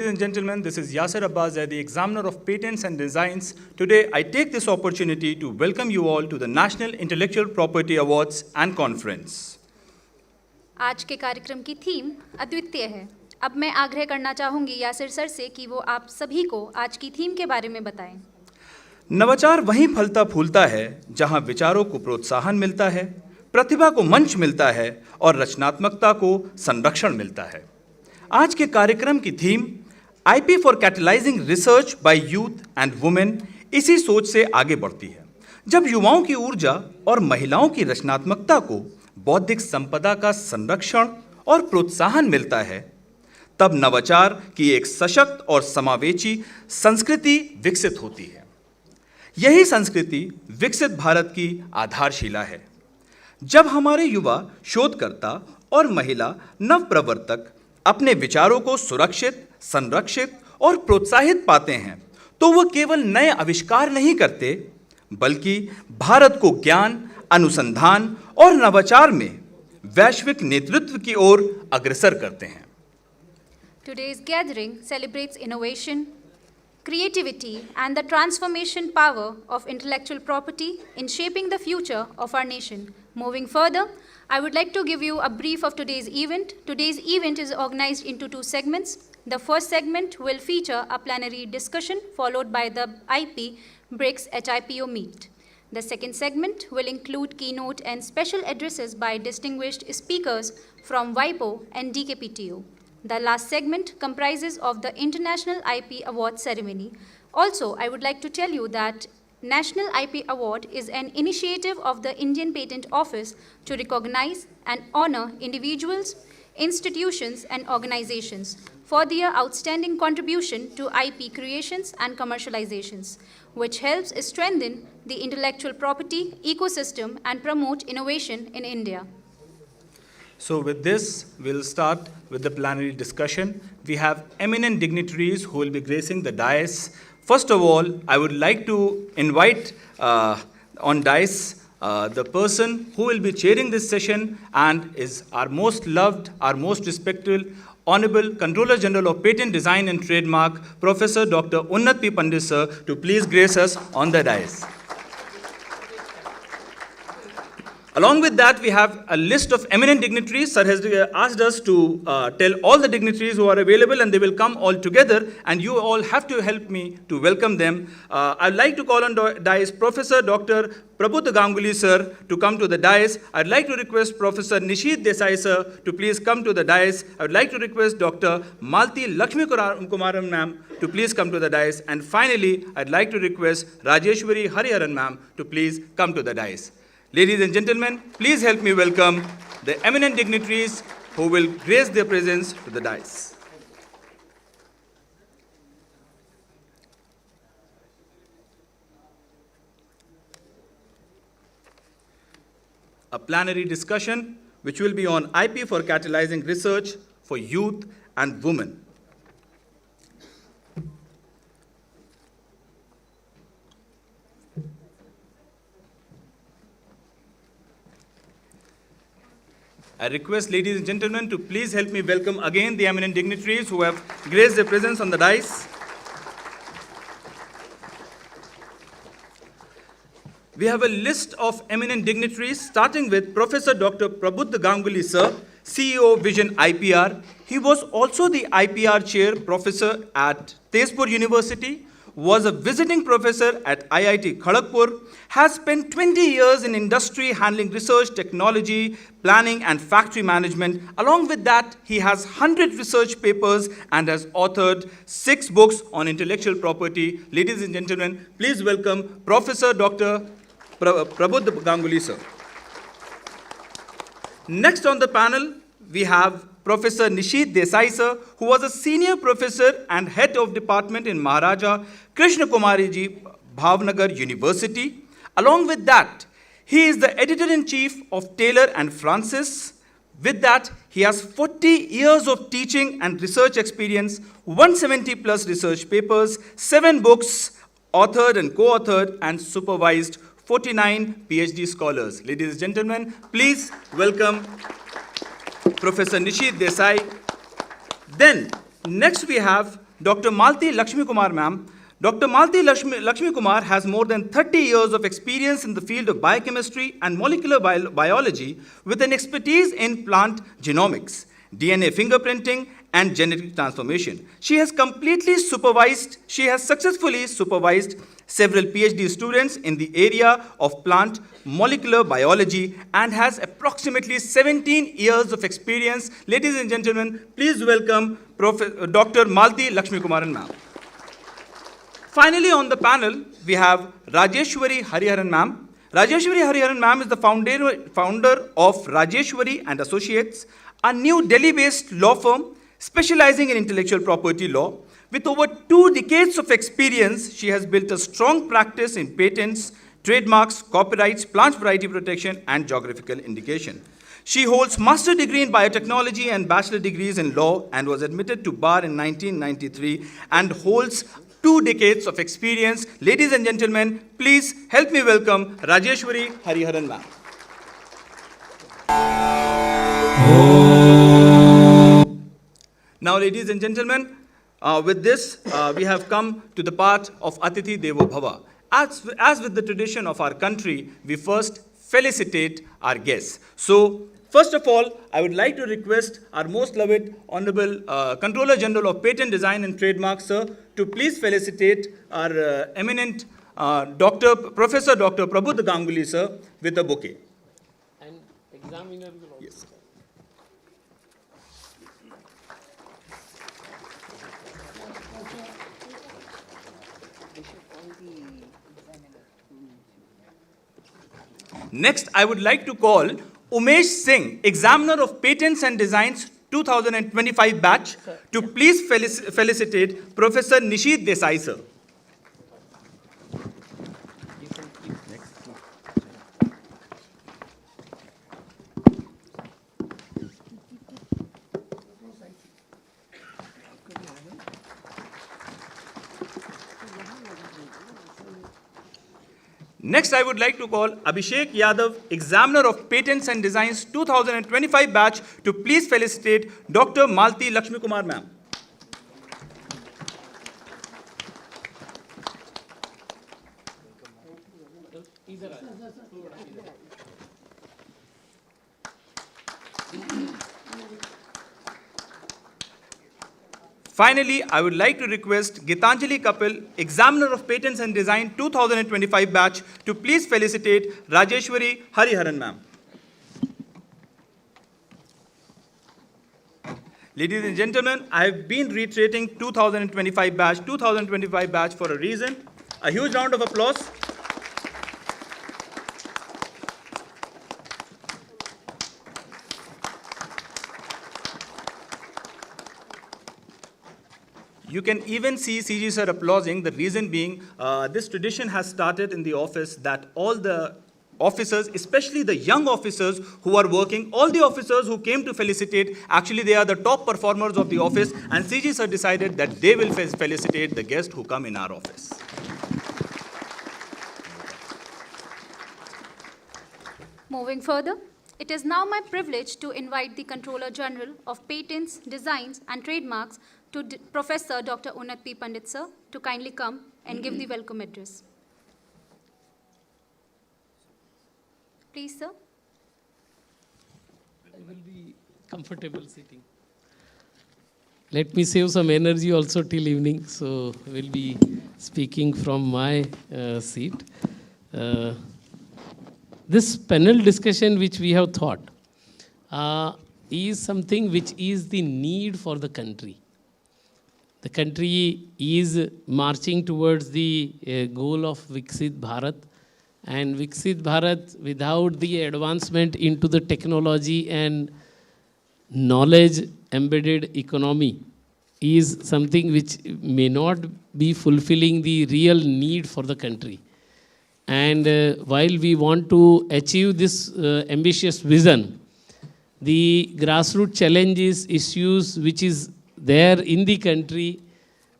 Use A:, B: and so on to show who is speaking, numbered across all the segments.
A: Ladies and gentlemen, this is Yasir Abbas, the examiner of patents and designs. Today, I take this opportunity to welcome you all to the National Intellectual Property Awards and Conference.
B: आज के कार्यक्रम की theme अद्वितीय है। अब मैं आग्रह करना चाहूंगी यासिर सर से कि वो आप सभी को आज की थीम के बारे में बताएं।
A: नवाचार वहीं फलता फूलता है जहां विचारों को प्रोत्साहन मिलता है, प्रतिभा को मंच मिलता है और रचनात्मकता को संरक्षण मिलता है। आज के कार्यक्रम की theme IP for Catalyzing Research by Youth and Women इसी सोच से आगे बढ़ती है। जब युवाओं की ऊर्जा और महिलाओं की रचनात्मकता को बौद्धिक संपदा का संरक्षण और प्रोत्साहन मिलता है, तब नवाचार की एक सशक्त और समावेशी संस्कृति विकसित होती है। यही संस्कृति विकसित भारत की आधारशिला है। जब हमारे युवा शोधकर्ता और महिला नवप्रवर्तक अपने विचारों को सुरक्षित, संरक्षित और प्रोत्साहित पाते हैं, तो वो केवल नए आविष्कार नहीं करते, बल्कि भारत को ज्ञान, अनुसंधान और नवाचार में वैश्विक नेतृत्व की ओर अग्रसर करते हैं।
B: Today's gathering celebrates innovation, creativity and the transformation power of intellectual property in shaping the future of our nation. Moving further, I would like to give you a brief of today's event. Today's event is organized into two segments. The first segment will feature a plenary discussion followed by the IP BRICS HIPO meet. The second segment will include keynote and special addresses by distinguished speakers from WIPO and DKPTO. The last segment comprises of the International IP Award ceremony. Also, I would like to tell you that National IP Award is an initiative of the Indian Patent Office to recognize and honor individuals, institutions, and organizations for their outstanding contribution to IP creations and commercializations, which helps strengthen the intellectual property ecosystem and promote innovation in India.
A: So with this, we'll start with the plenary discussion. We have eminent dignitaries who will be gracing the dais. First of all, I would like to invite on dais the person who will be chairing this session and is our most loved, our most respected, Honorable Controller General of Patent Design and Trademark, Professor Dr. Unnat P. Pandit sir, to please grace us on the dais. Along with that, we have a list of eminent dignitaries. Sir has asked us to tell all the dignitaries who are available, and they will come all together, and you all have to help me to welcome them. I'd like to call on dais Professor Dr. Prabodh Ganguly sir to come to the dais. I'd like to request Professor Nishit Desai sir to please come to the dais. I would like to request Dr. Malti Lakshmi Kumaran ma'am to please come to the dais. And finally, I'd like to request Rajeshwari Hariharan ma'am to please come to the dais. Ladies and gentlemen, please help me welcome the eminent dignitaries who will grace their presence to the dais. A plenary discussion which will be on IP for catalyzing research for youth and women. I request, ladies and gentlemen, to please help me welcome again the eminent dignitaries who have graced their presence on the dais. We have a list of eminent dignitaries, starting with Professor Dr. Prabodh Ganguly sir, CEO Vision IPR. He was also the IPR chair professor at Tezpur University, was a visiting professor at IIT Kharagpur, has spent 20 years in industry handling research, technology, planning, and factory management. Along with that, he has 100 research papers and has authored 6 books on intellectual property. Ladies and gentlemen, please welcome Professor Dr. Prabodh Ganguly sir. Next on the panel, we have Professor Nishit Desai sir, who was a senior professor and head of department in Maharaja Krishna Kumari Ji Bhavnagar University. Along with that, he is the editor-in-chief of Taylor and Francis. With that, he has 40 years of teaching and research experience, 170 plus research papers, 7 books authored and co-authored and supervised 49 PhD scholars. Ladies and gentlemen, please welcome Professor Nishit Desai. Then, next we have Dr. Malti Lakshmi Kumar ma'am. Dr. Malti Lakshmi Kumar has more than 30 years of experience in the field of biochemistry and molecular biology with an expertise in plant genomics, DNA fingerprinting, and genetic transformation. She has successfully supervised several PhD students in the area of plant molecular biology and has approximately 17 years of experience. Ladies and gentlemen, please welcome Dr. Malti Lakshmi Kumaran ma'am. Finally, on the panel, we have Rajeshwari Hariharan ma'am. Rajeshwari Hariharan ma'am is the founder of Rajeshwari and Associates, a new Delhi-based law firm specializing in intellectual property law. With over 2 decades of experience, she has built a strong practice in patents, trademarks, copyrights, plant variety protection, and geographical indication. She holds master's degree in biotechnology and bachelor degrees in law and was admitted to bar in 1993 and holds 2 decades of experience. Ladies and gentlemen, please help me welcome Rajeshwari Hariharan ma'am. Now, ladies and gentlemen, with this, we have come to the part of Atithi Devo Bhava. As with the tradition of our country, we first felicitate our guests. So, first of all, I would like to request our most loved Honorable Controller General of Patent Design and Trademarks, sir, to please felicitate our eminent Professor Dr. Prabhuddha Ganguly, sir, with a bouquet.
C: And examiner will also.
A: Yes. Next, I would like to call Umesh Singh, Examiner of Patents and Designs 2025 batch, to please felicitate Professor Nishit Desai, sir. Next, I would like to call Abhishek Yadav, Examiner of Patents and Designs 2025 batch, to please felicitate Dr. Malti Lakshmi Kumar ma'am. Finally, I would like to request Gitanjali Kapil, Examiner of Patents and Design 2025 batch, to please felicitate Rajeshwari Hariharan ma'am. Ladies and gentlemen, I have been reiterating 2025 batch for a reason. A huge round of applause. You can even see CG sir applauding, the reason being this tradition has started in the office that all the officers, especially the young officers who are working, all the officers who came to felicitate, actually they are the top performers of the office, and CG sir decided that they will felicitate the guests who come in our office.
B: Moving further, it is now my privilege to invite the Controller General of Patents, Designs and Trademarks, Professor Dr. Unnat P. Pandit, sir, to kindly come and give the welcome address. Please, sir.
C: I will be comfortable sitting. Let me save some energy also till evening, so I will be speaking from my seat. This panel discussion which we have thought is something which is the need for the country. The country is marching towards the goal of Viksit Bharat, and Viksit Bharat without the advancement into the technology and knowledge embedded economy is something which may not be fulfilling the real need for the country. And while we want to achieve this ambitious vision, the grassroots challenges, issues which is there in the country,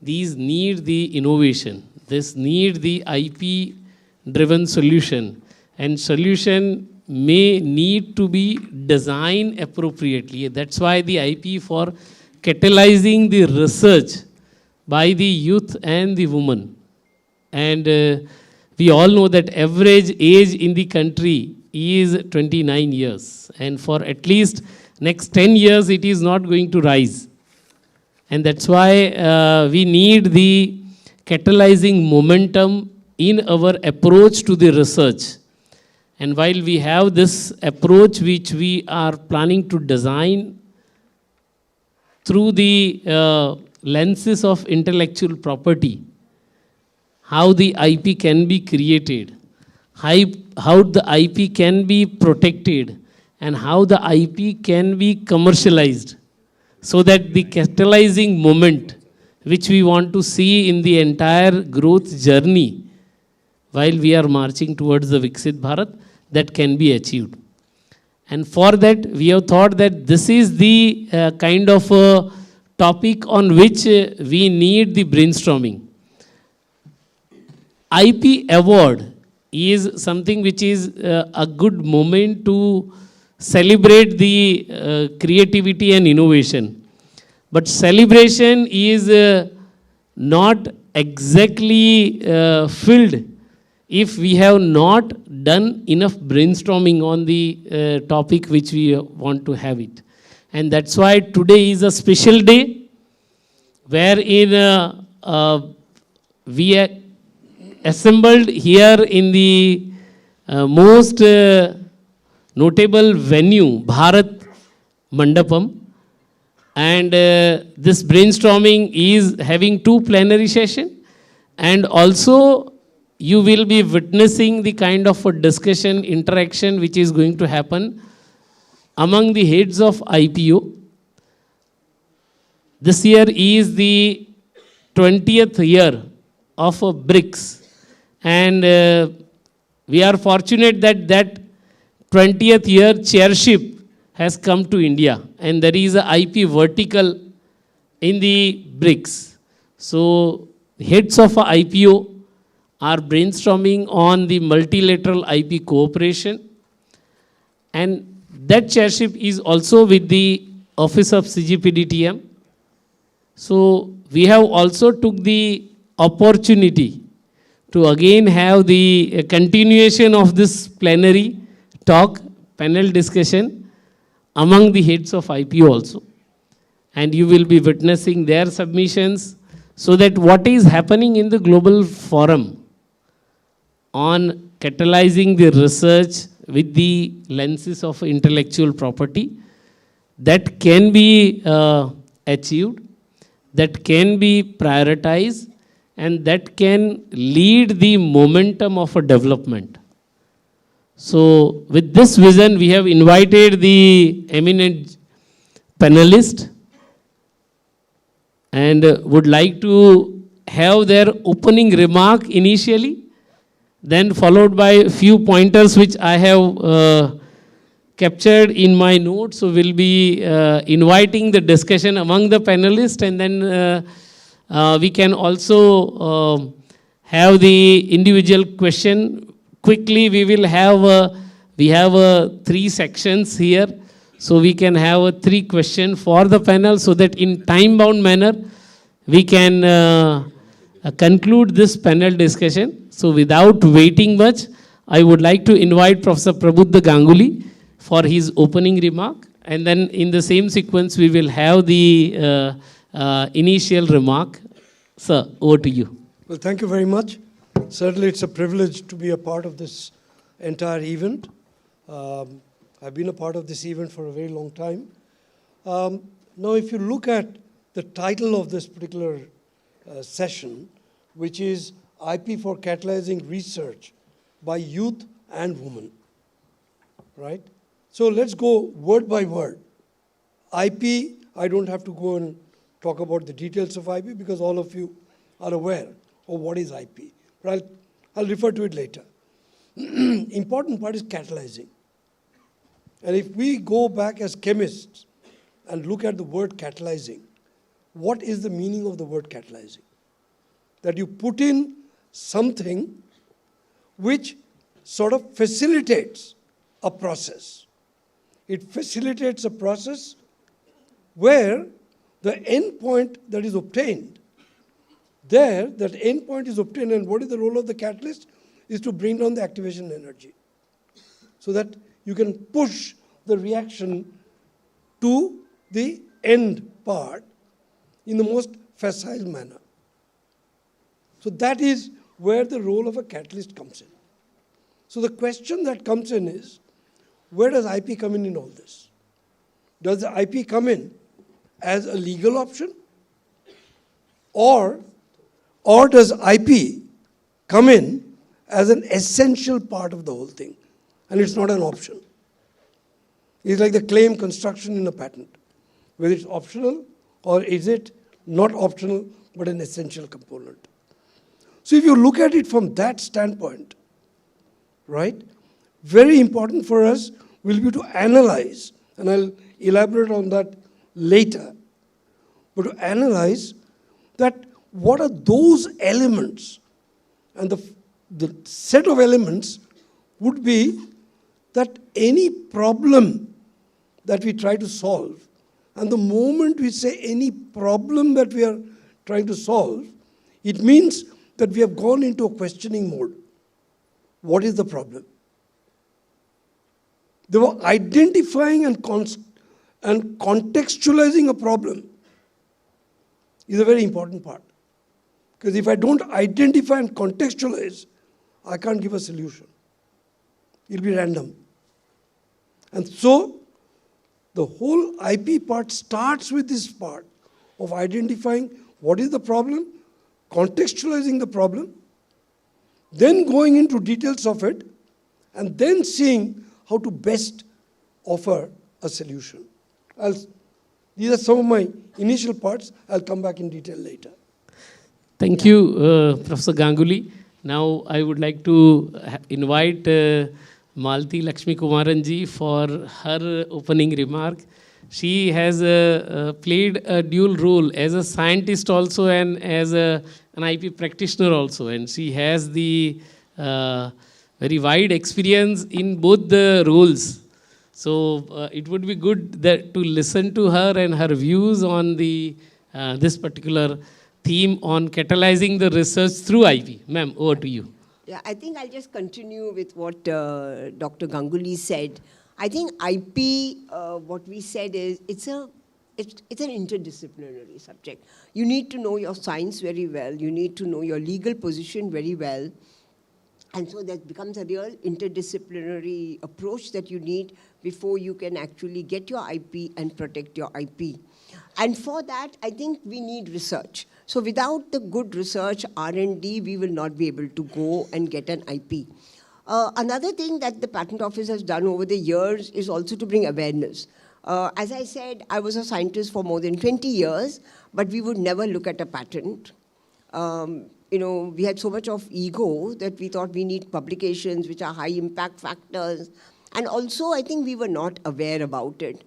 C: these need the innovation. This need the IP-driven solution. And solution may need to be designed appropriately. That's why the IP for catalyzing the research by the youth and the women. And we all know that average age in the country is 29 years. And for at least next 10 years, it is not going to rise. And that's why we need the catalyzing momentum in our approach to the research. And while we have this approach which we are planning to design through the lenses of intellectual property, how the IP can be created, how the IP can be protected, and how the IP can be commercialized, so that the catalyzing moment which we want to see in the entire growth journey while we are marching towards the Viksit Bharat, that can be achieved. And for that, we have thought that this is the kind of a topic on which we need the brainstorming. IP award is something which is a good moment to celebrate the creativity and innovation. But celebration is not exactly filled if we have not done enough brainstorming on the topic which we want to have it. And that's why today is a special day wherein we are assembled here in the most notable venue, Bharat, Mandapam. And this brainstorming is having 2 plenary sessions, and also you will be witnessing the kind of a discussion, interaction which is going to happen among the heads of IPO. This year is the 20th year of BRICS, and we are fortunate that that 20th year chairship has come to India, and there is a IP vertical in the BRICS. So heads of a IPO are brainstorming on the multilateral IP cooperation, and that chairship is also with the Office of CGPDTM. So we have also took the opportunity to again have the continuation of this plenary talk, panel discussion among the heads of IPO also. And you will be witnessing their submissions, so that what is happening in the global forum on catalyzing the research with the lenses of intellectual property, that can be achieved, that can be prioritized, and that can lead the momentum of a development. So with this vision, we have invited the eminent panelists and would like to have their opening remark initially, then followed by a few pointers which I have captured in my notes. So we'll be inviting the discussion among the panelists, and then we can also have the individual question. Quickly, we will have we have 3 sections here, so we can have 3 questions for the panel, so that in time-bound manner we can conclude this panel discussion. So without waiting much, I would like to invite Professor Prabuddha Ganguly for his opening remark, and then in the same sequence we will have the initial remark. Sir, over to you.
D: Well, thank you very much. Certainly it's a privilege to be a part of this entire event. I've been a part of this event for a very long time. Now, if you look at the title of this particular session, which is IP for Catalyzing Research by Youth and Women, right? So let's go word by word. IP, I don't have to go and talk about the details of IP because all of you are aware of what is IP. But I'll refer to it later. Important part is catalyzing. And if we go back as chemists and look at the word catalyzing, what is the meaning of the word catalyzing? That you put in something which sort of facilitates a process. It facilitates a process where the end point that is obtained there, that endpoint is obtained, and what is the role of the catalyst? Is to bring down the activation energy so that you can push the reaction to the end part in the most facile manner. So that is where the role of a catalyst comes in. So the question that comes in is, where does IP come in all this? Does the IP come in as a legal option? Or does IP come in as an essential part of the whole thing, and it's not an option? It's like the claim construction in a patent, whether it's optional or is it not optional but an essential component. So if you look at it from that standpoint, right, very important for us will be to analyze, and I'll elaborate on that later, but to analyze that what are those elements, and the set of elements would be that any problem that we try to solve, and the moment we say any problem that we are trying to solve, it means that we have gone into a questioning mode. What is the problem? They were identifying and contextualizing a problem is a very important part. Because if I don't identify and contextualize, I can't give a solution. It'll be random. And so, the whole IP part starts with this part of identifying what is the problem, contextualizing the problem, then going into details of it, and then seeing how to best offer a solution. These are some of my initial parts. I'll come back in detail later.
C: Thank you, Professor Ganguly. Now I would like to invite Malti Lakshmi Kumaranji for her opening remark. She has played a dual role as a scientist also and as an IP practitioner also. And she has the very wide experience in both the roles. So it would be good that to listen to her and her views on the this particular theme on catalyzing the research through IP. Ma'am, over to you.
E: Yeah, I think I'll just continue with what Dr. Ganguly said. I think IP, what we said is, it's an interdisciplinary subject. You need to know your science very well. You need to know your legal position very well. And so that becomes a real interdisciplinary approach that you need before you can actually get your IP and protect your IP. And for that, I think we need research. So without the good research, R&D, we will not be able to go and get an IP. Another thing that the Patent Office has done over the years is also to bring awareness. As I said, I was a scientist for more than 20 years, but we would never look at a patent. We had so much of ego that we thought we need publications which are high impact factors. And also, I think we were not aware about it.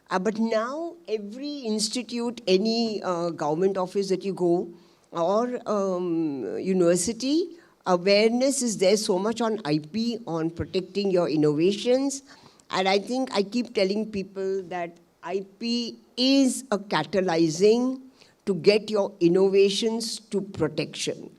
E: But now, every institute, any government office that you go, or university, awareness is there so much on IP, on protecting your innovations. And I think I keep telling people that IP is a catalyzing to get your innovations to protection.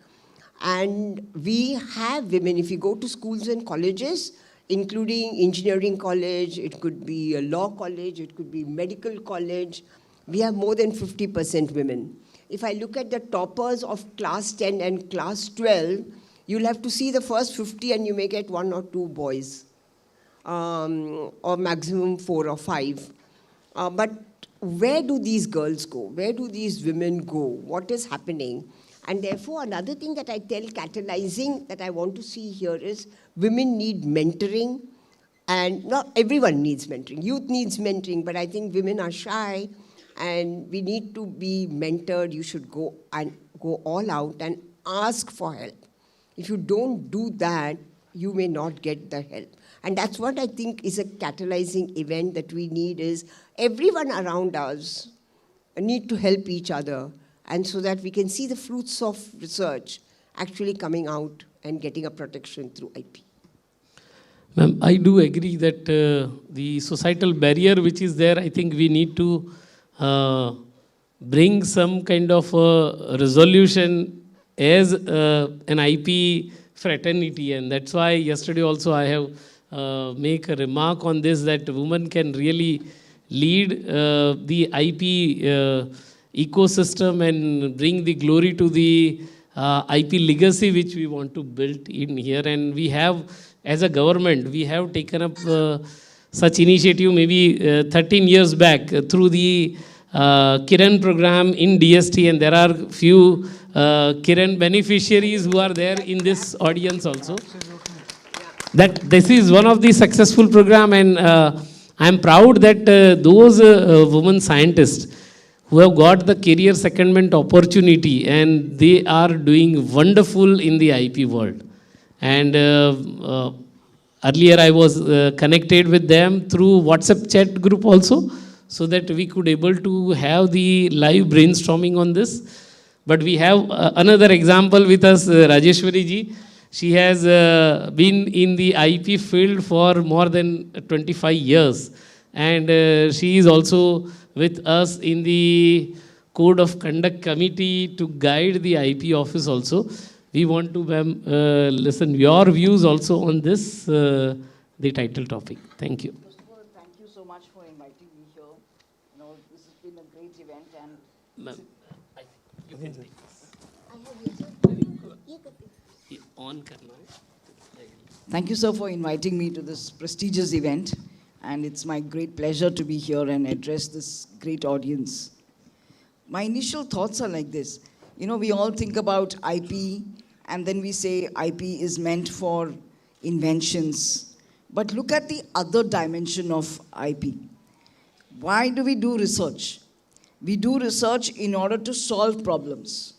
E: And we have women, if you go to schools and colleges, including engineering college, it could be a law college, it could be medical college, we have more than 50% women. If I look at the toppers of class 10 and class 12, you'll have to see the first 50 and you may get 1 or 2 boys, or maximum 4 or 5. But where do these girls go? Where do these women go? What is happening? And therefore, another thing that I tell Catalyzing that I want to see here is women need mentoring, and not everyone needs mentoring. Youth needs mentoring, but I think women are shy, and we need to be mentored. You should go all out and ask for help. If you don't do that, you may not get the help. And that's what I think is a catalyzing event that we need is everyone around us need to help each other, and so that we can see the fruits of research actually coming out and getting a protection through IP.
C: Ma'am, I do agree that the societal barrier which is there, I think we need to bring some kind of resolution as an IP fraternity, and that's why yesterday also I have make a remark on this, that women can really lead the IP ecosystem and bring the glory to the IP legacy which we want to build in here. And we have, as a government, we have taken up such initiative maybe 13 years back through the Kiran program in DST, and there are few Kiran beneficiaries who are there in this audience also. That this is one of the successful program, and I am proud that those women scientists who have got the career secondment opportunity, and they are doing wonderful in the IP world. And earlier I was connected with them through WhatsApp chat group also, so that we could able to have the live brainstorming on this. But we have another example with us, Rajeshwari ji. She has been in the IP field for more than 25 years. And she is also with us in the Code of Conduct Committee to guide the IP office also. We want to, ma'am, listen your views also on this, the title topic. Thank you.
F: First of all, thank you so much for inviting me here. You know, this has been a great event, and
C: Ma'am, you can take this. On karna hai.
F: thank you, sir, for inviting me to this prestigious event. And it's my great pleasure to be here and address this great audience. My initial thoughts are like this. You know, we all think about IP, and then we say IP is meant for inventions. But look at the other dimension of IP. Why do we do research? We do research in order to solve problems.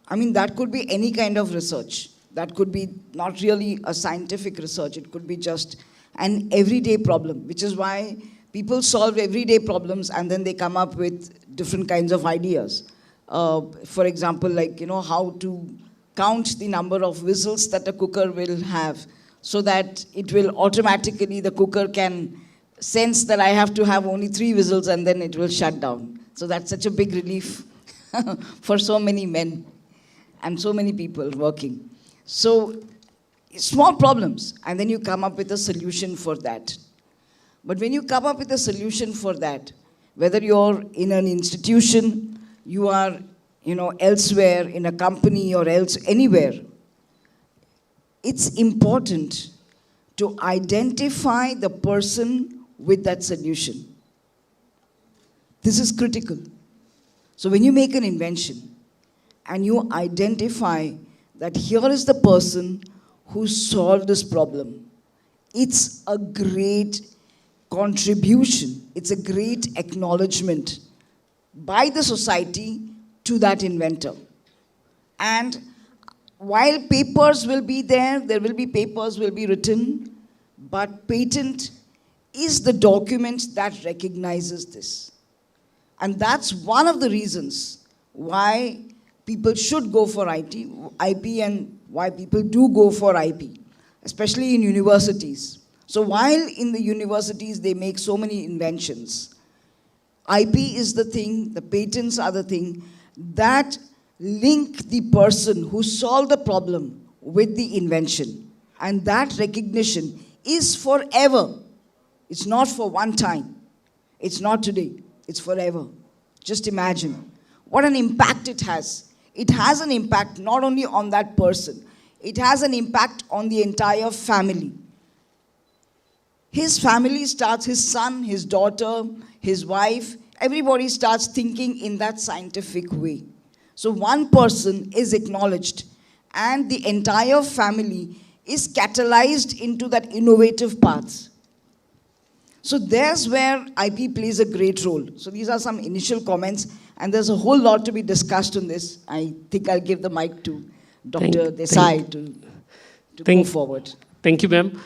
F: I mean, that could be any kind of research. That could be not really a scientific research. It could be just an everyday problem, which is why people solve everyday problems and then they come up with different kinds of ideas. For example, like, you know, how to count the number of whistles that a cooker will have so that it will automatically, the cooker can sense that I have to have only 3 whistles and then it will shut down. So that's such a big relief for so many men and so many people working. So small problems, and then you come up with a solution for that. But when you come up with a solution for that, whether you're in an institution, you are, you know, elsewhere in a company or else anywhere, it's important to identify the person with that solution. This is critical. So when you make an invention and you identify that here is the person who solved this problem, it's a great contribution. It's a great acknowledgement by the society to that inventor. And while papers will be there will be papers will be written, but patent is the document that recognizes this. And that's one of the reasons why people should go for IP and why people do go for IP, especially in universities. So while in the universities they make so many inventions, IP is the thing, the patents are the thing that link the person who solved the problem with the invention. And that recognition is forever. It's not for one time. It's not today. It's forever. Just imagine what an impact it has. It has an impact not only on that person, it has an impact on the entire family. His family starts, his son, his daughter, his wife, everybody starts thinking in that scientific way. So one person is acknowledged and the entire family is catalyzed into that innovative path. So there's where IP plays a great role. So these are some initial comments, and there's a whole lot to be discussed on this. I think I'll give the mic to Dr. Desai to go forward.
C: Thank you, ma'am.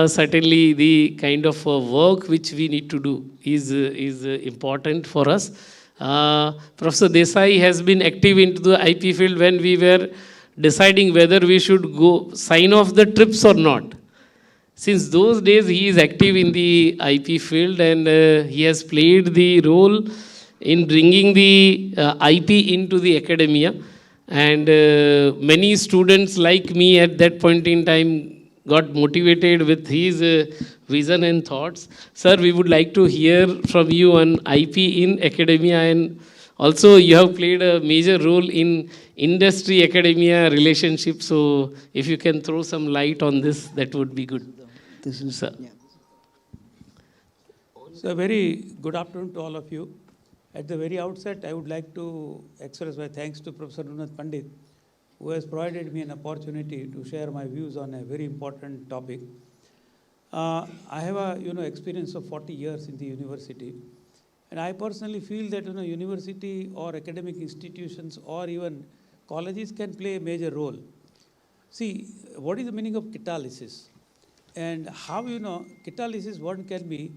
C: Certainly the kind of work which we need to do is important for us. Professor Desai has been active into the IP field when we were deciding whether we should go sign off the TRIPS or not. Since those days, he is active in the IP field, and he has played the role in bringing the IP into the academia. And many students like me at that point in time got motivated with his vision and thoughts. Sir, we would like to hear from you on IP in academia, and also you have played a major role in industry-academia relationship. So if you can throw some light on this, that would be good.
F: This is,
C: Sir.
F: yeah.
G: So, very good afternoon to all of you. At the very outset, I would like to express my thanks to Professor Nunat Pandit, who has provided me an opportunity to share my views on a very important topic. I have a experience of 40 years in the university, and I personally feel that university or academic institutions or even colleges can play a major role. See, what is the meaning of catalysis, and how catalysis one can be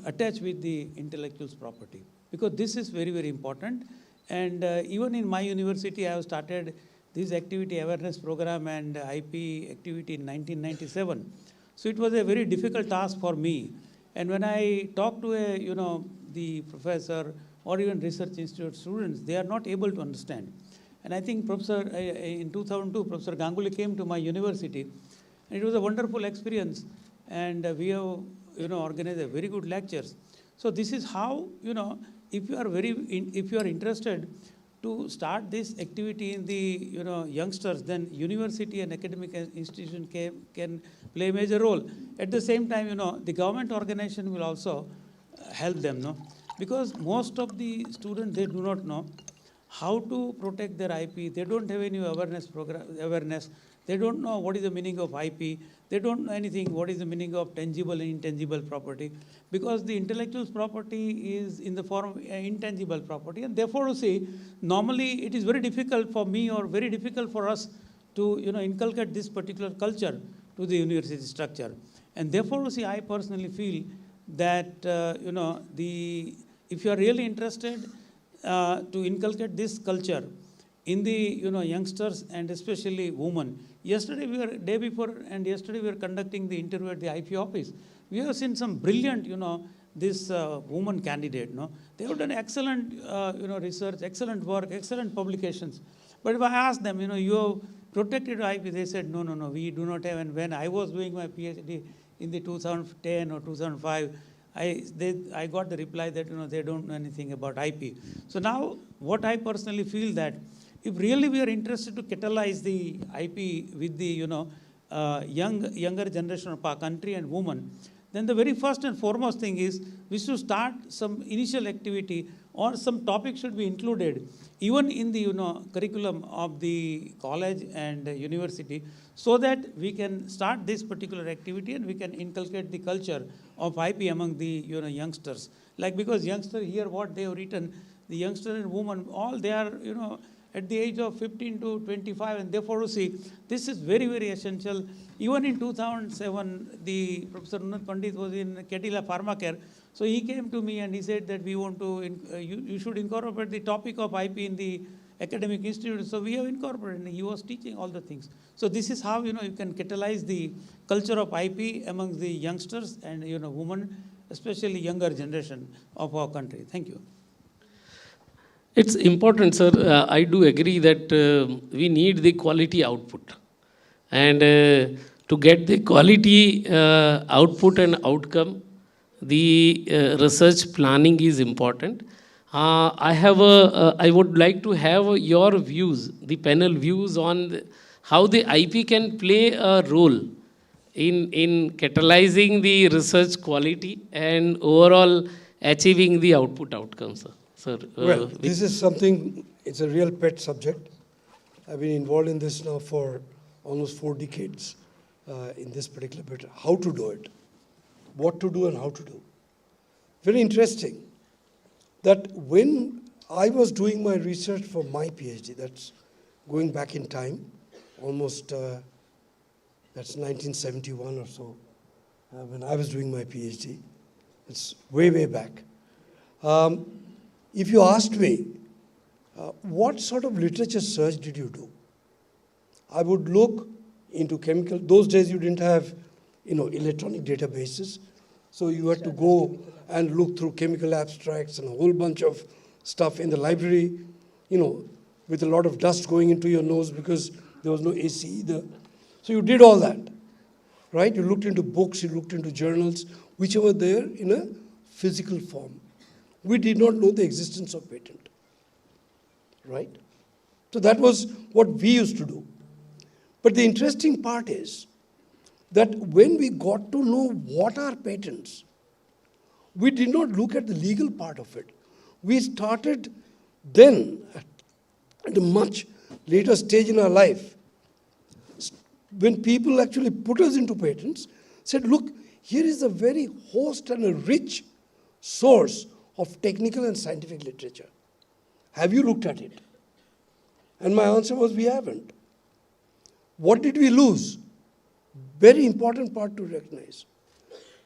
G: attached with the intellectual's property, because this is very, very important. And even in my university, I have started this activity awareness program and IP activity in 1997. So it was a very difficult task for me. And when I talk to the professor or even research institute students, they are not able to understand. And I think in 2002, Professor Ganguly came to my university, and it was a wonderful experience. And we have organized a very good lectures. So this is how if you are interested to start this activity in the youngsters, then university and academic institution can play a major role. At the same time, the government organization will also help them, because most of the students, they do not know how to protect their IP. They don't have any awareness. They don't know what is the meaning of IP. They don't know anything what is the meaning of tangible and intangible property, because the intellectual property is in the form of intangible property. And therefore, you see, normally it is very difficult for me or very difficult for us to inculcate this particular culture to the university structure. And therefore, you see, I personally feel that if you are really interested to inculcate this culture in the youngsters and especially women. Yesterday we were conducting the interview at the IP office. We have seen some brilliant this woman candidate. They have done excellent research, excellent work, excellent publications. But if I ask them, you have protected IP, they said no, we do not have. And when I was doing my PhD in the 2010 or 2005, I got the reply that they don't know anything about IP. So now what I personally feel that if really we are interested to catalyze the IP with the younger generation of our country and women, then the very first and foremost thing is we should start some initial activity or some topic should be included even in the curriculum of the college and university, so that we can start this particular activity and we can inculcate the culture of IP among the youngsters. Like, because youngsters here what they have written, the youngster and women, all they are at the age of 15 to 25, and therefore you see this is very, very essential. Even in 2007, the Professor Nunat Pandit was in Ketila Pharmacare. So he came to me and he said that we want to, you should incorporate the topic of IP in the academic institute. So we have incorporated, and he was teaching all the things. So this is how you can catalyze the culture of IP among the youngsters and women, especially younger generation of our country. Thank you.
C: It's important, sir. I do agree that we need the quality output. And to get the quality output and outcome, the research planning is important. I would like to have your views, the panel views on how the IP can play a role in catalyzing the research quality and overall achieving the output outcomes, sir. Sir,
D: well, this is something, it's a real pet subject. I've been involved in this now for almost 4 decades in this particular bit. How to do it, what to do and how to do. Very interesting that when I was doing my research for my PhD, that's going back in time, almost, that's 1971 or so, when I was doing my PhD. It's way, way back. If you asked me, what sort of literature search did you do? I would look into chemical. Those days you didn't have, electronic databases. So you had to go and look through chemical abstracts and a whole bunch of stuff in the library. with a lot of dust going into your nose because there was no AC either. So you did all that, right? You looked into books, you looked into journals, which were there in a physical form. We did not know the existence of patent, right? So that was what we used to do. But the interesting part is that when we got to know what are patents, we did not look at the legal part of it. We started then, at a much later stage in our life, when people actually put us into patents, said, look, here is a very host and a rich source of technical and scientific literature. Have you looked at it? And my answer was, we haven't. What did we lose? Very important part to recognize.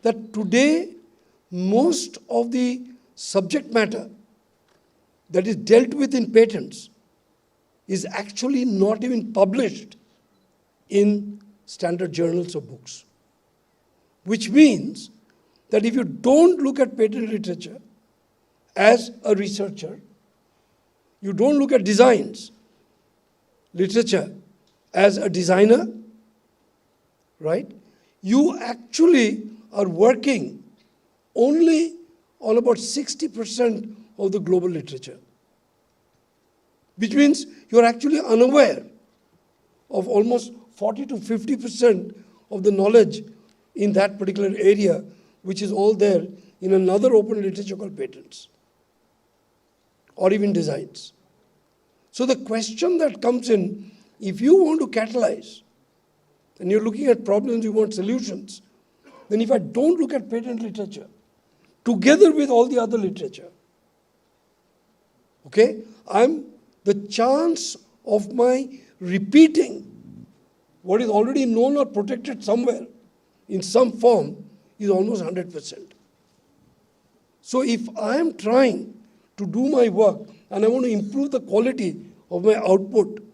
D: That today, most of the subject matter that is dealt with in patents is actually not even published in standard journals or books. Which means that if you don't look at patent literature as a researcher, you don't look at designs, literature as a designer, right? You actually are working only on about 60% of the global literature. Which means you're actually unaware of almost 40 to 50% of the knowledge in that particular area, which is all there in another open literature called patents, or even designs. So the question that comes in, if you want to catalyze, and you're looking at problems, you want solutions, then if I don't look at patent literature, together with all the other literature, okay, the chance of my repeating what is already known or protected somewhere in some form is almost 100%. So if I am trying to do my work and I want to improve the quality of my output,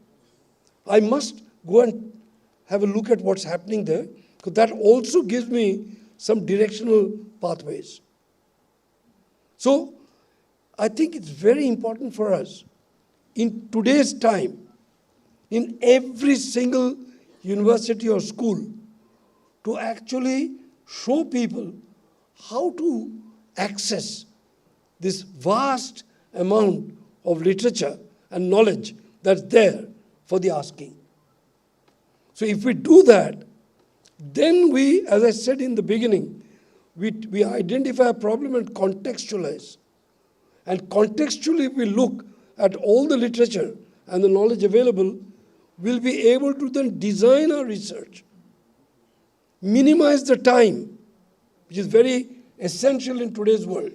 D: I must go and have a look at what's happening there, because that also gives me some directional pathways. So I think it's very important for us in today's time, in every single university or school, to actually show people how to access this vast amount of literature and knowledge that's there for the asking. So if we do that, then we, as I said in the beginning, we identify a problem and contextualize. And contextually we look at all the literature and the knowledge available, we'll be able to then design our research, minimize the time, which is very essential in today's world,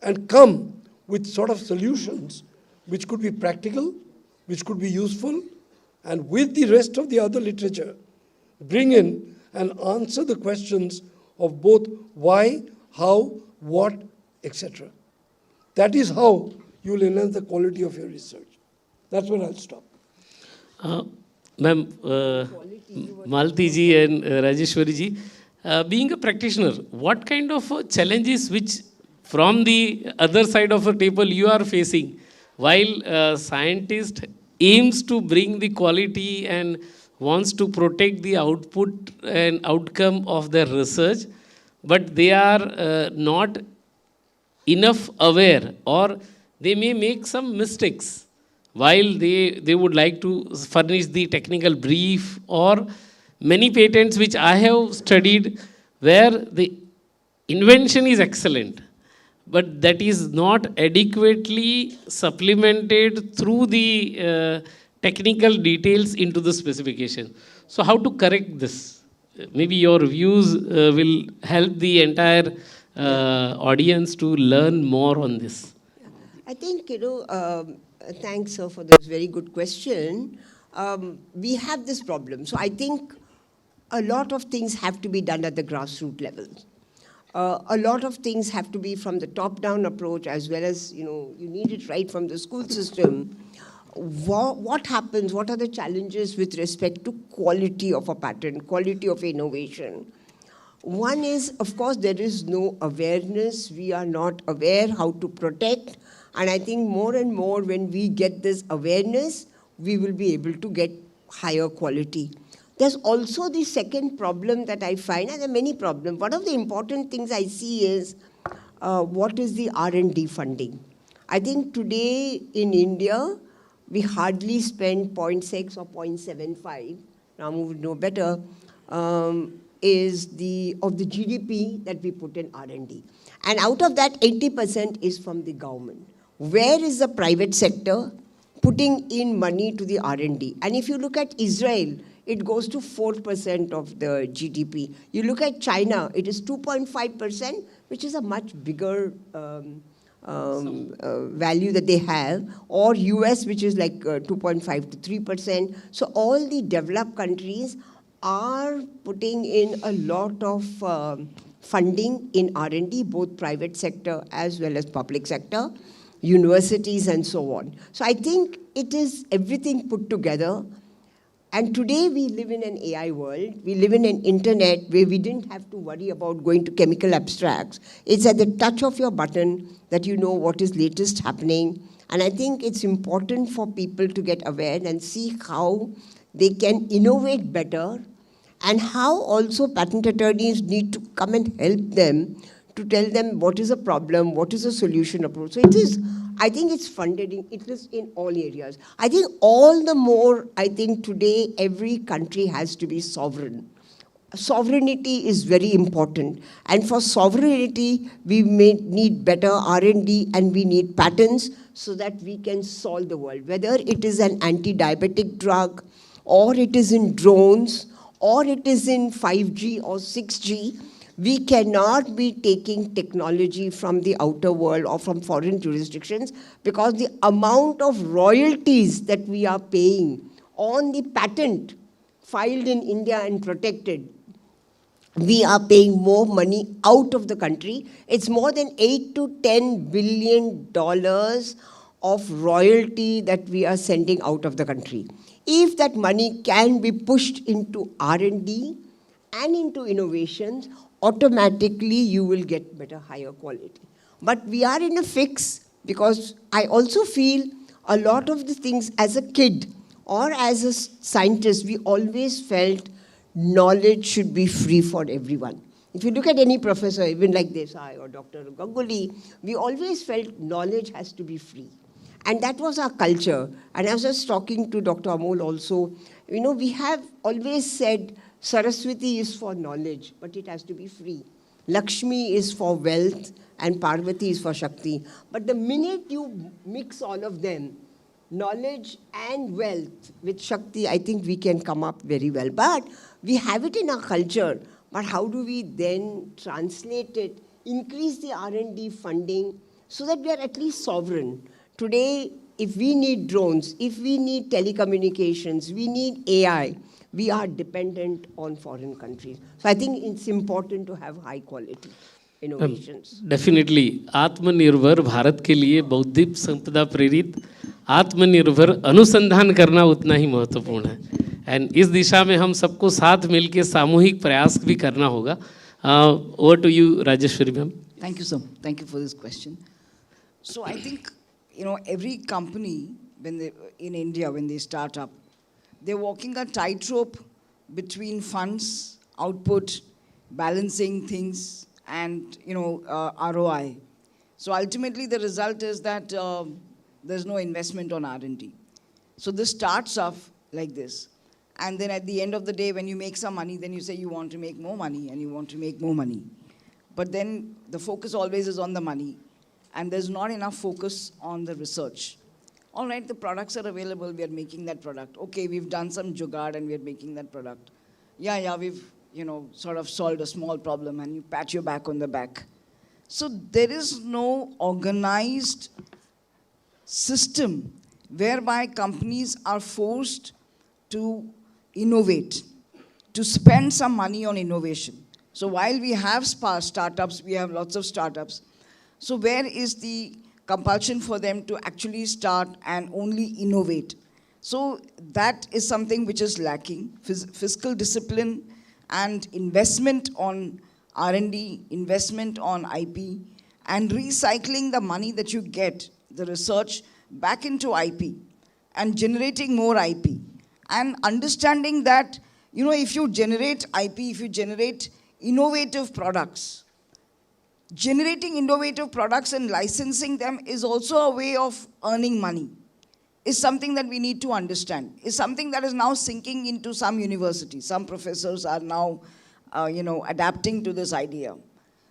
D: and come with sort of solutions which could be practical, which could be useful, and with the rest of the other literature, bring in and answer the questions of both why, how, what, etc. That is how you will enhance the quality of your research. That's where I'll stop.
C: Ma'am, Malti ji and Rajeshwari ji, being a practitioner, what kind of challenges which from the other side of the table you are facing while a scientist aims to bring the quality and wants to protect the output and outcome of their research, but they are not enough aware, or they may make some mistakes while they would like to furnish the technical brief, or many patents which I have studied where the invention is excellent, but that is not adequately supplemented through the technical details into the specification. So how to correct this? Maybe your views will help the entire audience to learn more on this.
E: I think, thanks, sir, for this very good question. We have this problem. So I think a lot of things have to be done at the grassroots level. A lot of things have to be from the top-down approach, as well as, you need it right from the school system. What happens, what are the challenges with respect to quality of a patent, quality of innovation? One is, of course, there is no awareness. We are not aware how to protect, And I think more and more when we get this awareness, we will be able to get higher quality. There's also the second problem that I find, and there are many problems. One of the important things I see is what is the R&D funding? I think today in India, we hardly spend 0.6 or 0.75, Ramu would know better, is of the GDP that we put in R&D. And out of that, 80% is from the government. Where is the private sector putting in money to the R&D? And if you look at Israel, it goes to 4% of the GDP. You look at China, it is 2.5%, which is a much bigger value that they have, or US, which is like 2.5 to 3%. So all the developed countries are putting in a lot of funding in R&D, both private sector as well as public sector, universities and so on. So I think it is everything put together. And today we live in an AI world. We live in an internet where we didn't have to worry about going to chemical abstracts. It's at the touch of your button that you know what is latest happening. And I think it's important for people to get aware and see how they can innovate better, and how also patent attorneys need to come and help them to tell them what is a problem, what is a solution approach. So it is, I think it's funded, it is in all areas. I think all the more, I think today every country has to be sovereign. Sovereignty is very important. And for sovereignty, we may need better R&D and we need patents so that we can solve the world. Whether it is an anti-diabetic drug, or it is in drones, or it is in 5G or 6G, we cannot be taking technology from the outer world or from foreign jurisdictions, because the amount of royalties that we are paying on the patent filed in India and protected, we are paying more money out of the country. It's more than $8 to $10 billion of royalty that we are sending out of the country. If that money can be pushed into R&D and into innovations, automatically you will get better, higher quality. But we are in a fix, because I also feel a lot of the things as a kid or as a scientist, we always felt knowledge should be free for everyone. If you look at any professor, even like Desai or Dr. Ganguly, we always felt knowledge has to be free. And that was our culture. And I was just talking to Dr. Amol also, you know, we have always said Saraswati is for knowledge, but it has to be free. Lakshmi is for wealth and Parvati is for Shakti. But the minute you mix all of them, knowledge and wealth with Shakti, I think we can come up very well. But we have it in our culture. But how do we then translate it, increase the R&D funding so that we are at least sovereign? Today, if we need drones, if we need telecommunications, we need AI, we are dependent on foreign countries. So I think it's important to have high quality innovations.
C: Definitely. आत्मनिर्भर भारत के लिए बौद्धिक संपदा प्रेरित आत्मनिर्भर अनुसंधान करना उतना ही महत्वपूर्ण है. एंड इस दिशा में हम सबको साथ मिलकर सामूहिक प्रयास भी करना होगा. Over to you, Rajeshwari ma'am.
F: Thank you, sir. Thank you for this question. So I think, you know, every company in India, when they start up, they're walking a tightrope between funds, output, balancing things, and, you know, ROI. So ultimately, the result is that there's no investment on R&D. So this starts off like this. And then at the end of the day, when you make some money, then you say you want to make more money, and you want to make more money. But then the focus always is on the money. And there's not enough focus on the research. All right, the products are available, we are making that product. Okay, we've done some jugaad and we are making that product. Yeah, we've, you know, sort of solved a small problem, and you pat your back on the back. So there is no organized system whereby companies are forced to innovate, to spend some money on innovation. So while we have startups, we have lots of startups, so where is the compulsion for them to actually start and only innovate? So that is something which is lacking. Fiscal discipline and investment on R&D, investment on IP, and recycling the money that you get the research back into IP and generating more IP and understanding that, you know, if you generate IP, if you generate innovative products, generating innovative products and licensing them is also a way of earning money, is something that we need to understand, is something that is now sinking into some universities. Some professors are now, adapting to this idea.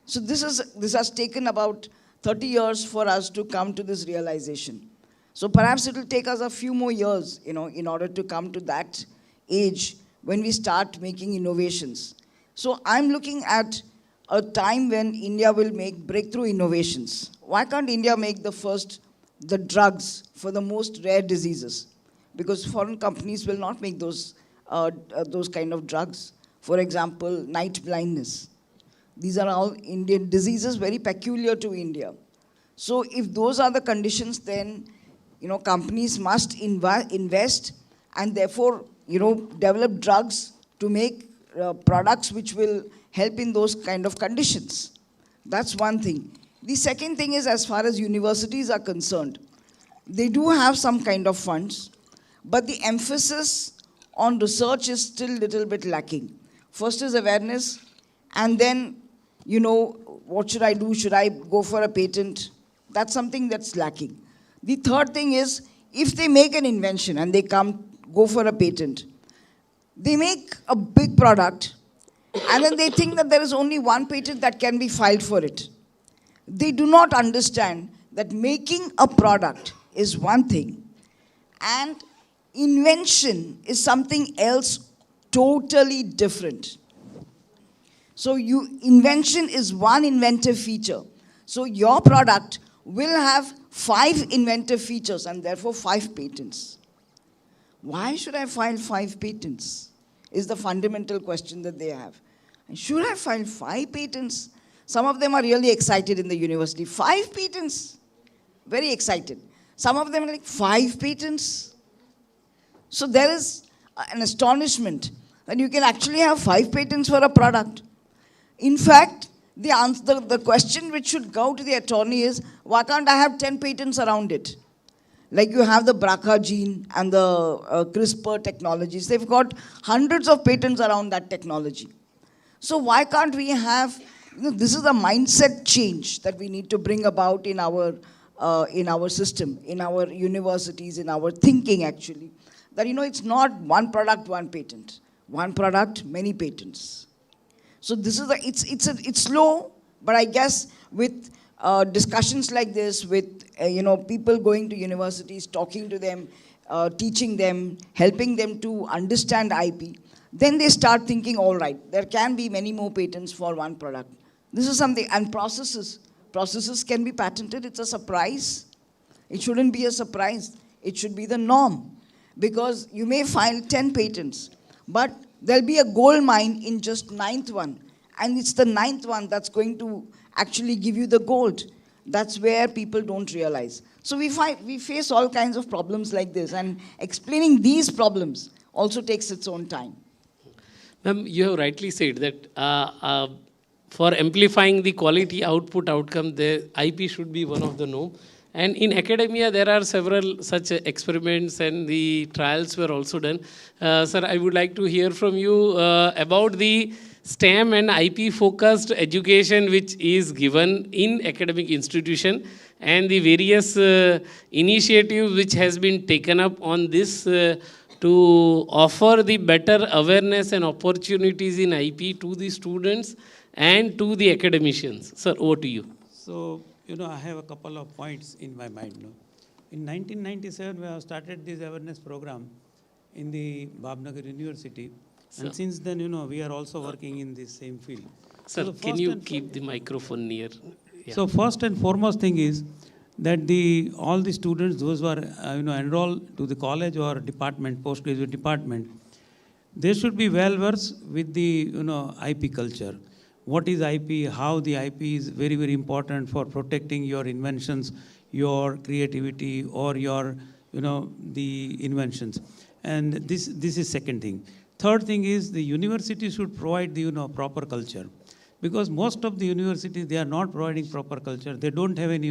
F: So this has taken about 30 years for us to come to this realization. So perhaps it will take us a few more years, in order to come to that age when we start making innovations. So I'm looking at a time when India will make breakthrough innovations. Why can't India make the drugs for the most rare diseases? Because foreign companies will not make those kind of drugs. For example, night blindness. These are all Indian diseases, very peculiar to India. So if those are the conditions, then companies must invest and therefore develop drugs to make products which will help in those kind of conditions. That's one thing. The second thing is, as far as universities are concerned, they do have some kind of funds, but the emphasis on research is still a little bit lacking. First is awareness, and then, what should I do? Should I go for a patent? That's something that's lacking. The third thing is, if they make an invention and they go for a patent, they make a big product, and then they think that there is only one patent that can be filed for it. They do not understand that making a product is one thing, and invention is something else totally different. So invention is one inventive feature. So your product will have 5 inventive features and therefore 5 patents. Why should I file 5 patents? Is the fundamental question that they have. And should I file 5 patents? Some of them are really excited in the university. 5 patents? Very excited. Some of them are like, 5 patents? So there is an astonishment that you can actually have 5 patents for a product. In fact, the question which should go to the attorney is, why can't I have 10 patents around it? Like you have the BRCA gene and the CRISPR technologies. They've got hundreds of patents around that technology. So why can't we have, this is a mindset change that we need to bring about in our system, in our universities, in our thinking actually. That, it's not one product, one patent. One product, many patents. So this is it's slow, but I guess with discussions like this, with people going to universities, talking to them, teaching them, helping them to understand IP, then they start thinking, all right, there can be many more patents for one product. This is something, and processes can be patented. It's a surprise. It shouldn't be a surprise. It should be the norm, because you may file 10 patents, but there'll be a gold mine in just 9th one. And it's the 9th one that's going to actually give you the gold. That's where people don't realize. So we face all kinds of problems like this. And explaining these problems also takes its own time.
C: Ma'am, you have rightly said that for amplifying the quality outcome, the IP should be one of the norm. And in academia, there are several such experiments and the trials were also done. Sir, I would like to hear from you about the STEM and IP-focused education which is given in academic institution and the various initiatives which has been taken up on this to offer the better awareness and opportunities in IP to the students and to the academicians. Sir, over to you.
G: So, I have a couple of points in my mind. In 1997, we have started this awareness program in the Bhavnagar University. And since then, we are also working in this same field.
C: Sir,
G: So
C: can you keep the microphone near? Yeah.
G: So first and foremost thing is that all the students, those who are enrolled to the college or department, postgraduate department, they should be well versed with the IP culture. What is IP? How the IP is very, very important for protecting your inventions, your creativity, or your the inventions. And this is second thing. Third thing is the university should provide the proper culture, because most of the universities, they are not providing proper culture. They don't have any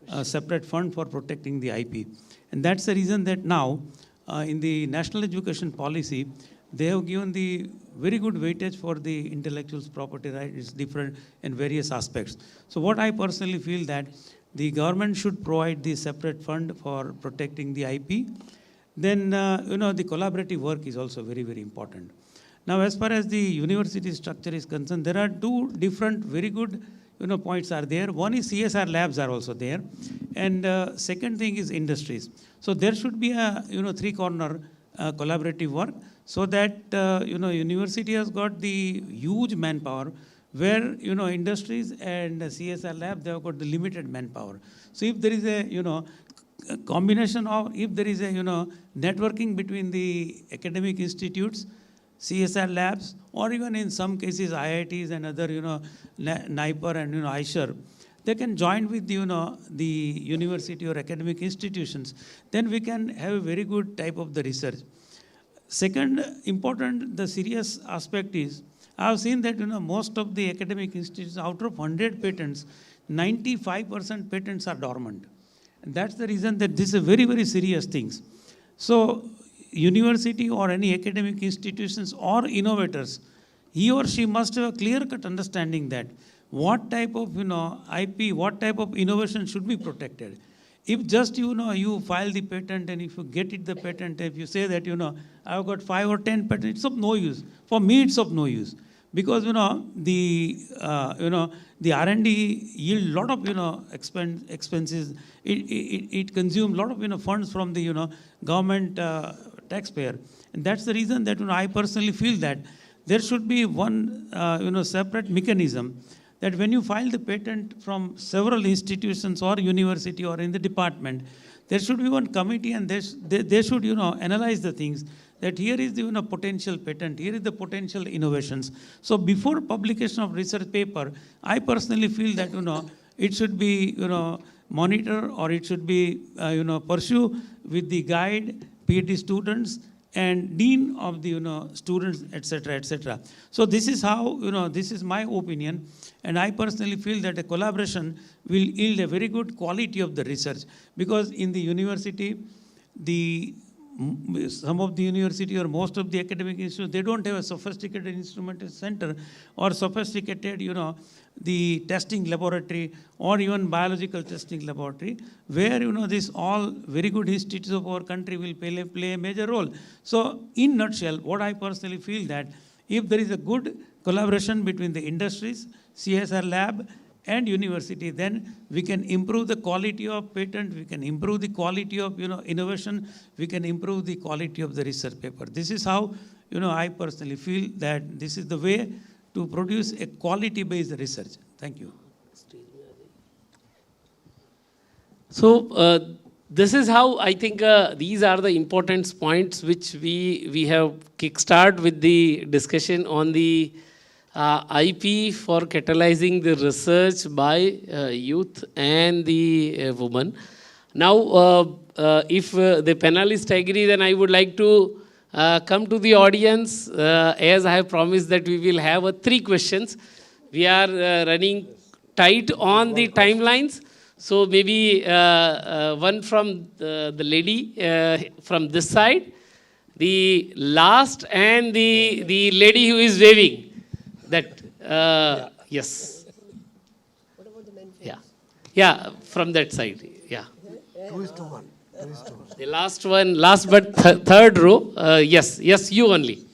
G: a separate fund for protecting the IP. And that's the reason that now in the national education policy, they have given the very good weightage for the intellectual property right. It's different in various aspects. So what I personally feel that the government should provide the separate fund for protecting the IP. Then, the collaborative work is also very, very important. Now, as far as the university structure is concerned, there are two different very good points are there. One is CSR labs are also there. And second thing is industries. So there should be a, three-corner collaborative work so that, university has got the huge manpower where, industries and CSR lab, they have got the limited manpower. So if there is a, combination of, if there is a, networking between the academic institutes, CSR labs, or even in some cases IITs and other, NIPER and, ISHR, they can join with, the university or academic institutions. Then we can have a very good type of the research. Second important, the serious aspect is, I have seen that, most of the academic institutes, out of 100 patents, 95% patents are dormant. And that's the reason that this is a very, very serious things. So, university or any academic institutions or innovators, he or she must have a clear-cut understanding that what type of, IP, what type of innovation should be protected. If just, you file the patent and if you get it the patent, if you say that, I've got 5 or 10 patents, it's of no use. For me, it's of no use. Because, the R&D yield a lot of, expenses. It consumes a lot of, funds from the, government taxpayer. And that's the reason that, I personally feel that there should be one, separate mechanism that when you file the patent from several institutions or university or in the department, there should be one committee and they should, analyze the things that here is the potential patent, here is the potential innovations. So before publication of research paper, I personally feel that, it should be, monitor or it should be, pursue with the guide, PhD students, and dean of the students, etc., etc. So this is how this is my opinion, and I personally feel that a collaboration will yield a very good quality of the research, because in the university, some of the university or most of the academic institutions, they don't have a sophisticated instrumentation center or sophisticated the testing laboratory or even biological testing laboratory, where this all very good institutes of our country will play a major role. So in nutshell, what I personally feel that if there is a good collaboration between the industries, CSR lab and university, then we can improve the quality of patent, we can improve the quality of innovation, we can improve the quality of the research paper. This is how I personally feel that this is the way to produce a quality-based research. Thank you.
C: So this is how I think these are the important points which we have kickstart with the discussion on the IP for catalyzing the research by youth and the women. Now, if the panelists agree, then I would like to come to the audience. As I have promised that we will have 3 questions. We are running tight on the timelines. So maybe one from the lady from this side, the last, and the lady who is waving. That, yes.
E: What about the men?
C: Yeah, from that side, yeah.
D: 2:1.
C: The last one, last but third row, yes, you only.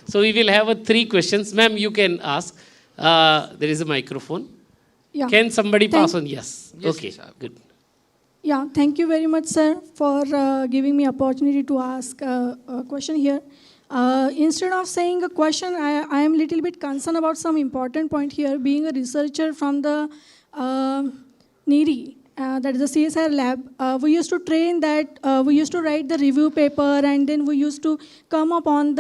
C: So we will have 3 questions. Ma'am, you can ask. There is a microphone.
H: Yeah.
C: Can somebody pass on? Yes. Okay, good.
H: Yeah, thank you very much, sir, for giving me opportunity to ask a question here. Instead of saying a question, I am a little bit concerned about some important point here. Being a researcher from the NIRI, that is the CSR lab, we used to train that, we used to write the review paper, and then we used to come up on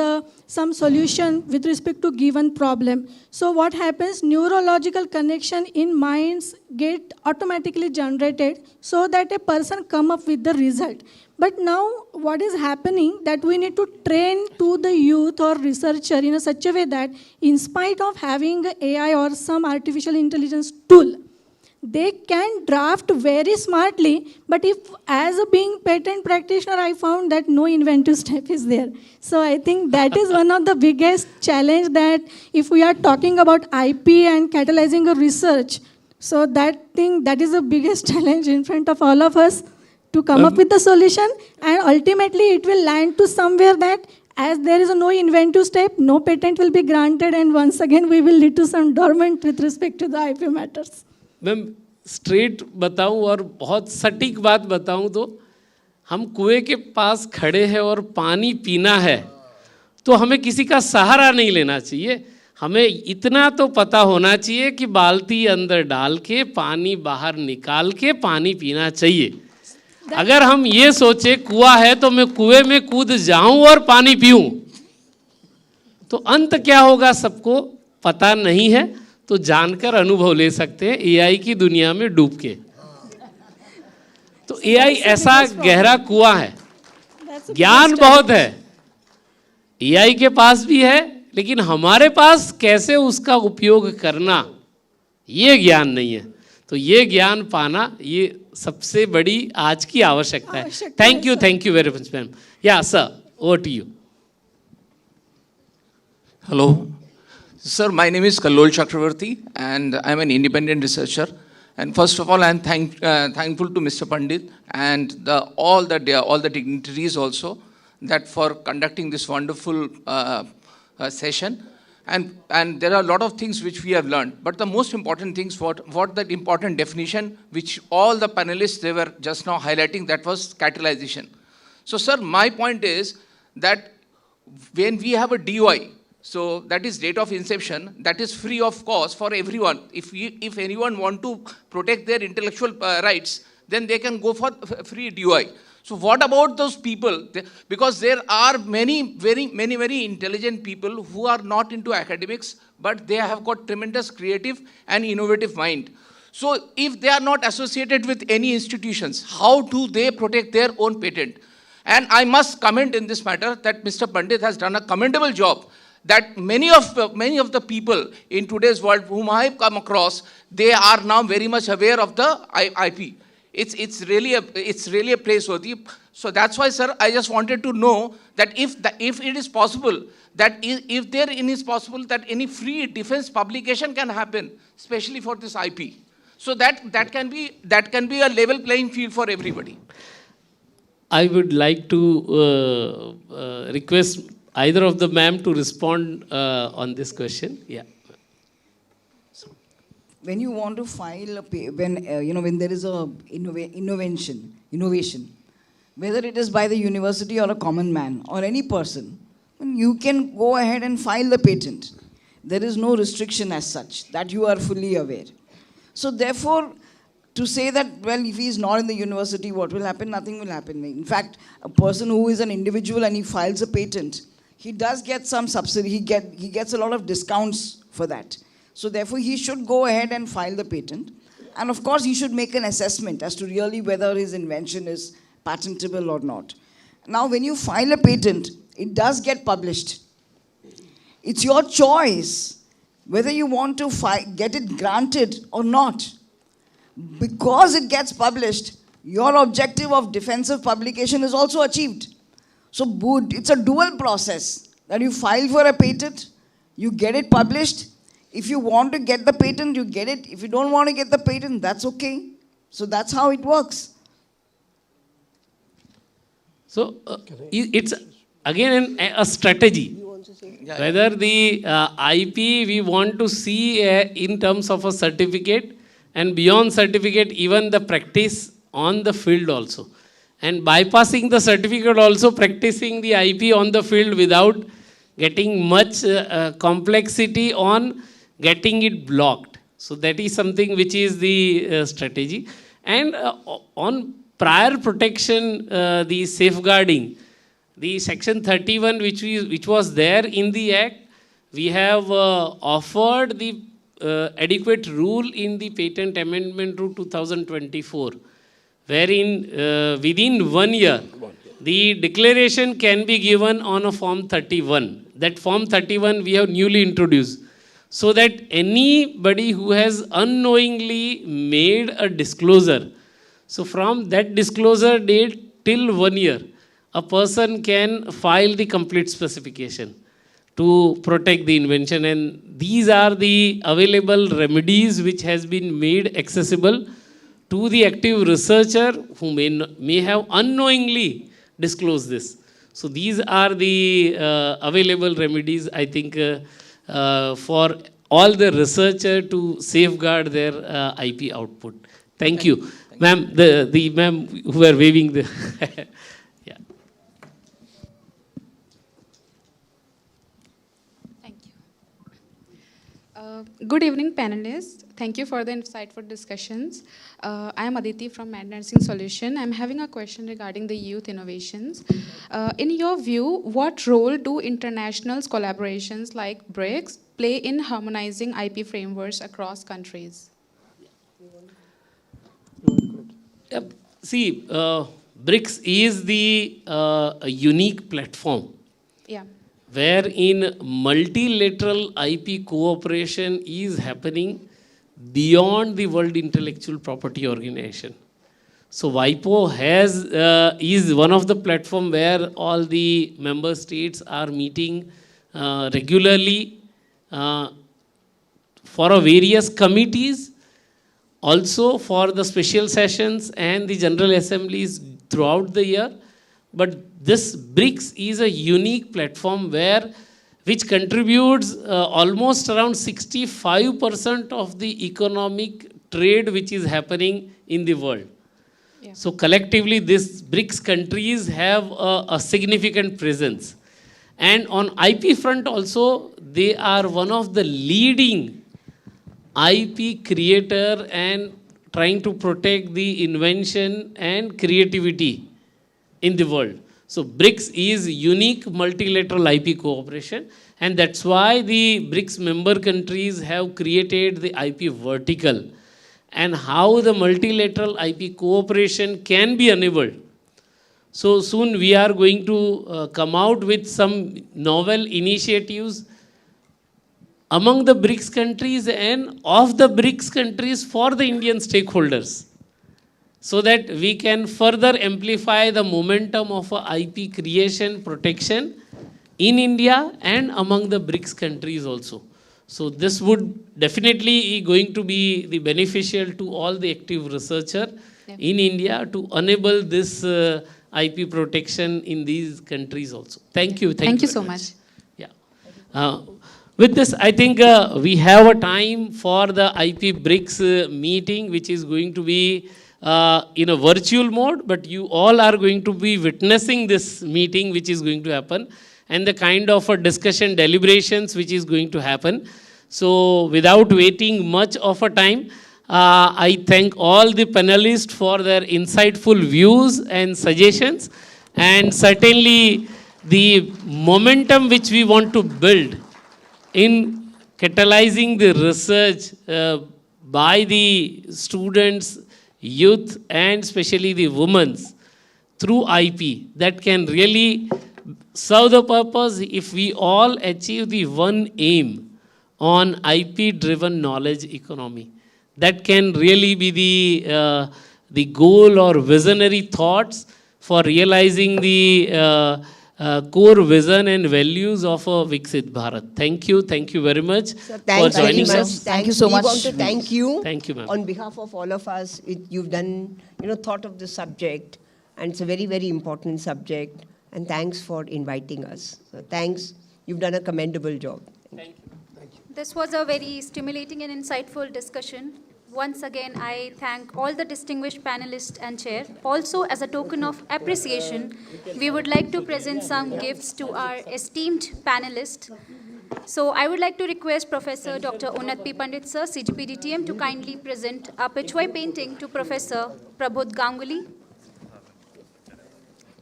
H: some solution with respect to given problem. So what happens, neurological connection in minds get automatically generated so that a person come up with the result. But now what is happening that we need to train to the youth or researcher in such a way that in spite of having AI or some artificial intelligence tool, they can draft very smartly, but if as a being patent practitioner, I found that no inventive step is there. So I think that is one of the biggest challenge, that if we are talking about IP and catalyzing a research, so that is the biggest challenge in front of all of us, to come up with the solution, and ultimately it will land to somewhere that as there is no inventive step, no patent will be granted, and once again we will lead to some dormant with respect to the IP matters.
C: Ma'am straight बताऊं और बहुत सटीक बात बताऊं तो हम कुएं के पास खड़े हैं और पानी पीना है तो हमें किसी का सहारा नहीं लेना चाहिए, हमें इतना तो पता होना चाहिए कि बाल्टी अंदर डाल के पानी बाहर निकाल के पानी पीना चाहिए। अगर हम ये सोचे कुआं है तो मैं कुएं में कूद जाऊं और पानी पीऊं, तो अंत क्या होगा सबको पता नहीं है, तो जानकर अनुभव ले सकते हैं एआई की दुनिया में डूब के। तो एआई ऐसा गहरा कुआं है, ज्ञान बहुत है, एआई के पास भी है, लेकिन हमारे पास कैसे उसका उपयोग करना ये ज्ञान नहीं है। तो ये ज्ञान पाना ये सबसे बड़ी आज की आवश्यकता है। Thank you very much ma'am. Yeah sir, over to you.
I: Hello. Sir, my name is Kallol Chakravarti and I'm an independent researcher. And first of all, I'm thankful to Mr. Pandit and all the dignitaries also that for conducting this wonderful session. And there are a lot of things which we have learned. But the most important things, what that important definition which all the panelists, they were just now highlighting, that was catalyzation. So sir, my point is that when we have a DOI, so that is date of inception, that is free of cost for everyone. If anyone want to protect their intellectual rights, then they can go for free DOI. So what about those people? Because there are many very intelligent people who are not into academics, but they have got tremendous creative and innovative mind. So if they are not associated with any institutions, how do they protect their own patent? And I must comment in this matter that Mr. Pandit has done a commendable job, that many of the people in today's world whom I have come across, they are now very much aware of the IP. It's really a praiseworthy. So that's why, sir, I just wanted to know that if it is possible, that if there is possible that any free defense publication can happen, especially for this IP, so that can be a level playing field for everybody.
C: I would like to request either of the ma'am to respond on this question. Yeah.
F: When you want to file when there is a innovation, whether it is by the university or a common man or any person, you can go ahead and file the patent. There is no restriction as such, that you are fully aware. So therefore, to say that, well, if he is not in the university, what will happen? Nothing will happen. In fact, a person who is an individual and he files a patent, he does get some subsidy, he gets a lot of discounts for that. So therefore, he should go ahead and file the patent. And of course, he should make an assessment as to really whether his invention is patentable or not. Now, when you file a patent, it does get published. It's your choice whether you want to get it granted or not. Because it gets published, your objective of defensive publication is also achieved. So it's a dual process, that you file for a patent, you get it published. If you want to get the patent, you get it. If you don't want to get the patent, that's okay. So that's how it works.
C: So it's again a strategy. Whether the IP we want to see in terms of a certificate, and beyond certificate, even the practice on the field also. And bypassing the certificate also, practicing the IP on the field without getting much complexity on getting it blocked. So that is something which is the strategy. And on prior protection, the safeguarding, the section 31 which was there in the Act, we have offered the adequate rule in the Patent Amendment Rule 2024, wherein within 1 year, the declaration can be given on a Form 31. That Form 31 we have newly introduced. so that anybody who has unknowingly made a disclosure, so from that disclosure date till 1 year, a person can file the complete specification to protect the invention. And these are the available remedies which has been made accessible to the active researcher who may have unknowingly disclosed this. So these are the available remedies, I think, for all the researcher to safeguard their IP output. Thank you. Ma'am, the ma'am who are waving the... yeah.
J: Thank you. Good evening, panelists. Thank you for the insightful discussions. I am Aditi from Managing Solution. I'm having a question regarding the youth innovations. In your view, what role do international collaborations like BRICS play in harmonizing IP frameworks across countries?
C: See, BRICS is the a unique platform
J: Yeah.
C: wherein multilateral IP cooperation is happening beyond the World Intellectual Property Organization. So WIPO is one of the platform where all the member states are meeting regularly for various committees, also for the special sessions and the general assemblies throughout the year. But this BRICS is a unique platform which contributes almost around 65% of the economic trade which is happening in the world.
J: Yeah.
C: So collectively, these BRICS countries have a significant presence. And on IP front also, they are one of the leading IP creator and trying to protect the invention and creativity in the world. So BRICS is unique multilateral IP cooperation, and that's why the BRICS member countries have created the IP vertical. And how the multilateral IP cooperation can be enabled. So soon we are going to come out with some novel initiatives among the BRICS countries and of the BRICS countries for the Indian stakeholders, so that we can further amplify the momentum of IP creation protection in India and among the BRICS countries also. So this would definitely be going to be the beneficial to all the active researcher in India to enable this IP protection in these countries also. Thank you.
J: Thank you so much.
C: Yeah. With this, I think we have a time for the IP BRICS meeting, which is going to be in a virtual mode, but you all are going to be witnessing this meeting which is going to happen and the kind of a discussion deliberations which is going to happen. So without waiting much of a time, I thank all the panelists for their insightful views and suggestions, and certainly the momentum which we want to build in catalyzing the research by the students, youth, and especially the women through IP that can really serve the purpose if we all achieve the one aim on IP-driven knowledge economy. That can really be the goal or visionary thoughts for realizing the core vision and values of a Viksit Bharat. Thank you very much for joining us.
F: Thank you so
E: We
F: much.
E: want to thank you.
C: Thank you, ma'am.
E: On behalf of all of us, you've done, thought of the subject, and it's a very, very important subject. And thanks for inviting us. So thanks. You've done a commendable job.
C: Thank you.
B: This was a very stimulating and insightful discussion. Once again, I thank all the distinguished panelists and chair. Also, as a token of appreciation, we would like to present some gifts to our esteemed panelists. So I would like to request Professor Dr. Unnat P. Pandit sir, CGPDTM, to kindly present a Pichwai painting to Professor Prabodh Ganguly.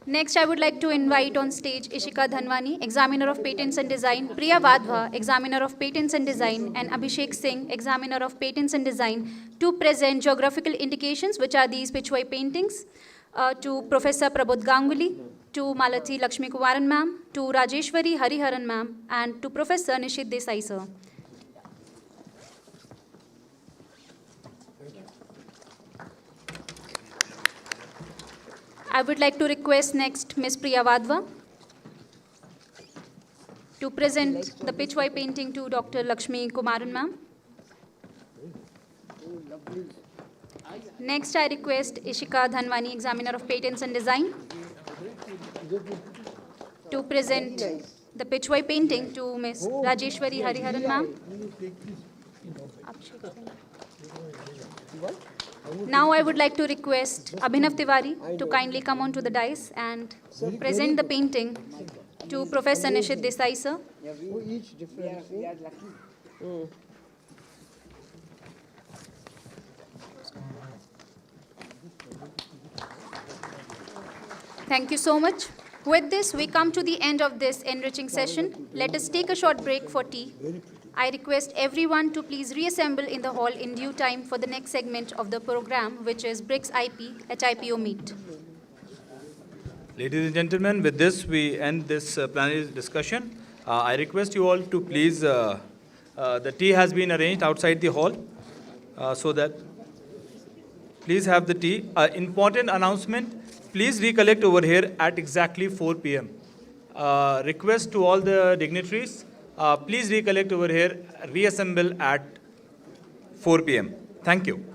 B: Next, I would like to invite on stage Ishika Dhanwani, Examiner of Patents and Design, Priya Vadhva, Examiner of Patents and Design, and Abhishek Singh, Examiner of Patents and Design, to present geographical indications, which are these Pichwai paintings, to Professor Prabodh Ganguly, to Malathi Lakshmi Kumaran ma'am, to Rajeshwari Hariharan ma'am, and to Professor Nishit Desai sir. I would like to request next Ms. Priya Vadva to present the pitchway painting to Dr. Lakshmi Kumaran ma'am. Next, I request Ishika Dhanwani, Examiner of Patents and Design, to present the pitchway painting to Ms. Rajeshwari Hariharan ma'am. Now I would like to request Abhinav Tiwari to kindly come onto the dais and present the painting to Professor Nishit Desai sir. Thank you so much. With this, we come to the end of this enriching session. Let us take a short break for tea. I request everyone to please reassemble in the hall in due time for the next segment of the program, which is BRICS IP at IPO Meet.
A: Ladies and gentlemen, with this, we end this plenary discussion. I request you all to please, the tea has been arranged outside the hall, so that please have the tea. Important announcement, please recollect over here at exactly 4 p.m. Request to all the dignitaries, please recollect over here, reassemble at 4 p.m. Thank you.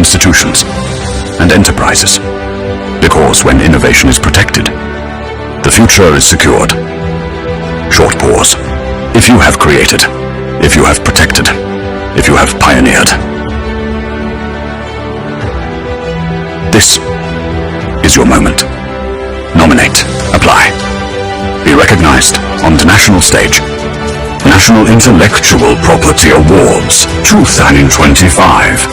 K: institutions, and enterprises. Because when innovation is protected, the future is secured. Short pause. If you have created, if you have protected, if you have pioneered. This is your moment. Nominate, apply. Be recognized on the national stage. National Intellectual Property Awards 2025.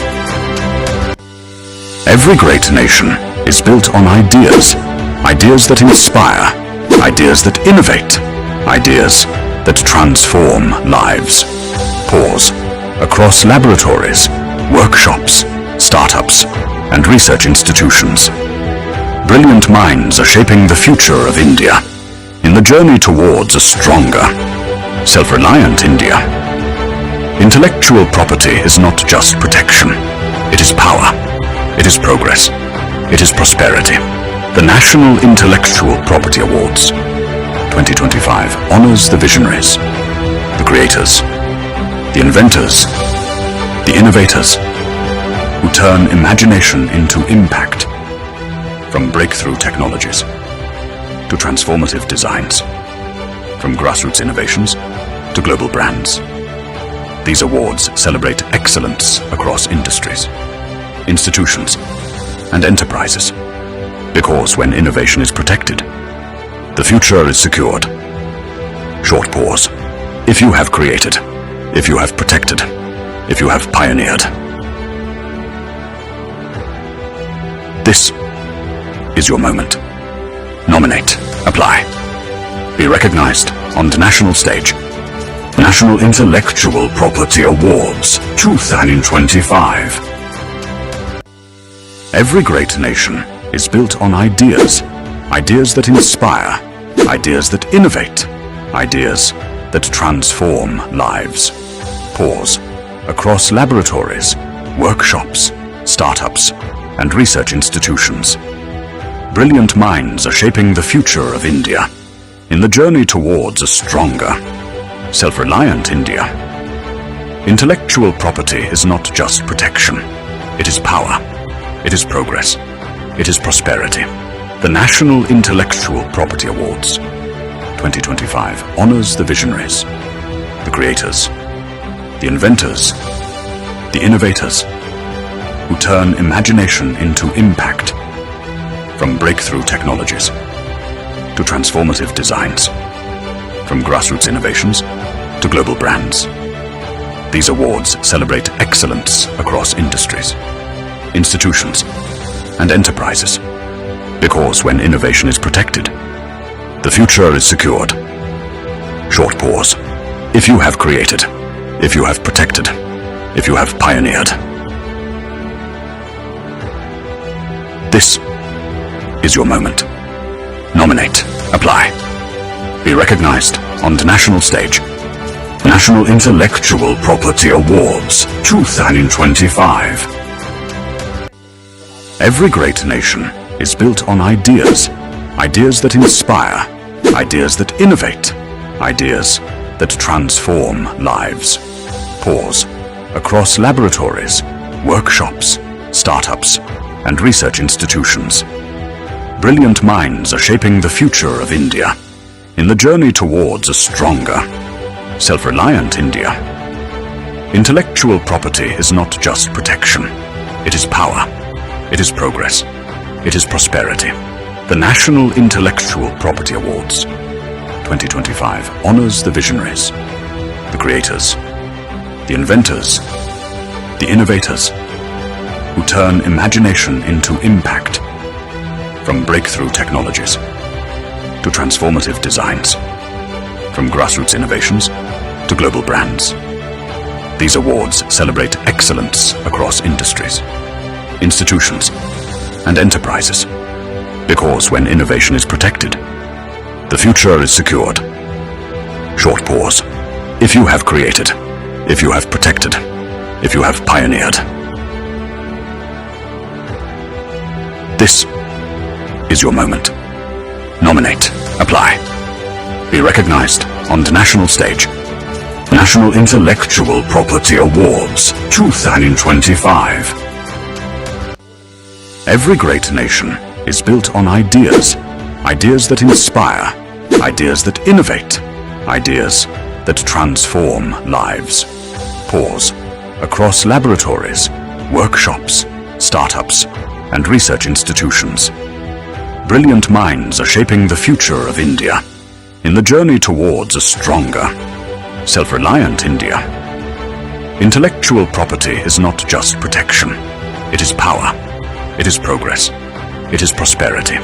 K: Every great nation is built on ideas. Ideas that inspire. Ideas that innovate. Ideas that transform lives. Pause. Across laboratories, workshops, startups, and research institutions. Brilliant minds are shaping the future of India in the journey towards a stronger, self-reliant India. Intellectual property is not just protection. It is power. It is progress. It is prosperity. The National Intellectual Property Awards 2025 honors the visionaries, the creators, the inventors, the innovators who turn imagination into impact, from breakthrough technologies to transformative designs, from grassroots innovations to global brands. These awards celebrate excellence across industries, institutions, and enterprises. Because when innovation is protected, the future is secured. Short pause. If you have created, if you have protected, if you have pioneered. This is your moment. Nominate, apply. Be recognized on the national stage. National Intellectual Property Awards 2025. Every great nation is built on ideas. Ideas that inspire. Ideas that innovate. Ideas that transform lives. Pause. Across laboratories, workshops, startups, and research institutions. Brilliant minds are shaping the future of India in the journey towards a stronger, self-reliant India. Intellectual property is not just protection. It is power. It is progress. It is prosperity. The National Intellectual Property Awards 2025 honors the visionaries, the creators, the inventors, the innovators who turn imagination into impact, from breakthrough technologies to transformative designs, from grassroots innovations to global brands. These awards celebrate excellence across industries, institutions, and enterprises. Because when innovation is protected, the future is secured. Short pause. If you have created, if you have protected, if you have pioneered. This is your moment. Nominate, apply. Be recognized on the national stage. National Intellectual Property Awards 2025. Every great nation is built on ideas. Ideas that inspire. Ideas that innovate. Ideas that transform lives. Pause. Across laboratories, workshops, startups, and research institutions. Brilliant minds are shaping the future of India in the journey towards a stronger, self-reliant India. Intellectual property is not just protection. It is power. It is progress. It is prosperity. The National Intellectual Property Awards 2025 honors the visionaries, the creators, the inventors, the innovators who turn imagination into impact, from breakthrough technologies to transformative designs, from grassroots innovations to global brands. These awards celebrate excellence across industries, institutions, and enterprises. Because when innovation is protected, the future is secured. Short pause. If you have created, if you have protected, if you have pioneered. This is your moment. Nominate, apply. Be recognized on the national stage. National Intellectual Property Awards 2025. Every great nation is built on ideas. Ideas that inspire. Ideas that innovate. Ideas that transform lives. Pause. Across laboratories, workshops, startups, and research institutions, brilliant minds are shaping the future of India in the journey towards a stronger, self-reliant India. Intellectual property is not just protection. It is power. It is progress. It is prosperity.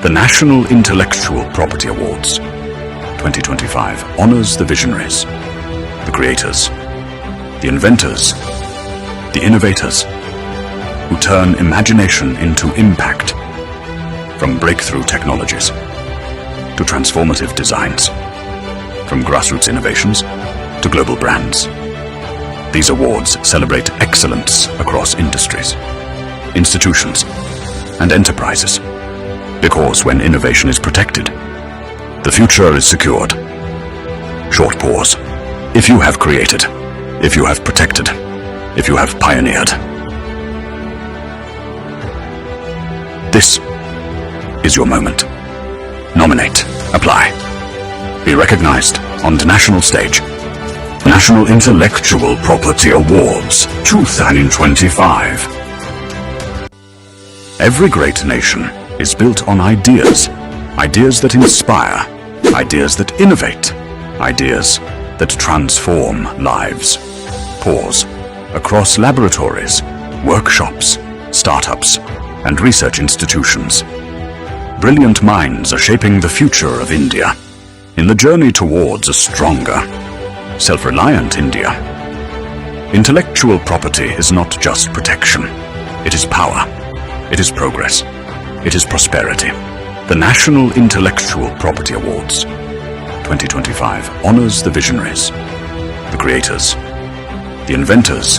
K: The National Intellectual Property Awards 2025 honors the visionaries, the creators, the inventors, the innovators who turn imagination into impact, from breakthrough technologies to transformative designs, from grassroots innovations to global brands. These awards celebrate excellence across industries, institutions, and enterprises, because when innovation is protected, the future is secured. Short pause. If you have created, if you have protected, if you have pioneered, this is your moment. Nominate, apply, be recognized on the national stage. National Intellectual Property Awards 2025. Every great nation is built on ideas. Ideas that inspire. Ideas that innovate. Ideas that transform lives. Pause. Across laboratories, workshops, startups, and research institutions, brilliant minds are shaping the future of India in the journey towards a stronger, self-reliant India. Intellectual property is not just protection. It is power. It is progress. It is prosperity. The National Intellectual Property Awards 2025 honors the visionaries, the creators, the inventors,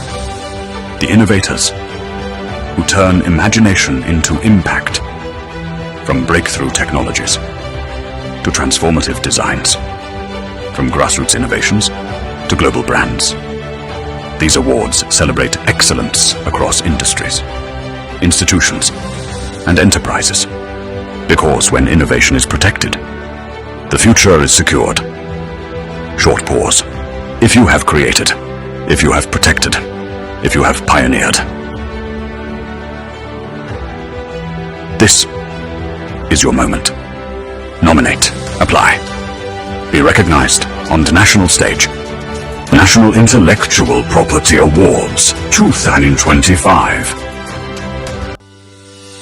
K: the innovators who turn imagination into impact, from breakthrough technologies to transformative designs, from grassroots innovations to global brands. These awards celebrate excellence across industries, institutions, and enterprises, because when innovation is protected, the future is secured. Short pause. If you have created, if you have protected, if you have pioneered, this is your moment. Nominate, apply, be recognized on the national stage. National Intellectual Property Awards 2025.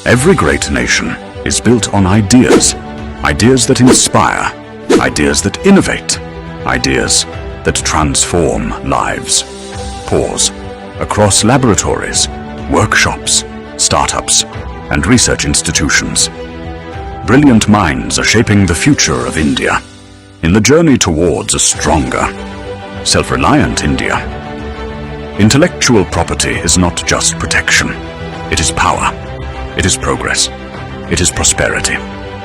K: Every great nation is built on ideas. Ideas that inspire. Ideas that innovate. Ideas that transform lives. Pause. Across laboratories, workshops, startups, and research institutions, brilliant minds are shaping the future of India in the journey towards a stronger, self-reliant India. Intellectual property is not just protection. It is power. It is progress. It is prosperity.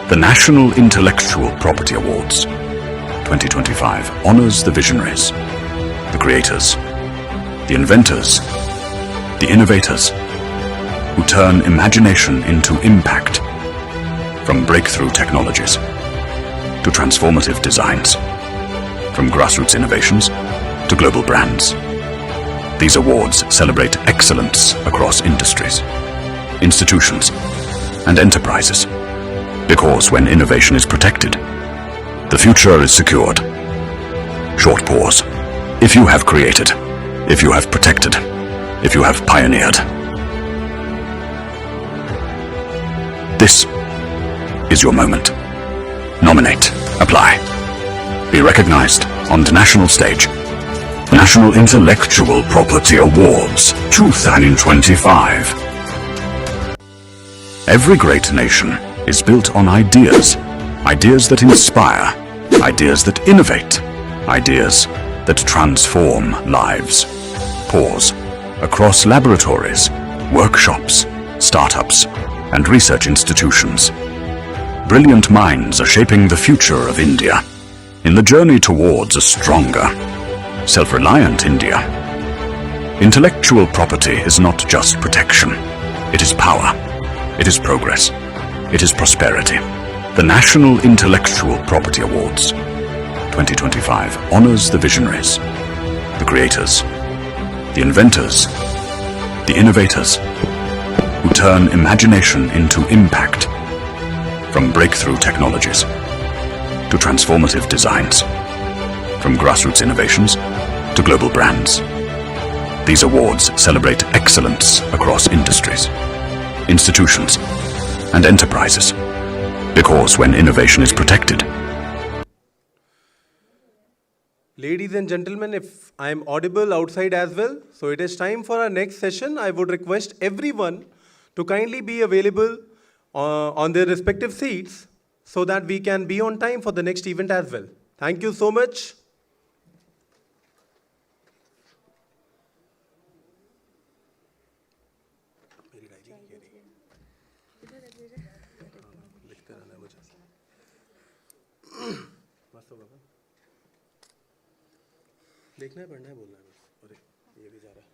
K: The National Intellectual Property Awards 2025 honors the visionaries, the creators, the inventors, the innovators who turn imagination into impact, from breakthrough technologies to transformative designs, from grassroots innovations to global brands. These awards celebrate excellence across industries, institutions, and enterprises, because when innovation is protected, the future is secured. Short pause. If you have created, if you have protected, if you have pioneered, this is your moment. Nominate, apply, be recognized on the national stage. National Intellectual Property Awards 2025. Every great nation is built on ideas. Ideas that inspire. Ideas that innovate. Ideas that transform lives. Pause. Across laboratories, workshops, startups, and research institutions, brilliant minds are shaping the future of India in the journey towards a stronger, self-reliant India. Intellectual property is not just protection. It is power. It is progress. It is prosperity. The National Intellectual Property Awards 2025 honors the visionaries, the creators, the inventors, the innovators who turn imagination into impact, from breakthrough technologies to transformative designs, from grassroots innovations to global brands. These awards celebrate excellence across industries, institutions, and enterprises, because when innovation is protected,
L: ladies and gentlemen, if I am audible outside as well, so it is time for our next session. I would request everyone to kindly be available on their respective seats so that we can be on time for the next event as well. Thank you so much. देखना है पढ़ना है बोलना है बस अरे ये भी जा रहा है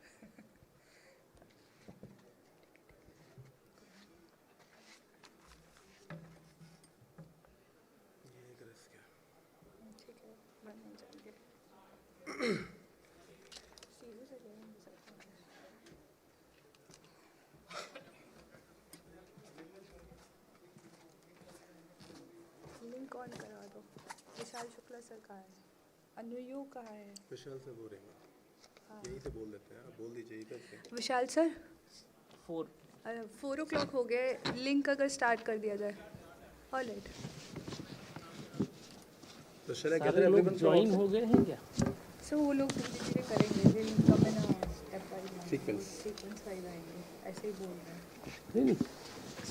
L: ये एक रस क्या ठीक है बनने जाएंगे सीधे से ले लिंक ऑन करा दो विशाल शुक्ला सर कहाँ है अनुयू कहाँ है विशाल से बोल रहे हैं यही से बोल देते हैं बोल दीजिए इधर से विशाल सर 4 o'clock हो गए लिंक अगर स्टार्ट कर दिया जाए ऑलराइट तो
C: सारे लोग ज्वाइन हो गए हैं क्या
L: सर वो लोग धीरे-धीरे करेंगे ये लिंक का मैंने स्टेप वाइज सीक्वेंस वाइज आएंगे ऐसे ही बोल रहे हैं
C: नहीं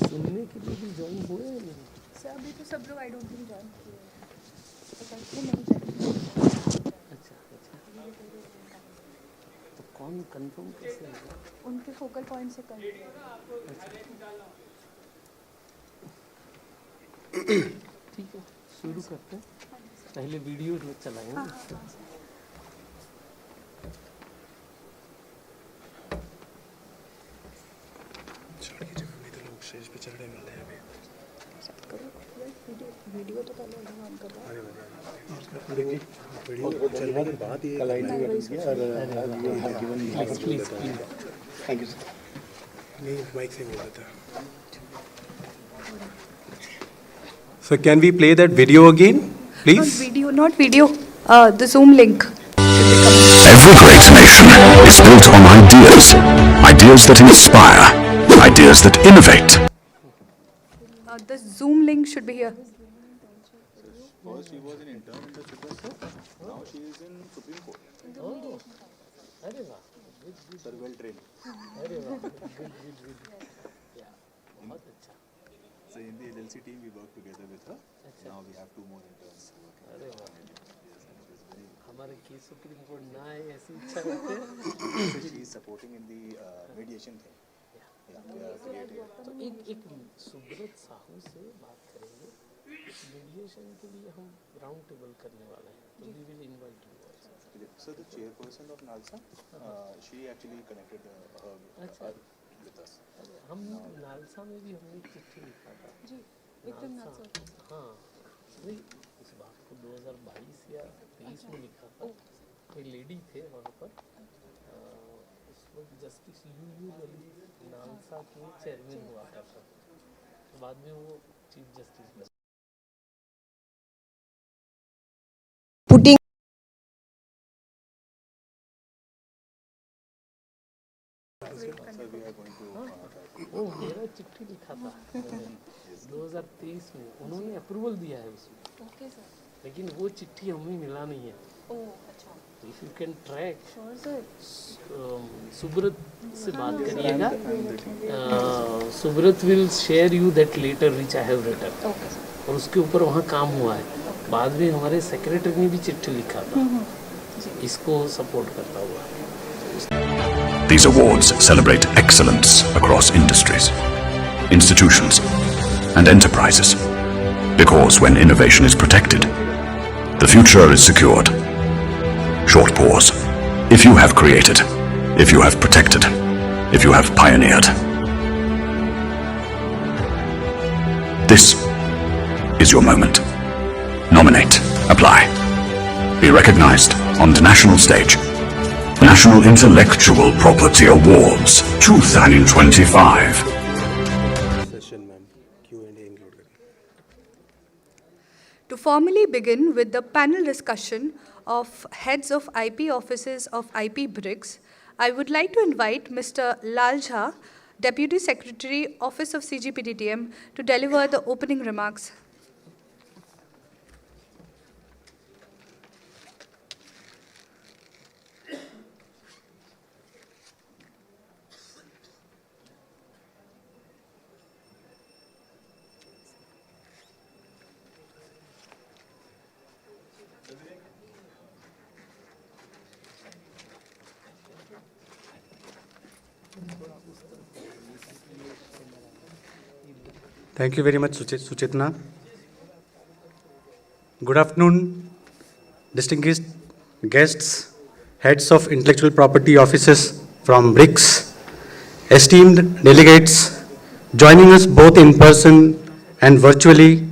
C: सुनने के लिए भी ज्वाइन हुए हैं नहीं
L: सर अभी तो सब लोग आई डोंट थिंक ज्वाइन किए हैं अच्छा
C: तो कौन कंफर्म कैसे होगा
L: उनके फोकल पॉइंट से कर
C: ठीक है शुरू करते हैं पहले वीडियो चलाएंगे
L: स्टेज पे चल रहे मिलते हैं अभी वीडियो तो पहले ऑन कर रहा है वीडियो चलने के बाद ये थैंक यू नहीं माइक से बोल रहा था So can we play that video again, please?
M: Not video, the Zoom link.
K: every great nation is built on ideas. Ideas that inspire. Ideas that innovate.
M: The Zoom link should be here.
N: First she was an intern in the Super Sir. Now she is in Supreme Court. Sir, well trained. So in the LLC team we work together with her. Now we have 2 more interns.
C: हमारे case supreme court ना आए ऐसी इच्छा रखते हैं
N: So she is supporting in the mediation thing. Yeah, we are creating.
C: तो एक सुब्रत साहू से बात करेंगे मीडिएशन के लिए हम राउंड टेबल करने वाले हैं तो we will invite you also
N: So the chairperson of NALSA, she actually connected with us.
C: हम नालसा में भी हमने चिट्ठी लिखा था जी विक्रम नालसा हाँ नहीं इस बात को 2022 या 23 में लिखा था कोई लेडी थे वहाँ पर उस वक्त जस्टिस यू ललित नालसा के चेयरमैन हुआ करता था बाद में वो चीफ जस्टिस बने
E: Putting
C: वो मेरा चिट्ठी लिखा था 2023 में उन्होंने अप्रूवल दिया है उसमें लेकिन वो चिट्ठी हमें मिला नहीं है if you can track Subrata से बात करिएगा Subrata will share you that letter which I have written और उसके ऊपर वहाँ काम हुआ है बाद में हमारे सेक्रेटरी ने भी चिट्ठी लिखा था इसको सपोर्ट करता हुआ
K: These awards celebrate excellence across industries, institutions, and enterprises. Because when innovation is protected, the future is secured. Short pause. If you have created, if you have protected, if you have pioneered. This is your moment. Nominate, apply. Be recognized on the national stage. National Intellectual Property Awards 2025.
L: Session, ma'am. Q&A included.
M: To formally begin with the panel discussion of heads of IP offices of IP BRICS, I would like to invite Mr. Lal Jha, Deputy Secretary, Office of CGPDTM, to deliver the opening remarks.
O: Thank you very much, Suchetna. Good afternoon, distinguished guests, heads of intellectual property offices from BRICS, esteemed delegates joining us both in person and virtually,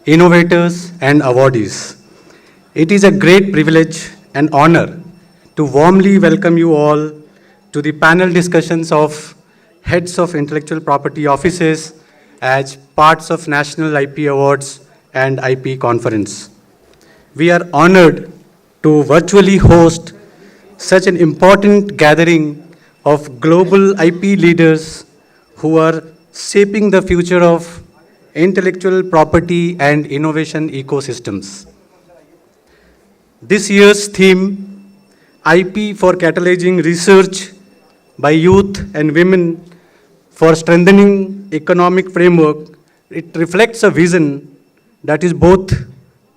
O: innovators and awardees. It is a great privilege and honor to warmly welcome you all to the panel discussions of heads of intellectual property offices as parts of National IP Awards and IP Conference. We are honored to virtually host such an important gathering of global IP leaders who are shaping the future of intellectual property and innovation ecosystems. This year's theme, IP for Catalyzing Research by Youth and Women for Strengthening Economic Framework, it reflects a vision that is both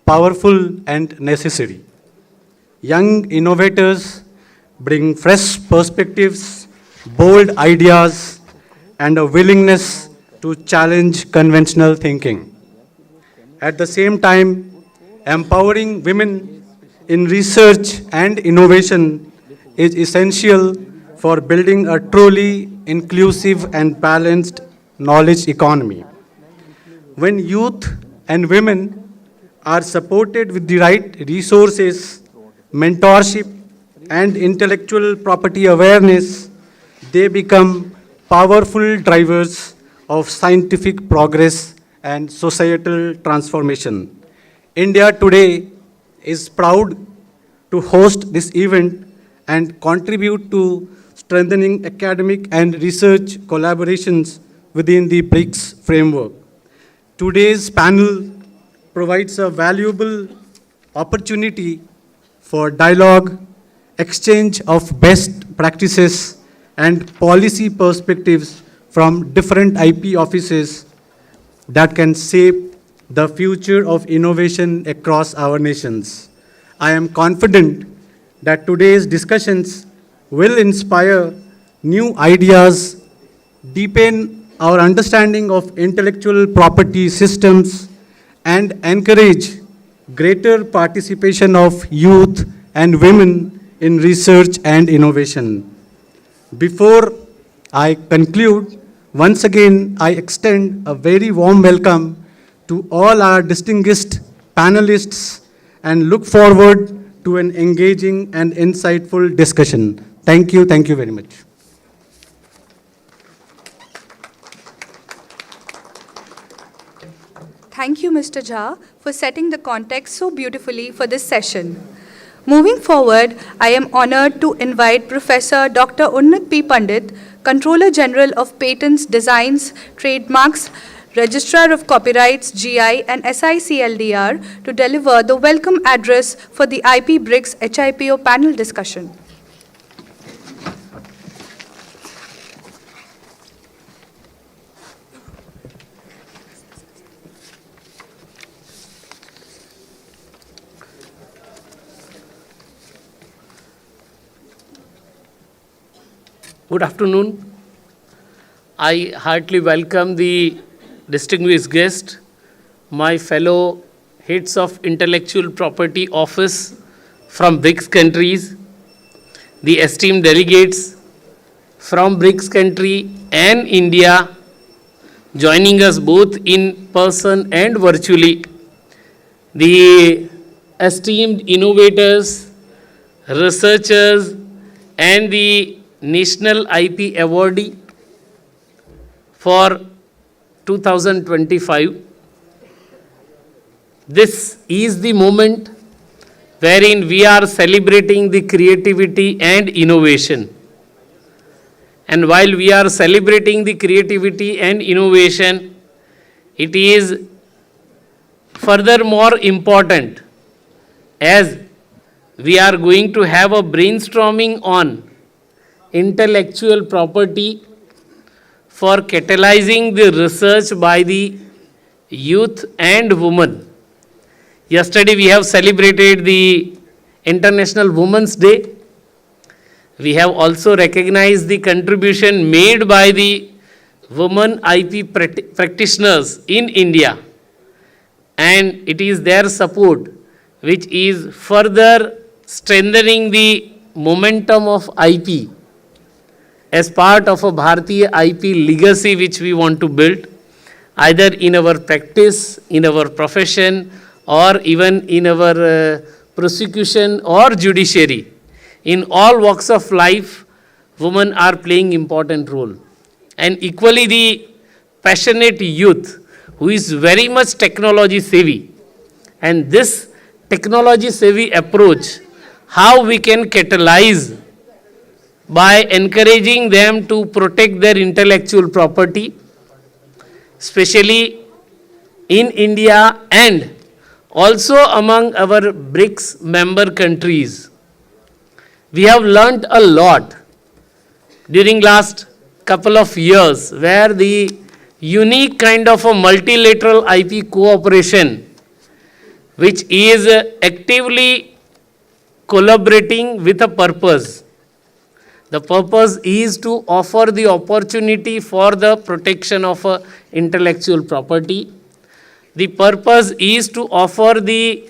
O: powerful and necessary. Young innovators bring fresh perspectives, bold ideas, and a willingness to challenge conventional thinking. At the same time, empowering women in research and innovation is essential for building a truly inclusive and balanced knowledge economy. When youth and women are supported with the right resources, mentorship, and intellectual property awareness, they become powerful drivers of scientific progress and societal transformation. India today is proud to host this event and contribute to strengthening academic and research collaborations within the BRICS framework. Today's panel provides a valuable opportunity for dialogue, exchange of best practices, and policy perspectives from different IP offices that can shape the future of innovation across our nations. I am confident that today's discussions will inspire new ideas, deepen our understanding of intellectual property systems, and encourage greater participation of youth and women in research and innovation. Before I conclude, once again, I extend a very warm welcome to all our distinguished panelists and look forward to an engaging and insightful discussion. Thank you very much.
M: Thank you, Mr. Jha, for setting the context so beautifully for this session. Moving forward, I am honored to invite Professor Dr. Unnat P. Pandit, Controller General of Patents, Designs, Trademarks, Registrar of Copyrights, GI, and SICLDR, to deliver the welcome address for the IP BRICS HIPO panel discussion.
C: Good afternoon. I heartily welcome the distinguished guest, my fellow heads of intellectual property office from BRICS countries, the esteemed delegates from BRICS country and India, joining us both in person and virtually, the esteemed innovators, researchers, and the National IP Awardee for 2025. This is the moment wherein we are celebrating the creativity and innovation. And while we are celebrating the creativity and innovation, it is furthermore important as we are going to have a brainstorming on intellectual property for catalyzing the research by the youth and women. Yesterday we have celebrated the International Women's Day. We have also recognized the contribution made by the women IP practitioners in India. And it is their support which is further strengthening the momentum of IP as part of a Bharatiya IP legacy which we want to build, either in our practice, in our profession, or even in our prosecution or judiciary. In all walks of life, women are playing important role. And equally the passionate youth who is very much technology savvy. And this technology savvy approach, how we can catalyze by encouraging them to protect their intellectual property, especially in India and also among our BRICS member countries. We have learnt a lot during last couple of years where the unique kind of a multilateral IP cooperation which is actively collaborating with a purpose. The purpose is to offer the opportunity for the protection of intellectual property. The purpose is to offer the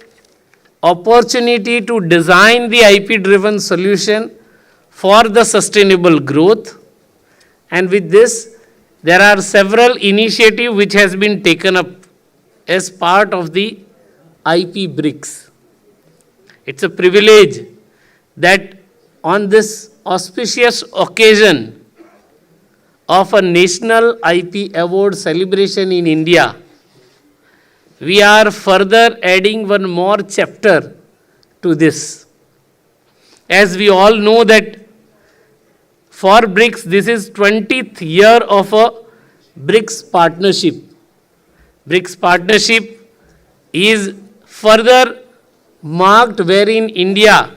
C: opportunity to design the IP-driven solution for the sustainable growth. And with this, there are several initiatives which has been taken up as part of the IP BRICS. It's a privilege that on this auspicious occasion of a National IP Award celebration in India, we are further adding one more chapter to this. As we all know that for BRICS, this is 20th year of a BRICS partnership. BRICS partnership is further marked wherein India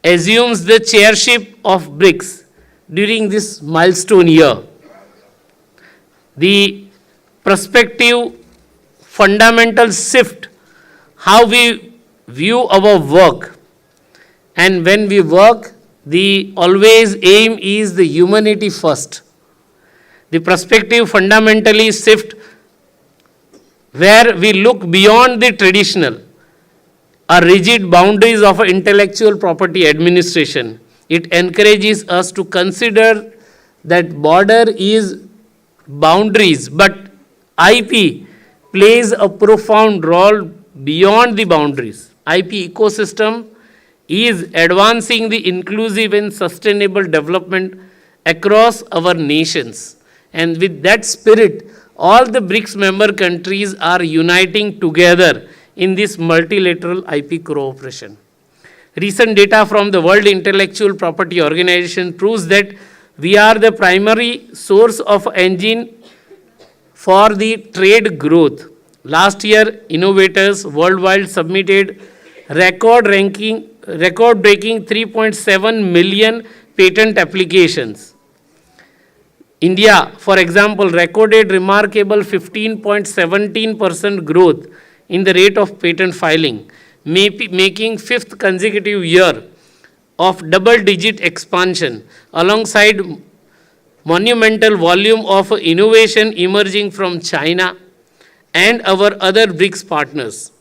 C: assumes the chairship of BRICS during this milestone year. The prospective fundamental shift, how we view our work. And when we work, the always aim is the humanity first. The perspective fundamentally shift where we look beyond the traditional or rigid boundaries of intellectual property administration. It encourages us to consider that border is boundaries, but IP plays a profound role beyond the boundaries. IP ecosystem is advancing the inclusive and sustainable development across our nations. And with that spirit, all the BRICS member countries are uniting together in this multilateral IP cooperation. Recent data from the World Intellectual Property Organization proves that we are the primary source of engine for the trade growth. Last year, innovators worldwide submitted record-breaking 3.7 million patent applications. India, for example, recorded remarkable 15.17% growth in the rate of patent filing, making fifth consecutive year of double-digit expansion, alongside monumental volume of innovation emerging from China and our other BRICS partners.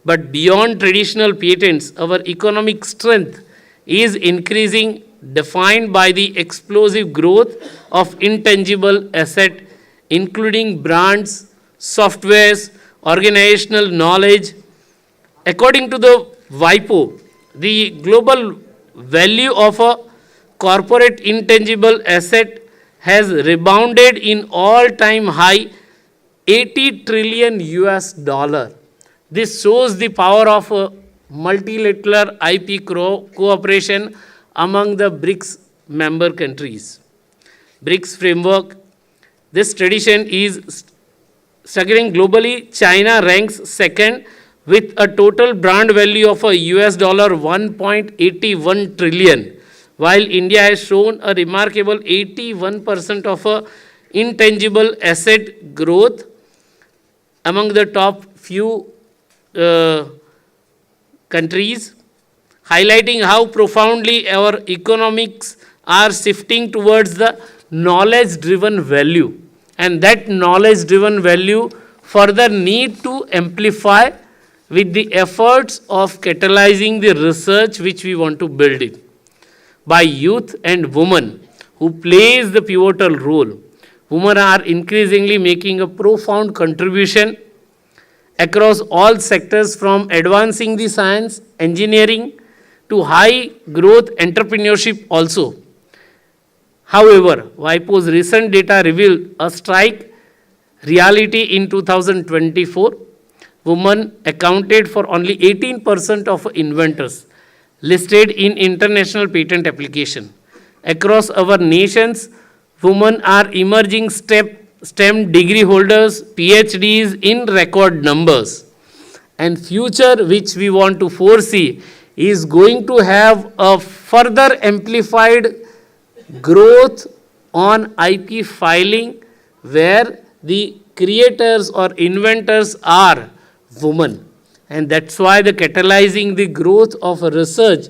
C: But beyond traditional patents, our economic strength is increasing, defined by the explosive growth of intangible asset including brands, softwares, organizational knowledge. According to the WIPO, the global value of a corporate intangible asset has rebounded in all-time high 80 trillion US dollar. This shows the power of multilateral IP cooperation among the BRICS member countries. BRICS framework, this tradition is staggering globally. China ranks second with a total brand value of a US dollar 1.81 trillion, while India has shown a remarkable 81% of a intangible asset growth among the top few countries, highlighting how profoundly our economics are shifting towards the knowledge-driven value. And that knowledge-driven value further need to amplify with the efforts of catalyzing the research which we want to build it by youth and women who plays the pivotal role. Women are increasingly making a profound contribution across all sectors, from advancing the science, engineering to high growth entrepreneurship also. However, WIPO's recent data revealed a strike reality in 2024. Women accounted for only 18% of inventors listed in international patent application. Across our nations, women are emerging STEM degree holders, PhDs in record numbers. And future which we want to foresee is going to have a further amplified growth on IP filing, where the creators or inventors are women. And that's why the catalyzing the growth of research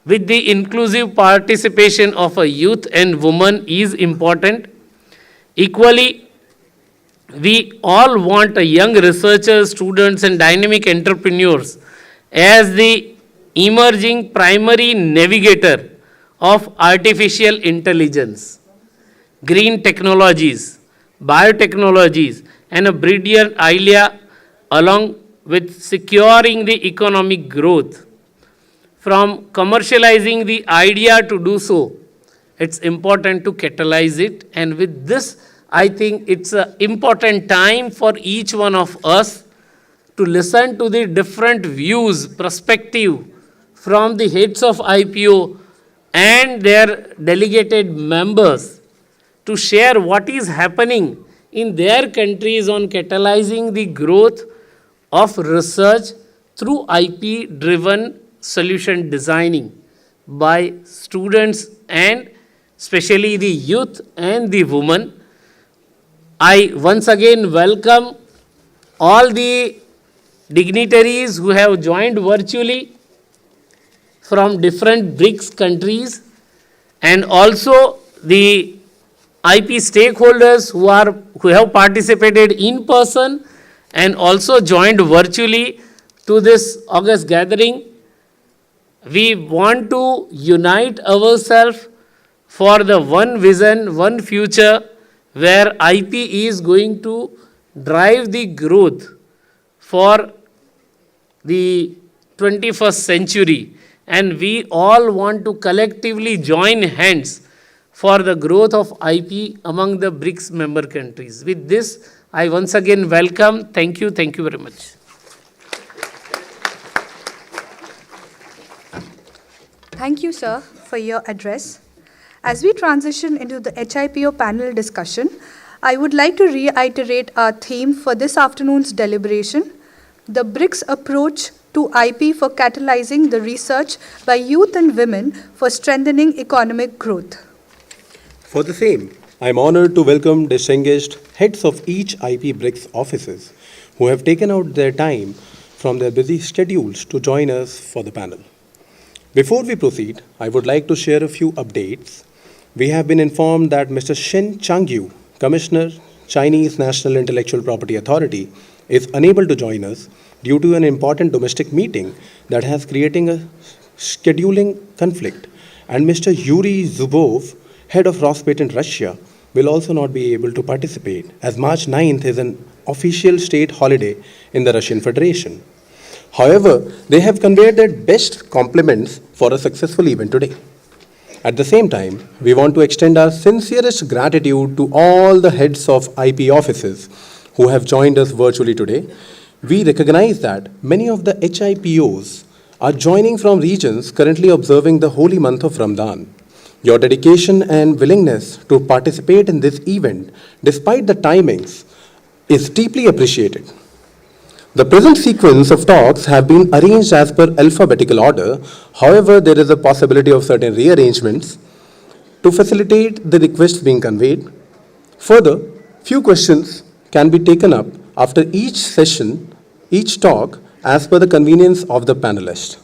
C: with the inclusive participation of a youth and women is important. Equally, we all want a young researchers, students and dynamic entrepreneurs as the emerging primary navigator of artificial intelligence, green technologies, biotechnologies, and a brilliant idea along with securing the economic growth. From commercializing the idea to do so, it's important to catalyze it. And with this, I think it's an important time for each one of us to listen to the different views, perspective from the heads of IPO and their delegated members to share what is happening in their countries on catalyzing the growth of research through IP-driven solution designing by students and especially the youth and the women. I once again welcome all the dignitaries who have joined virtually from different BRICS countries, and also the IP stakeholders who have participated in person and also joined virtually to this August gathering. We want to unite ourselves for the one vision, one future, where IP is going to drive the growth for the 21st century. And we all want to collectively join hands for the growth of IP among the BRICS member countries. With this, I once again welcome. Thank you very much.
M: Thank you, sir, for your address. As we transition into the HIPO panel discussion, I would like to reiterate our theme for this afternoon's deliberation: the BRICS approach to IP for catalyzing the research by youth and women for strengthening economic growth.
L: For the same, I am honored to welcome distinguished heads of each IP BRICS offices who have taken out their time from their busy schedules to join us for the panel. Before we proceed, I would like to share a few updates. We have been informed that Mr. Shen Changyu, Commissioner, Chinese National Intellectual Property Authority, is unable to join us due to an important domestic meeting that has creating a scheduling conflict. And Mr. Yuri Zubov, head of Rospatent Russia, will also not be able to participate, as March 9th is an official state holiday in the Russian Federation. However, they have conveyed their best compliments for a successful event today. At the same time, we want to extend our sincerest gratitude to all the heads of IP offices who have joined us virtually today. We recognize that many of the HIPOs are joining from regions currently observing the holy month of Ramadan. Your dedication and willingness to participate in this event, despite the timings, is deeply appreciated. The present sequence of talks have been arranged as per alphabetical order. However, there is a possibility of certain rearrangements to facilitate the requests being conveyed. Further, few questions can be taken up after each session, each talk, as per the convenience of the panelist.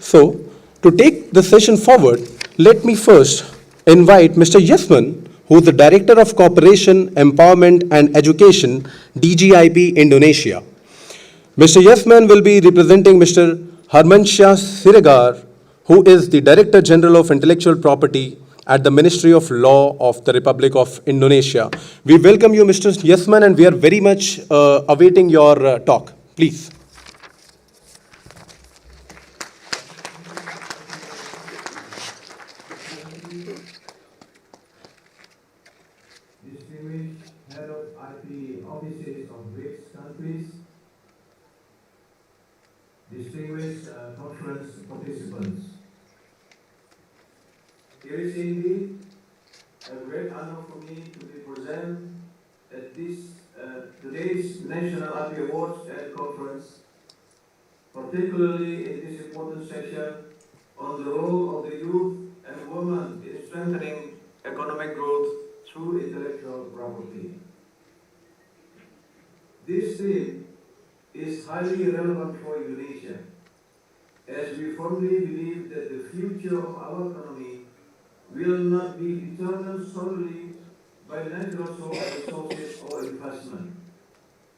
L: So, to take the session forward, let me first invite Mr. Yasman, who is the Director of Cooperation, Empowerment and Education, DGIP Indonesia. Mr. Yasman will be representing Mr. Harmanshah Siregar, who is the Director General of Intellectual Property at the Ministry of Law of the Republic of Indonesia. We welcome you, Mr. Yasman, and we are very much awaiting your talk. Please.
P: Distinguished Head of IP Offices of BRICS countries, distinguished conference participants. It is indeed a great honor for me to be present at this today's National IP Awards and Conference, particularly in this important session on the role of the youth and women in strengthening economic growth through intellectual property. This theme is highly relevant for Indonesia, as we firmly believe that the future of our economy will not be determined solely by natural resources or investment,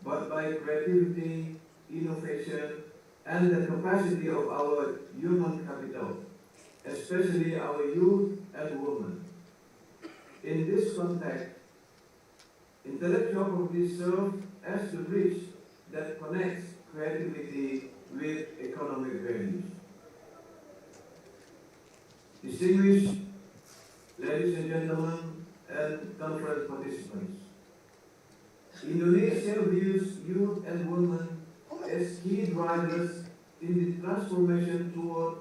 P: but by creativity, innovation, and the capacity of our human capital, especially our youth and women. In this context, intellectual property serves as the bridge that connects creativity with economic values. Distinguished ladies and gentlemen and conference participants, Indonesia views youth and women as key drivers in the transformation toward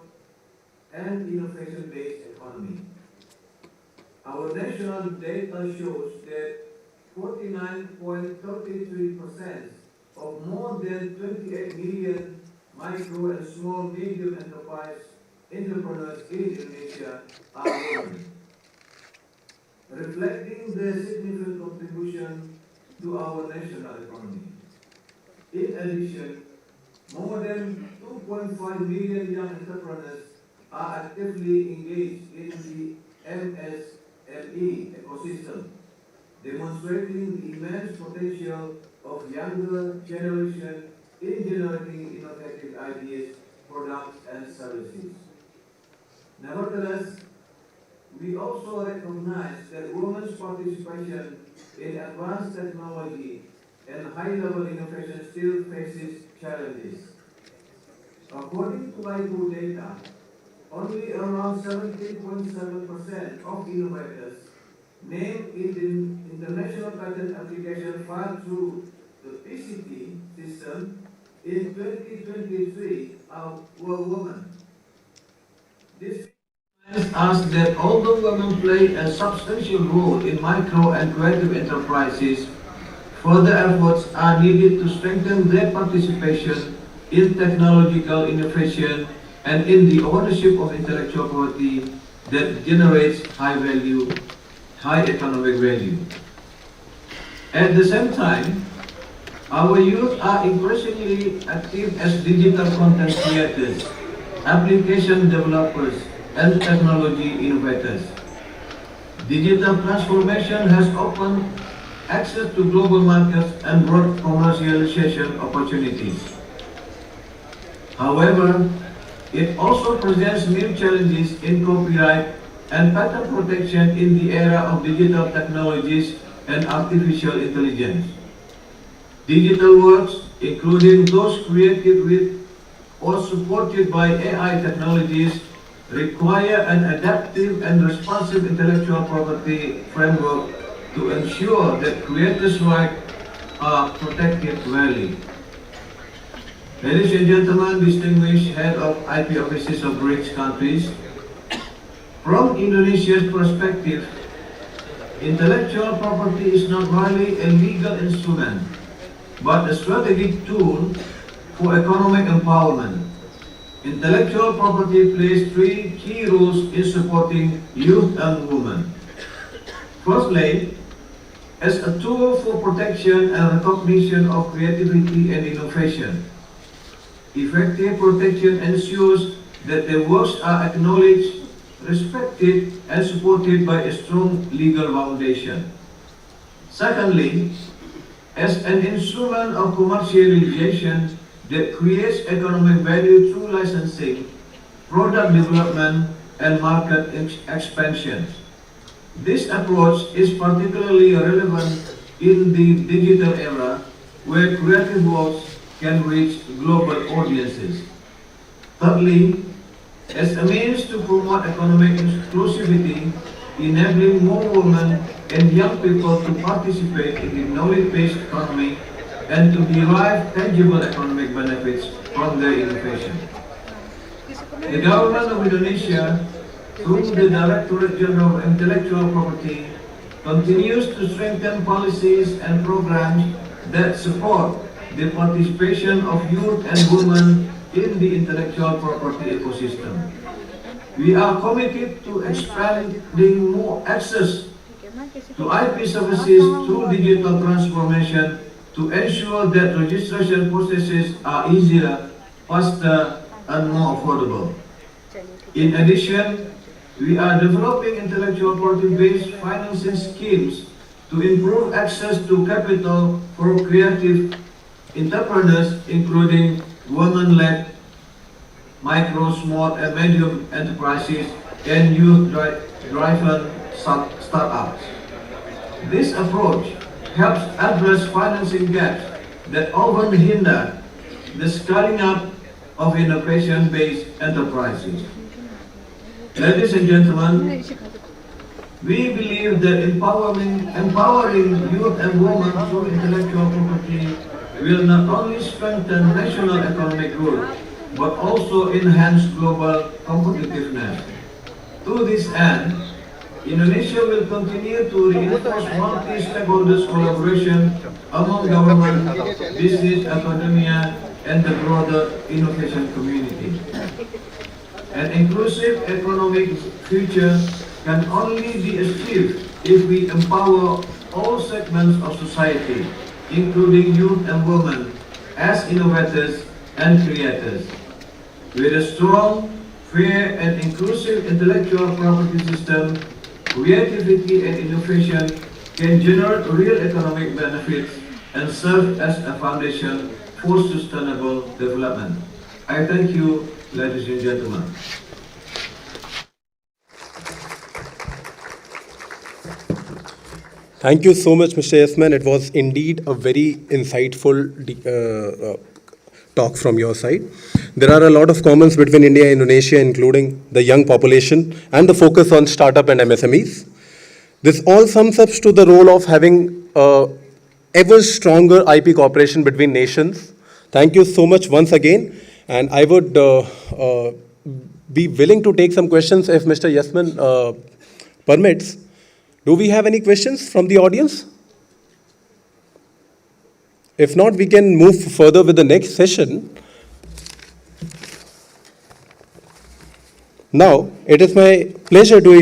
P: an innovation-based economy. Our national data shows that 49.33% of more than 28 million micro and small medium enterprise entrepreneurs in Indonesia are women, reflecting their significant contribution to our national economy. In addition, more than 2.5 million young entrepreneurs are actively engaged in the MSME ecosystem, demonstrating the immense potential of younger generation in generating innovative ideas, products, and services. Nevertheless, we also recognize that women's participation in advanced technology and high-level innovation still faces challenges. According to IPO data, only around 17.7% of innovators named in the international patent application filed through the PCT system in 2023 were women. This reminds us that although women play a substantial role in micro and creative enterprises, further efforts are needed to strengthen their participation in technological innovation and in the ownership of intellectual property that generates high economic value. At the same time, our youth are increasingly active as digital content creators, application developers, and technology innovators. Digital transformation has opened access to global markets and broad commercialization opportunities. However, it also presents new challenges in copyright, and patent protection in the era of digital technologies and artificial intelligence. Digital works, including those created with or supported by AI technologies, require an adaptive and responsive intellectual property framework to ensure that creators' rights are protected fairly. Ladies and gentlemen, distinguished head of IP offices of BRICS countries, from Indonesia's perspective, intellectual property is not merely a legal instrument, but a strategic tool for economic empowerment. Intellectual property plays three key roles in supporting youth and women. Firstly, as a tool for protection and recognition of creativity and innovation. Effective protection ensures that their works are acknowledged, respected, and supported by a strong legal foundation. Secondly, as an instrument of commercialization that creates economic value through licensing, product development, and market expansion. This approach is particularly relevant in the digital era, where creative works can reach global audiences. Thirdly, as a means to promote economic inclusivity, enabling more women and young people to participate in the knowledge-based economy and to derive tangible economic benefits from their innovation. The government of Indonesia, through the Directorate General of Intellectual Property, continues to strengthen policies and programs that support the participation of youth and women in the intellectual property ecosystem. We are committed to expanding more access to IP services through digital transformation to ensure that registration processes are easier, faster, and more affordable. In addition, we are developing intellectual property-based financing schemes to improve access to capital for creative entrepreneurs, including women-led micro, small, and medium enterprises and youth-driven startups. This approach helps address financing gaps that often hinder the scaling up of innovation-based enterprises. Ladies and gentlemen, we believe that empowering youth and women through intellectual property will not only strengthen national economic growth, but also enhance global competitiveness. To this end, Indonesia will continue to reinforce multi-stakeholders collaboration among government, business, academia, and the broader innovation community. An inclusive economic future can only be achieved if we empower all segments of society, including youth and women, as innovators and creators. With a strong, fair, and inclusive intellectual property system, creativity and innovation can generate real economic benefits and serve as a foundation for sustainable development. I thank you, ladies and gentlemen.
L: Thank you so much, Mr. Yasman. It was indeed a very insightful talk from your side. There are a lot of comments between India and Indonesia, including the young population and the focus on startup and MSMEs. This all sums up to the role of having ever stronger IP cooperation between nations. Thank you so much once again. And I would be willing to take some questions if Mr. Yasman permits. Do we have any questions from the audience? If not, we can move further with the next session. Now, it is my pleasure to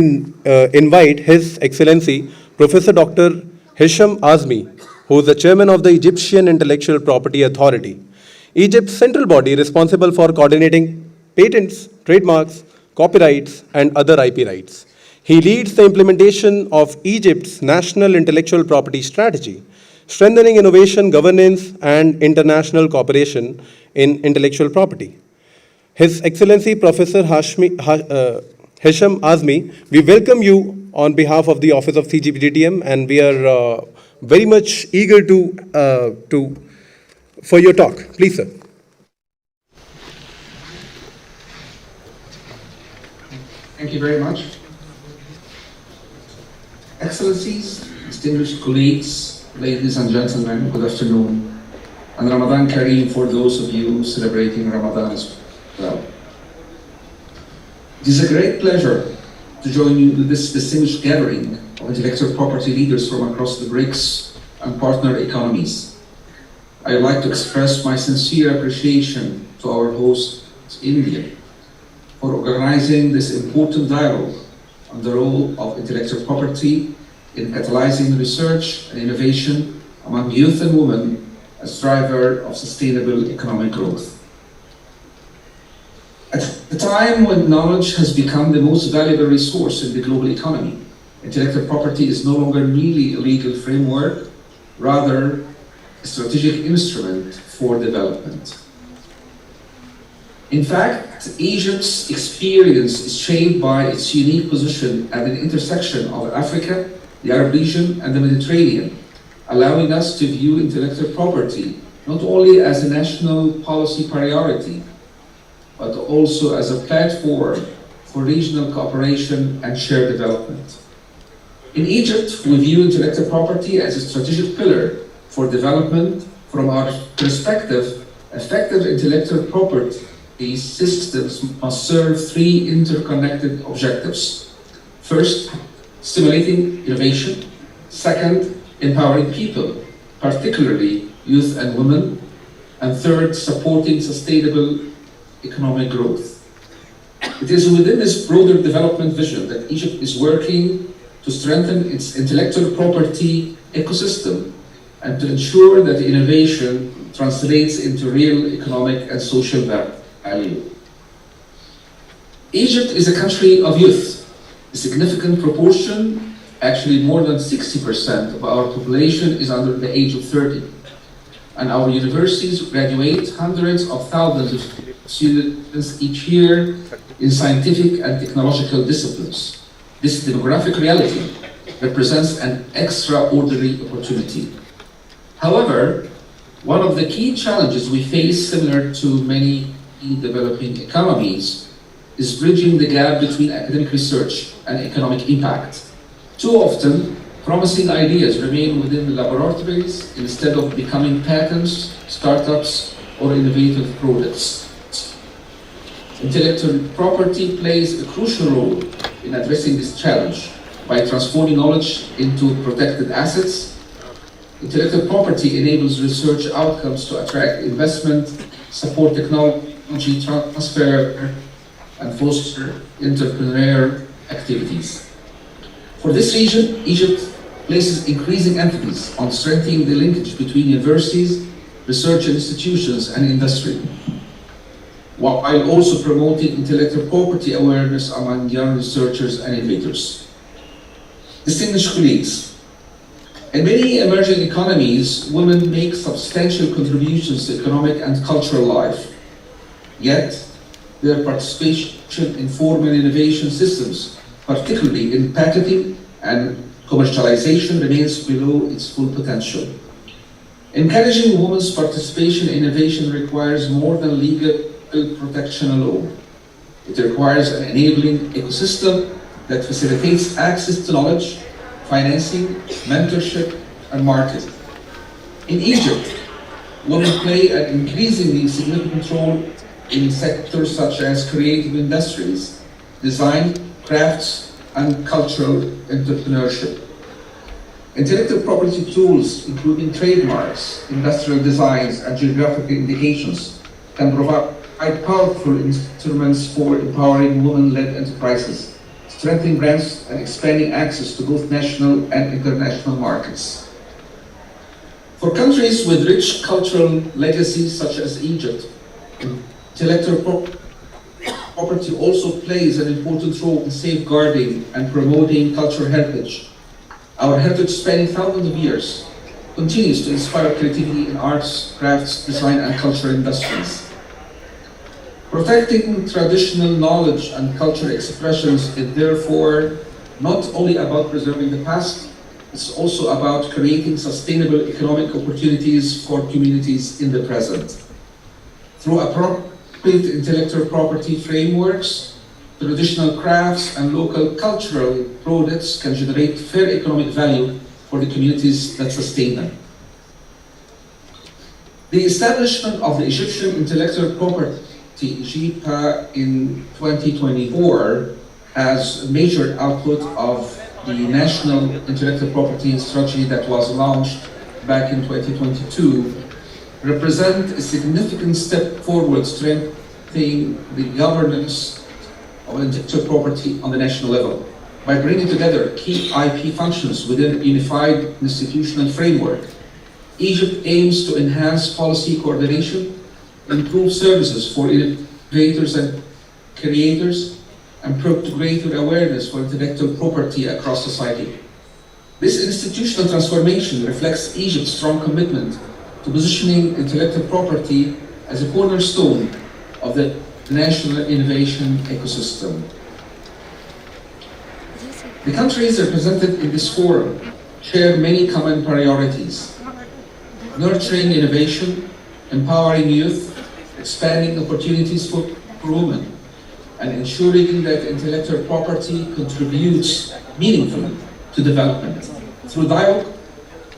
L: invite His Excellency Professor Dr. Hisham Azmi, who is the chairman of the Egyptian Intellectual Property Authority, Egypt's central body responsible for coordinating patents, trademarks, copyrights, and other IP rights. He leads the implementation of Egypt's national intellectual property strategy, strengthening innovation, governance, and international cooperation in intellectual property. His Excellency Professor Hesham Azmi, we welcome you on behalf of the Office of CGPDTM, and we are very much eager for your talk. Please, sir.
Q: Thank you very much. Excellencies, distinguished colleagues, ladies and gentlemen, good afternoon. And Ramadan Kareem for those of you celebrating Ramadan as well. It is a great pleasure to join you in this distinguished gathering of intellectual property leaders from across the BRICS and partner economies. I would like to express my sincere appreciation to our host, India, for organizing this important dialogue on the role of intellectual property in catalyzing research and innovation among youth and women as driver of sustainable economic growth. At a time when knowledge has become the most valuable resource in the global economy, intellectual property is no longer merely a legal framework, rather a strategic instrument for development. In fact, Egypt's experience is shaped by its unique position at an intersection of Africa, the Arab region, and the Mediterranean, allowing us to view intellectual property not only as a national policy priority, but also as a platform for regional cooperation and shared development. In Egypt, we view intellectual property as a strategic pillar for development. From our perspective, effective intellectual property systems must serve three interconnected objectives. First, stimulating innovation. Second, empowering people, particularly youth and women. And third, supporting sustainable economic growth. It is within this broader development vision that Egypt is working to strengthen its intellectual property ecosystem and to ensure that innovation translates into real economic and social value. Egypt is a country of youth. A significant proportion, actually more than 60% of our population, is under the age of 30. And our universities graduate hundreds of thousands of students each year in scientific and technological disciplines. This demographic reality represents an extraordinary opportunity. However, one of the key challenges we face, similar to many developing economies, is bridging the gap between academic research and economic impact. Too often, promising ideas remain within the laboratories instead of becoming patents, startups, or innovative products. Intellectual property plays a crucial role in addressing this challenge by transforming knowledge into protected assets. Intellectual property enables research outcomes to attract investment, support technology transfer, and foster entrepreneurial activities. For this reason, Egypt places increasing emphasis on strengthening the linkage between universities, research institutions, and industry, while also promoting intellectual property awareness among young researchers and innovators. Distinguished colleagues, in many emerging economies, women make substantial contributions to economic and cultural life. Yet, their participation in formal innovation systems, particularly in patenting and commercialization, remains below its full potential. Encouraging women's participation in innovation requires more than legal protection alone. It requires an enabling ecosystem that facilitates access to knowledge, financing, mentorship, and marketing. In Egypt, women play an increasingly significant role in sectors such as creative industries, design, crafts, and cultural entrepreneurship. Intellectual property tools, including trademarks, industrial designs, and geographical indications, can provide powerful instruments for empowering women-led enterprises, strengthening brands, and expanding access to both national and international markets. For countries with rich cultural legacies such as Egypt, intellectual property also plays an important role in safeguarding and promoting cultural heritage. Our heritage, spanning thousands of years, continues to inspire creativity in arts, crafts, design, and cultural industries. Protecting traditional knowledge and cultural expressions is therefore not only about preserving the past, it's also about creating sustainable economic opportunities for communities in the present. Through appropriate intellectual property frameworks, traditional crafts and local cultural products can generate fair economic value for the communities that sustain them. The establishment of the Egyptian Intellectual Property (IJPA) in 2024 as a major output of the National Intellectual Property Strategy that was launched back in 2022 represent a significant step forward strengthening the governance of intellectual property on the national level by bringing together key IP functions within a unified institutional framework. Egypt aims to enhance policy coordination, improve services for innovators and creators, and promote greater awareness for intellectual property across society. This institutional transformation reflects Egypt's strong commitment to positioning intellectual property as a cornerstone of the national innovation ecosystem. The countries represented in this forum share many common priorities: nurturing innovation, empowering youth, expanding opportunities for women, and ensuring that intellectual property contributes meaningfully to development. Through dialogue,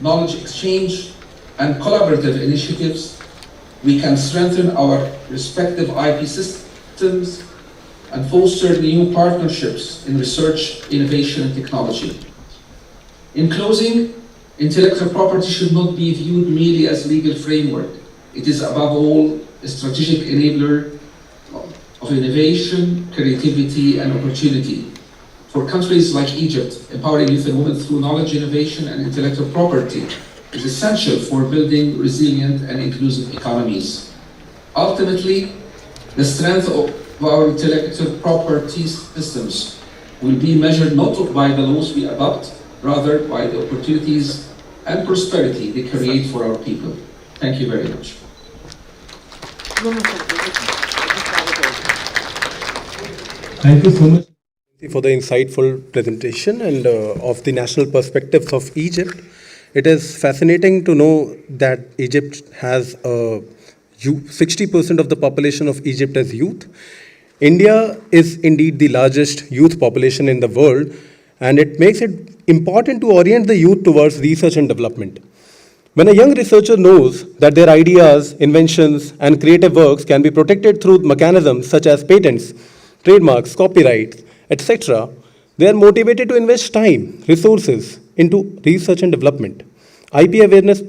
Q: knowledge exchange, and collaborative initiatives, we can strengthen our respective IP systems and foster new partnerships in research, innovation, and technology. In closing, intellectual property should not be viewed merely as a legal framework. It is above all a strategic enabler of innovation, creativity, and opportunity. For countries like Egypt, empowering youth and women through knowledge, innovation, and intellectual property is essential for building resilient and inclusive economies. Ultimately, the strength of our intellectual property systems will be measured not by the laws we adopt, rather by the opportunities and prosperity they create for our people. Thank you very much.
L: Thank you so much for the insightful presentation and of the national perspectives of Egypt. It is fascinating to know that Egypt has 60% of the population of Egypt as youth. India is indeed the largest youth population in the world, and it makes it important to orient the youth towards research and development. When a young researcher knows that their ideas, inventions, and creative works can be protected through mechanisms such as patents, trademarks, copyrights, etc., they are motivated to invest time, resources into research and development. IP awareness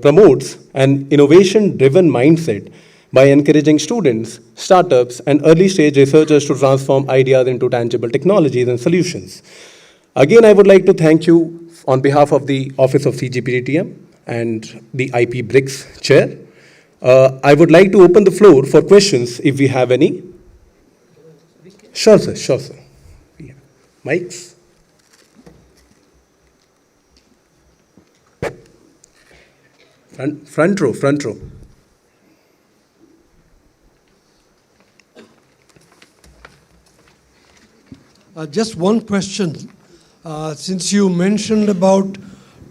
L: promotes an innovation-driven mindset by encouraging students, startups, and early-stage researchers to transform ideas into tangible technologies and solutions. Again, I would like to thank you on behalf of the Office of CGPTM and the IP BRICS chair. I would like to open the floor for questions if we have any. Sure, sir. Sure, sir. Yeah. Mics. Front row.
D: Just one question. Since you mentioned about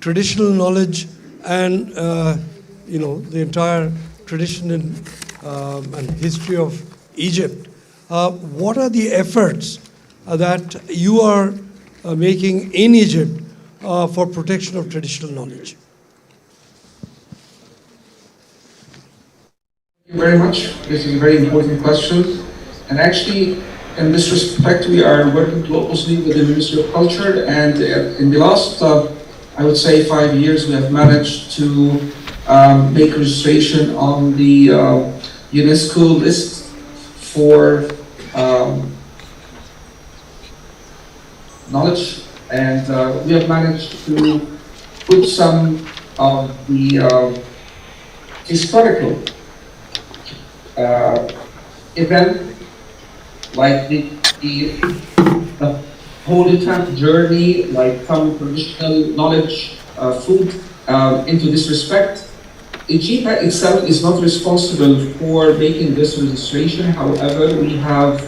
D: traditional knowledge and the entire tradition and history of Egypt, what are the efforts that you are making in Egypt for protection of traditional knowledge?
Q: Thank you very much. This is a very important question. And actually, in this respect, we are working closely with the Ministry of Culture, and in the last, I would say, 5 years, we have managed to make registration on the UNESCO list for knowledge, and we have managed to put some of the historical event, like the Holy Trap journey, like some traditional knowledge, food, into this respect. IGPA itself is not responsible for making this registration. However, we have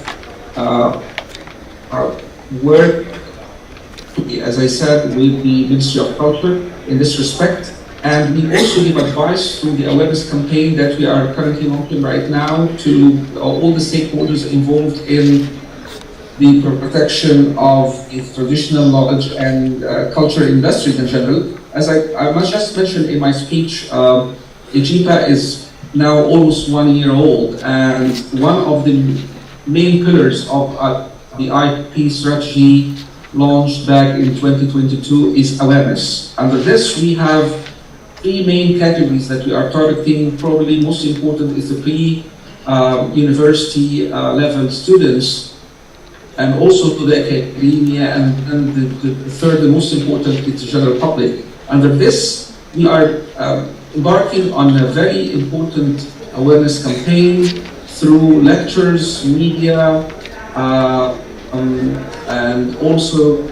Q: worked, as I said, with the Ministry of Culture in this respect. And we also give advice through the awareness campaign that we are currently launching right now to all the stakeholders involved in the protection of the traditional knowledge and culture industries in general. As I must just mention in my speech, IGPA is now almost 1 year old, and one of the main pillars of the IP strategy launched back in 2022 is awareness. Under this, we have 3 main categories that we are targeting. Probably most important is the pre-university level students, and also to the academia, and the third, the most important, is the general public. Under this, we are embarking on a very important awareness campaign through lectures, media, and also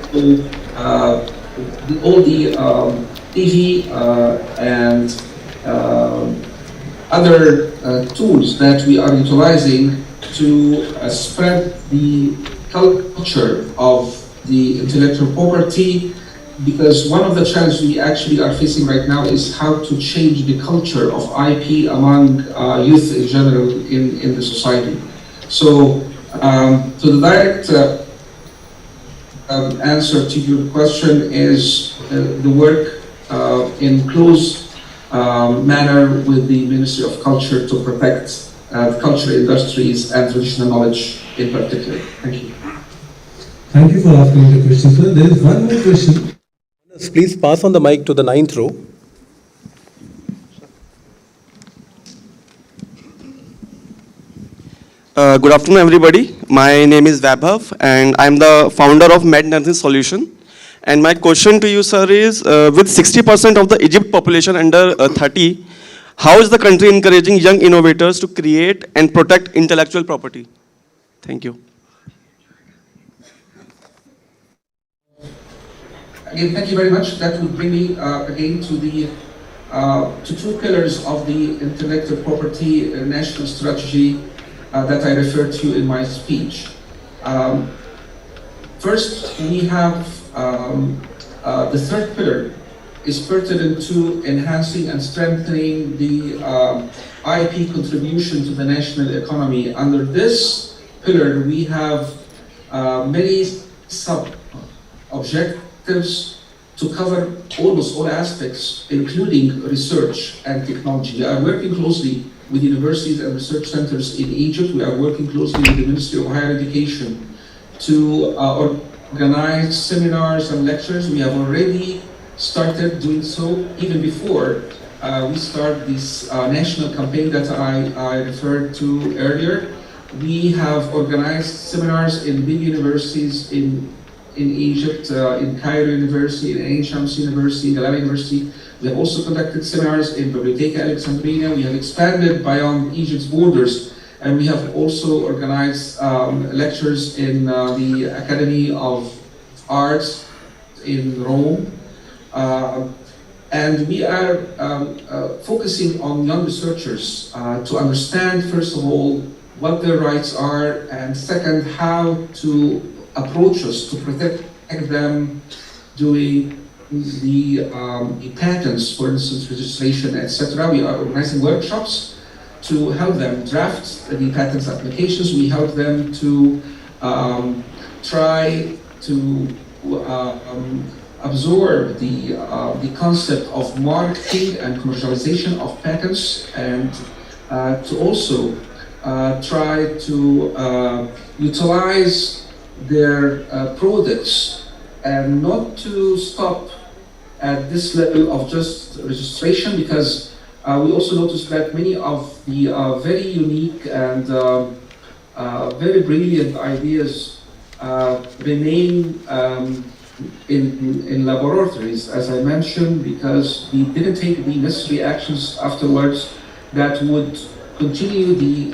Q: all the TV and other tools that we are utilizing to spread the culture of the intellectual property, because one of the challenges we actually are facing right now is how to change the culture of IP among youth in general in the society. So, the direct answer to your question is the work in close manner with the Ministry of Culture to protect cultural industries and traditional knowledge in particular. Thank you.
R: Thank you for asking the question, sir. There is one more question.
L: Please pass on the mic to the 9th row.
S: Good afternoon, everybody. My name is Vaibhav, and I'm the founder of Med Nursing Solution. And my question to you, sir, is with 60% of the Egypt population under 30, how is the country encouraging young innovators to create and protect intellectual property? Thank you.
Q: Again, thank you very much. That would bring me again to the to 2 pillars of the intellectual property national strategy that I referred to in my speech. First, we have the 3rd pillar is pertinent to enhancing and strengthening the IP contribution to the national economy. Under this pillar, we have many sub-objectives to cover almost all aspects, including research and technology. We are working closely with universities and research centers in Egypt. We are working closely with the Ministry of Higher Education to organize seminars and lectures. We have already started doing so even before we start this national campaign that I referred to earlier. We have organized seminars in big universities in Egypt, in Cairo University, in Ain Shams University, in Galileo University. We have also conducted seminars in Bibliotheca Alexandrina. We have expanded beyond Egypt's borders, and we have also organized lectures in the Academy of Arts in Rome. And we are focusing on young researchers to understand, first of all, what their rights are, and second, how to approach us to protect them doing the patents, for instance, registration, etc. We are organizing workshops to help them draft the patents applications. We help them to try to absorb the concept of marketing and commercialization of patents, and to also try to utilize their products, and not to stop at this level of just registration, because we also noticed that many of the very unique and very brilliant ideas remain in laboratories, as I mentioned, because we didn't take the necessary actions afterwards that would continue the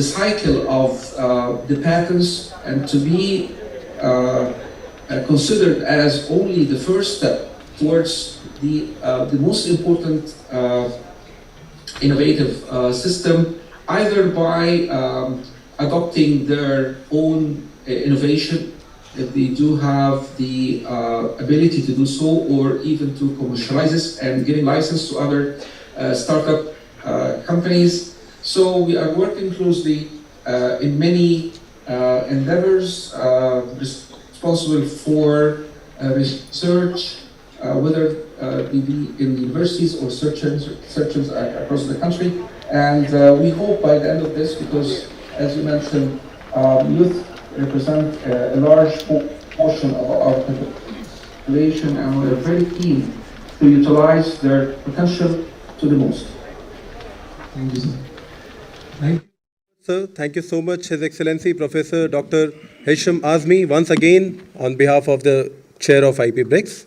Q: cycle of the patents, and to be considered as only the first step towards the most important innovative system, either by adopting their own innovation, if they do have the ability to do so, or even to commercialize this and giving license to other startup companies. So we are working closely in many endeavors responsible for research, whether they be in universities or searchers across the country. And we hope by the end of this, because as you mentioned, youth represent a large portion of our population, and we're very keen to utilize their potential to the most.
R: Thank you, sir. Thank you.
L: Sir, thank you so much, His Excellency Professor Dr. Hesham Azmi, once again on behalf of the Chair of IP BRICS.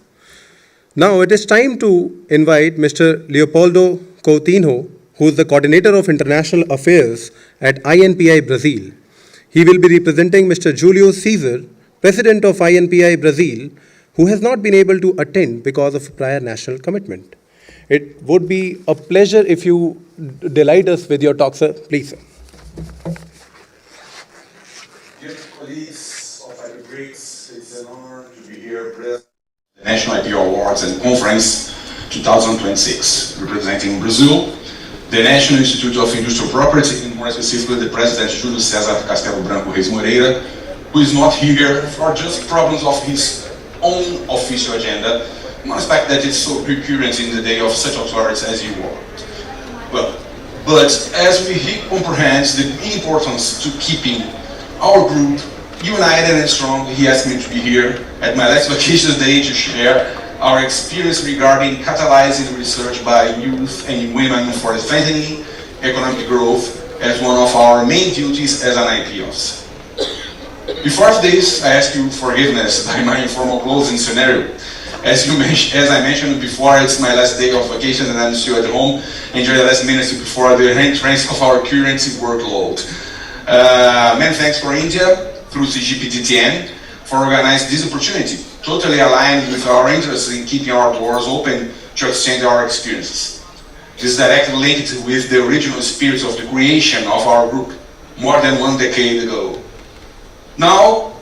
L: Now it is time to invite Mr. Leopoldo Coutinho, who is the Coordinator of International Affairs at INPI Brazil. He will be representing Mr. Julio Cesar, President of INPI Brazil, who has not been able to attend because of prior national commitment. It would be a pleasure if you delight us with your talk, sir. Please, sir.
T: Dear colleagues of IP BRICS, it's an honor to be here present at the National IP Awards and Conference 2026, representing Brazil, the National Institute of Industrial Property, and more specifically the President Júlio César Castelo Branco Reis Moreira, who is not here for just problems of his own official agenda, not expect that it's so recurrent in the day of such authorities as you are. But as he comprehends the importance to keeping our group united and strong, he asked me to be here at my last vacation day to share our experience regarding catalyzing research by youth and women for strengthening economic growth as one of our main duties as an IP officer. Before this, I ask you forgiveness by my informal closing scenario. As I mentioned before, it's my last day of vacation and I'm still at home. Enjoy the last minutes before the entrance of our current workload. Many thanks for India through CGPTTN for organizing this opportunity, totally aligned with our interests in keeping our doors open to exchange our experiences. This is directly linked with the original spirit of the creation of our group more than 1 decade ago. Now,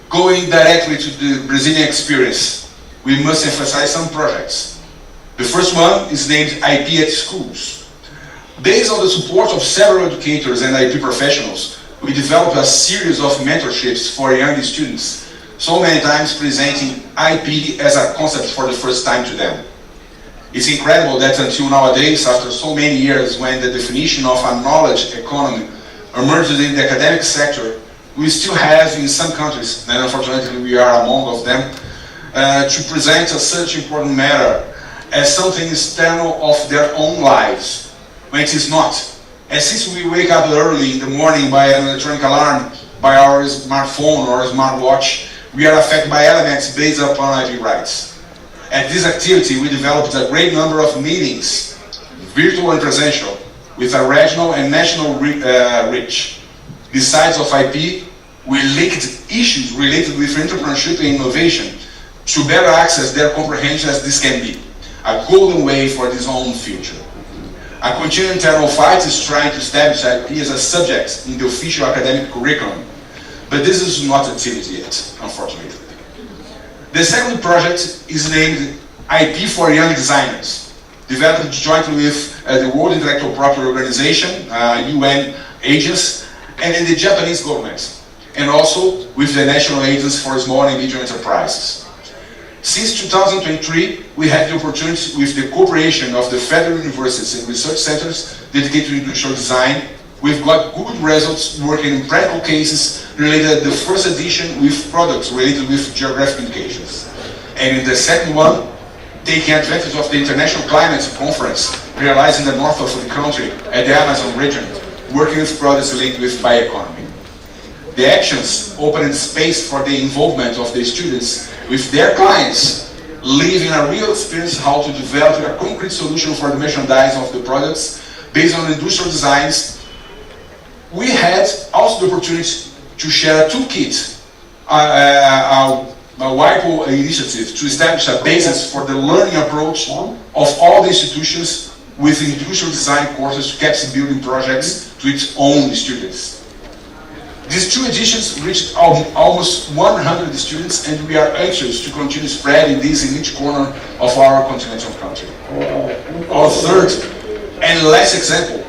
T: going directly to the Brazilian experience, we must emphasize some projects. The first one is named IP at Schools. Based on the support of several educators and IP professionals, we developed a series of mentorships for young students, so many times presenting IP as a concept for the first time to them. It's incredible that until nowadays, after so many years when the definition of a knowledge economy emerged in the academic sector, we still have in some countries, and unfortunately we are among of them, to present such important matter as something external of their own lives, when it is not. And since we wake up early in the morning by an electronic alarm, by our smartphone or smartwatch, we are affected by elements based upon IP rights. At this activity, we developed a great number of meetings, virtual and presential, with a regional and national reach. Besides of IP, we linked issues related with entrepreneurship and innovation to better access their comprehension as this can be, a golden way for this own future. A continuing internal fight is trying to establish IP as a subject in the official academic curriculum, but this is not achieved yet, unfortunately. The second project is named IP for Young Designers, developed jointly with the World Intellectual Property Organization, UN agencies, and in the Japanese government, and also with the National Agency for Small and Medium Enterprises. Since 2023, we had the opportunity with the cooperation of the federal universities and research centers dedicated to industrial design. We've got good results working in practical cases related to the first edition with products related with geographic indications. And in the second one, taking advantage of the International Climate Conference realized in the north of the country at the Amazon region, working with products linked with bioeconomy. The actions opened space for the involvement of the students with their clients, living a real experience how to develop a concrete solution for the merchandise of the products based on industrial designs. We had also the opportunity to share a toolkit my WIPO initiative to establish a basis for the learning approach of all the institutions with individual design courses to capacity building projects to its own students. These two editions reached almost 100 students, and we are anxious to continue spreading this in each corner of our continental country. Our third and last example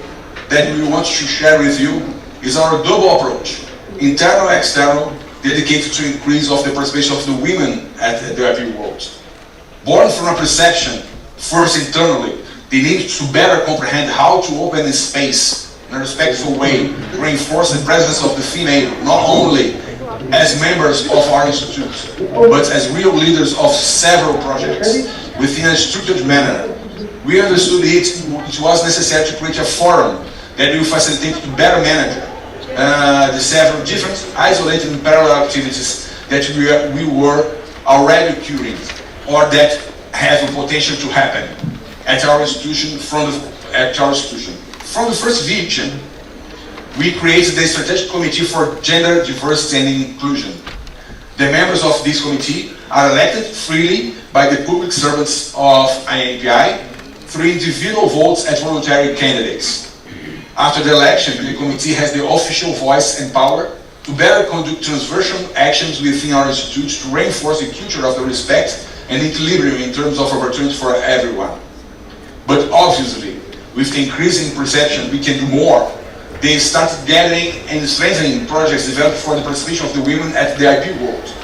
T: that we want to share with you is our double approach, internal and external, dedicated to increase of the participation of the women at the IP world. Born from a perception, first internally, the need to better comprehend how to open a space in a respectful way, reinforce the presence of the female, not only as members of our institute, but as real leaders of several projects within a structured manner. We understood it was necessary to create a forum that will facilitate to better manage the several different isolated and parallel activities that we were already occurring or that have the potential to happen at our institution From the first vision, we created the Strategic Committee for Gender Diversity and Inclusion. The members of this committee are elected freely by the public servants of INPI through individual votes as voluntary candidates. After the election, the committee has the official voice and power to better conduct transversal actions within our institute to reinforce the culture of the respect and equilibrium in terms of opportunity for everyone. But obviously, with the increasing perception we can do more, they started gathering and strengthening projects developed for the participation of the women at the IP world,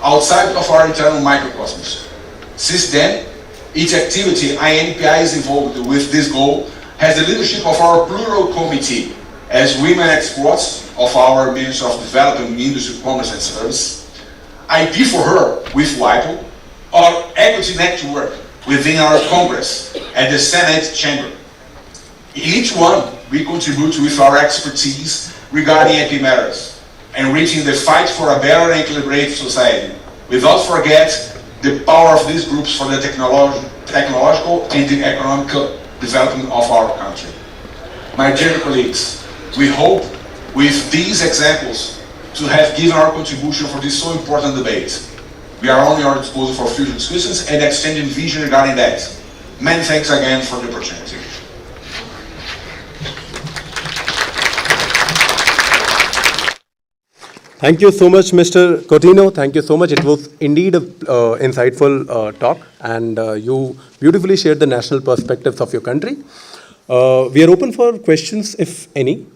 T: outside of our internal microcosmos. Since then, each activity INPI is involved with this goal has the leadership of our plural committee as women experts of our Ministry of Development, Industry, Commerce and Service, IP for Her with WIPO, or Equity Network within our Congress at the Senate Chamber. In each one, we contribute with our expertise regarding IP matters, enriching the fight for a better and equilibrated society, without forget the power of these groups for the technological and the economic development of our country. My dear colleagues, we hope with these examples to have given our contribution for this so important debate. We are on your disposal for future discussions and exchanging vision regarding that. Many thanks again for the opportunity.
L: Thank you so much, Mr. Coutinho. Thank you so much. It was indeed an insightful talk, and you beautifully shared the national perspectives of your country. We are open for questions, if any.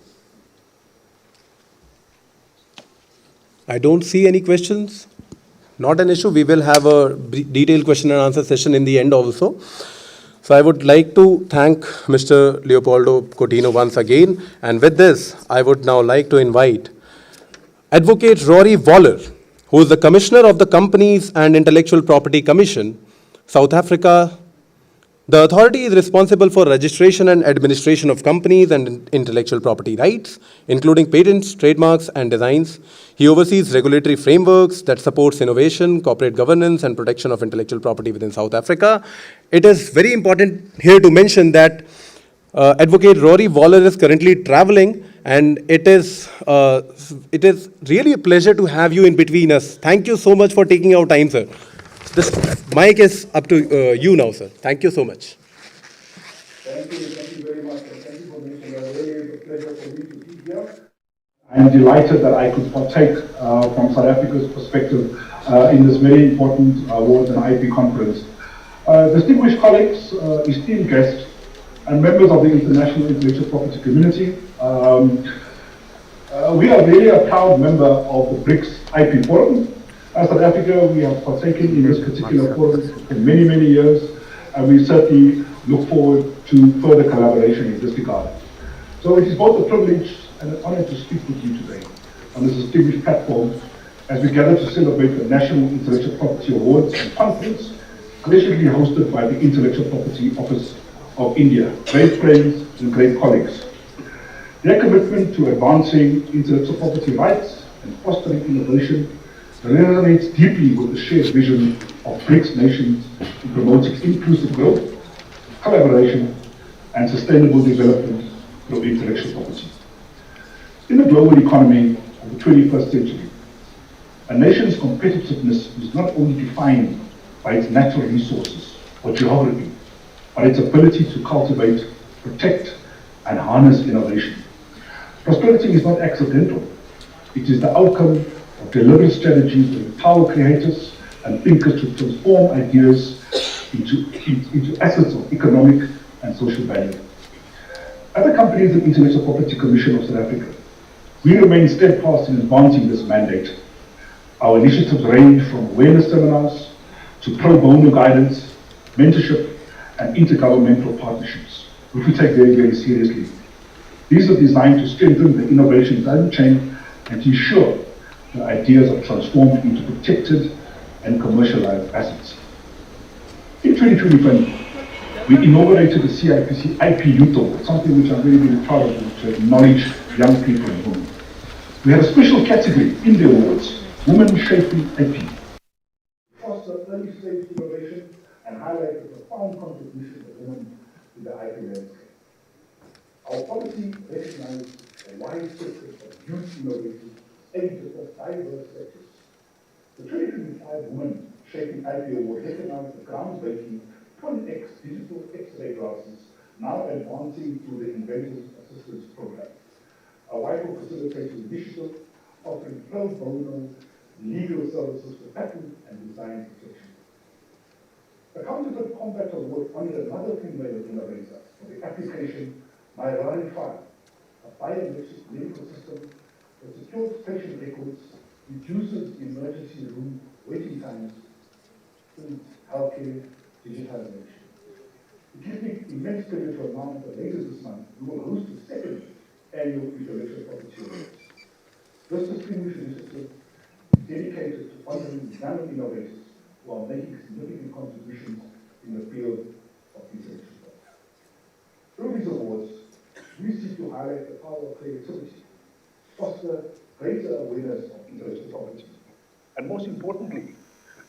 L: I don't see any questions. Not an issue. We will have a detailed question and answer session in the end also. So I would like to thank Mr. Leopoldo Coutinho once again. And with this, I would now like to invite Advocate Rory Waller, who is the Commissioner of the Companies and Intellectual Property Commission, South Africa. The authority is responsible for registration and administration of companies and intellectual property rights, including patents, trademarks, and designs. He oversees regulatory frameworks that supports innovation, corporate governance, and protection of intellectual property within South Africa. It is very important here to mention that Advocate Rory Waller is currently traveling, and it is really a pleasure to have you in between us. Thank you so much for taking our time, sir. This mic is up to you now, sir. Thank you so much.
U: Thank you very much. Thank you for making it a really pleasure for me to be here. I'm delighted that I could partake from South Africa's perspective in this very important awards and IP conference. Distinguished colleagues, esteemed guests, and members of the international intellectual property community, we are really a proud member of the BRICS IP Forum. As South Africa, we have partaken in this particular forum for many, many years, and we certainly look forward to further collaboration in this regard. So it is both a privilege and an honor to speak with you today on this distinguished platform as we gather to celebrate the National Intellectual Property Awards and Conference, graciously hosted by the Intellectual Property Office of India. Great friends and great colleagues. Their commitment to advancing intellectual property rights and fostering innovation resonates deeply with the shared vision of BRICS nations in promoting inclusive growth, collaboration, and sustainable development through intellectual property. In the global economy of the 21st century, A nation's competitiveness is not only defined by its natural resources or geography, but its ability to cultivate, protect, and harness innovation. Prosperity is not accidental. It is the outcome of deliberate strategies that empower creators and thinkers to transform ideas into assets of economic and social value. At the Companies and Intellectual Property Commission of South Africa, we remain steadfast in advancing this mandate. Our initiatives range from awareness seminars to pro bono guidance, mentorship, and intergovernmental partnerships, which we take very, very seriously. These are designed to strengthen the innovation value chain and to ensure that ideas are transformed into protected and commercialized assets. In 2020, we inaugurated the CIPC IP Youth Award, something which I'm really, really proud of, to acknowledge young people and women. We had a special category in the awards, Women Shaping IP. Foster early stage innovation and highlight the profound contribution of women to the IP landscape. Our policy recognizes a wide spectrum of youth innovators aimed at diverse sectors. The 2025 Women Shaping IP Award recognized the groundbreaking 20X digital X-ray glasses, now advancing through the Inventors Assistance Program, a vital facilitating initiative offering pro bono legal services for patent and design protection. The Counterfeit Combat Award honored another female innovator for the application by File, a biometric medical system that secures patient records, reduces emergency room waiting times, and healthcare digitalization. To give immense credit to Amount that later this month, we will host the second annual Intellectual Property Awards. This distinguished initiative is dedicated to honoring young innovators who are making significant contributions in the field of intellectual property. Through these awards, we seek to highlight the power of creativity, foster greater awareness of intellectual property, and most importantly,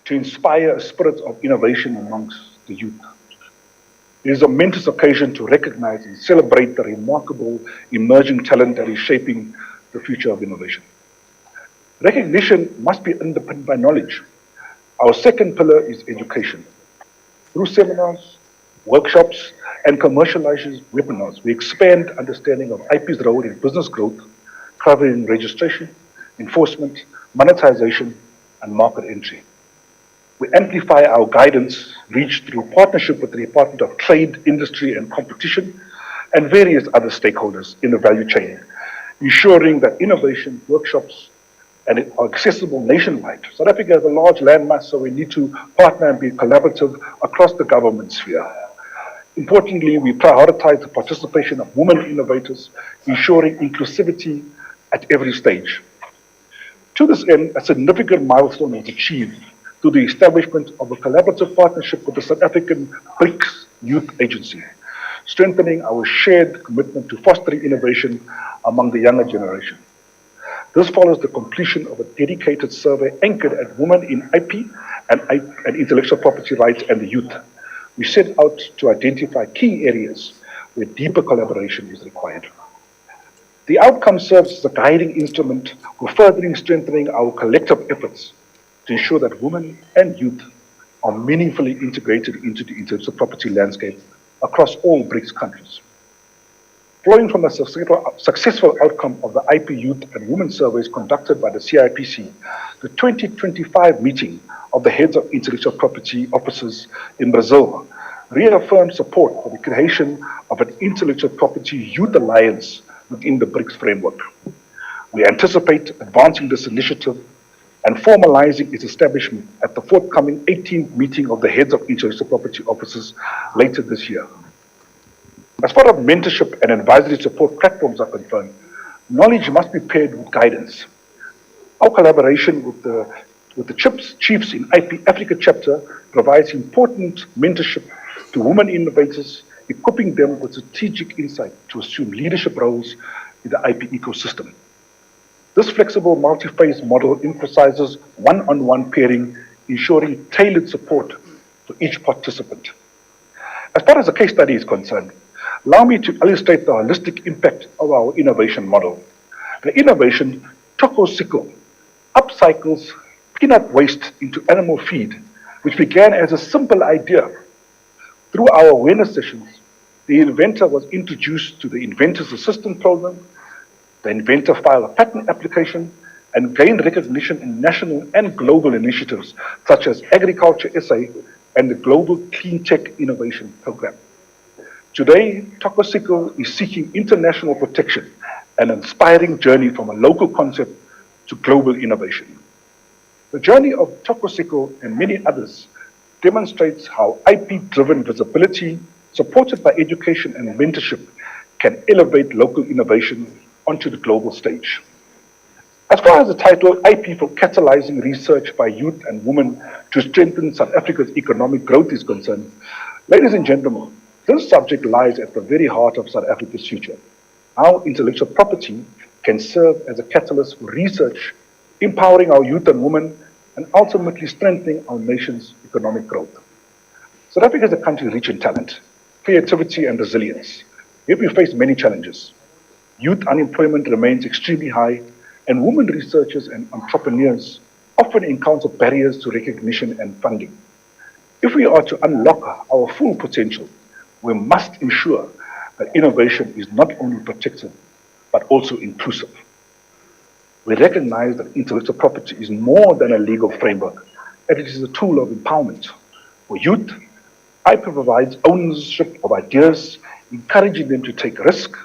U: to inspire a spirit of innovation amongst the youth. It is a momentous occasion to recognize and celebrate the remarkable emerging talent that is shaping the future of innovation. Recognition must be underpinned by knowledge. Our second pillar is education. Through seminars, workshops, and commercialization webinars, we expand understanding of IP's role in business growth, covering registration, enforcement, monetization, and market entry. We amplify our guidance reach through partnership with the Department of Trade, Industry and Competition and various other stakeholders in the value chain, ensuring that innovation workshops and are accessible nationwide. South Africa has a large landmass, so we need to partner and be collaborative across the government sphere. Importantly, we prioritize the participation of women innovators, ensuring inclusivity at every stage. To this end, a significant milestone was achieved through the establishment of a collaborative partnership with the South African BRICS Youth Agency, strengthening our shared commitment to fostering innovation among the younger generation. This follows the completion of a dedicated survey anchored at women in IP and intellectual property rights and the youth. We set out to identify key areas where deeper collaboration is required. The outcome serves as a guiding instrument for furthering strengthening our collective efforts to ensure that women and youth are meaningfully integrated into the intellectual property landscape across all BRICS countries. Flowing from the successful outcome of the IP Youth and Women surveys conducted by the CIPC, the 2025 meeting of the heads of intellectual property officers in Brazil reaffirmed support for the creation of an intellectual property youth alliance within the BRICS framework. We anticipate advancing this initiative and formalizing its establishment at the forthcoming 18th meeting of the heads of intellectual property officers later this year. As far as mentorship and advisory support platforms are concerned, knowledge must be paired with guidance. Our collaboration with the Chiefs in IP Africa chapter provides important mentorship to women innovators, equipping them with strategic insight to assume leadership roles in the IP ecosystem. This flexible multi-phase model emphasizes one-on-one pairing, ensuring tailored support to each participant. As far as the case study is concerned, allow me to illustrate the holistic impact of our innovation model. The innovation Choco Sickle upcycles peanut waste into animal feed, which began as a simple idea. Through our awareness sessions, the inventor was introduced to the Inventor's Assistance Program. The inventor filed a patent application and gained recognition in national and global initiatives such as Agriculture SA and the Global Clean Tech Innovation Program. Today, Tokosico is seeking international protection, an inspiring journey from a local concept to global innovation. The journey of Tokosico and many others demonstrates how IP-driven visibility, supported by education and mentorship, can elevate local innovation onto the global stage. As far as the title, IP for Catalyzing Research by Youth and Women to Strengthen South Africa's Economic Growth is concerned, ladies and gentlemen, this subject lies at the very heart of South Africa's future. How intellectual property can serve as a catalyst for research, empowering our youth and women, and ultimately strengthening our nation's economic growth. South Africa is a country rich in talent, creativity, and resilience. Yet we face many challenges. Youth unemployment remains extremely high, and women researchers and entrepreneurs often encounter barriers to recognition and funding. If we are to unlock our full potential, we must ensure that innovation is not only protected, but also inclusive. We recognize that intellectual property is more than a legal framework, and it is a tool of empowerment. For youth, IP provides ownership of ideas, encouraging them to take risk,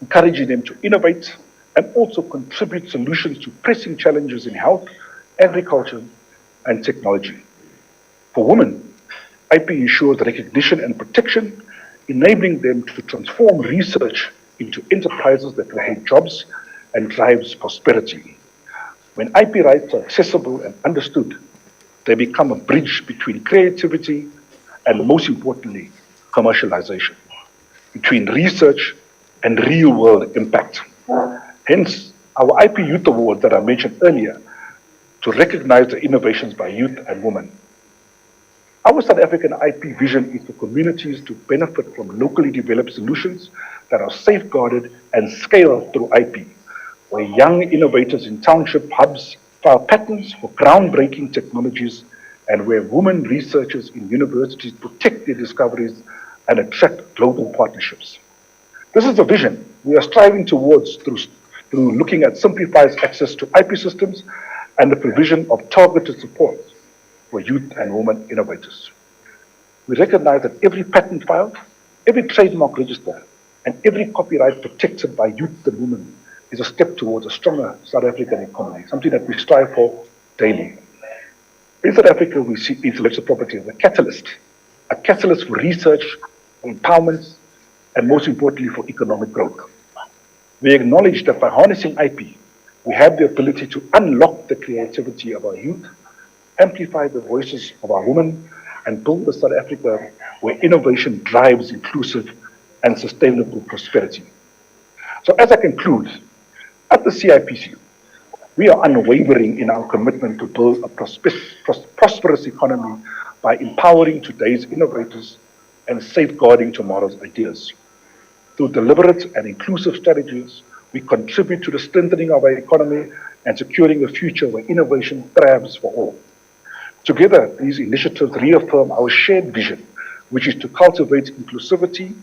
U: encouraging them to innovate, and also contribute solutions to pressing challenges in health, agriculture, and technology. For women, IP ensures recognition and protection, enabling them to transform research into enterprises that create jobs and drives prosperity. When IP rights are accessible and understood, they become a bridge between creativity and, most importantly, commercialization, between research and real-world impact. Hence, our IP Youth Award that I mentioned earlier, to recognize the innovations by youth and women. Our South African IP vision is for communities to benefit from locally developed solutions that are safeguarded and scaled through IP, where young innovators in township hubs file patents for groundbreaking technologies, and where women researchers in universities protect their discoveries and attract global partnerships. This is the vision we are striving towards through looking at simplified access to IP systems and the provision of targeted support for youth and women innovators. We recognize that every patent filed, every trademark registered, and every copyright protected by youth and women is a step towards a stronger South African economy, something that we strive for daily. In South Africa, we see intellectual property as a catalyst for research, empowerment, and most importantly, for economic growth. We acknowledge that by harnessing IP, we have the ability to unlock the creativity of our youth, amplify the voices of our women, and build a South Africa where innovation drives inclusive and sustainable prosperity. So as I conclude, at the CIPC, we are unwavering in our commitment to build a prosperous economy by empowering today's innovators and safeguarding tomorrow's ideas. Through deliberate and inclusive strategies, we contribute to the strengthening of our economy and securing a future where innovation thrives for all. Together, these initiatives reaffirm our shared vision, which is to cultivate inclusivity,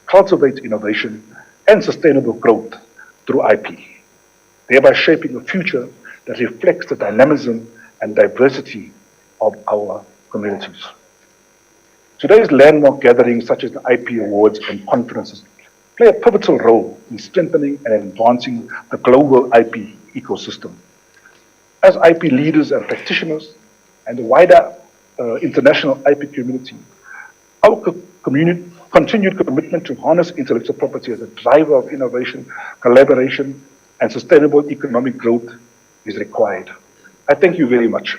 U: cultivate innovation, and sustainable growth through IP, thereby shaping a future that reflects the dynamism and diversity of our communities. Today's landmark gatherings such as the IP Awards and conferences play a pivotal role in strengthening and advancing the global IP ecosystem. As IP leaders and practitioners and the wider international IP community, our continued commitment to harness intellectual property as a driver of innovation, collaboration, and sustainable economic growth is required. I thank you very much.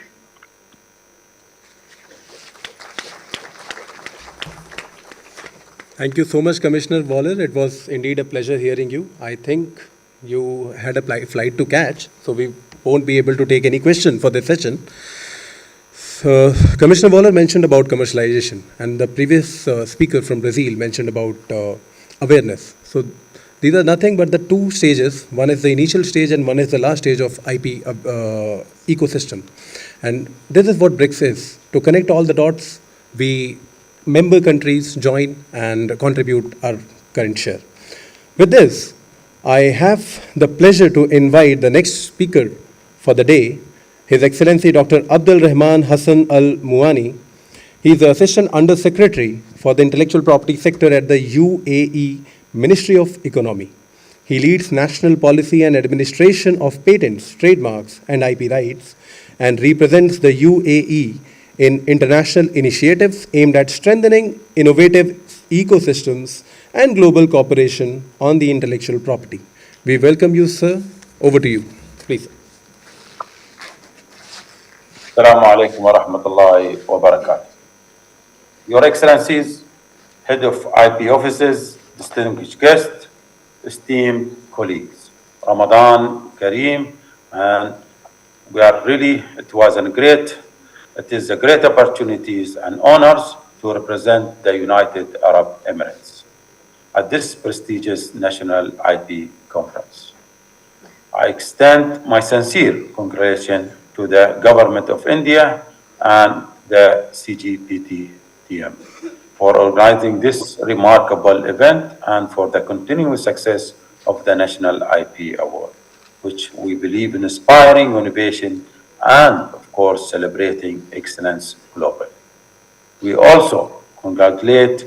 L: Thank you so much, Commissioner Waller. It was indeed a pleasure hearing you. I think you had a flight to catch, so we won't be able to take any question for this session. Commissioner Waller mentioned about commercialization, and the previous speaker from Brazil mentioned about awareness. So These are nothing but the two stages. One is the initial stage and one is the last stage of IP ecosystem. And this is what BRICS is. To connect all the dots, we member countries join and contribute our current share. With this, I have the pleasure to invite the next speaker for the day, His Excellency Dr. Abdul Rahman Hassan Al Muani. He is the Assistant Under Secretary for the Intellectual Property Sector at the UAE Ministry of Economy. He leads national policy and administration of patents, trademarks, and IP rights, and represents the UAE in international initiatives aimed at strengthening innovative ecosystems and global cooperation on the intellectual property. We welcome you, sir. Over to you, please.
G: Assalamu alaikum wa rahmatullahi wa barakatuh. Your Excellencies, Head of IP Offices, distinguished guests, esteemed colleagues, Ramadan Kareem, and we are really, it is a great opportunities and honors to represent the United Arab Emirates at this prestigious National IP Conference. I extend my sincere congratulations to the Government of India and the CGPT-TM for organizing this remarkable event and for the continuous success of the National IP Award, which we believe in inspiring innovation and, of course, celebrating excellence globally. We also congratulate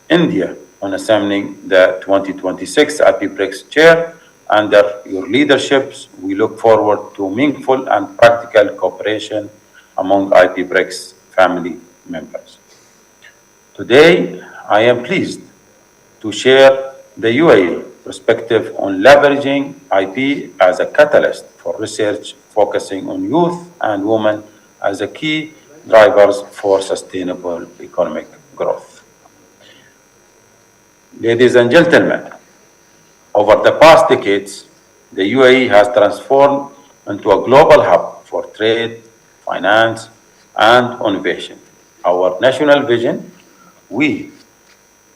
G: India on assuming the 2026 IP BRICS chair. Under your leaderships, we look forward to meaningful and practical cooperation among IP BRICS family members. Today, I am pleased to share the UAE perspective on leveraging IP as a catalyst for research focusing on youth and women as a key drivers for sustainable economic growth. Ladies and gentlemen, over the past decades, the UAE has transformed into a global hub for trade, finance, and innovation. Our national vision, the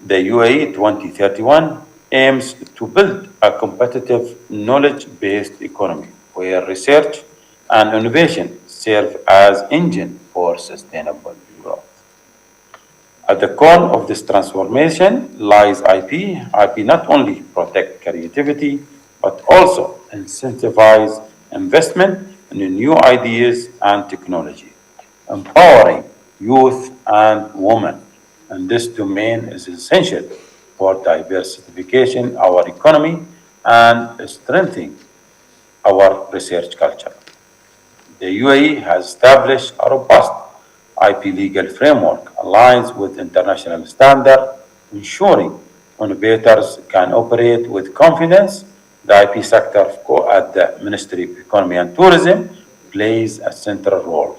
G: UAE 2031, aims to build a competitive, knowledge-based economy where research and innovation serve as engine for sustainable growth. At the core of this transformation lies IP. IP not only protect creativity, but also incentivize investment in new ideas and technology, empowering youth and women. And this domain is essential for diversification of our economy and strengthening our research culture. The UAE has established a robust IP legal framework aligns with international standards, ensuring innovators can operate with confidence. The IP sector at the Ministry of Economy and Tourism plays a central role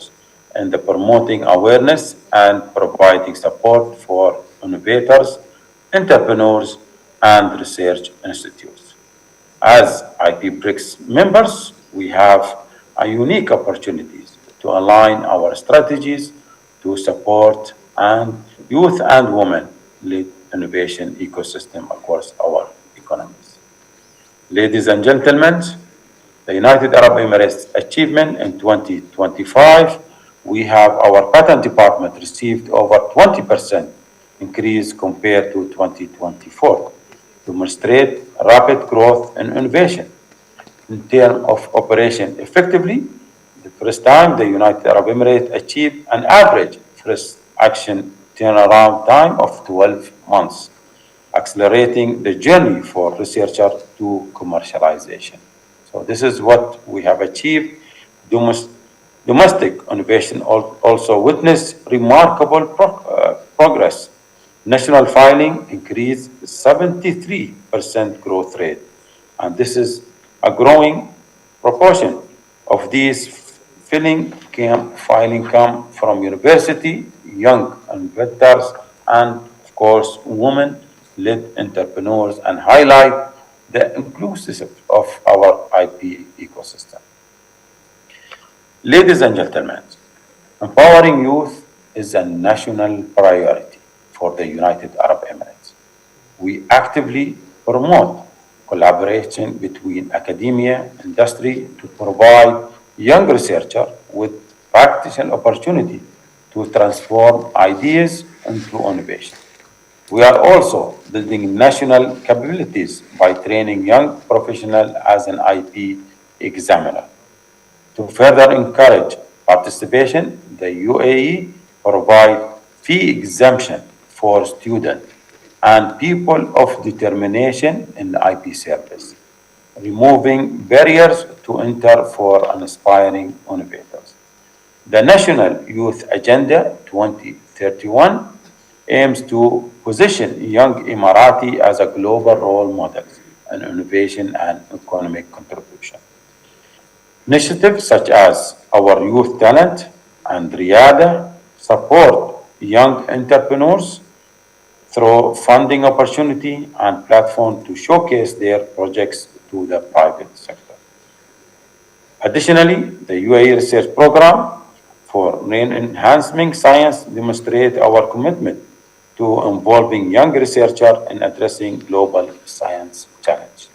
G: in the promoting awareness and providing support for innovators, entrepreneurs, and research institutes. As IP BRICS members, we have a unique opportunities to align our strategies to support and youth and women-led innovation ecosystem across our economies. Ladies and gentlemen, the United Arab Emirates achievement in 2025, we have our patent department received over 20% increase compared to 2024, demonstrate rapid growth and innovation. In terms of operation effectively, the first time the United Arab Emirates achieved an average first action turnaround time of 12 months, accelerating the journey for researchers to commercialization. So this is what we have achieved. Domestic innovation also witnessed remarkable progress. National filing increased 73% growth rate, and this is a growing proportion of these filing come from university, young inventors, and of course, women-led entrepreneurs, and highlight the inclusiveness of our IP ecosystem. Ladies and gentlemen, empowering youth is a national priority for the United Arab Emirates. We actively promote collaboration between academia, industry to provide young researchers with practical opportunity to transform ideas into innovation. We are also building national capabilities by training young professionals as an IP examiner. To further encourage participation, the UAE provides fee exemption for students and people of determination in the IP service, removing barriers to enter for aspiring innovators. The National Youth Agenda 2031 aims to position young Emirati as a global role model in innovation and economic contribution. Initiatives such as our Youth Talent and Riyada support young entrepreneurs through funding opportunity and platform to showcase their projects to the private sector. Additionally, the UAE Research Program for enhancing science demonstrates our commitment to involving young researchers in addressing global science challenges.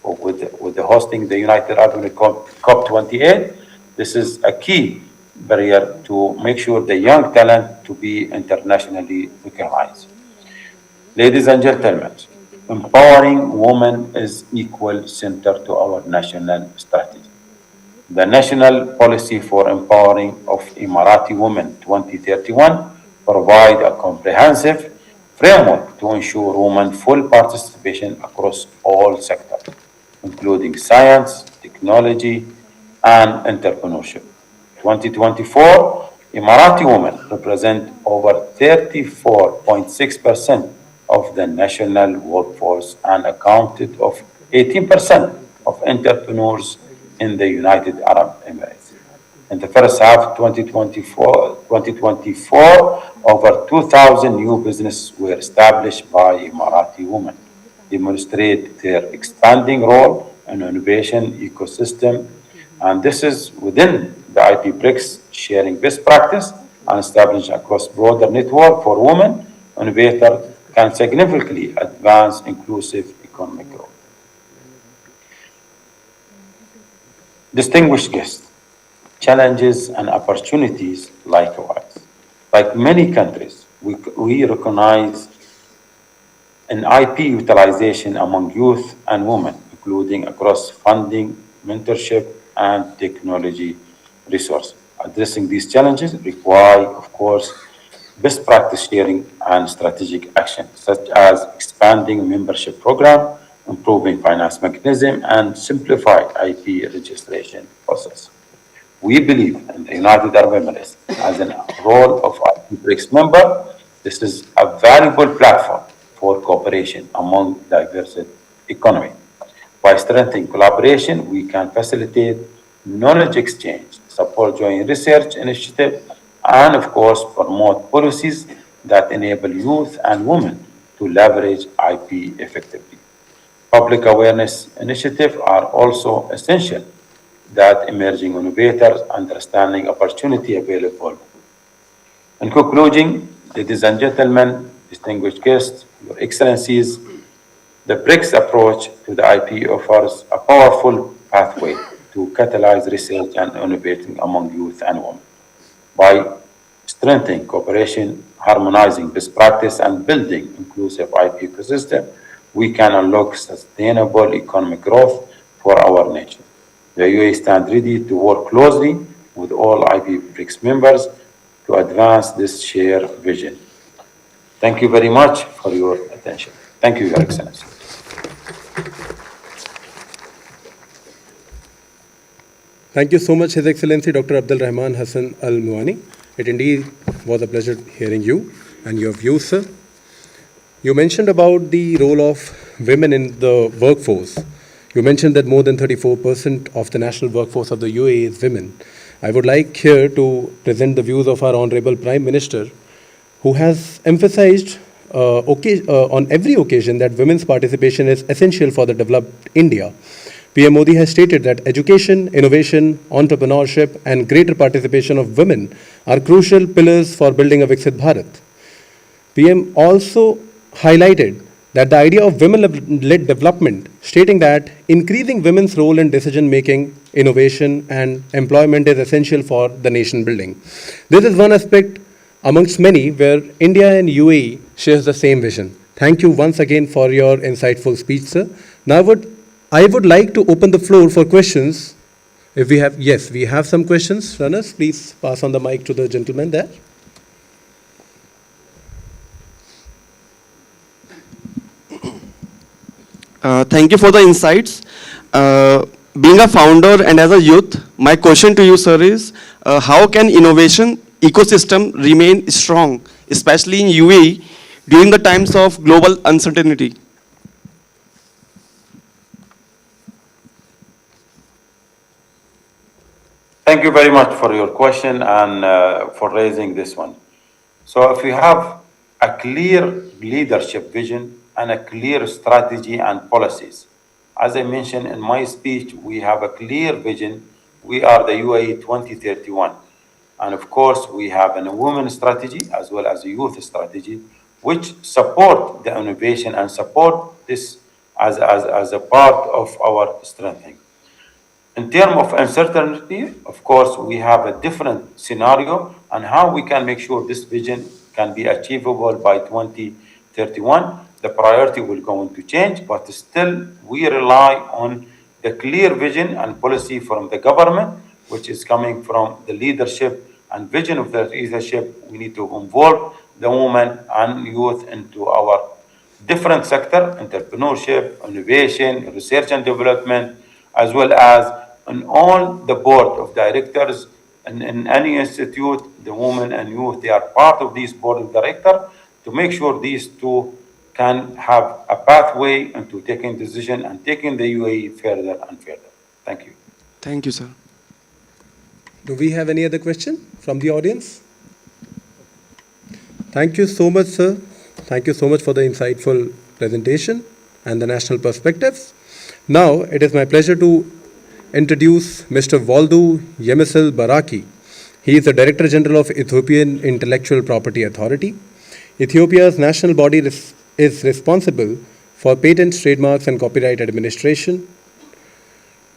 G: With the hosting the United Arab Emirates COP28, this is a key barrier to make sure the young talent to be internationally recognized. Ladies and gentlemen, empowering women is equal center to our national strategy. The National Policy for Empowering of Emirati Women 2031 provide a comprehensive framework to ensure women full participation across all sectors, including science, technology, and entrepreneurship. 2024, Emirati women represent over 34.6% of the national workforce and accounted of 18% of entrepreneurs in the United Arab Emirates. In the first half of 2024, over 2,000 new businesses were established by Emirati women, demonstrate their expanding role in innovation ecosystem, and this is within the IP BRICS, sharing best practice and establishing across broader network for women innovators can significantly advance inclusive economic growth. Distinguished guests, challenges and opportunities likewise. Like many countries, we recognize an IP utilization among youth and women, including across funding, mentorship, and technology resources. Addressing these challenges require, of course, best practice sharing and strategic action, such as expanding membership program, improving finance mechanism, and simplified IP registration process. We believe in the United Arab Emirates as a role of IP BRICS member. This is a valuable platform for cooperation among diverse economy. By strengthening collaboration, we can facilitate knowledge exchange, support joint research initiatives, and of course, promote policies that enable youth and women to leverage IP effectively. Public awareness initiatives are also essential that emerging innovators understanding opportunity available. In conclusion, ladies and gentlemen, distinguished guests, Your Excellencies, the BRICS approach to the IP offers a powerful pathway to catalyze research and innovating among youth and women. By strengthening cooperation, harmonizing best practice, and building inclusive IP ecosystem, we can unlock sustainable economic growth for our nation. The UAE stands ready to work closely with all IP BRICS members to advance this shared vision. Thank you very much for your attention. Thank you, Your Excellency.
N: Thank you so much, His Excellency Dr. Abdul Rahman Hassan Al Muani. It indeed was a pleasure hearing you and your views, sir. You mentioned about the role of women in the workforce. You mentioned that more than 34% of the national workforce of the UAE is women. I would like here to present the views of our Honorable Prime Minister, who has emphasized on every occasion that women's participation is essential for the developed India. PM Modi has stated that education, innovation, entrepreneurship, and greater participation of women are crucial pillars for building a Viksit Bharat. PM also highlighted that the idea of women-led development, stating that increasing women's role in decision-making, innovation, and employment is essential for the nation building. This is one aspect amongst many where India and UAE shares the same vision. Thank you once again for your insightful speech, sir. Now I would like to open the floor for questions. If we have, yes, we have some questions. Runners, please pass on the mic to the gentleman there.
S: Thank you for the insights. Being a founder and as a youth, my question to you, sir, is how can innovation ecosystem remain strong, especially in UAE, during the times of global uncertainty?
G: Thank you very much for your question and for raising this one. So if you have a clear leadership vision and a clear strategy and policies, as I mentioned in my speech, we have a clear vision. We are the UAE 2031. And of course, we have a women strategy as well as a youth strategy, which support the innovation and support this as a part of our strengthening. In terms of uncertainty, of course, we have a different scenario and how we can make sure this vision can be achievable by 2031. The priority will go into change, but still we rely on the clear vision and policy from the government, which is coming from the leadership and vision of the leadership. We need to involve the women and youth into our different sector, entrepreneurship, innovation, research and development, as well as on all the board of directors in any institute, the women and youth, they are part of this board of directors to make sure these two can have a pathway into taking decision and taking the UAE further and further. Thank you.
S: Thank you, sir.
N: Do we have any other question from the audience? Thank you so much, sir. Thank you so much for the insightful presentation and the national perspectives. Now, it is my pleasure to introduce Mr. Waldu Yemisel Baraki. He is the Director General of Ethiopian Intellectual Property Authority. Ethiopia's national body is responsible for patents, trademarks, and copyright administration.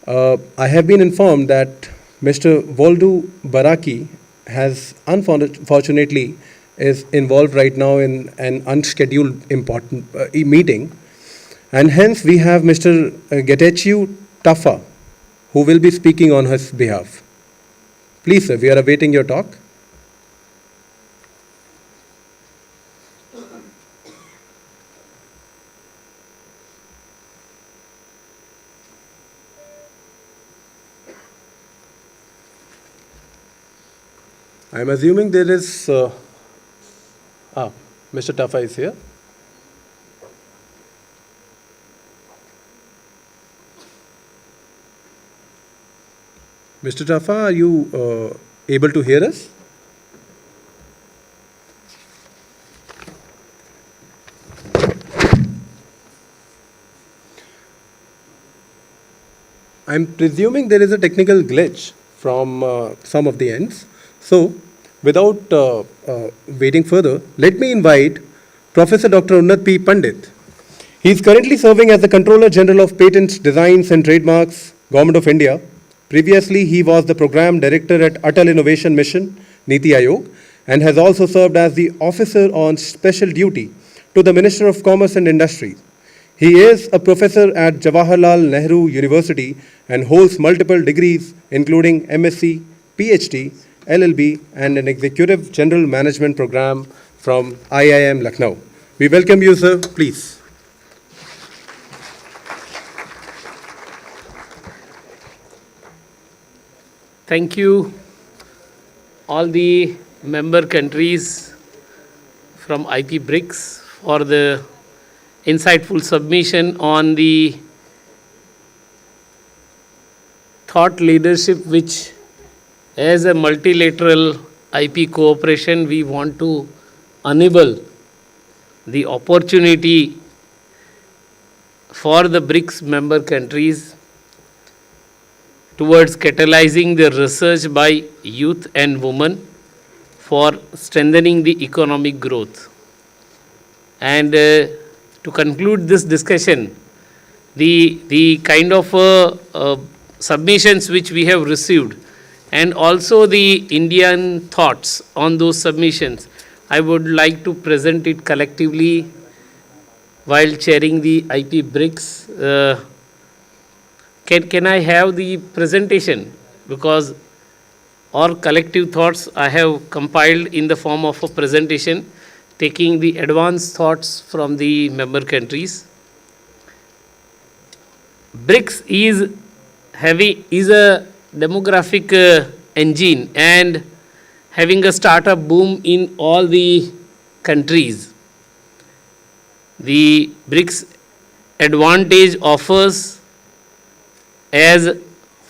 N: I have been informed that Mr. Waldu Baraki has unfortunately is involved right now in an unscheduled important meeting, and hence we have Mr. Getachew Tafa, who will be speaking on his behalf. Please, sir, we are awaiting your talk. I am assuming there is, Mr. Tafa is here. Mr. Tafa, are you able to hear us? I'm presuming there is a technical glitch from some of the ends. So, without waiting further, let me invite Professor Dr. Unnat P. Pandit. He is currently serving as the Controller General of Patents, Designs and Trademarks, Government of India. Previously, he was the Program Director at Atal Innovation Mission, Niti Aayog, and has also served as the Officer on Special Duty to the Minister of Commerce and Industry. He is a professor at Jawaharlal Nehru University and holds multiple degrees, including MSc, PhD, LLB, and an Executive General Management Program from IIM Lucknow. We welcome you, sir. Please.
C: Thank you, all the member countries from IP BRICS for the insightful submission on the thought leadership which, as a multilateral IP cooperation, we want to enable the opportunity for the BRICS member countries towards catalyzing the research by youth and women for strengthening the economic growth. And to to conclude this discussion, the kind of submissions which we have received and also the Indian thoughts on those submissions, I would like to present it collectively while chairing the IP BRICS. Can I have the presentation? Because our collective thoughts I have compiled in the form of a presentation, taking the advanced thoughts from the member countries. BRICS is a demographic engine and having a startup boom in all the countries. The BRICS advantage offers as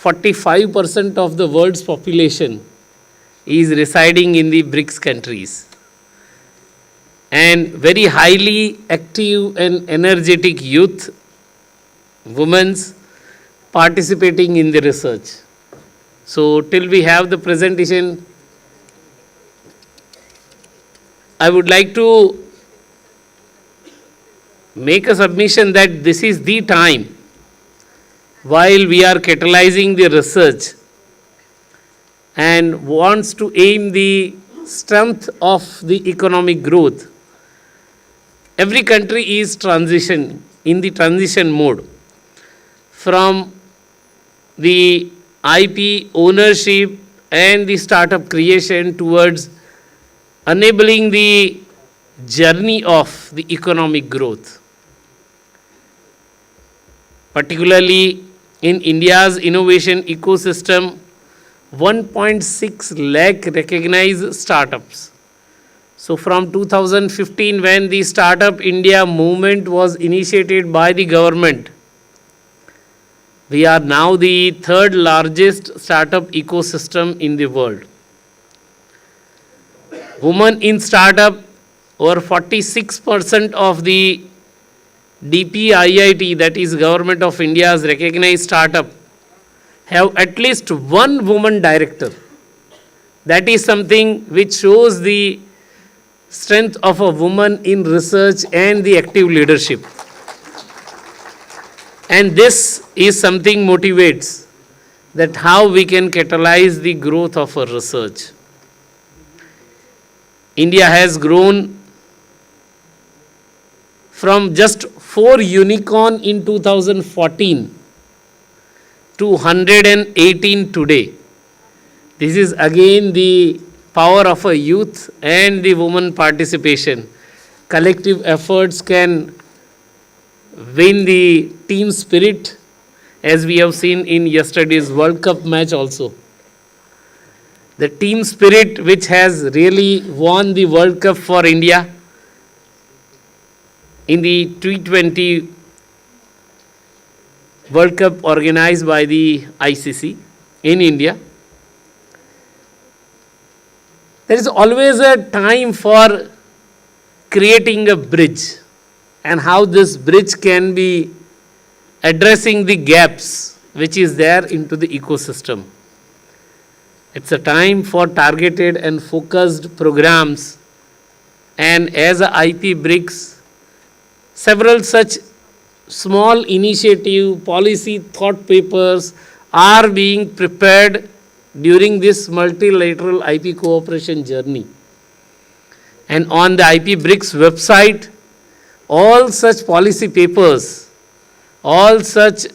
C: 45% of the world's population is residing in the BRICS countries, and very highly active and energetic youth, women participating in the research. So till we have the presentation, I would like to make a submission that this is the time while we are catalyzing the research and wants to aim the strength of the economic growth. Every country is in the transition mode from the IP ownership and the startup creation towards enabling the journey of the economic growth. Particularly in India's innovation ecosystem, 1.6 lakh recognized startups. So from 2015, when the Startup India movement was initiated by the government, we are now the third largest startup ecosystem in the world. Women in startup, over 46% of the DPIIT, that is Government of India's recognized startup, have at least one woman director. That is something which shows the strength of a woman in research and the active leadership. And this is something motivates that how we can catalyze the growth of our research. India has grown from just 4 unicorn in 2014 to 118 today. This is again the power of a youth and the woman participation. Collective efforts can win the team spirit, as we have seen in yesterday's World Cup match also. The team spirit which has really won the World Cup for India in the T20 World Cup organized by the ICC in India. There is always a time for creating a bridge and how this bridge can be addressing the gaps which is there into the ecosystem. It's a time for targeted and focused programs, and as a IP BRICS, several such small initiative policy thought papers are being prepared during this multilateral IP cooperation journey. And on the IP BRICS website, all such policy papers, all such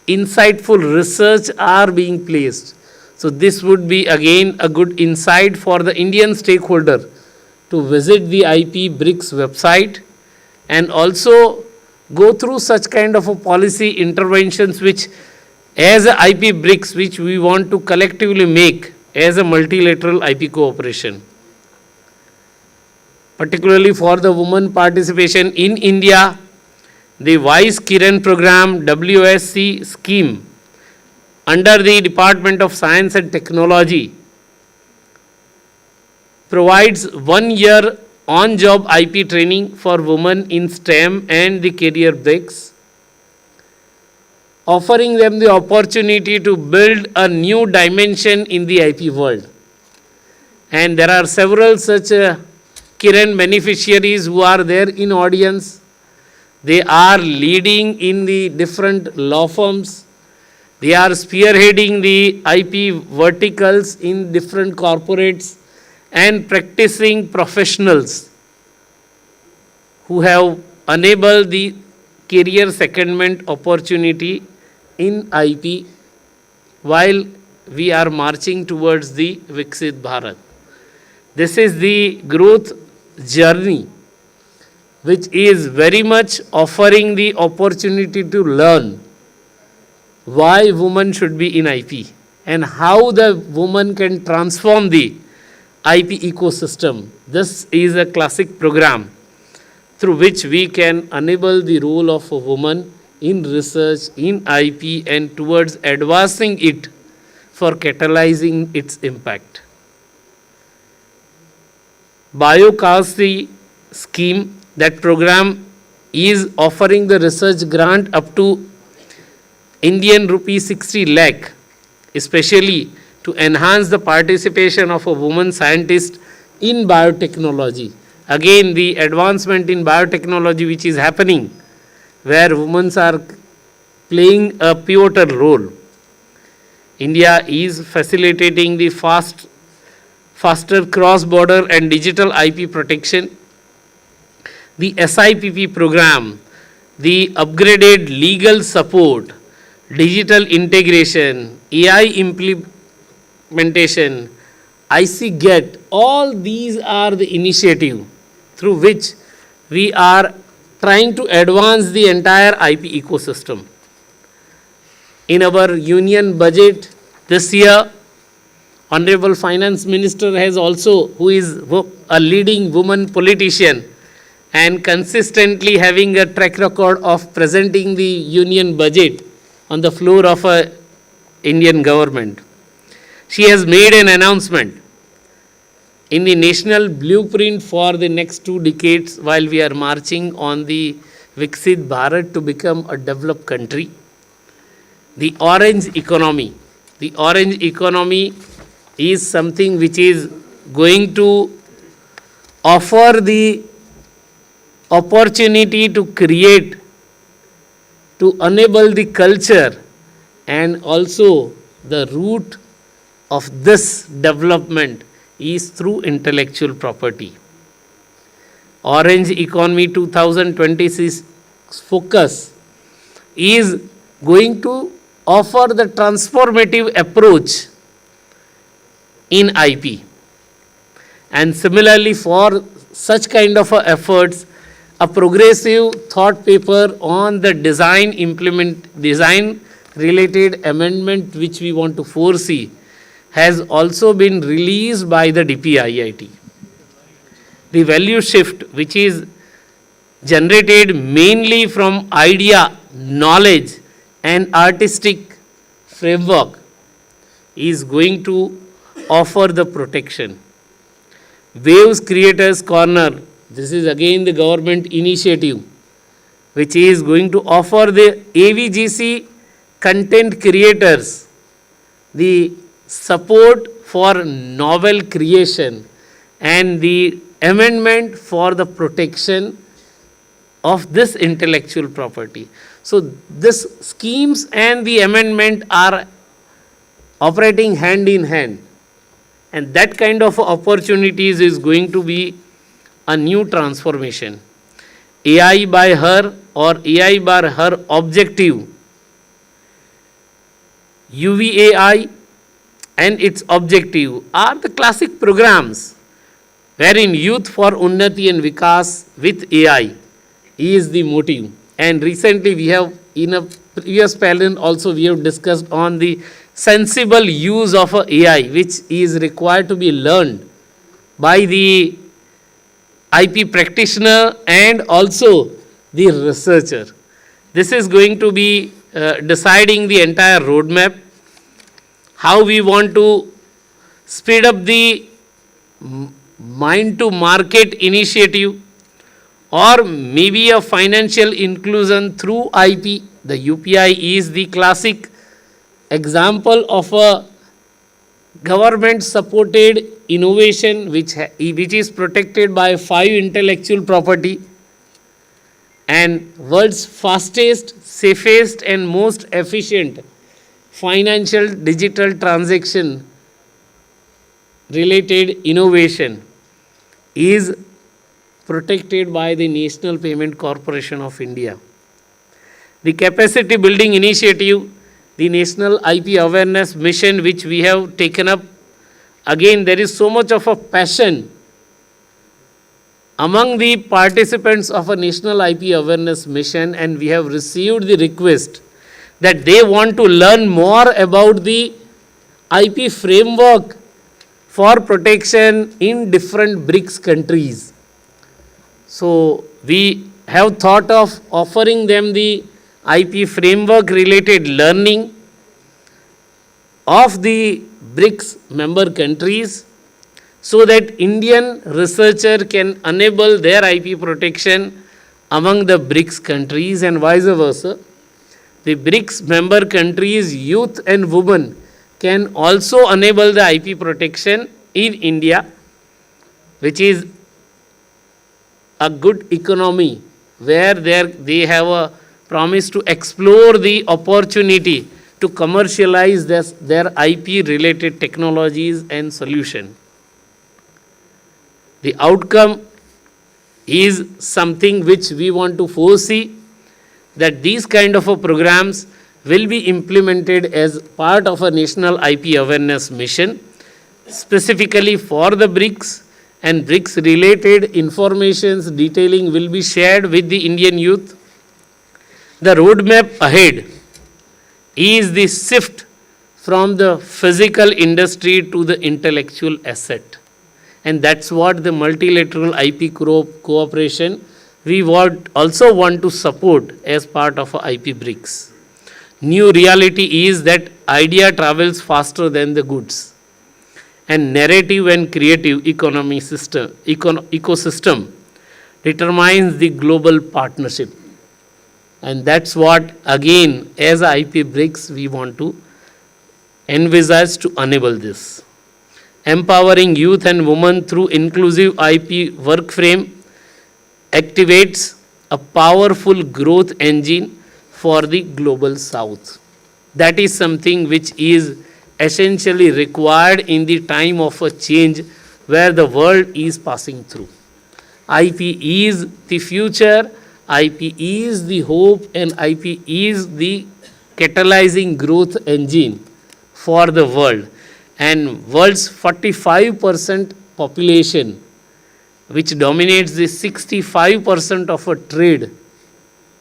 C: insightful research are being placed. So this would be again a good insight for the Indian stakeholder to visit the IP BRICS website and also go through such kind of a policy interventions which as a IP BRICS which we want to collectively make as a multilateral IP cooperation. Particularly for the women participation in India, the Vice Kiran program WSC scheme under the Department of Science and Technology provides 1 year on-job IP training for women in STEM and the career breaks, offering them the opportunity to build a new dimension in the IP world. And there are several such Kiran beneficiaries who are there in audience. They are leading in the different law firms. They are spearheading the IP verticals in different corporates and practicing professionals who have enabled the career secondment opportunity in IP while we are marching towards the Viksit Bharat. This is the growth journey which is very much offering the opportunity to learn why women should be in IP and how the woman can transform the IP ecosystem. This is a classic program through which we can enable the role of a woman in research, in IP, and towards advancing it for catalyzing its impact. Biocasi scheme, that program is offering the research grant up to Indian rupee 60 lakh, especially to enhance the participation of a woman scientist in biotechnology. Again, the advancement in biotechnology which is happening, where women are playing a pivotal role. India is facilitating the faster cross-border and digital IP protection. The SIPP program, the upgraded legal support, digital integration, AI implementation, IC GET, all these are the initiative through which we are trying to advance the entire IP ecosystem. In our union budget this year, Honorable Finance Minister has also, who is a leading woman politician and consistently having a track record of presenting the union budget on the floor of a Indian government. She has made an announcement in the national blueprint for the next 2 decades while we are marching on the Viksit Bharat to become a developed country. The orange economy. The orange economy is something which is going to offer the opportunity to create, to enable the culture, and also the root of this development is through intellectual property. Orange Economy 2026 focus is going to offer the transformative approach in IP. And similarly, for such kind of efforts, a progressive thought paper on the design related amendment which we want to foresee has also been released by the DPIIT. The value shift, which is generated mainly from idea, knowledge, and artistic framework, is going to offer the protection. Waves Creators Corner, this is again the government initiative, which is going to offer the AVGC content creators the support for novel creation and the amendment for the protection of this intellectual property. So this schemes and the amendment are operating hand in hand, and that kind of opportunities is going to be a new transformation. AI by her or AI by her objective, UVAI and its objective are the classic programs wherein Youth for Unnati and Vikas with AI is the motive. And recently we have, in a previous panel also, we have discussed on the sensible use of AI, which is required to be learned by the IP practitioner and also the researcher. This is going to be deciding the entire roadmap, how we want to speed up the mind to market initiative, or maybe a financial inclusion through IP. The UPI is the classic example of a government supported innovation which is protected by 5 intellectual property, and world's fastest, safest and most efficient financial digital transaction related innovation is protected by the National Payment Corporation of India. The capacity building initiative, the National IP Awareness Mission which we have taken up, again there is so much of a passion among the participants of a National IP Awareness Mission, and we have received the request that they want to learn more about the IP framework for protection in different BRICS countries. So we have thought of offering them the IP framework related learning of the BRICS member countries, so that Indian researcher can enable their IP protection among the BRICS countries and vice versa. The BRICS member countries' youth and women can also enable the IP protection in India, which is a good economy where they have a promise to explore the opportunity to commercialize their IP related technologies and solutions. The outcome is something which we want to foresee, that these kind of programs will be implemented as part of a national IP awareness mission, specifically for the BRICS, and BRICS related informations detailing will be shared with the Indian youth. The roadmap ahead is the shift from the physical industry to the intellectual asset. And that's what the multilateral IP cooperation we also want to support as part of IP BRICS. New reality is that idea travels faster than the goods, and narrative and creative ecosystem determines the global partnership. And that's what, again, as IP BRICS, we want to envisage to enable this. Empowering youth and women through inclusive IP work frame activates a powerful growth engine for the global south. That is something which is essentially required in the time of a change where the world is passing through. IP is the future, IP is the hope, and IP is the catalyzing growth engine for the world. And world's 45% population, which dominates the 65% of a trade,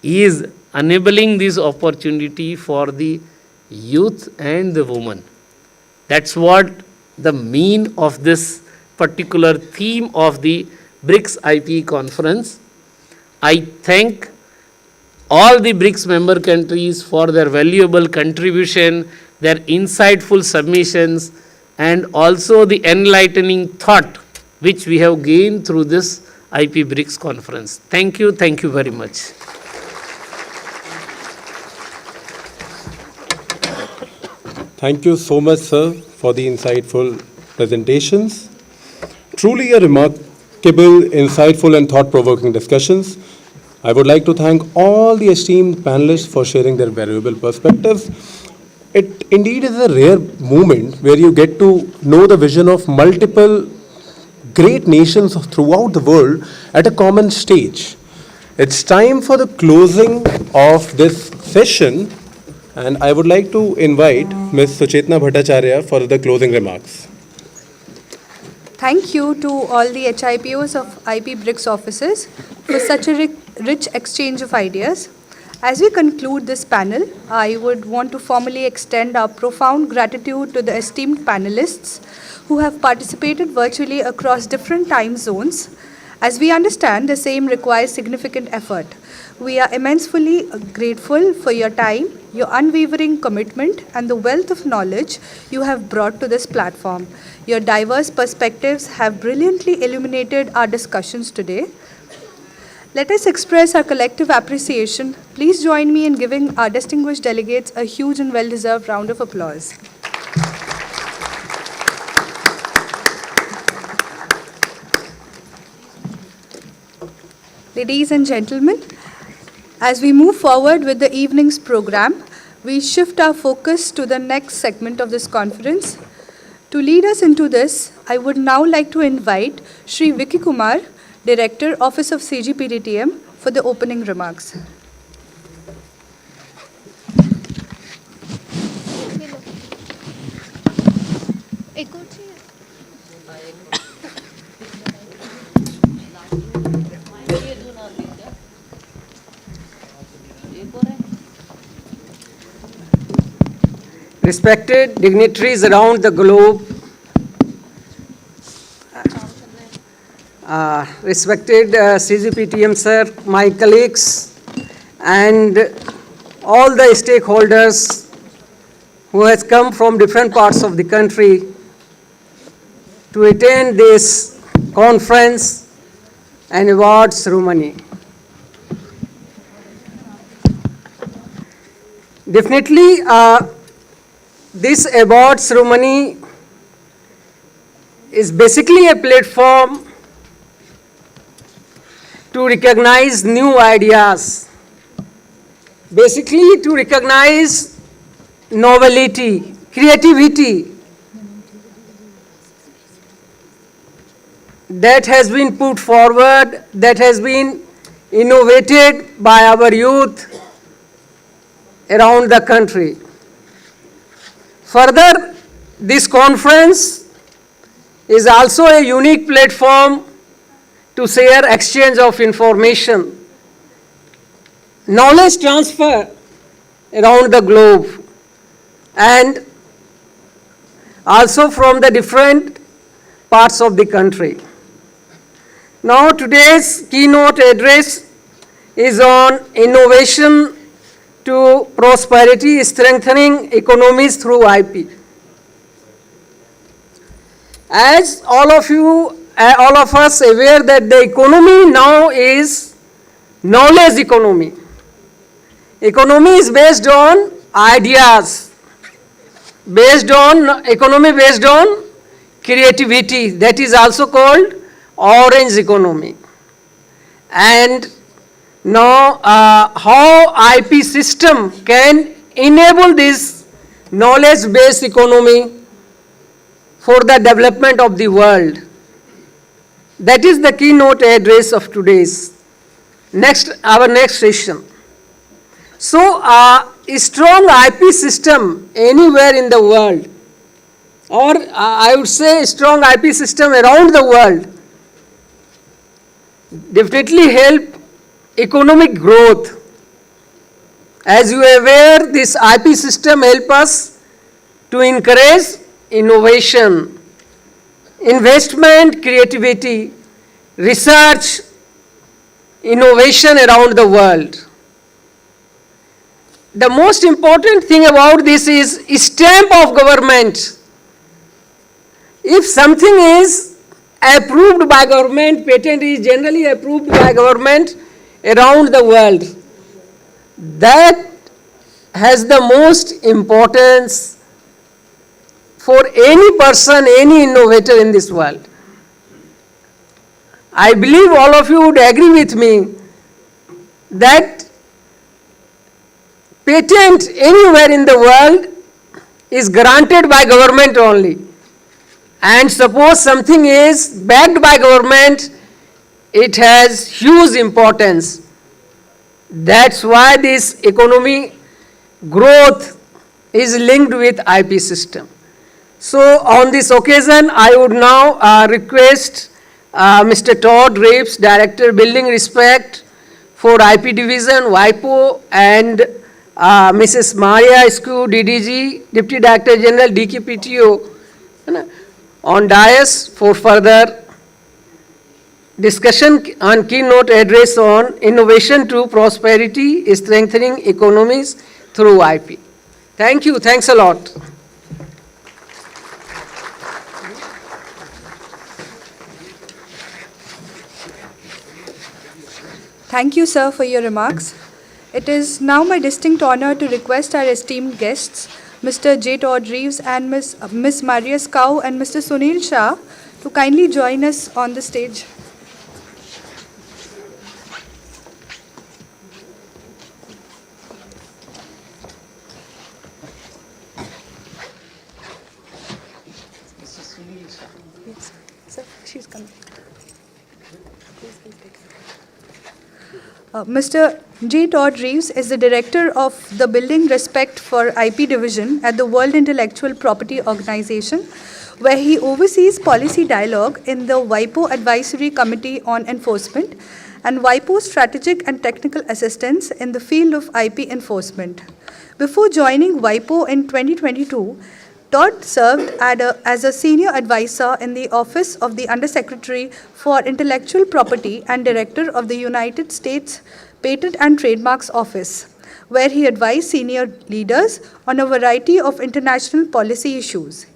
C: is enabling this opportunity for the youth and the women. That's what the mean of this particular theme of the BRICS IP conference. I thank all the BRICS member countries for their valuable contribution, their insightful submissions, and also the enlightening thought which we have gained through this IP BRICS conference. Thank you very much.
N: Thank you so much, sir, for the insightful presentations. Truly a remarkable, insightful and thought-provoking discussions. I would like to thank all the esteemed panelists for sharing their valuable perspectives. It indeed is a rare moment where you get to know the vision of multiple great nations throughout the world at a common stage. It's time for the closing of this session, and I would like to invite Ms. Suchetna Bhattacharya for the closing remarks.
M: Thank you to all the HIPOs of IP BRICS offices for such a rich exchange of ideas. As we conclude this panel, I would want to formally extend our profound gratitude to the esteemed panelists who have participated virtually across different time zones. As we understand, the same requires significant effort. We are immensely grateful for your time, your unwavering commitment, and the wealth of knowledge you have brought to this platform. Your diverse perspectives have brilliantly illuminated our discussions today. Let us express our collective appreciation. Please join me in giving our distinguished delegates a huge and well-deserved round of applause. Ladies and gentlemen, As we move forward with the evening's program, we shift our focus to the next segment of this conference. To lead us into this, I would now like to invite Shri Vicky Kumar, Director, Office of CGPDTM, for the opening remarks.
H: Respected dignitaries around the globe, respected CGPTM sir, my colleagues, and all the stakeholders who has come from different parts of the country to attend this conference and award ceremony. Definitely, this award ceremony is basically a platform to recognize new ideas, basically to recognize novelty, creativity that has been put forward, that has been innovated by our youth around the country. Further, this conference is also a unique platform to share exchange of information, knowledge transfer around the globe, and also from the different parts of the country. Now today's keynote address is on innovation to prosperity, strengthening economies through IP. As all of us aware that the economy now is knowledge economy. Economy is based on ideas, economy based on creativity, that is also called orange economy. And now, how IP system can enable this knowledge-based economy for the development of the world. That is the keynote address of today's our next session. So, a strong IP system anywhere in the world, or I would say a strong IP system around the world, definitely help economic growth. As you are aware, this IP system helps us to encourage innovation, investment, creativity, research, innovation around the world. The most important thing about this is stamp of government. If something is approved by government, patent is generally approved by government around the world, that has the most importance for any person, any innovator in this world. I believe all of you would agree with me that patent anywhere in the world is granted by government only. And suppose something is backed by government, it has huge importance. That's why this economy growth is linked with IP system. So on this occasion, I would now request Mr. Todd Reeves, Director Building Respect for IP Division, WIPO, and Mrs. Maria Escu, DDG, Deputy Director General, DKPTO, on dais for further discussion on keynote address on innovation to prosperity, strengthening economies through IP. Thank you. Thanks a lot.
M: Thank you, sir, for your remarks. It is now my distinct honor to request our esteemed guests, Mr. J. Todd Reeves and Ms. Maria Escu and Mr. Sunil Shah, to kindly join us on the stage. Sir, she's coming. Mr. J. Todd Reeves is the director of the Building Respect for IP Division at the World Intellectual Property Organization, where he oversees policy dialogue in the WIPO Advisory Committee on Enforcement and WIPO Strategic and Technical Assistance in the field of IP enforcement. Before joining WIPO in 2022, Todd served as a senior advisor in the Office of the Undersecretary for Intellectual Property and Director of the United States Patent and Trademarks Office, where he advised senior leaders on a variety of international policy issues.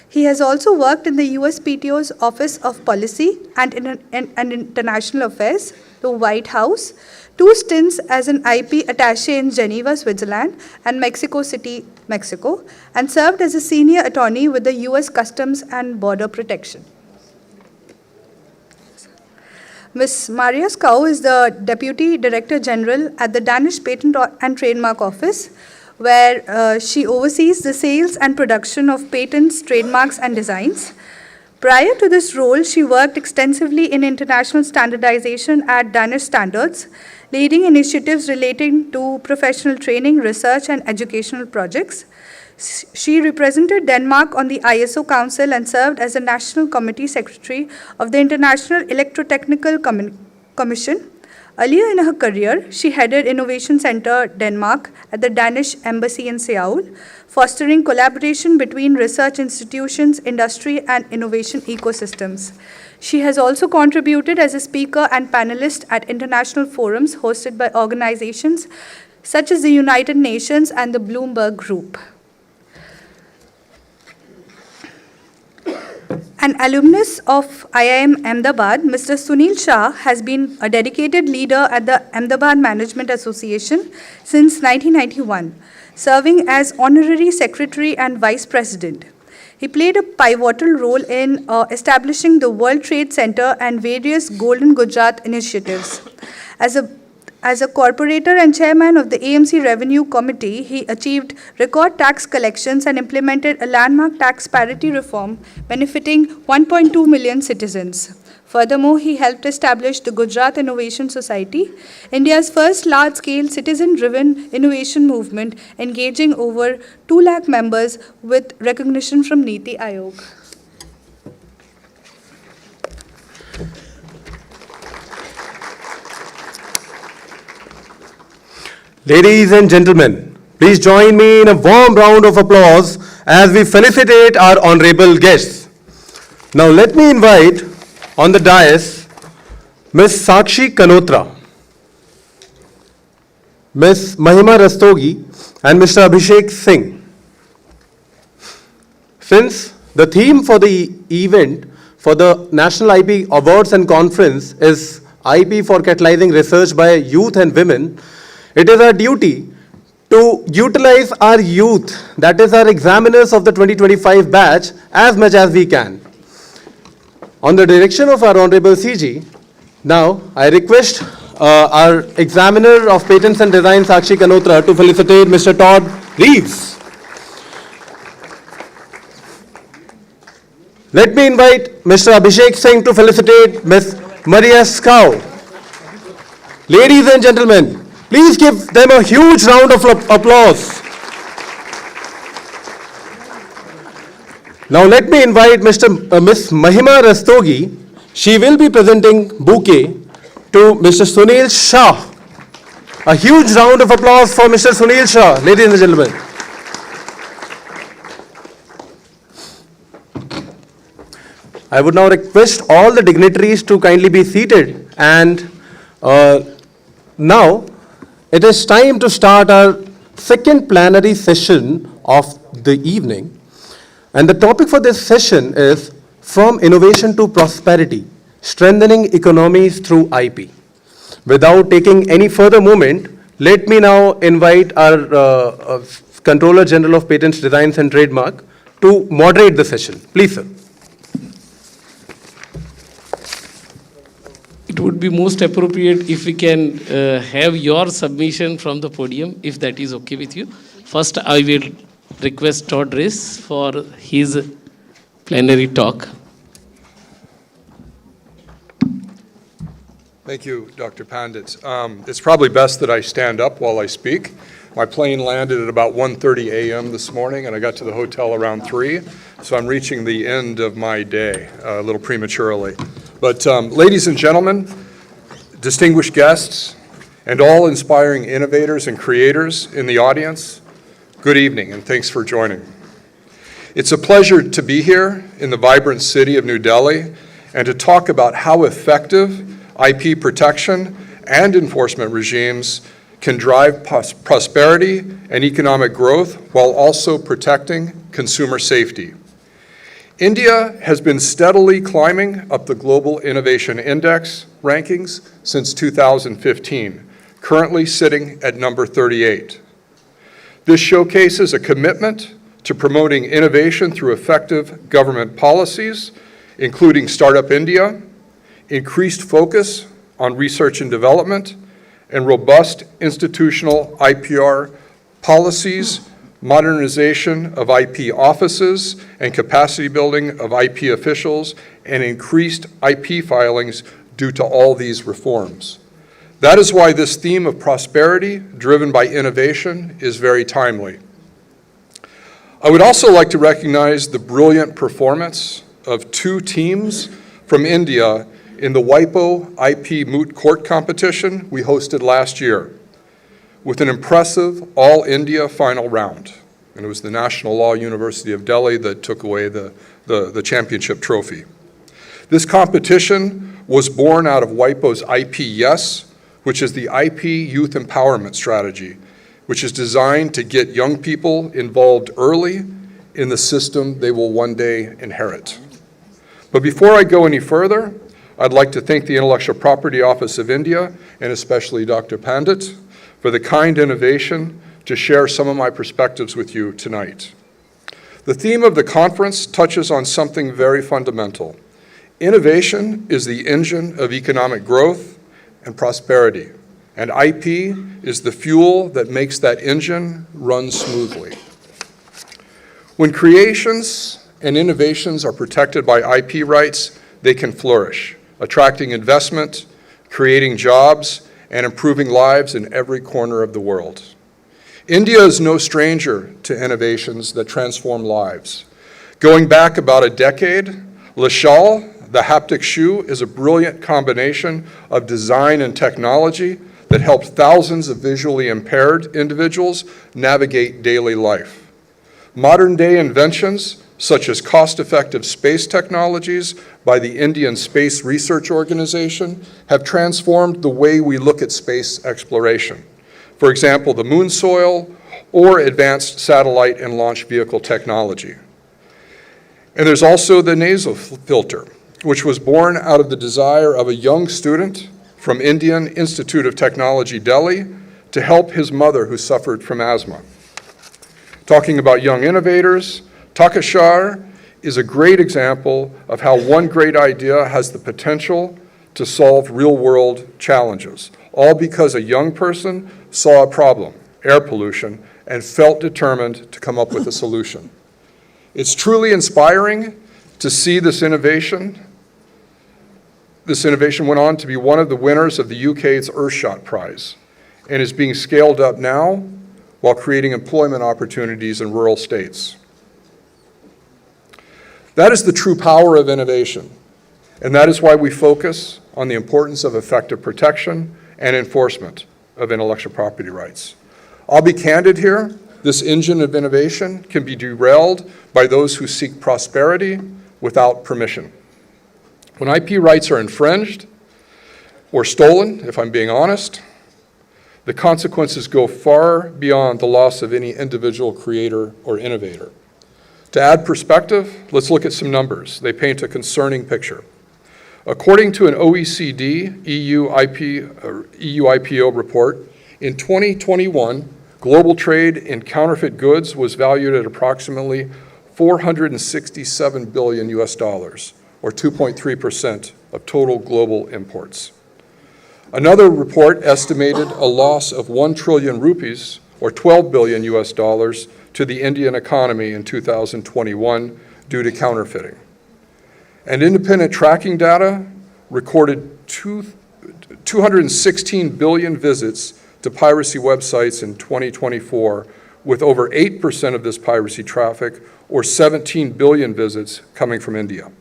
M: He has also worked in the USPTO's Office of Policy and International Affairs, the White House, 2 stints as an IP attaché in Geneva, Switzerland, and Mexico City, Mexico, and served as a senior attorney with the US Customs and Border Protection. Ms. Maria Skau is the Deputy Director General at the Danish Patent and Trademark Office, where she oversees the sales and production of patents, trademarks, and designs. Prior to this role, she worked extensively in international standardization at Danish Standards, leading initiatives relating to professional training, research, and educational projects. She represented Denmark on the ISO Council and served as a National Committee Secretary of the International Electrotechnical Commission. Earlier in her career, she headed Innovation Center Denmark at the Danish Embassy in Seoul, fostering collaboration between research institutions, industry, and innovation ecosystems. She has also contributed as a speaker and panelist at international forums hosted by organizations such as the United Nations and the Bloomberg Group. An alumnus of IIM Ahmedabad, Mr. Sunil Shah has been a dedicated leader at the Ahmedabad Management Association since 1991, serving as Honorary Secretary and Vice President. He played a pivotal role in establishing the World Trade Center and various Golden Gujarat initiatives. As a corporator and chairman of the AMC Revenue Committee, he achieved record tax collections and implemented a landmark tax parity reform benefiting 1.2 million citizens. Furthermore, he helped establish the Gujarat Innovation Society, India's first large-scale citizen-driven innovation movement, engaging over 2 lakh members with recognition from Niti Aayog.
N: Ladies and gentlemen, please join me in a warm round of applause as we felicitate our honorable guests. Now let me invite on the dais Ms. Sakshi Kanotra, Ms. Mahima Rastogi, and Mr. Abhishek Singh. Since the theme for the event for the National IP Awards and Conference is IP for Catalyzing Research by Youth and Women, it is our duty to utilize our youth, that is our examiners of the 2025 batch, as much as we can. On the direction of our Honorable CG, now I request our examiner of patents and design, Sakshi Kanotra, to felicitate Mr. Todd Reeves. Let me invite Mr. Abhishek Singh to felicitate Ms. Maria Skau. Ladies and gentlemen, please give them a huge round of applause. Now let me invite Ms. Mahima Rastogi. She will be presenting bouquet to Mr. Sunil Shah. A huge round of applause for Mr. Sunil Shah, ladies and gentlemen. I would now request all the dignitaries to kindly be seated, and now it is time to start our second plenary session of the evening. And the topic for this session is From Innovation to Prosperity, Strengthening Economies Through IP. Without taking any further moment, let me now invite our Controller General of Patents, Designs and Trademark to moderate the session. Please, sir.
C: It would be most appropriate if we can have your submission from the podium, if that is okay with you. First, I will request Todd Reeves for his plenary talk.
I: Thank you, Dr. Pandit. It's probably best that I stand up while I speak. My plane landed at about 1:30 a.m. this morning, and I got to the hotel around 3, so I'm reaching the end of my day a little prematurely. But ladies and gentlemen, distinguished guests, and all inspiring innovators and creators in the audience, good evening, and thanks for joining. It's a pleasure to be here in the vibrant city of New Delhi and to talk about how effective IP protection and enforcement regimes can drive prosperity and economic growth while also protecting consumer safety. India has been steadily climbing up the Global Innovation Index rankings since 2015, currently sitting at number 38. This showcases a commitment to promoting innovation through effective government policies, including Startup India, increased focus on research and development, and robust institutional IPR policies, modernization of IP offices, and capacity building of IP officials, and increased IP filings due to all these reforms. That is why this theme of prosperity driven by innovation is very timely. I would also like to recognize the brilliant performance of 2 teams from India in the WIPO IP Moot Court competition we hosted last year, with an impressive all-India final round. And it was the National Law University of Delhi that took away the championship trophy. This competition was born out of WIPO's IP Yes, which is the IP youth empowerment strategy, which is designed to get young people involved early in the system they will one day inherit. But before I go any further, I'd like to thank the Intellectual Property Office of India, and especially Dr. Pandit, for the kind invitation to share some of my perspectives with you tonight. The theme of the conference touches on something very fundamental. Innovation is the engine of economic growth and prosperity, and IP is the fuel that makes that engine run smoothly. When creations and innovations are protected by IP rights, they can flourish, attracting investment, creating jobs, and improving lives in every corner of the world. India is no stranger to innovations that transform lives. Going back about a decade, Lashal, the haptic shoe, is a brilliant combination of design and technology that helped thousands of visually impaired individuals navigate daily life. Modern-day inventions, such as cost-effective space technologies by the Indian Space Research Organization, have transformed the way we look at space exploration. For example, the moon soil or advanced satellite and launch vehicle technology. And there's also the nasal filter, which was born out of the desire of a young student from Indian Institute of Technology, Delhi, to help his mother who suffered from asthma. Talking about young innovators, Takashar is a great example of how one great idea has the potential to solve real-world challenges, all because a young person saw a problem, air pollution, and felt determined to come up with a solution. It's truly inspiring to see this innovation. This innovation went on to be one of the winners of the UK's Earthshot Prize and is being scaled up now while creating employment opportunities in rural states. That is the true power of innovation, and that is why we focus on the importance of effective protection and enforcement of intellectual property rights. I'll be candid here. This engine of innovation can be derailed by those who seek prosperity without permission. When IP rights are infringed or stolen, if I'm being honest, the consequences go far beyond the loss of any individual creator or innovator. To add perspective, let's look at some numbers. They paint a concerning picture. According to an OECD EU IPO report, in 2021, global trade in counterfeit goods was valued at approximately $467 billion US, or 2.3% of total global imports. Another report estimated a loss of 1 trillion rupees, or $12 billion US, to the Indian economy in 2021 due to counterfeiting. And independent tracking data recorded 216 billion visits to piracy websites in 2024, with over 8% of this piracy traffic, or 17 billion visits, coming from India.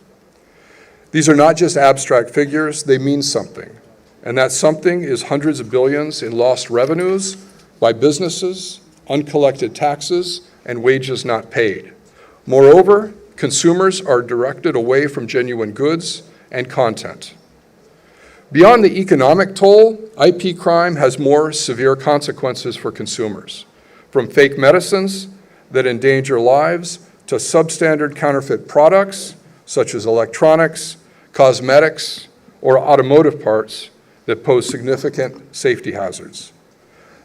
I: These are not just abstract figures, they mean something. And that something is hundreds of billions in lost revenues by businesses, uncollected taxes, and wages not paid. Moreover, consumers are directed away from genuine goods and content. Beyond the economic toll, IP crime has more severe consequences for consumers, from fake medicines that endanger lives to substandard counterfeit products such as electronics, cosmetics, or automotive parts that pose significant safety hazards.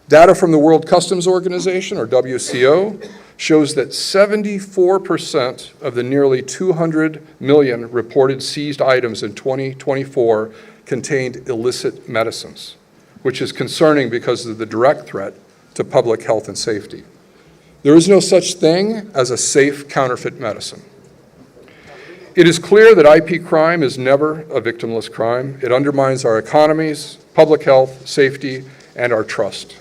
I: Data from the World Customs Organization, or WCO, shows that 74% of the nearly 200 million reported seized items in 2024 contained illicit medicines, which is concerning because of the direct threat to public health and safety. There is no such thing as a safe counterfeit medicine. It is clear that IP crime is never a victimless crime. It undermines our economies, public health, safety, and our trust.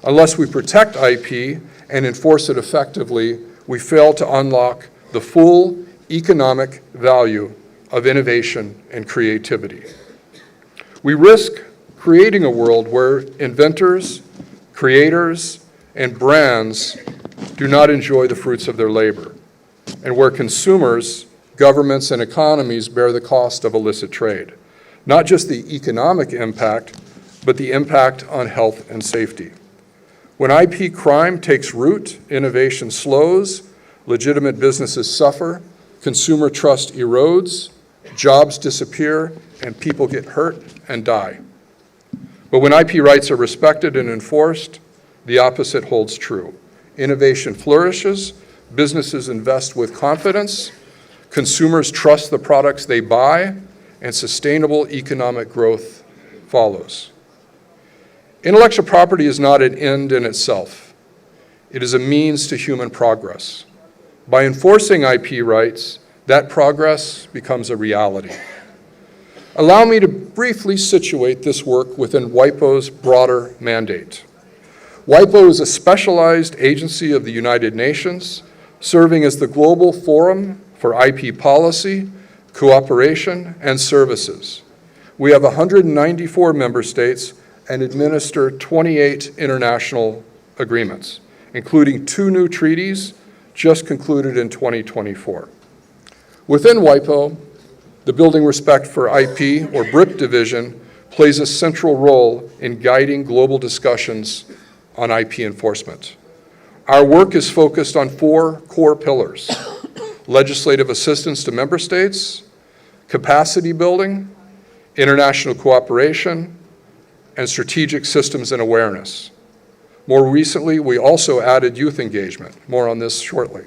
I: Unless we protect IP and enforce it effectively, we fail to unlock the full economic value of innovation and creativity. We risk creating a world where inventors, creators, and brands do not enjoy the fruits of their labor, and where consumers, governments, and economies bear the cost of illicit trade. Not just the economic impact, but the impact on health and safety. When IP crime takes root, innovation slows, legitimate businesses suffer, consumer trust erodes, jobs disappear, and people get hurt and die. But when IP rights are respected and enforced, the opposite holds true. Innovation flourishes, businesses invest with confidence, consumers trust the products they buy, and sustainable economic growth follows. Intellectual property is not an end in itself. It is a means to human progress. By enforcing IP rights, that progress becomes a reality. Allow me to briefly situate this work within WIPO's broader mandate. WIPO is a specialized agency of the United Nations, serving as the global forum for IP policy, cooperation, and services. We have 194 member states and administer 28 international agreements, including 2 new treaties just concluded in 2024. Within WIPO, the Building Respect for IP, or BRIP division, plays a central role in guiding global discussions on IP enforcement. Our work is focused on 4 core pillars: legislative assistance to member states, capacity building, international cooperation, and strategic systems and awareness. More recently, we also added youth engagement. More on this shortly.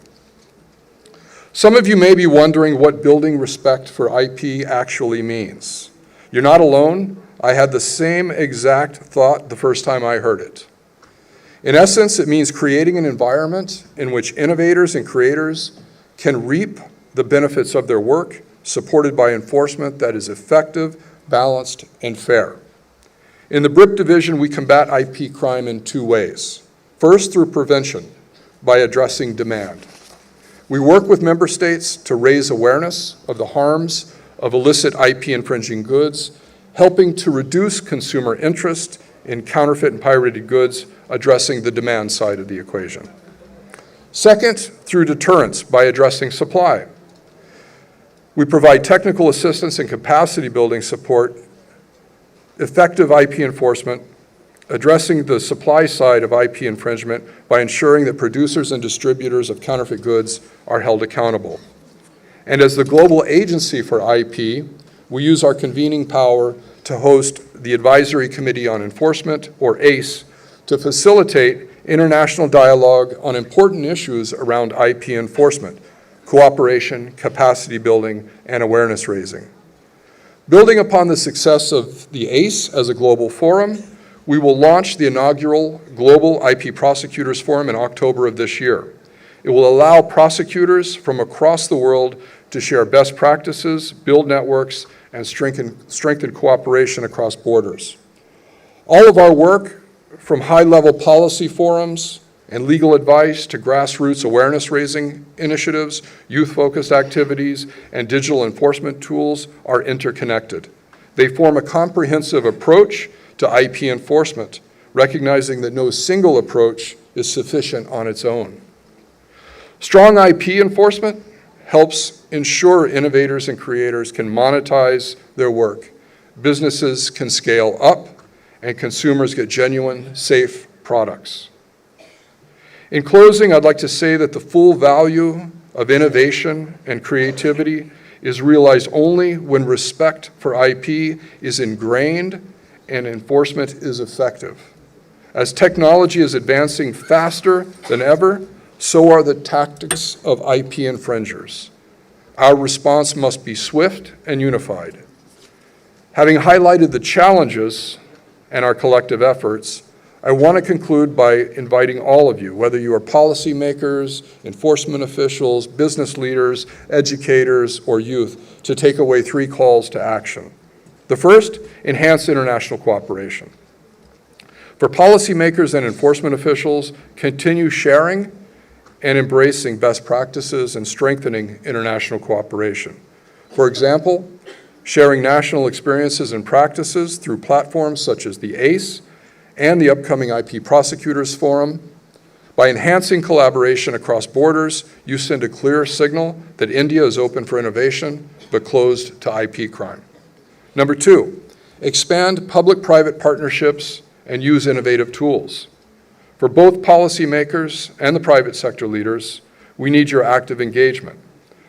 I: Some of you may be wondering what building respect for IP actually means. You're not alone. I had the same exact thought the first time I heard it. In essence, it means creating an environment in which innovators and creators can reap the benefits of their work, supported by enforcement that is effective, balanced, and fair. In the BRIP division, we combat IP crime in 2 ways. First, through prevention, by addressing demand. We work with member states to raise awareness of the harms of illicit IP infringing goods, helping to reduce consumer interest in counterfeit and pirated goods, addressing the demand side of the equation. Second, through deterrence, by addressing supply. We provide technical assistance and capacity building support, effective IP enforcement, addressing the supply side of IP infringement by ensuring that producers and distributors of counterfeit goods are held accountable. And as the global agency for IP, we use our convening power to host the Advisory Committee on Enforcement, or ACE, to facilitate international dialogue on important issues around IP enforcement, cooperation, capacity building, and awareness raising. Building upon the success of the ACE as a global forum, we will launch the inaugural Global IP Prosecutors Forum in October of this year. It will allow prosecutors from across the world to share best practices, build networks, and strengthen cooperation across borders. All of our work, from high-level policy forums and legal advice to grassroots awareness-raising initiatives, youth-focused activities, and digital enforcement tools, are interconnected. They form a comprehensive approach to IP enforcement, recognizing that no single approach is sufficient on its own. Strong IP enforcement helps ensure innovators and creators can monetize their work, businesses can scale up, and consumers get genuine, safe products. In closing, I'd like to say that the full value of innovation and creativity is realized only when respect for IP is ingrained and enforcement is effective. As technology is advancing faster than ever, so are the tactics of IP infringers. Our response must be swift and unified. Having highlighted the challenges and our collective efforts, I want to conclude by inviting all of you, whether you are policymakers, enforcement officials, business leaders, educators, or youth, to take away 3 calls to action. The first, enhance international cooperation. For policymakers and enforcement officials, continue sharing and embracing best practices and strengthening international cooperation. For example, sharing national experiences and practices through platforms such as the ACE and the upcoming IP Prosecutors Forum. By enhancing collaboration across borders, you send a clear signal that India is open for innovation but closed to IP crime. Number 2, expand public-private partnerships and use innovative tools. For both policymakers and the private sector leaders, we need your active engagement.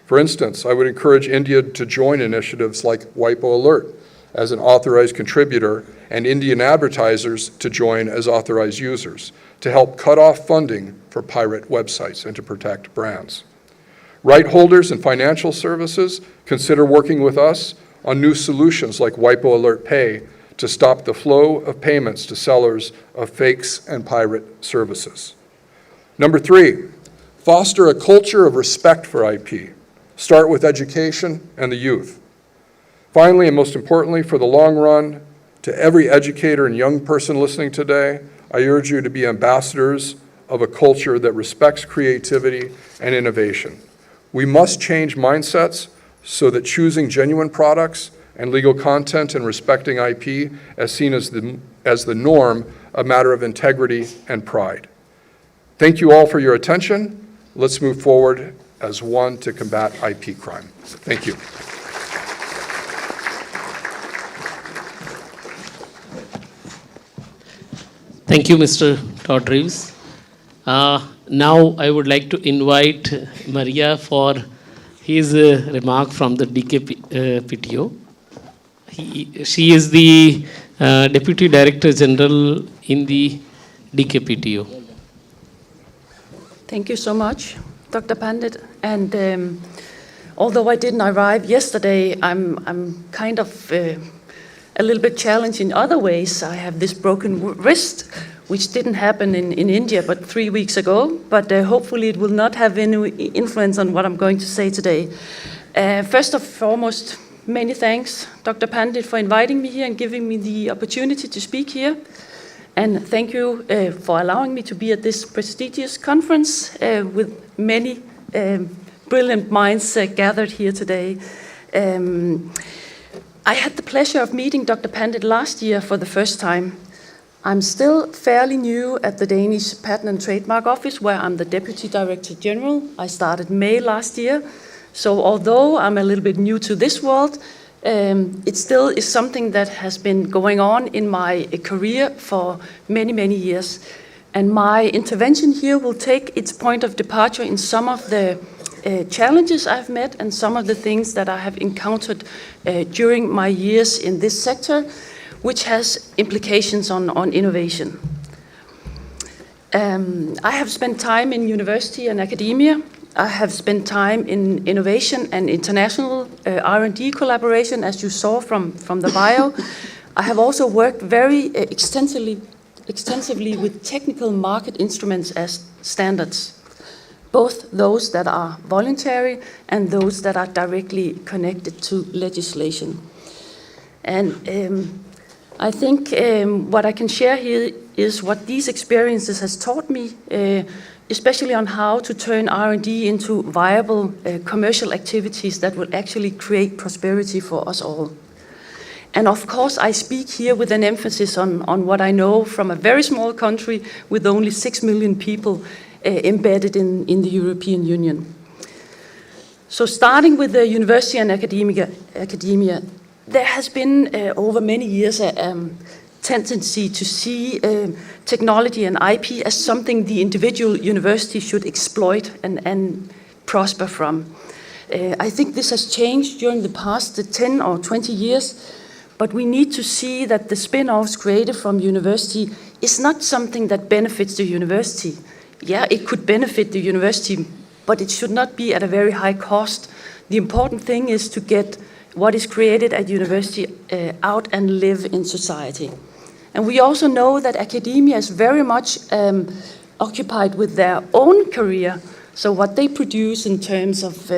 I: For instance, I would encourage India to join initiatives like WIPO Alert as an authorized contributor and Indian advertisers to join as authorized users to help cut off funding for pirate websites and to protect brands. Right holders and financial services consider working with us on new solutions like WIPO Alert Pay to stop the flow of payments to sellers of fakes and pirate services. Number 3, foster a culture of respect for IP. Start with education and the youth. Finally, and most importantly, for the long run, to every educator and young person listening today, I urge you to be ambassadors of a culture that respects creativity and innovation. We must change mindsets so that choosing genuine products and legal content and respecting IP as seen as the norm, a matter of integrity and pride. Thank you all for your attention. Let's move forward as one to combat IP crime. Thank you.
C: Thank you, Mr. Todd Reeves. Now I would like to invite Maria for his remark from the DKPTO. She is the Deputy Director General in the DKPTO.
J: Thank you so much, Dr. Pandit. And although I didn't arrive yesterday, I'm kind of a little bit challenged in other ways. I have this broken wrist, which didn't happen in India but 3 weeks ago. But hopefully it will not have any influence on what I'm going to say today. First and foremost, many thanks, Dr. Pandit, for inviting me here and giving me the opportunity to speak here. And thank you for allowing me to be at this prestigious conference with many brilliant minds gathered here today. I had the pleasure of meeting Dr. Pandit last year for the first time. I'm still fairly new at the Danish Patent and Trademark Office, where I'm the Deputy Director General. I started May last year. So although I'm a little bit new to this world, it still is something that has been going on in my career for many, many years. And my intervention here will take its point of departure in some of the challenges I've met and some of the things that I have encountered during my years in this sector, which has implications on innovation. I have spent time in university and academia. I have spent time in innovation and international R&D collaboration, as you saw from the bio. I have also worked very extensively with technical market instruments as standards. both those that are voluntary and those that are directly connected to legislation. And I think what I can share here is what these experiences has taught me, especially on how to turn R&D into viable commercial activities that will actually create prosperity for us all. And of course, I speak here with an emphasis on what I know from a very small country with only 6 million people embedded in the European Union. So starting with the university and academia, there has been over many years a tendency to see technology and IP as something the individual university should exploit and prosper from. I think this has changed during the past 10 or 20 years, but we need to see that the spin-offs created from university is not something that benefits the university. Yeah, it could benefit the university, but it should not be at a very high cost. The important thing is to get what is created at university out and live in society. And we also know that academia is very much occupied with their own career, so what they produce in terms of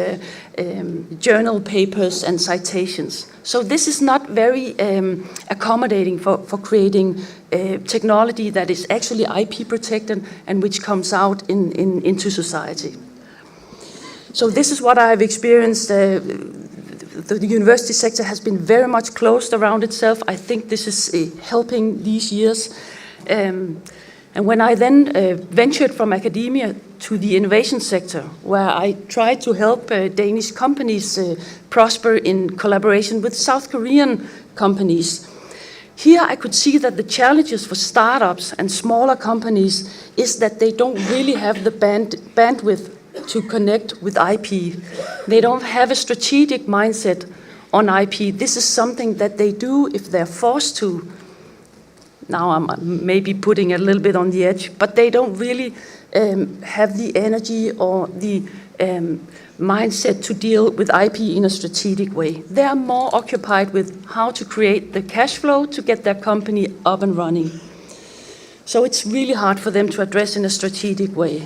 J: journal papers and citations. So this is not very accommodating for creating technology that is actually IP protected and which comes out into society. So this is what I have experienced. The university sector has been very much closed around itself. I think this is helping these years. And when I then ventured from academia to the innovation sector, where I tried to help Danish companies prosper in collaboration with South Korean companies, here I could see that the challenges for startups and smaller companies is that they don't really have the bandwidth to connect with IP. They don't have a strategic mindset on IP. This is something that they do if they're forced to. Now I'm maybe putting a little bit on the edge, but they don't really have the energy or the mindset to deal with IP in a strategic way. They are more occupied with how to create the cash flow to get their company up and running. So it's really hard for them to address in a strategic way.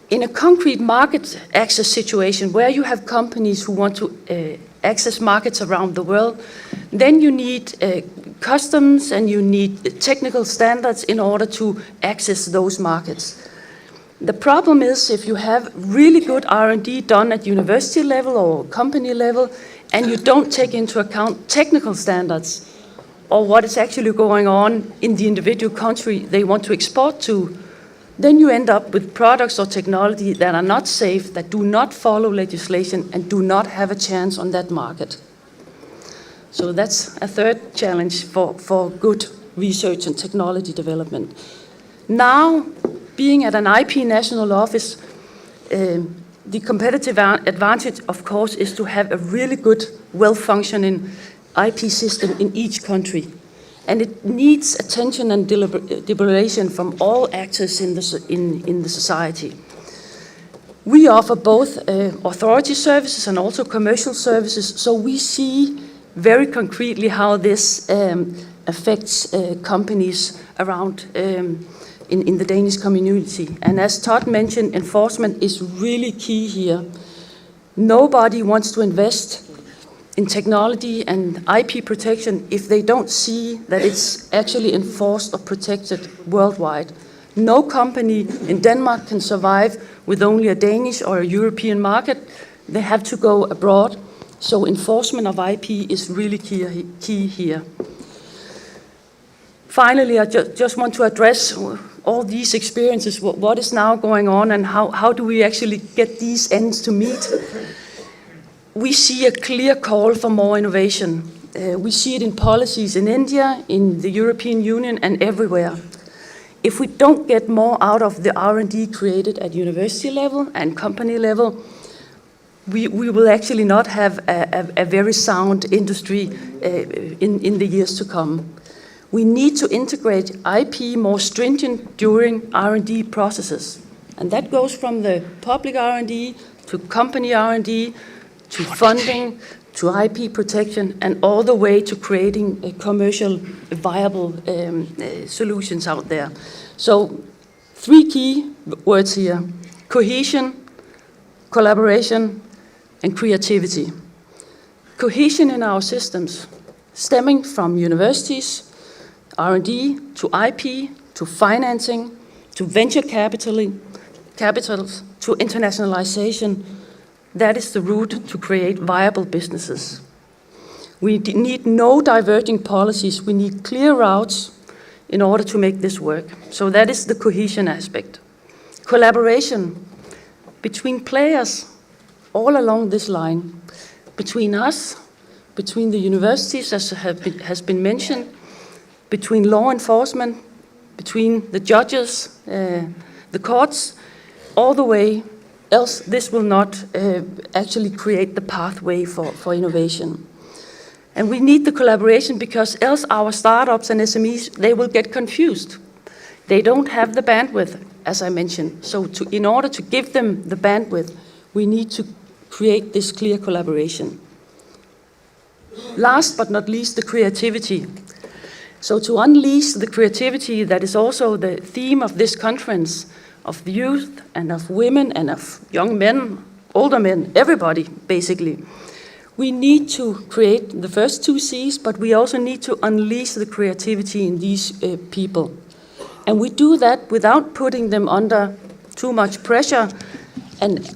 J: In a concrete market access situation where you have companies who want to access markets around the world, then you need customs and you need technical standards in order to access those markets. The problem is if you have really good R&D done at university level or company level and you don't take into account technical standards or what is actually going on in the individual country they want to export to, then you end up with products or technology that are not safe, that do not follow legislation, and do not have a chance on that market. So that's a third challenge for good research and technology development. Now, being at an IP national office, the competitive advantage, of course, is to have a really good, well-functioning IP system in each country. And it needs attention and deliberation from all actors in the society. We offer both authority services and also commercial services, so we see very concretely how this affects companies around in the Danish community. And as Todd mentioned, enforcement is really key here. Nobody wants to invest in technology and IP protection if they don't see that it's actually enforced or protected worldwide. No company in Denmark can survive with only a Danish or a European market. They have to go abroad. So enforcement of IP is really key here. Finally, I just want to address all these experiences, what is now going on and how do we actually get these ends to meet? We see a clear call for more innovation. We see it in policies in India, in the European Union, and everywhere. If we don't get more out of the R&D created at university level and company level, we will actually not have a very sound industry in the years to come. We need to integrate IP more stringent during R&D processes. And that goes from the public R&D to company R&D, to funding, to IP protection, and all the way to creating commercial viable solutions out there. So 3 key words here: cohesion, collaboration, and creativity. Cohesion in our systems, stemming from universities, R&D, to IP, to financing, to venture capitals, to internationalization. That is the route to create viable businesses. We need no diverging policies. We need clear routes in order to make this work. So that is the cohesion aspect. Collaboration between players all along this line, between us, between the universities, as has been mentioned, between law enforcement, between the judges, the courts, all the way, else this will not actually create the pathway for innovation. And we need the collaboration because else our startups and SMEs, they will get confused. They don't have the bandwidth, as I mentioned. So in order to give them the bandwidth, we need to create this clear collaboration. Last but not least, the creativity. So to unleash the creativity, that is also the theme of this conference, of the youth and of women and of young men, older men, everybody, basically. We need to create the first two C's, but we also need to unleash the creativity in these people. And we do that without putting them under too much pressure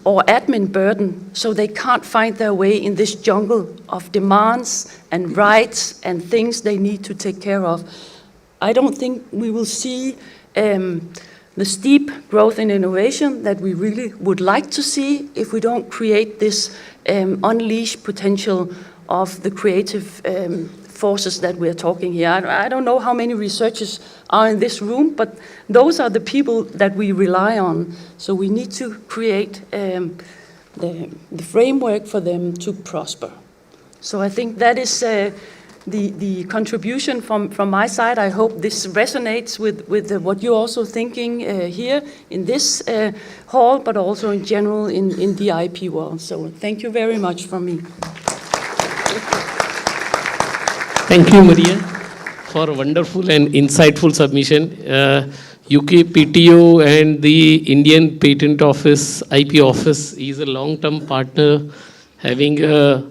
J: or admin burden, so they can't find their way in this jungle of demands and rights and things they need to take care of. I don't think we will see the steep growth in innovation that we really would like to see if we don't create this unleashed potential of the creative forces that we're talking here. I don't know how many researchers are in this room, but those are the people that we rely on. So we need to create the framework for them to prosper. So I think that is the contribution from my side. I hope this resonates with what you're also thinking here in this hall, but also in general in the IP world. So thank you very much from me.
C: Thank you, Maria, for a wonderful and insightful submission. UK PTO and the Indian Patent Office, IP Office, is a long-term partner, having a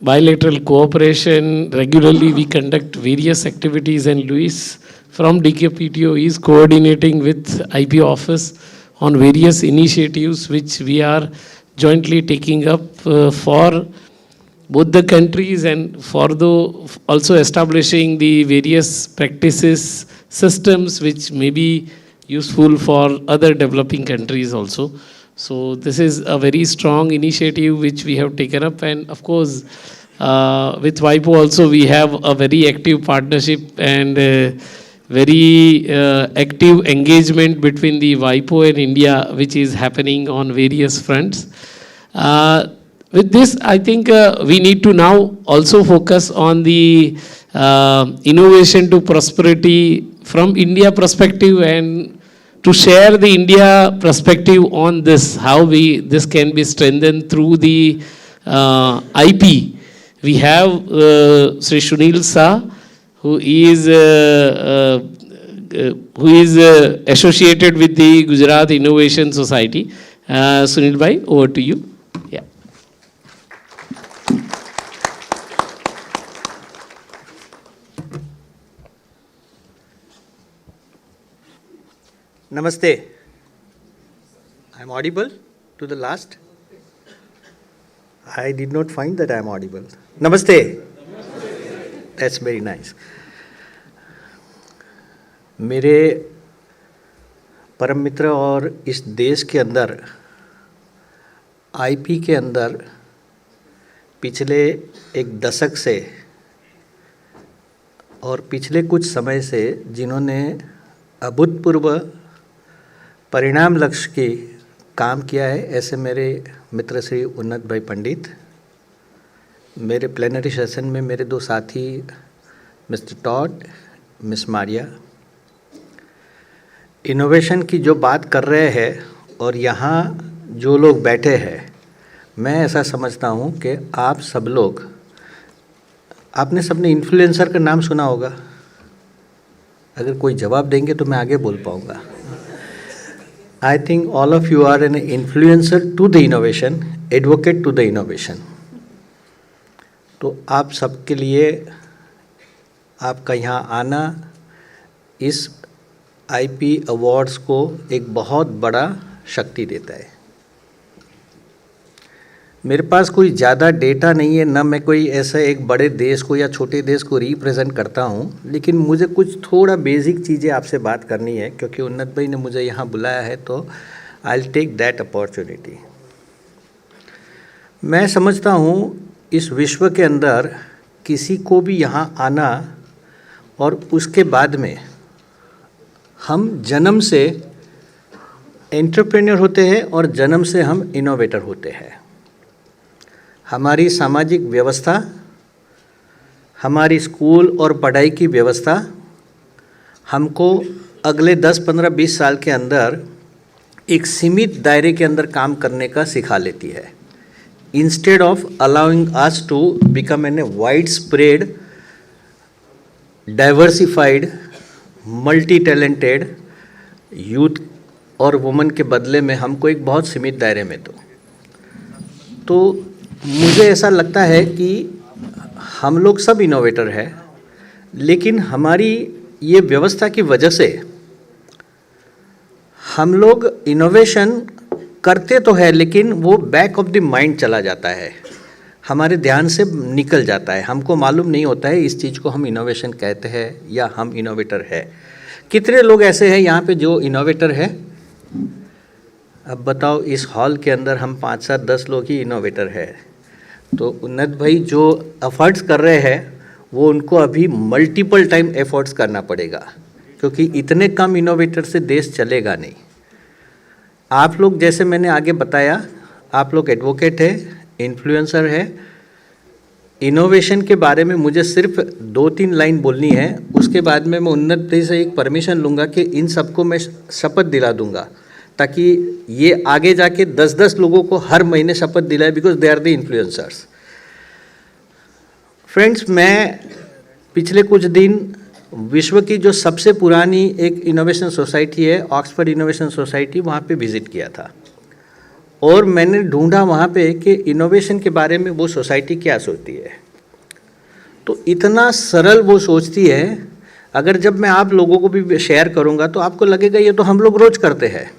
C: bilateral cooperation. Regularly, we conduct various activities, and Luis from DK PTO is coordinating with IP Office on various initiatives which we are jointly taking up for both the countries, and for also establishing the various practices, systems which may be useful for other developing countries also. So this is a very strong initiative which we have taken up, and of course with WIPO also we have a very active partnership and very active engagement between the WIPO and India, which is happening on various fronts. With this, I think we need to now also focus on the innovation to prosperity from India perspective, and to share the India perspective on this, how this can be strengthened through the IP. We have Sri Sunil Shah, who is associated with the Gujarat Innovation Society. Sunil Bhai, over to you. Yeah.
F: Namaste. I'm audible to the last? I did not find that I'm audible. Namaste. That's very nice. मेरे परम मित्र और इस देश के अंदर IP के अंदर पिछले एक दशक से और पिछले कुछ समय से जिन्होंने अभूतपूर्व परिणाम लक्ष्य की काम किया है, ऐसे मेरे मित्र श्री उन्नत भाई पंडित, मेरे प्लेनरी सेशन में मेरे दो साथी mister Todd, miss Maria, innovation की जो बात कर रहे हैं और यहाँ जो लोग बैठे हैं, मैं ऐसा समझता हूँ कि आप सब लोग, आपने सबने इन्फ्लुएंसर का नाम सुना होगा। अगर कोई जवाब देंगे तो मैं आगे बोल पाऊँगा। I think all of you are an influencer to the innovation, advocate to the innovation. तो आप सबके लिए आपका यहाँ आना इस आईपी अवार्ड्स को एक बहुत बड़ा शक्ति देता है। मेरे पास कोई ज़्यादा डेटा नहीं है, ना मैं कोई ऐसा एक बड़े देश को या छोटे देश को रिप्रेजेंट करता हूँ, लेकिन मुझे कुछ थोड़ा बेसिक चीज़ें आपसे बात करनी है क्योंकि उन्नत भाई ने मुझे यहाँ बुलाया है, तो I will take that opportunity. मैं समझता हूँ इस विश्व के अंदर किसी को भी यहाँ आना और उसके बाद में हम जन्म से एंटरप्रेन्योर होते हैं और जन्म से हम इनोवेटर होते हैं। हमारी सामाजिक व्यवस्था, हमारी स्कूल और पढ़ाई की व्यवस्था हमको अगले 10, 15, 20 साल के अंदर एक सीमित दायरे के अंदर काम करने का सिखा लेती है, instead of allowing us to become an a wide spread, diversified, multi talented youth और वुमेन के बदले में हमको एक बहुत सीमित दायरे में तो मुझे ऐसा लगता है कि हम लोग सब इनोवेटर हैं, लेकिन हमारी ये व्यवस्था की वजह से हम लोग इनोवेशन करते तो है लेकिन वो बैक ऑफ द माइंड चला जाता है, हमारे ध्यान से निकल जाता है। हमको मालूम नहीं होता है इस चीज़ को हम इनोवेशन कहते हैं या हम इनोवेटर है। कितने लोग ऐसे हैं यहाँ पे जो इनोवेटर है? अब बताओ, इस हॉल के अंदर हम 5, 7, 10 लोग ही इनोवेटर है। तो उन्नत भाई जो एफर्ट्स कर रहे हैं वो उनको अभी मल्टीपल टाइम एफर्ट्स करना पड़ेगा क्योंकि इतने कम इनोवेटर से देश चलेगा नहीं। आप लोग जैसे मैंने आगे बताया, आप लोग एडवोकेट है, इन्फ्लुएंसर है। इनोवेशन के बारे में मुझे सिर्फ 2-3 लाइन बोलनी है, उसके बाद में मैं उन्नत भाई से एक परमिशन लूँगा कि इन सबको मैं शपथ दिला दूँगा ताकि ये आगे जाके 10-10 लोगों को हर महीने शपथ दिलाए, because they are the influencers. Friends, मैं पिछले कुछ दिन विश्व की जो सबसे पुरानी एक इनोवेशन सोसाइटी है, ऑक्सफोर्ड इनोवेशन सोसाइटी, वहाँ पे विज़िट किया था और मैंने ढूंढा वहाँ पे कि इनोवेशन के बारे में वो सोसाइटी क्या सोचती है। तो इतना सरल वो सोचती है, अगर जब मैं आप लोगों को भी शेयर करूँगा तो आपको लगेगा ये तो हम लोग रोज़ करते हैं।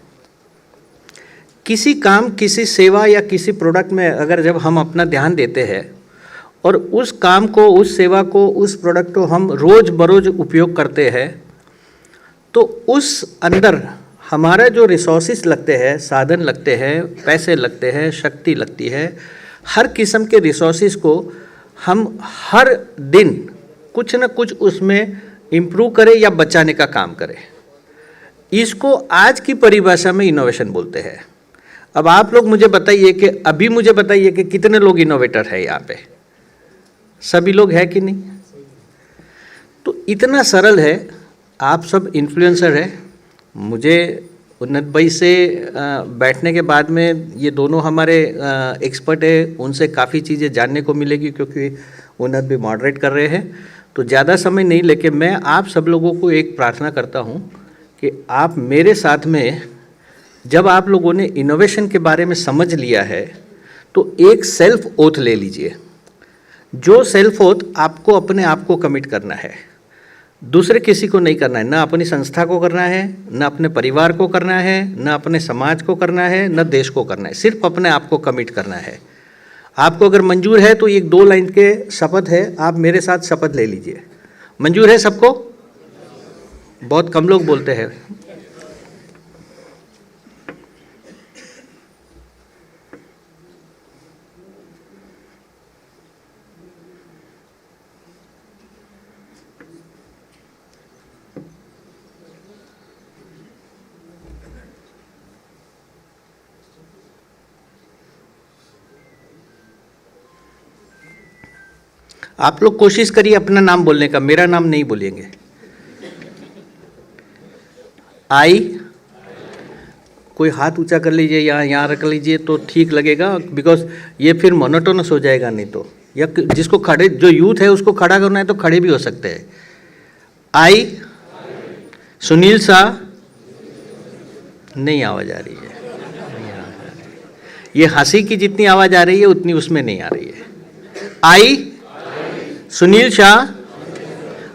F: किसी काम, किसी सेवा या किसी प्रोडक्ट में अगर जब हम अपना ध्यान देते हैं और उस काम को, उस सेवा को, उस प्रोडक्ट को हम रोज़ बरोज़ उपयोग करते हैं, तो उस अंदर हमारा जो रिसोर्सेज लगते हैं, साधन लगते हैं, पैसे लगते हैं, शक्ति लगती है, हर किस्म के रिसोर्सेज को हम हर दिन कुछ न कुछ उसमें इम्प्रूव करें या बचाने का काम करें। इसको आज की परिभाषा में इनोवेशन बोलते हैं। अब आप लोग मुझे बताइए कि अभी मुझे बताइए कि कितने लोग इनोवेटर है यहाँ पे? सभी लोग हैं कि नहीं? तो इतना सरल है, आप सब इन्फ्लुएंसर है। मुझे उन्नत भाई से बैठने के बाद में, ये दोनों हमारे एक्सपर्ट है, उनसे काफ़ी चीज़ें जानने को मिलेगी क्योंकि उन्नत भी मॉडरेट कर रहे हैं। तो ज़्यादा समय नहीं लेके मैं आप सब लोगों को एक प्रार्थना करता हूँ कि आप मेरे साथ में, जब आप लोगों ने इनोवेशन के बारे में समझ लिया है तो एक सेल्फ ओथ ले लीजिए। जो सेल्फ ओथ आपको अपने आप को कमिट करना है, दूसरे किसी को नहीं करना है, ना अपनी संस्था को करना है, ना अपने परिवार को करना है, ना अपने समाज को करना है, ना देश को करना है, सिर्फ अपने आप को कमिट करना है। आपको अगर मंजूर है तो एक 2 लाइन के शपथ है, आप मेरे साथ शपथ ले लीजिए। मंजूर है सबको? बहुत कम लोग बोलते हैं। आप लोग कोशिश करिए अपना नाम बोलने का, मेरा नाम नहीं बोलेंगे। आई, कोई हाथ ऊंचा कर लीजिए या यहाँ रख लीजिए तो ठीक लगेगा, बिकॉज ये फिर मोनोटोनस हो जाएगा नहीं तो। या जिसको खड़े, जो यूथ है उसको खड़ा करना है तो खड़े भी हो सकते हैं। आई, सुनील शाह, नहीं आवाज़ आ रही है, नहीं आवाज़ आ रही है। ये हंसी की जितनी आवाज़ आ रही है उतनी उसमें नहीं आ रही है। आई सुनील शाह,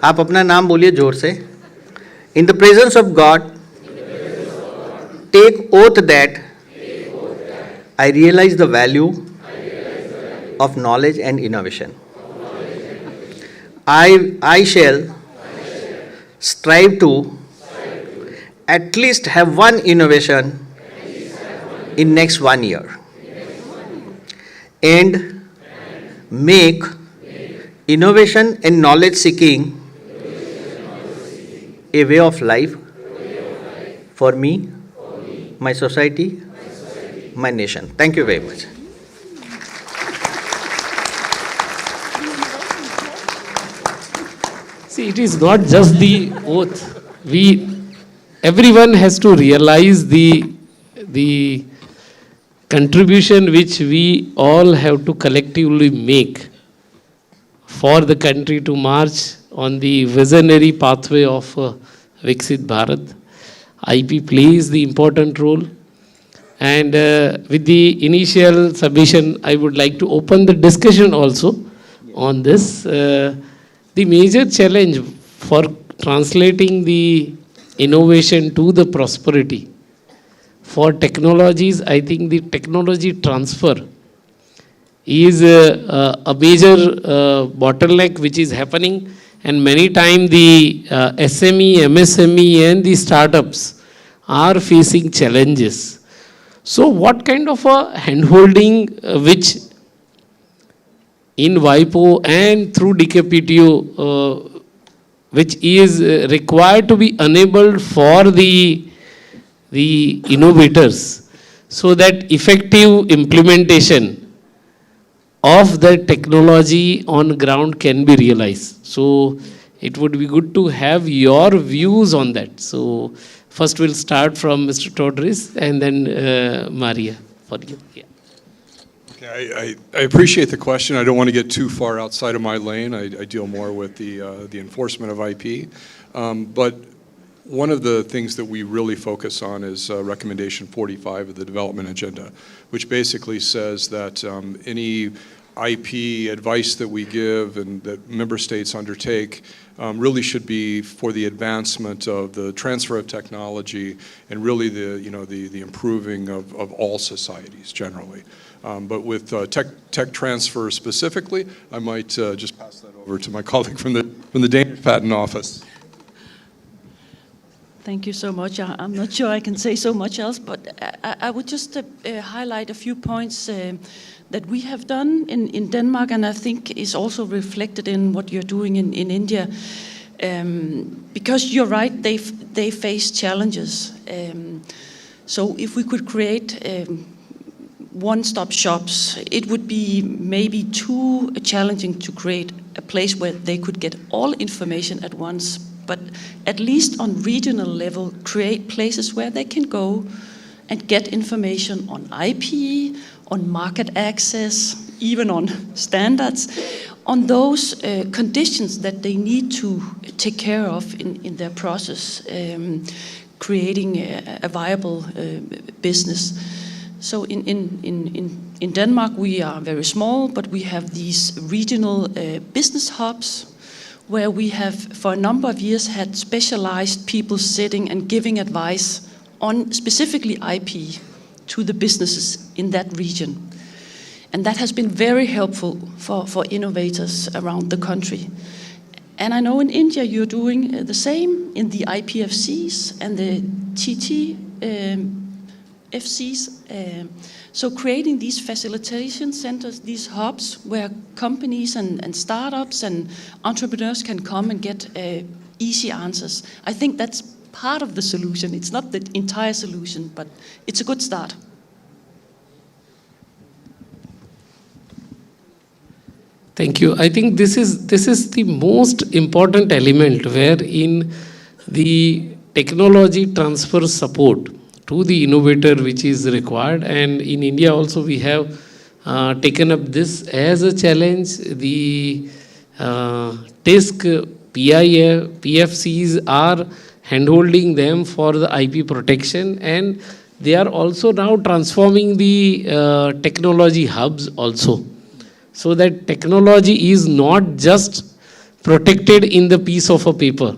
F: आप अपना नाम बोलिए जोर से। In the presence of God take oath that I realize the value of knowledge and innovation. I shall strive to at least have one innovation in next 1 year and make innovation and knowledge seeking a way of life for me, my society, my nation. Thank you very much.
C: See, it is not just the oath. Everyone has to realize the contribution which we all have to collectively make for the country to march on the visionary pathway of Viksit Bharat. IP plays the important role. And with the initial submission, I would like to open the discussion also on this. The major challenge for translating the innovation to the prosperity for technologies, I think the technology transfer is a major bottleneck which is happening, and many times the SME, MSME and the startups are facing challenges. So what kind of a handholding which in WIPO and through DKPTO which is required to be enabled for the innovators so that effective implementation of the technology on ground can be realized. So it would be good to have your views on that. So first we'll start from Mr. Todris and then Maria for you. Yeah.
I: Okay, I appreciate the question. I don't want to get too far outside of my lane. I deal more with the enforcement of IP. But one of the things that we really focus on is recommendation 45 of the development agenda, which basically says that any IP advice that we give and that member states undertake really should be for the advancement of the transfer of technology and really the improving of all societies generally. But with tech transfer specifically, I might just pass that over to my colleague from the Danish Patent Office.
J: Thank you so much. I'm not sure I can say so much else, but I would just highlight a few points that we have done in Denmark, and I think is also reflected in what you're doing in India. Because you're right, they face challenges. So if we could create one-stop shops, it would be maybe too challenging to create a place where they could get all information at once, but at least on regional level, create places where they can go and get information on IP, on market access, even on standards, on those conditions that they need to take care of in their process, creating a viable business. So in Denmark, we are very small, but we have these regional business hubs where we have, for a number of years, had specialized people sitting and giving advice on specifically IP to the businesses in that region. And that has been very helpful for innovators around the country. And I know in India you're doing the same in the IPFCs and the TTFCs. So creating these facilitation centers, these hubs where companies and startups and entrepreneurs can come and get easy answers. I think that's part of the solution. It's not the entire solution, but it's a good start.
C: Thank you. I think this is the most important element wherein the technology transfer support to the innovator which is required. And in India also we have taken up this as a challenge. The TISC, PIF, PFCs are handholding them for the IP protection, and they are also now transforming the technology hubs also, so that technology is not just protected in the piece of a paper.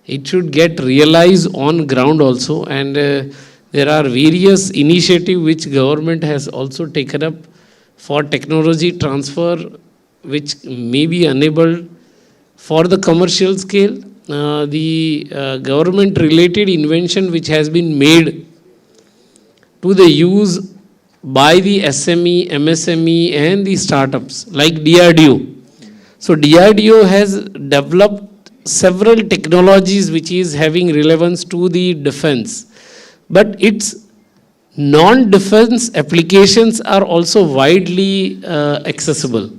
C: It should get realized on ground also, and there are various initiatives which government has also taken up for technology transfer, which may be enabled for the commercial scale. The government related invention which has been made to the use by the SME, MSME and the startups like DRDO. So DRDO has developed several technologies which is having relevance to the defense, but its non-defense applications are also widely accessible.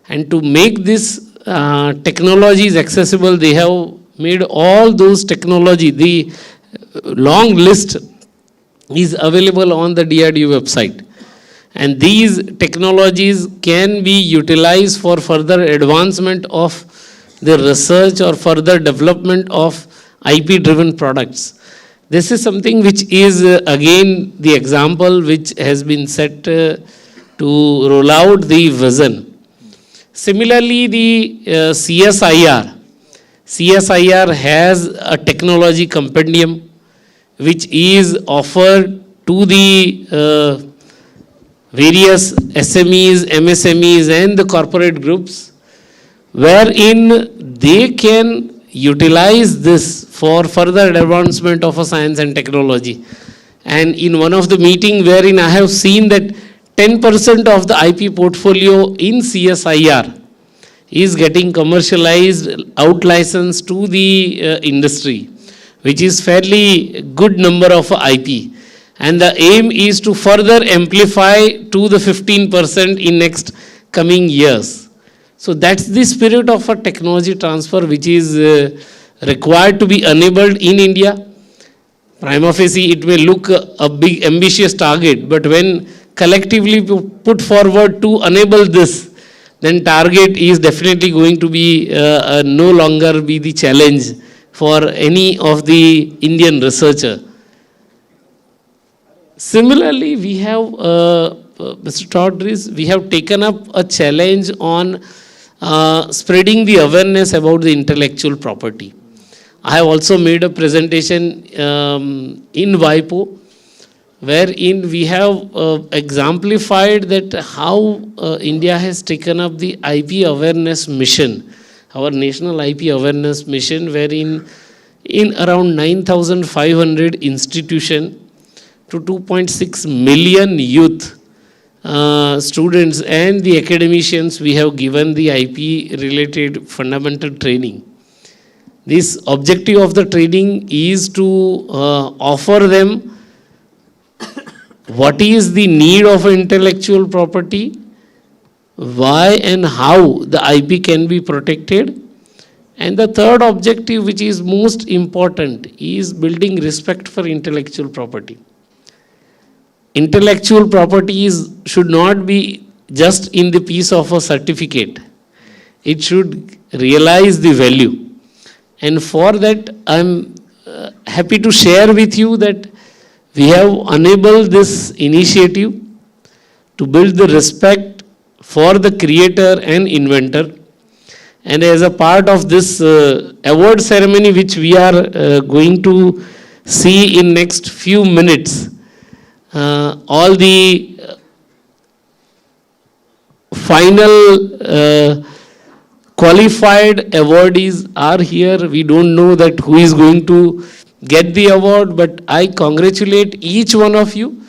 C: And to make this technologies accessible, they have made all those technology. The long list is available on the DRDO website. And these technologies can be utilized for further advancement of the research or further development of IP-driven products. This is something which is again the example which has been set to roll out the vision. Similarly, the CSIR has a technology compendium which is offered to the various SMEs, MSMEs and the corporate groups, wherein they can utilize this for further advancement of a science and technology. And in one of the meetings wherein I have seen that 10% of the IP portfolio in CSIR is getting commercialized, out licensed to the industry, which is fairly good number of IP. And the aim is to further amplify to the 15% in next coming years. So that's the spirit of a technology transfer which is required to be enabled in India. Prima facie, it may look a big ambitious target, but when collectively put forward to enable this, then target is definitely going to be no longer be the challenge for any of the Indian researcher. Similarly, we have, Mr. Todris, we have taken up a challenge on spreading the awareness about the intellectual property. I have also made a presentation in WIPO, wherein we have exemplified that how India has taken up the IP awareness mission, our national IP awareness mission, wherein in around 9,500 institutions to 2.6 million youth students and the academicians, we have given the IP related fundamental training. This objective of the training is to offer them what is the need of intellectual property, why and how the IP can be protected. And the third objective, which is most important, is building respect for intellectual property. Intellectual property should not be just in the piece of a certificate. It should realize the value. And for that, I'm happy to share with you that we have enabled this initiative to build the respect for the creator and inventor. And as a part of this award ceremony, which we are going to see in next few minutes, all the final qualified awardees are here. We don't know that who is going to get the award, but I congratulate each one of you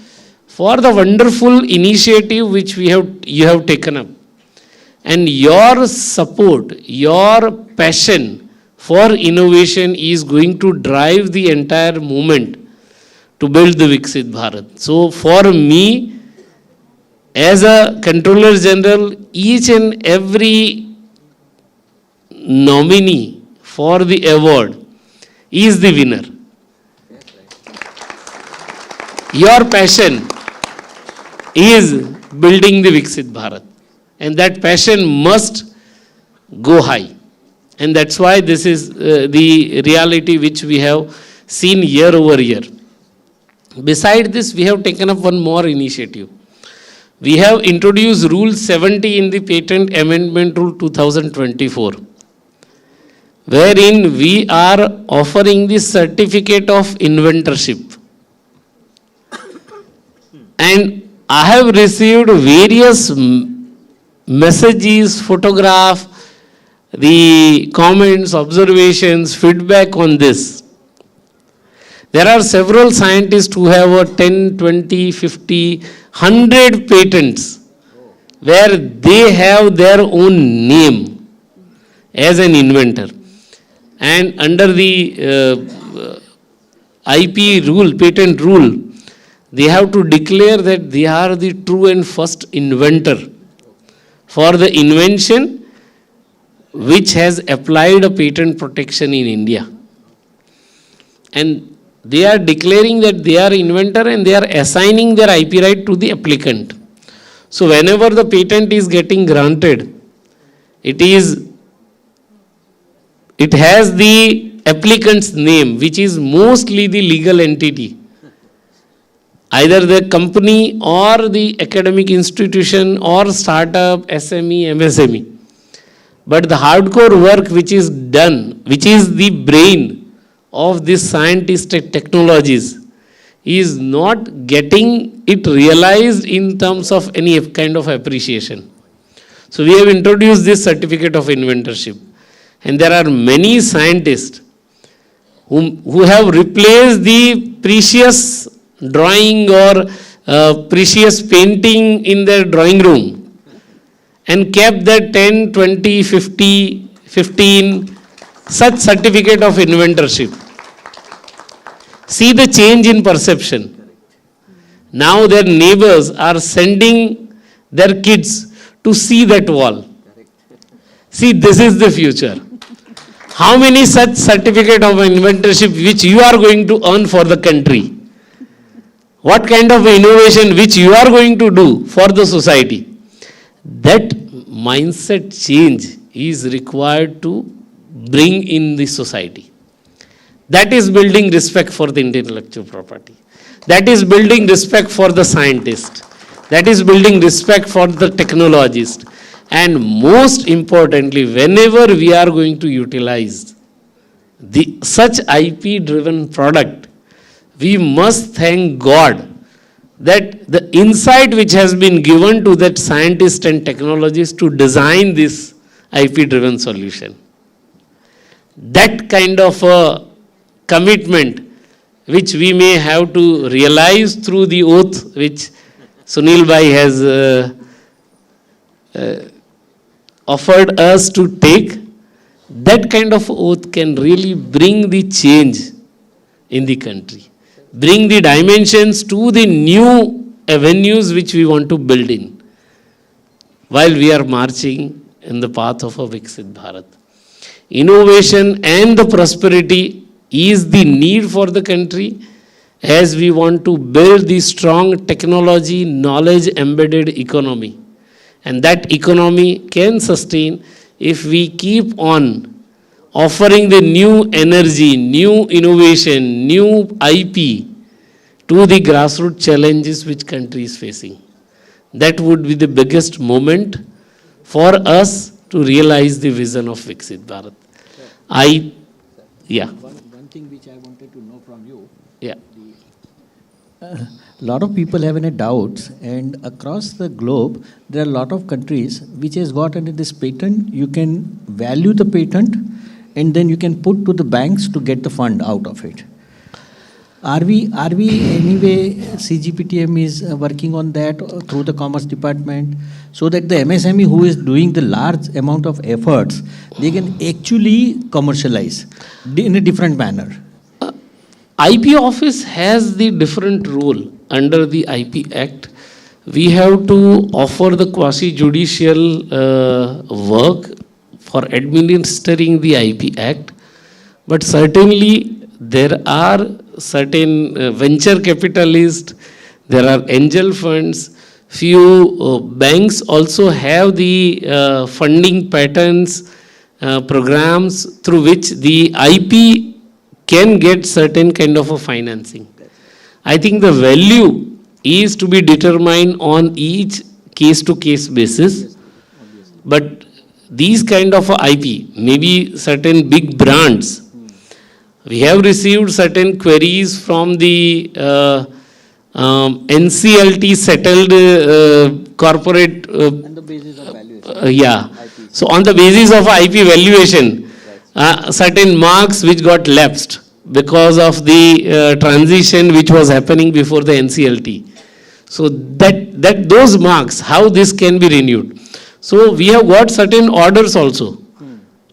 C: for the wonderful initiative which you have taken up. And your support, your passion for innovation is going to drive the entire movement to build the Viksit Bharat. So for me, as a Controller General, each and every nominee for the award is the winner. Your passion is building the Viksit Bharat. And that passion must go high. And that's why this is the reality which we have seen year over year. Beside this, we have taken up one more initiative. We have introduced Rule 70 in the Patent Amendment Rule 2024, wherein we are offering the certificate of inventorship. And I have received various messages, photographs, the comments, observations, feedback on this. There are several scientists who have a 10, 20, 50, 100 patents where they have their own name as an inventor. And under the IP rule, patent rule, they have to declare that they are the true and first inventor for the invention which has applied a patent protection in India. And they are declaring that they are inventor and they are assigning their IP right to the applicant. So whenever the patent is getting granted, it has the applicant's name, which is mostly the legal entity, either the company or the academic institution or startup, SME, MSME. But the hardcore work which is done, which is the brain of this scientific technologies, is not getting it realized in terms of any kind of appreciation. So we have introduced this certificate of inventorship. And there are many scientists who have replaced the precious drawing or precious painting in their drawing room and kept that 10, 20, 50, 15 such certificate of inventorship. See the change in perception. Now their neighbors are sending their kids to see that wall. See, this is the future. How many such certificate of inventorship which you are going to earn for the country? What kind of innovation which you are going to do for the society? That mindset change is required to bring in the society. That is building respect for the intellectual property. That is building respect for the scientist. That is building respect for the technologist. And most importantly, whenever we are going to utilize such IP-driven product, we must thank God that the insight which has been given to that scientist and technologist to design this IP-driven solution. That kind of a commitment which we may have to realize through the oath which Sunil Bhai has offered us to take, that kind of oath can really bring the change in the country. Bring the dimensions to the new avenues which we want to build in while we are marching in the path of a Viksit Bharat. Innovation and the prosperity is the need for the country as we want to build the strong technology, knowledge embedded economy. And that economy can sustain if we keep on offering the new energy, new innovation, new IP to the grassroots challenges which country is facing. That would be the biggest moment for us to realize the vision of Viksit Bharat.
F: One thing which I wanted to know from you.
C: Yeah.
F: A lot of people have any doubts, and across the globe, there are a lot of countries which has got under this patent. You can value the patent, and then you can put to the banks to get the fund out of it. Are we anyway, CGPTM is working on that through the Commerce Department, so that the MSME who is doing the large amount of efforts, they can actually commercialize in a different manner?
C: IP office has the different role under the IP Act. We have to offer the quasi-judicial work for administering the IP Act, but certainly there are certain venture capitalists, there are angel funds, few banks also have the funding patterns programs through which the IP can get certain kind of a financing. I think the value is to be determined on each case-to-case basis, but these kind of IP, maybe certain big brands, we have received certain queries from the NCLT settled corporate.
F: On the basis of valuation.
C: Yeah. So on the basis of IP valuation, certain marks which got lapsed because of the transition which was happening before the NCLT. So that those marks, how this can be renewed. So we have got certain orders also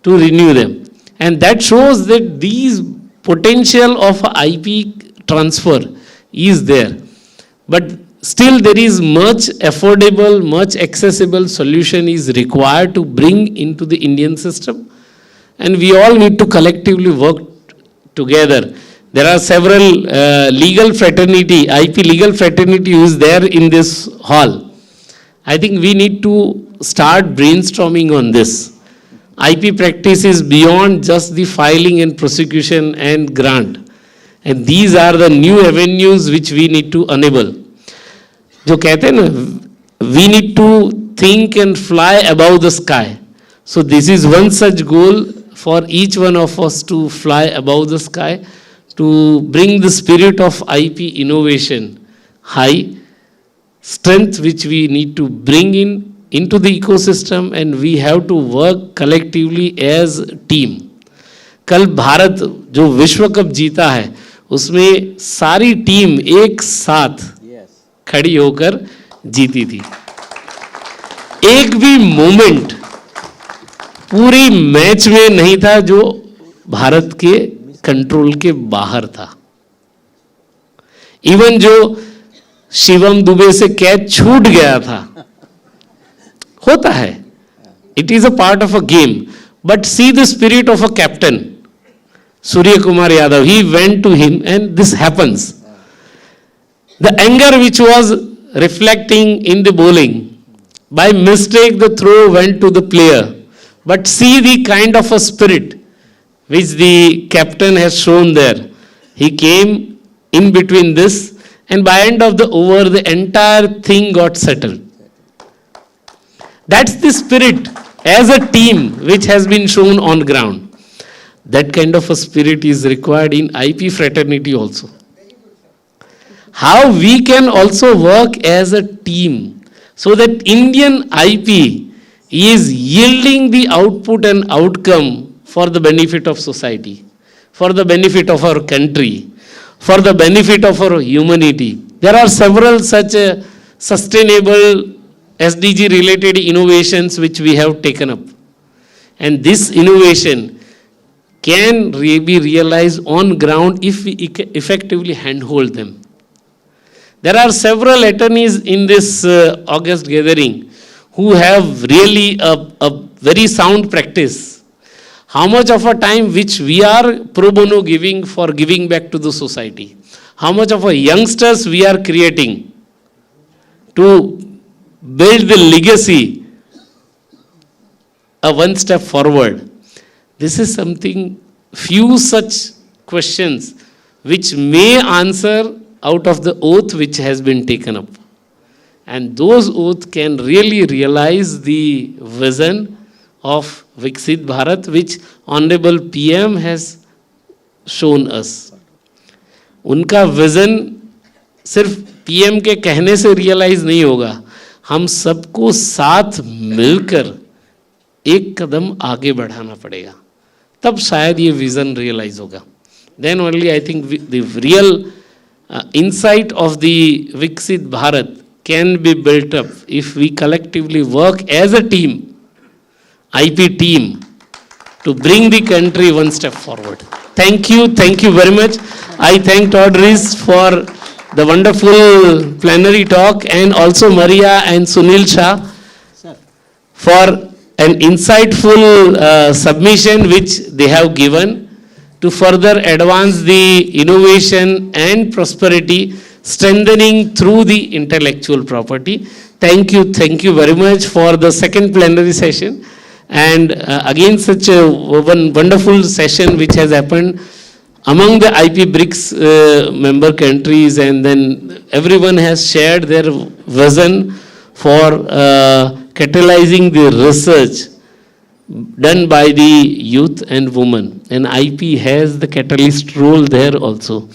C: to renew them. And that shows that these potential of IP transfer is there. But still there is much affordable, much accessible solution is required to bring into the Indian system. And we all need to collectively work together. There are several legal fraternity, IP legal fraternity who is there in this hall. I think we need to start brainstorming on this. IP practice is beyond just the filing and prosecution and grant. And these are the new avenues which we need to enable. जो कहते हैं ना, we need to think and fly above the sky. So this is one such goal for each one of us to fly above the sky, to bring the spirit of IP innovation high, strength which we need to bring into the ecosystem, and we have to work collectively as a team. कल भारत जो विश्व cup जीता है उसमें सारी team एक साथ खड़ी होकर जीती थी. एक भी मोमेंट पूरी मैच में नहीं था जो भारत के कंट्रोल के बाहर था. इवन जो शिवम दुबे से कैच छूट गया था, होता है, it is a part of a game, but see the spirit of a captain Surya Kumar Yadav, he went to him and this happens. The anger which was reflecting in the bowling, by mistake the throw went to the player. But see the kind of a spirit which the captain has shown there. He came in between this, and by end of the over, the entire thing got settled. That's the spirit as a team which has been shown on ground. That kind of a spirit is required in IP fraternity also. How we can also work as a team so that Indian IP is yielding the output and outcome for the benefit of society, for the benefit of our country, for the benefit of our humanity. There are several such sustainable SDG related innovations which we have taken up. And this innovation can be realized on ground if we effectively handhold them. There are several attorneys in this August gathering who have really a very sound practice. How much of a time which we are pro bono giving for giving back to the society? How much of a youngsters we are creating to build the legacy one step forward? This is something, few such questions which may answer out of the oath which has been taken up. And those oaths can really realize the vision of Viksit Bharat which Honorable PM has shown us. उनका vision सिर्फ PM के कहने से realise नहीं होगा, हम सबको साथ मिलकर एक कदम आगे बढ़ाना पड़ेगा, तब शायद ये विजन रियलाइज होगा. Then only I think the real insight of the Viksit Bharat can be built up if we collectively work as a team, IP team, to bring the country one step forward. Thank you very much. I thank Audrey's for the wonderful plenary talk, and also Maria and Sunil Shah for an insightful submission which they have given to further advance the innovation and prosperity, strengthening through the intellectual property. Thank you very much for the second plenary session. And again, such a one wonderful session which has happened among the IP BRICS member countries, and then everyone has shared their vision for catalyzing the research done by the youth and women. And IP has the catalyst role there also.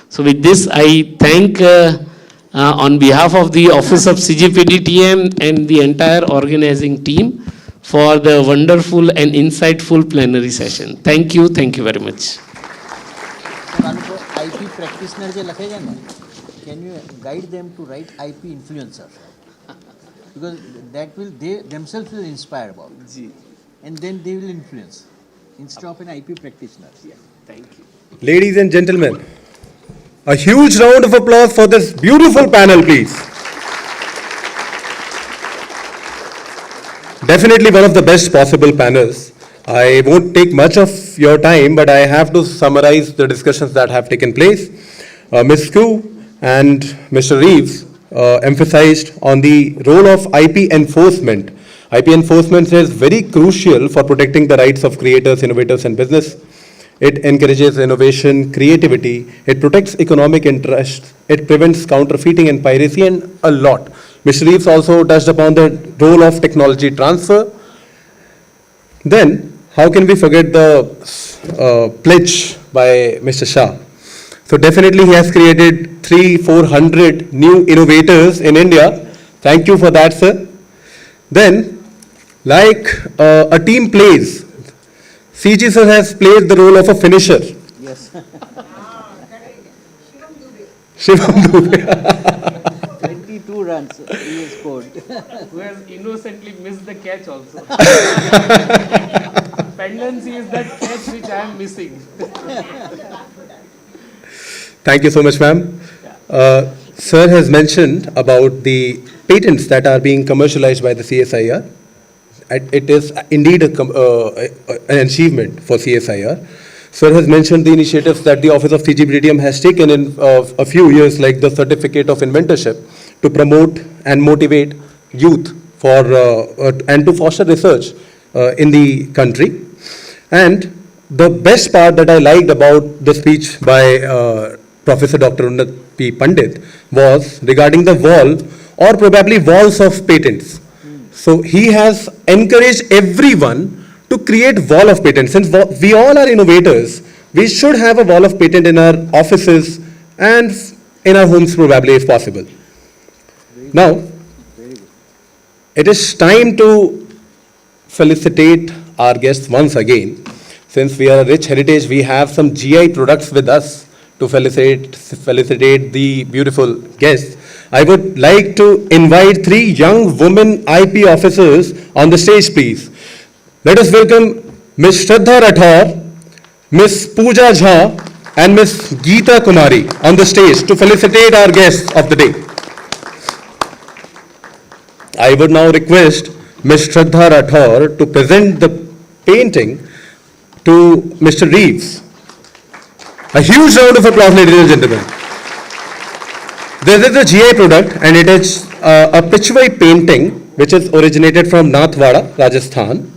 C: So with this, I thank on behalf of the Office of CGPDTM and the entire organizing team for the wonderful and insightful plenary session. Thank you very much.
B: IP practitioner જે લખે છે ને, can you guide them to write IP influencer? Because that will, they themselves will inspire about it. And then they will influence instead of an IP practitioner.
C: Yeah, thank you.
N: Ladies and gentlemen, a huge round of applause for this beautiful panel, please. Definitely one of the best possible panels. I won't take much of your time, but I have to summarize the discussions that have taken place. Ms. Koo and Mr. Reeves emphasized on the role of IP enforcement. IP enforcement is very crucial for protecting the rights of creators, innovators, and business. It encourages innovation, creativity, it protects economic interests, it prevents counterfeiting and piracy, and a lot. Mr. Reeves also touched upon the role of technology transfer. Then, how can we forget the pledge by Mr. Shah? So definitely he has created 300-400 new innovators in India. Thank you for that, sir. Then, like a team plays, CG sir has played the role of a finisher.
B: Yes.
N: Shivam Dubey.
B: 22 runs he has scored.
C: Who has innocently missed the catch also. Pendency is that catch which I am missing.
N: Thank you so much, ma'am. Sir has mentioned about the patents that are being commercialized by the CSIR. It is indeed an achievement for CSIR. Sir has mentioned the initiatives that the Office of CGPDTM has taken in a few years, like the Certificate of Inventorship, to promote and motivate youth for and to foster research in the country. And the best part that I liked about the speech by Professor Dr. Unnat P. Pandit was regarding the wall or probably walls of patents. So he has encouraged everyone to create wall of patents. Since we all are innovators, we should have a wall of patent in our offices and in our homes probably if possible. Now, it is time to felicitate our guests once again. Since we are a rich heritage, we have some GI products with us to felicitate the beautiful guests. I would like to invite 3 young women IP officers on the stage, please. Let us welcome Ms. Shraddha Rathore, Ms. Pooja Jha, and Ms. Geeta Kumari on the stage to felicitate our guests of the day. I would now request Ms. Shraddha Rathore to present the painting to Mr. Reeves. A huge round of applause, ladies and gentlemen. This is a GI product and it is a Pichwai painting which is originated from Nathwada, Rajasthan.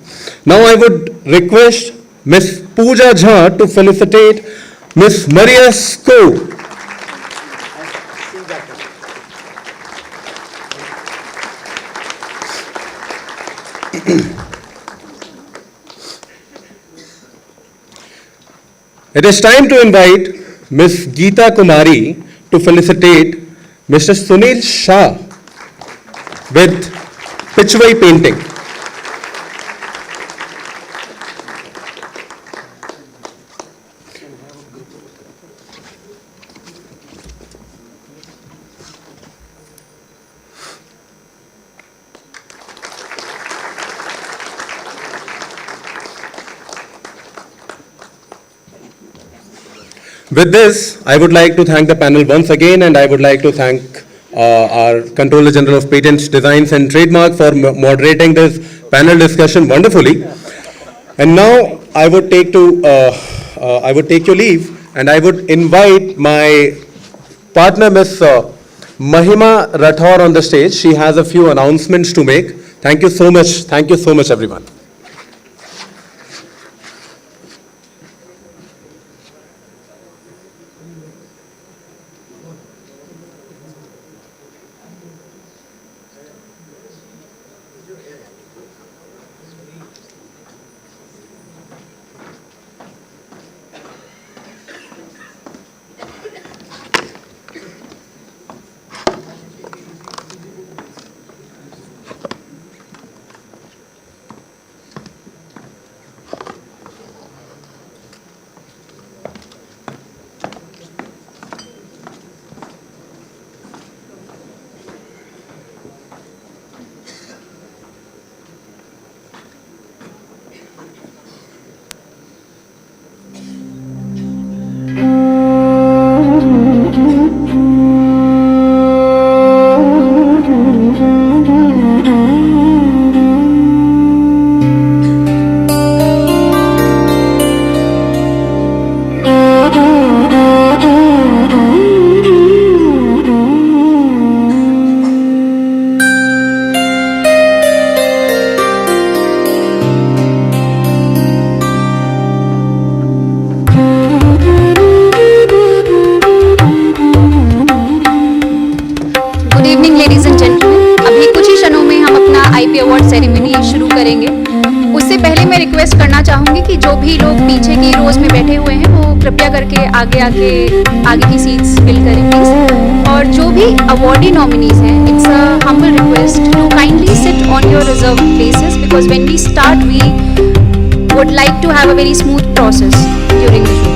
N: Now I would request Ms. Pooja Jha to felicitate Ms. Maria Sko. It is time to invite Ms. Geeta Kumari to felicitate Mr. Sunil Shah with Pichwai painting. With this, I would like to thank the panel once again, and I would like to thank our Controller General of Patents, Designs and Trademark for moderating this panel discussion wonderfully. And now I would take your leave, and I would invite my partner, Ms. Mahima Rathore, on the stage. She has a few announcements to make. Thank you so much. Thank you so much, everyone.
A: Award ceremony शुरू करेंगे। उससे पहले मैं request करना चाहूँगी कि जो भी लोग पीछे की रोज़ में बैठे हुए हैं वो कृपया करके आगे की सीट्स फिल करें प्लीज़। और जो भी अवार्डी नॉमिनीज हैं, it's a humble request to kindly sit on your reserve places because when we start we would like to have a very smooth process during the show.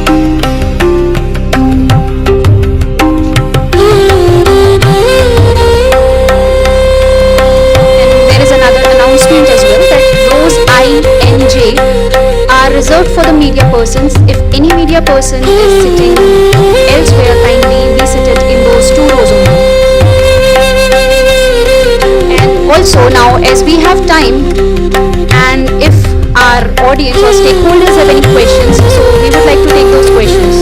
A: And there is another announcement as well that rows I and J are reserved for the media persons. If any media person is sitting elsewhere, kindly be seated in those 2 rows only. And also now as we have time and if our audience or stakeholders have any questions, so we would like to take those questions.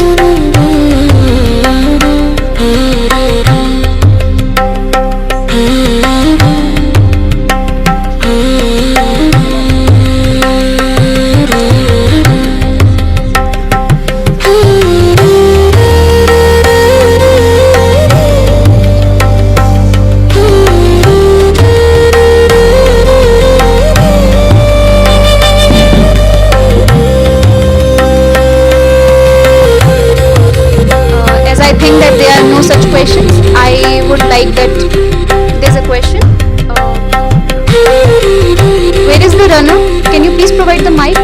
A: That there are no such questions, I would like that there's a question. Where is the runner? Can you please provide the mic?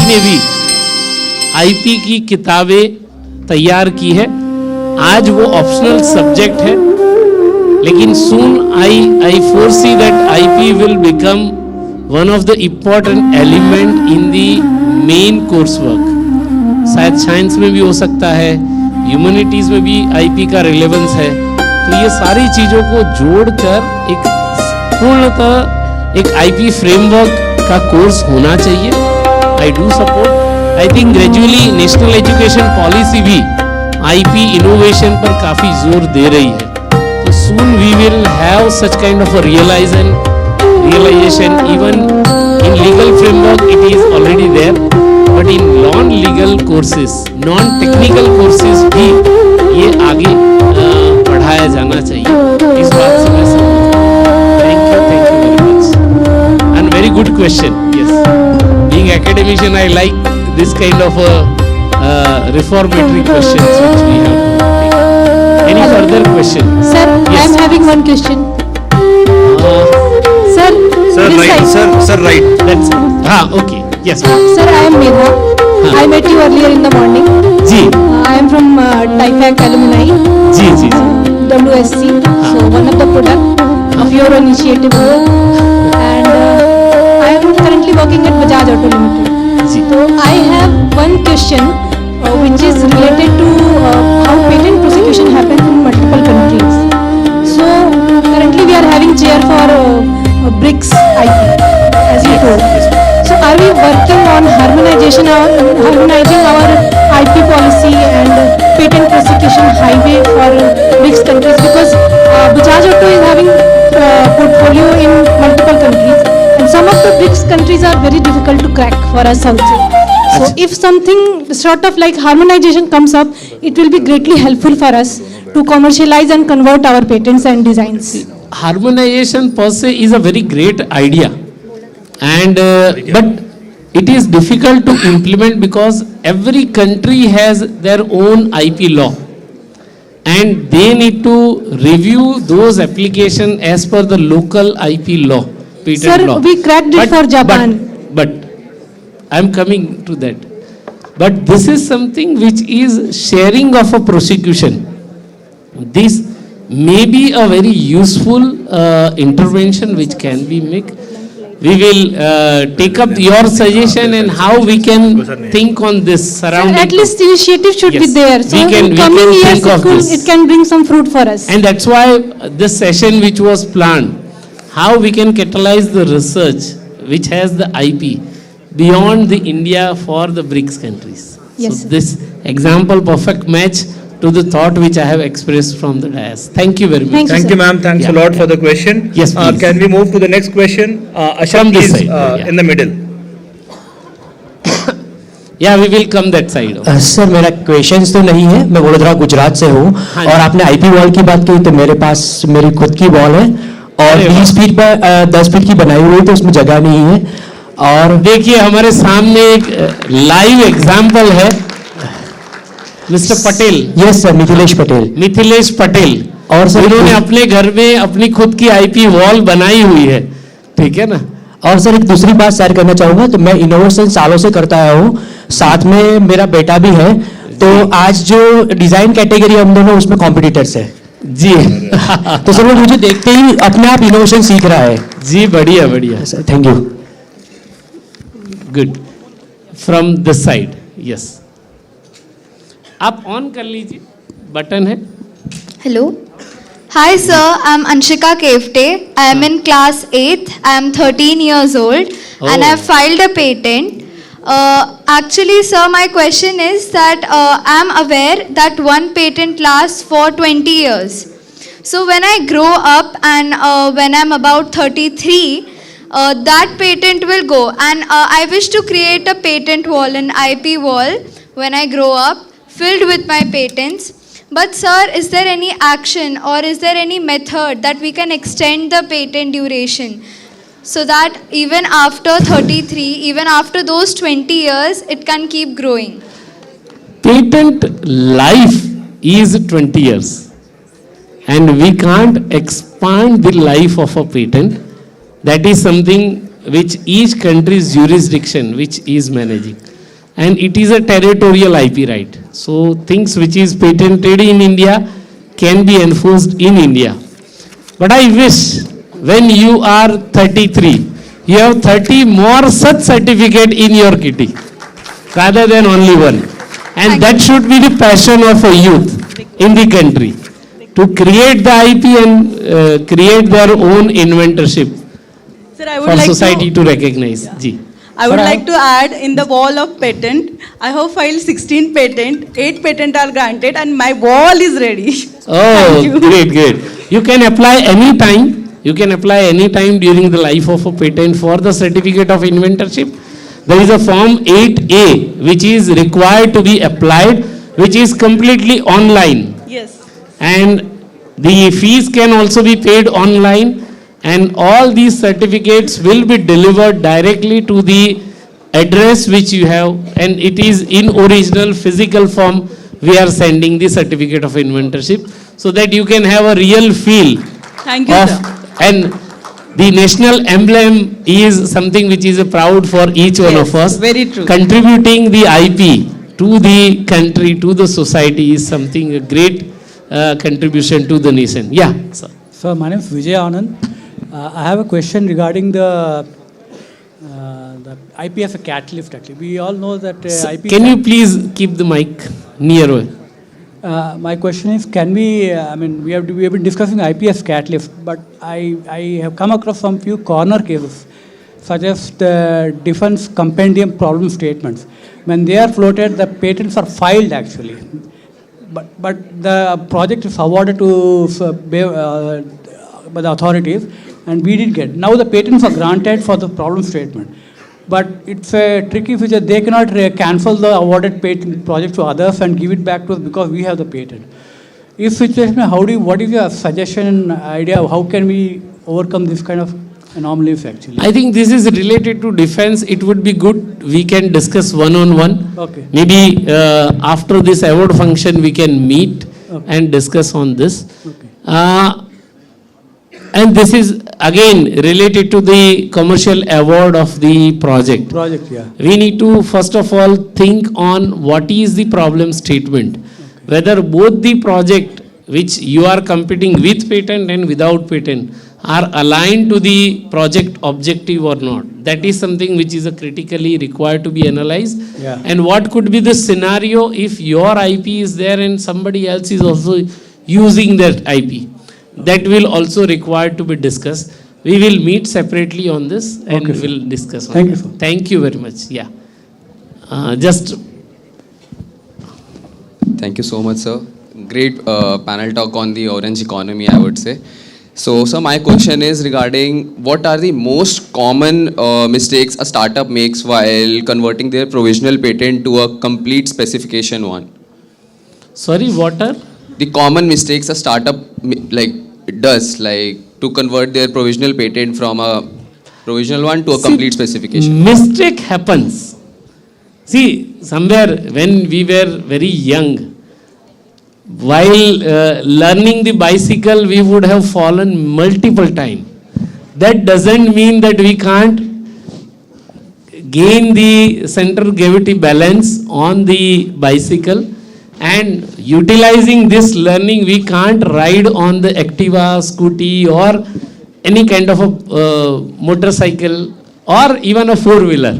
C: ने भी IP की किताबें तैयार की है। आज वो optional subject है, लेकिन soon I foresee that IP will become one of the important element in the main course work. शायद साइंस में भी हो सकता है, ह्यूमैनिटीज में भी आईपी का रिलेवेंस है। तो ये सारी चीज़ों को जोड़कर एक पूर्णतः एक आईपी फ्रेमवर्क का कोर्स होना चाहिए। I do support. I think gradually national education policy भी IP innovation पर काफी जोर दे रही है. So soon we will have such kind of a realization. Even in legal framework it is already there, but in non-legal courses, non-technical courses भी ये आगे पढ़ाया जाना चाहिए. इस बात से मैं सहमत हूँ. Thank you very much. And very good question. Yes, being academician, I like this kind of reformatory questions which we have to take. Any further question?
E: Sir,
C: yes.
E: I am having one question. Sir, this side.
C: Sir, right. That's it. Okay. Yes.
E: Sir, I am Medha. I met you earlier in the morning.
C: Ji.
E: I am from TIFAC alumni.
C: Ji.
E: WSC. So one of the product of your initiative. And I am currently working at Bajaj Auto Limited.
C: Ji.
E: So I have one question which is related to how patent prosecution happens in multiple countries. So currently we are having chair for BRICS IP, as you told. So are we working on harmonizing our IP policy and patent prosecution highway for BRICS countries? Because Bajaj Auto is having portfolio in multiple countries, and some of the BRICS countries are very difficult to crack for us also. So if something sort of like harmonization comes up, it will be greatly helpful for us to commercialize and convert our patents and designs.
C: Harmonization per se is a very great idea, and but it is difficult to implement because every country has their own IP law, and they need to review those applications as per the local IP law, patent law.
E: Sir, we cracked it for Japan.
C: But I am coming to that. But this is something which is sharing of a prosecution. This may be a very useful intervention which can be made. We will take up your suggestion and how we can think on this surrounding.
E: At least initiative should be there. So in coming years it can bring some fruit for us.
C: And that's why this session which was planned, how we can catalyze the research which has the IP beyond the India for the BRICS countries.
E: Yes,
C: so this example perfect match to the thought which I have expressed from the dais. Thank you very much.
V: Thank you, ma'am. Thanks a lot for the question.
C: Yes, please.
V: Can we move to the next question? Asham,
C: this
V: please,
C: side.
V: in the middle.
C: Yeah, we will come that side.
W: Sir मेरा questions तो नहीं है, मैं वडोदरा गुजरात से हूँ और आपने IP wall की बात की तो मेरे पास मेरी खुद की वॉल है और 20 फीट पर 10 फीट की बनाई हुई तो उसमें जगह नहीं है. और
C: देखिए हमारे सामने एक लाइव एग्जाम्पल है mister Patel.
W: Yes sir, Mithilesh Patel.
C: और सर इन्होंने अपने घर में अपनी खुद की आईपी वॉल बनाई हुई है, ठीक है ना.
W: और सर एक दूसरी बात शेयर करना चाहूँगा, तो मैं इनोवेशन सालों से करता आया हूँ, साथ में मेरा बेटा भी है, तो आज जो डिज़ाइन कैटेगरी हम दोनों उसमें कॉम्पिटिटर्स है
C: जी.
W: तो सर वो मुझे देखते ही अपने आप इनोवेशन सीख रहा है
C: जी. बढ़िया
W: sir, thank you.
C: Good. From this side. Yes, आप ऑन कर लीजिए, बटन है.
X: Hello. Hi sir, I am Anshika Kevte. I am in class 8th. I am 13 years old and I have filed a patent. Actually sir, my question is that I am aware that one patent lasts for 20 years. So when I grow up and when I am about 33, that patent will go, and I wish to create a patent wall, an IP wall when I grow up, filled with my patents. But sir, is there any action or is there any method that we can extend the patent duration so that even after 33, even after those 20 years, it can keep growing?
C: Patent life is 20 years and we can't expand the life of a patent. That is something which each country's jurisdiction which is managing, and it is a territorial IP right. So things which is patented in India can be enforced in India. But I wish when you are 33, you have 30 more such certificate in your kitty rather than only one. And that should be the passion of a youth in the country to create the IP and create their own inventorship.
Y: Sir, I would
C: for
Y: like
C: society to recognize. Ji.
D: I would like to add in the wall of patent, I have filed 16 patent, 8 patent are granted and my wall is ready.
C: Oh, great. You can apply any time. You can apply any time during the life of a patent for the certificate of inventorship. There is a form 8A which is required to be applied, which is completely online.
D: Yes.
C: And the fees can also be paid online, and all these certificates will be delivered directly to the address which you have, and it is in original physical form. We are sending the certificate of inventorship so that you can have a real feel.
D: Thank you, sir.
C: And the national emblem is something which is a proud for each one of us.
D: Very true.
C: Contributing the IP to the country, to the society is something a great contribution to the nation. Yeah, sir.
K: Sir, my name is Vijay Anand. I have a question regarding the IP as a catalyst. Actually, we all know that IP.
C: Can you please keep the mic near?
K: My question is, can we? I mean, we have been discussing IP as catalyst, but I have come across some few corner cases, such as the defense compendium problem statements. When they are floated, the patents are filed actually. But the project is awarded to by the authorities, and we did get. Now the patents are granted for the problem statement, but it's a tricky feature. They cannot cancel the awarded patent project to others and give it back to us because we have the patent. If situation, what is your suggestion, idea of how can we overcome this kind of anomalies actually?
C: I think this is related to defense. It would be good we can discuss one-on-one.
K: Okay.
C: Maybe after this award function we can meet and discuss on this.
K: Okay.
C: And this is again related to the commercial award of the project.
K: Project, yeah.
C: We need to first of all think on what is the problem statement. Whether both the project which you are competing with patent and without patent are aligned to the project objective or not. That is something which is critically required to be analyzed.
K: Yeah.
C: And what could be the scenario if your IP is there and somebody else is also using that IP. That will also require to be discussed. We will meet separately on this and
K: Okay,
C: we'll discuss on
K: Thank you,
C: that.
K: sir.
C: Thank you very much. Yeah. Just
O: Thank you so much, sir. Great panel talk on the orange economy, I would say. So, sir, my question is regarding what are the most common mistakes a startup makes while converting their provisional patent to a complete specification one?
C: Sorry, what are?
O: The common mistakes a startup does, to convert their provisional patent from a provisional one to a complete specification.
C: Mistake happens. See, somewhere when we were very young, while learning the bicycle, we would have fallen multiple times. That doesn't mean that we can't gain the center of gravity balance on the bicycle, and utilizing this learning, we can't ride on the Activa, scooty or any kind of a motorcycle or even a four-wheeler.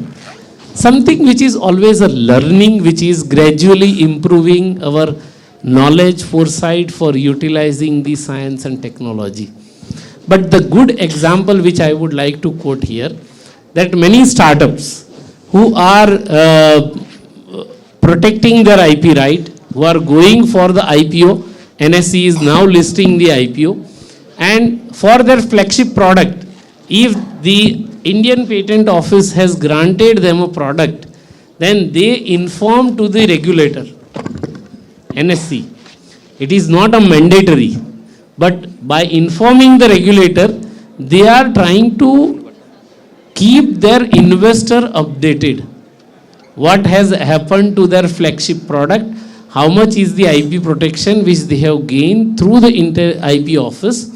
C: Something which is always a learning, which is gradually improving our knowledge, foresight for utilizing the science and technology. But the good example which I would like to quote here, that many startups who are protecting their IP right, who are going for the IPO, NSE is now listing the IPO, and for their flagship product, if the Indian Patent Office has granted them a product, then they inform to the regulator, NSE. It is not a mandatory, but by informing the regulator, they are trying to keep their investor updated. What has happened to their flagship product? How much is the IP protection which they have gained through the IP office?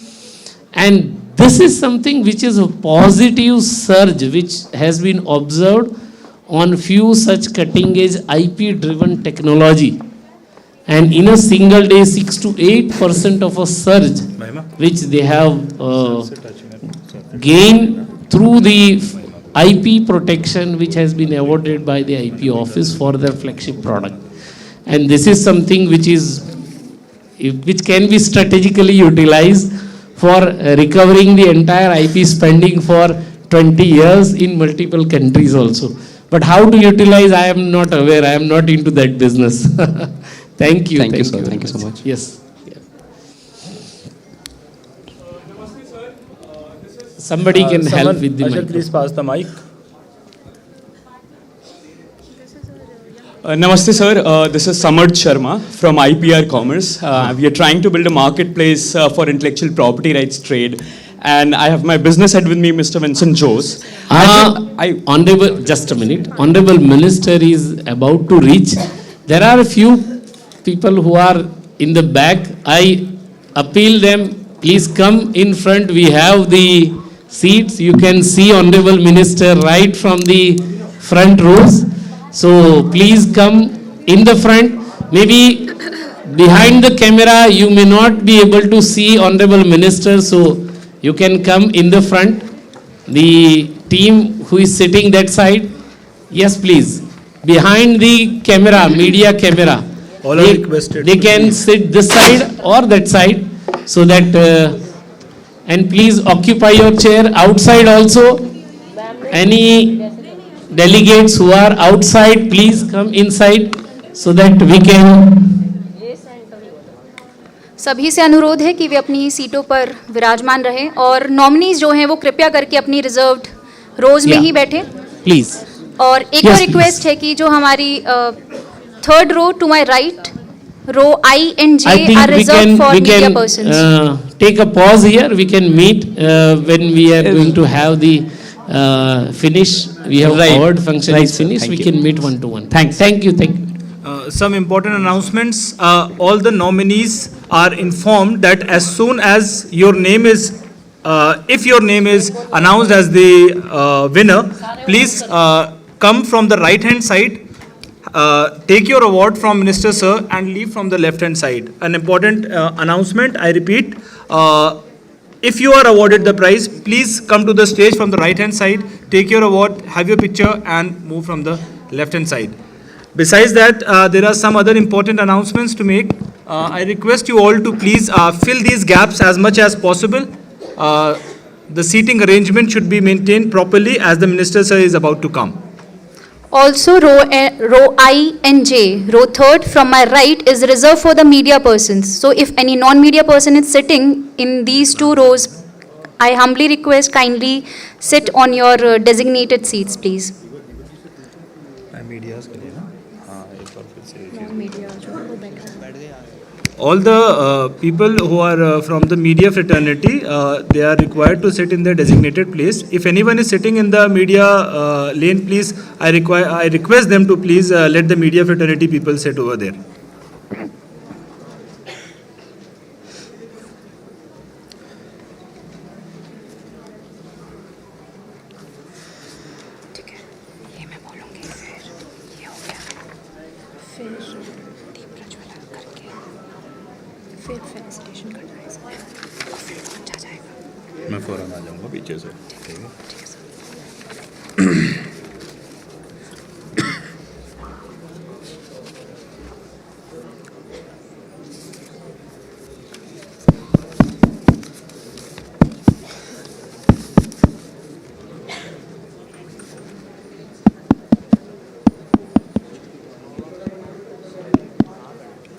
C: And this is something which is a positive surge which has been observed on few such cutting-edge IP-driven technology. And in a single day, 6 to 8% of a surge which they have gained through the IP protection which has been awarded by the IP office for their flagship product. And this is something which can be strategically utilized for recovering the entire IP spending for 20 years in multiple countries also. But how to utilize, I am not aware. I am not into that business. Thank you.
O: Thank you, sir. Thank you so much.
C: Yes. Somebody can help with the mic.
V: Please pass the mic. Namaste, sir. This is Samarth Sharma from IPR Commerce. We are trying to build a marketplace for intellectual property rights trade. And I have my business head with me, Mr. Vincent Jose.
C: Honorable, just a minute. Honorable Minister is about to reach. There are a few people who are in the back. I appeal them, please come in front. We have the seats. You can see Honorable Minister right from the front rows. So please come in the front. Maybe behind the camera you may not be able to see Honorable Minister. So you can come in the front. The team who is sitting that side, yes please. Behind the camera, media camera,
V: All are requested.
C: they can sit this side or that side, so that and please occupy your chair. Outside also, any delegates who are outside, please come inside so that we can.
A: सभी से अनुरोध है कि वे अपनी सीटों पर विराजमान रहें और नॉमिनीज जो हैं वो कृपया करके अपनी रिजर्व्ड रोज में ही बैठें
C: प्लीज।
A: और एक और रिक्वेस्ट है कि जो हमारी third row to my right, row I and J are reserved for media persons.
C: Take a pause here. We can meet when we are going to have the finish. We have award function is finished. We can meet one to one.
V: Thanks.
C: Thank you. Thank you.
V: Some important announcements. All the nominees are informed that as soon as your name is, if your name is announced as the winner, please come from the right hand side, take your award from Minister Sir and leave from the left hand side. An important announcement, I repeat, if you are awarded the prize, please come to the stage from the right hand side, take your award, have your picture and move from the left hand side. Besides that, there are some other important announcements to make. I request you all to please fill these gaps as much as possible. The seating arrangement should be maintained properly as the Minister Sir is about to come.
A: Also, row I and J, row third from my right is reserved for the media persons. So if any non-media person is sitting in these two rows, I humbly request kindly sit on your designated seats, please.
V: All the people who are from the media fraternity, they are required to sit in their designated place. If anyone is sitting in the media lane, please, I request them to please let the media fraternity people sit over there.
P: मैं फौरन आ जाऊंगा पीछे से।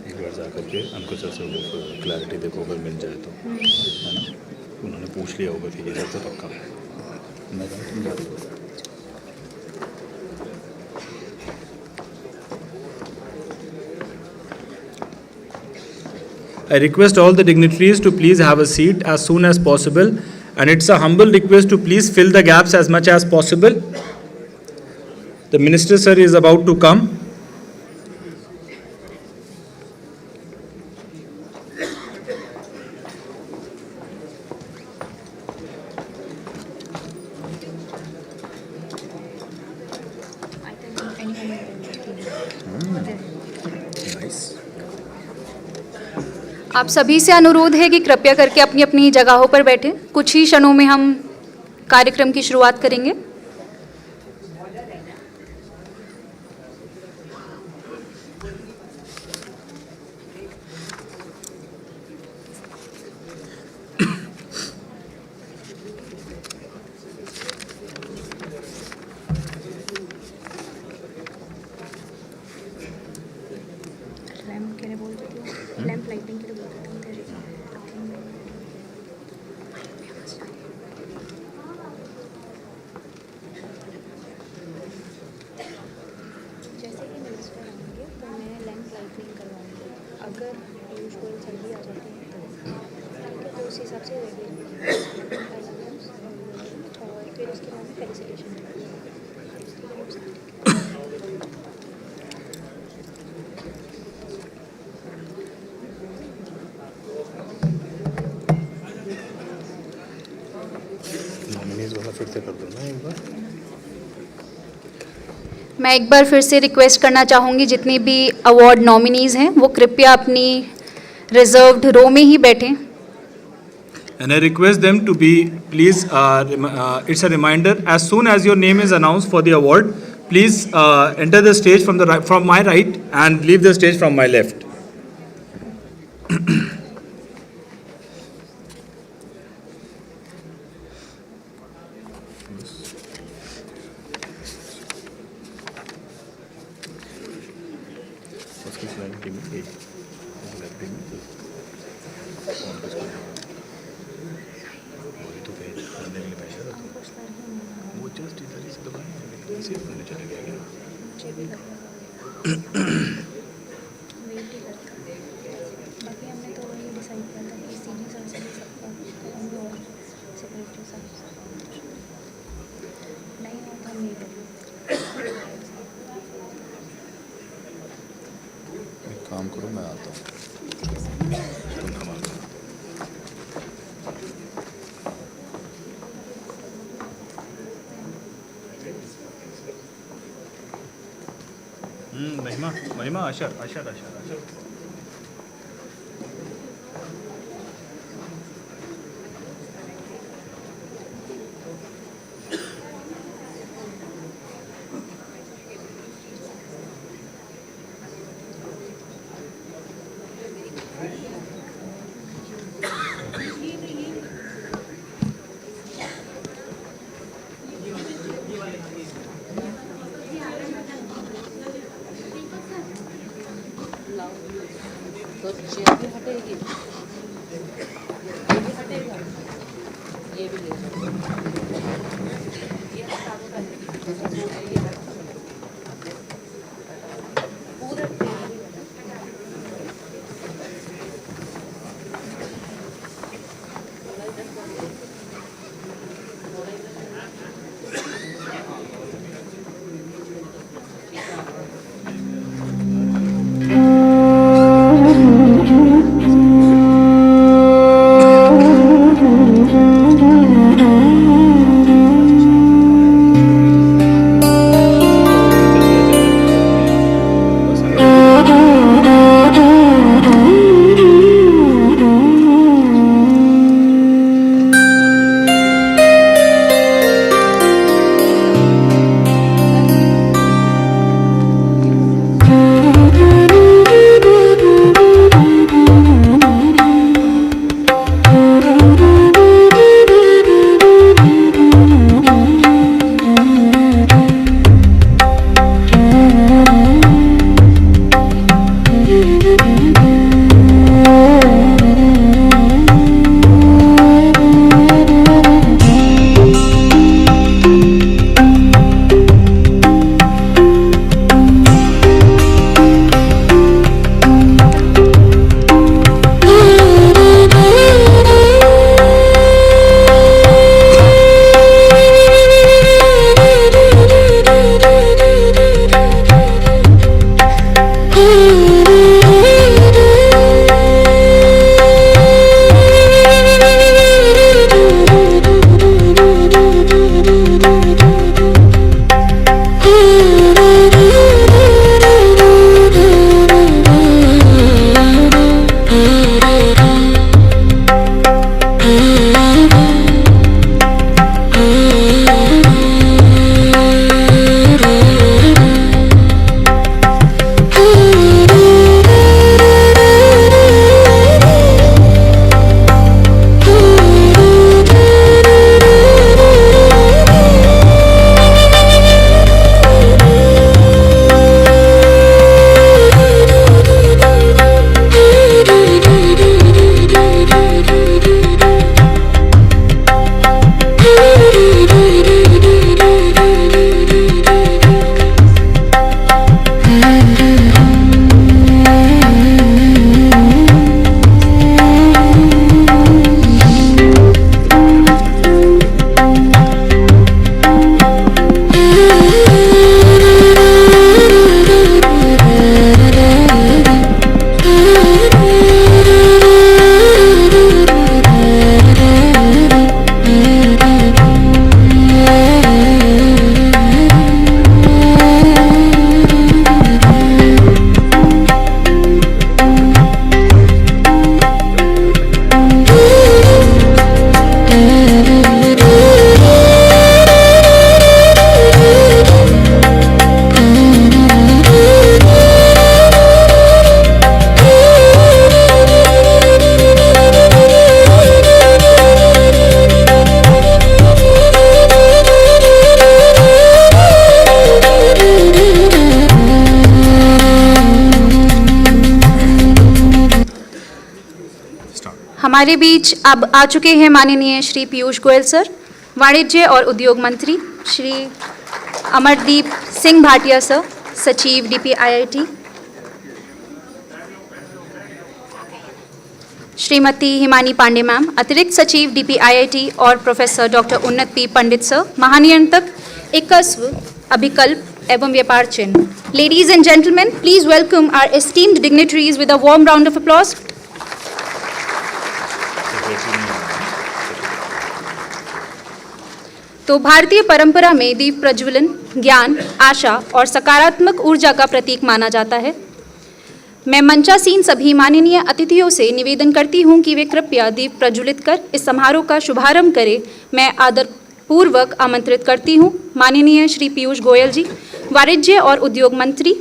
P: एक बार जा करके उनको सबसे वो क्लैरिटी देखो अगर मिल जाए तो, है ना? उन्होंने पूछ लिया होगा फिर इधर तो पक्का मैं तुम जा रही हो।
V: I request all the dignitaries to please have a seat as soon as possible, and it's a humble request to please fill the gaps as much as possible. The Minister Sir is about to come.
A: आप सभी से अनुरोध है कि कृपया करके अपनी अपनी जगहों पर बैठें। कुछ ही क्षणों में हम कार्यक्रम की शुरुआत करेंगे।
P: नॉमिनीज वाला फिर से कर दो ना एक बार।
A: मैं एक बार फिर से रिक्वेस्ट करना चाहूँगी जितनी भी अवार्ड नॉमिनीज हैं वो कृपया अपनी रिजर्व्ड रो में ही बैठें।
V: And I request them to be, please, it's a reminder, as soon as your name is announced for the award, please enter the stage from my right and leave the stage from my left.
P: उसकी clarity में एक clarity में कौन किसको वही तो भेज करने के लिए भेजा था वो जस्ट इधर ही से दबाएंगे रिसीव करने चले गए क्या काम करो मैं आता हूँ तुम संभाल लो। महिमा महिमा अशर अशर अशर अशर
A: हमारे बीच अब आ चुके हैं माननीय श्री पीयूष गोयल सर, वाणिज्य और उद्योग मंत्री श्री अमरदीप सिंह भाटिया सर, सचिव DP IIT, Shrimati Himani Pande ma'am, अतिरिक्त सचिव डीपी आईआईटी, और professor doctor Unnat P Pandit sir, महानियंत्रक एकस्व अभिकल्प एवं व्यापार चिन्ह. Ladies and gentlemen, please welcome our esteemed dignitaries with a warm round of applause. तो भारतीय परंपरा में दीप प्रज्वलन ज्ञान, आशा और सकारात्मक ऊर्जा का प्रतीक माना जाता है. मैं मंचासीन सभी माननीय अतिथियों से निवेदन करती हूं कि वे कृपया दीप प्रज्वलित कर इस समारोह का शुभारंभ करें. मैं आदरपूर्वक आमंत्रित करती हूं माननीय श्री पीयूष गोयल जी, वाणिज्य और उद्योग मंत्री,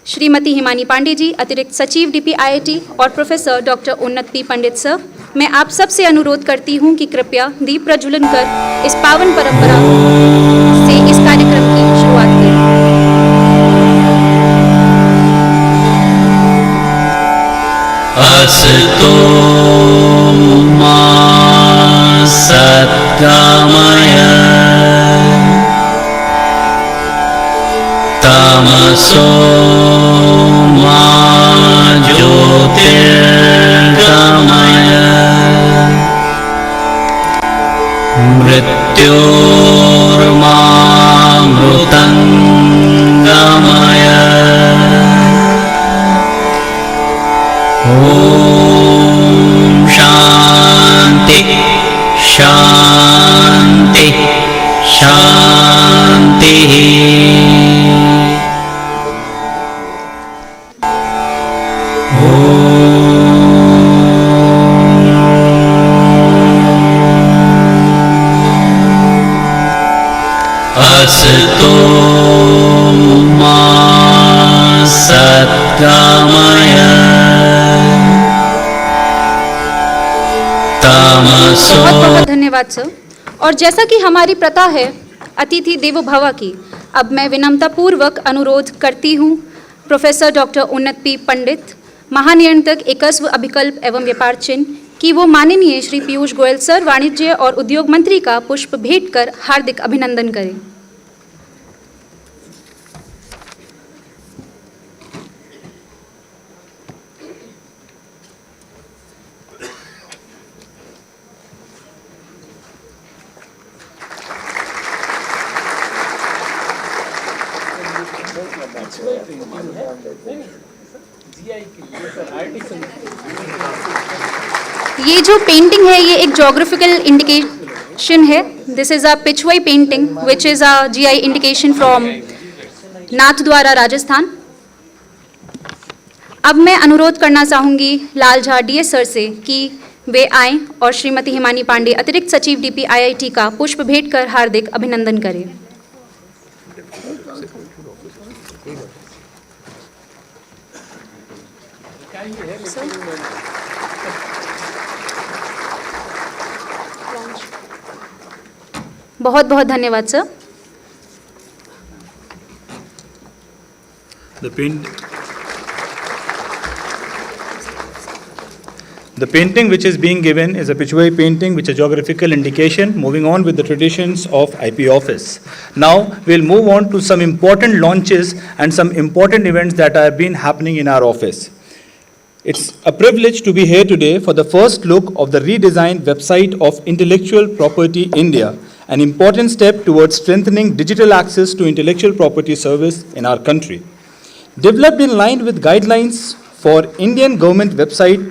A: श्रीमती हिमानी पांडे जी, अतिरिक्त सचिव डीपी आईआईटी, और professor doctor Unnat P Pandit sir. मैं आप सबसे अनुरोध करती हूं कि कृपया दीप प्रज्वलन कर इस पावन परंपरा से इस कार्यक्रम की शुरुआत करें.
Q: अस्तु मा सद्गमय तमसो मा ज्योतिर्गमय मृत्योर्मा मृतंगमय. ओम शांति शांति शांति. अस्तु मा सद्गमय तमसो.
A: बहुत बहुत धन्यवाद सर. और जैसा कि हमारी प्रथा है अतिथि देवो भव की, अब मैं विनम्रतापूर्वक अनुरोध करती हूँ प्रोफेसर डॉक्टर उन्नत पी पंडित, महानियंत्रक एकस्व अभिकल्प एवं व्यापार चिन्ह, कि वो माननीय श्री पीयूष गोयल सर, वाणिज्य और उद्योग मंत्री का पुष्प भेंट कर हार्दिक अभिनंदन करें. ये जो पेंटिंग है ये एक जोग्राफिकल इंडिकेशन है. This is a Pichwai painting which is a GI indication from Nathdwara, Rajasthan. अब मैं अनुरोध करना चाहूँगी लाल झा डीएस सर से कि वे आएं और श्रीमती हिमानी पांडे, अतिरिक्त सचिव डीपी आईआईटी, का पुष्प भेंट कर हार्दिक अभिनंदन करें. बहुत बहुत धन्यवाद sir.
V: The painting which is being given is a Pichwai painting, which is a geographical indication, moving on with the traditions of IP office. Now, we'll move on to some important launches and some important events that have been happening in our office. It's a privilege to be here today for the first look of the redesigned website of Intellectual Property India, an important step towards strengthening digital access to intellectual property service in our country. Developed in line with guidelines for Indian government website,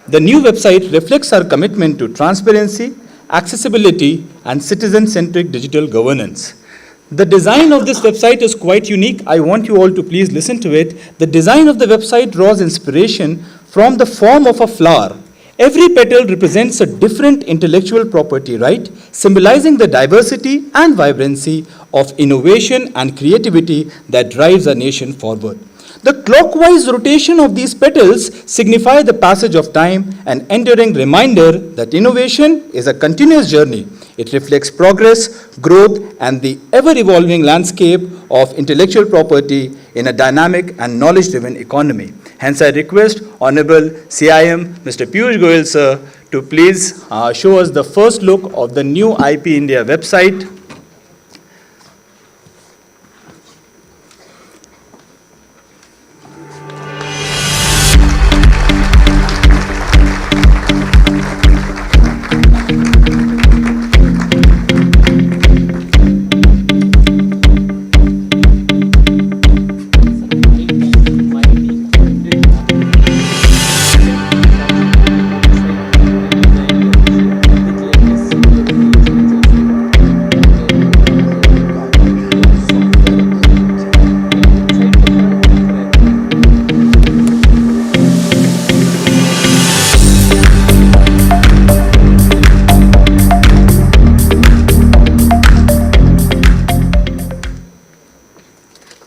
V: the new website reflects our commitment to transparency, accessibility, and citizen-centric digital governance. The design of this website is quite unique. I want you all to please listen to it. The design of the website draws inspiration from the form of a flower. Every petal represents a different intellectual property right, symbolizing the diversity and vibrancy of innovation and creativity that drives our nation forward.
L: The clockwise rotation of these petals signify the passage of time, an enduring reminder that innovation is a continuous journey. It reflects progress, growth, and the ever-evolving landscape of intellectual property in a dynamic and knowledge-driven economy. Hence, I request Honorable CIM, Mr. Piyush Goyal, sir, to please show us the first look of the new IP India website.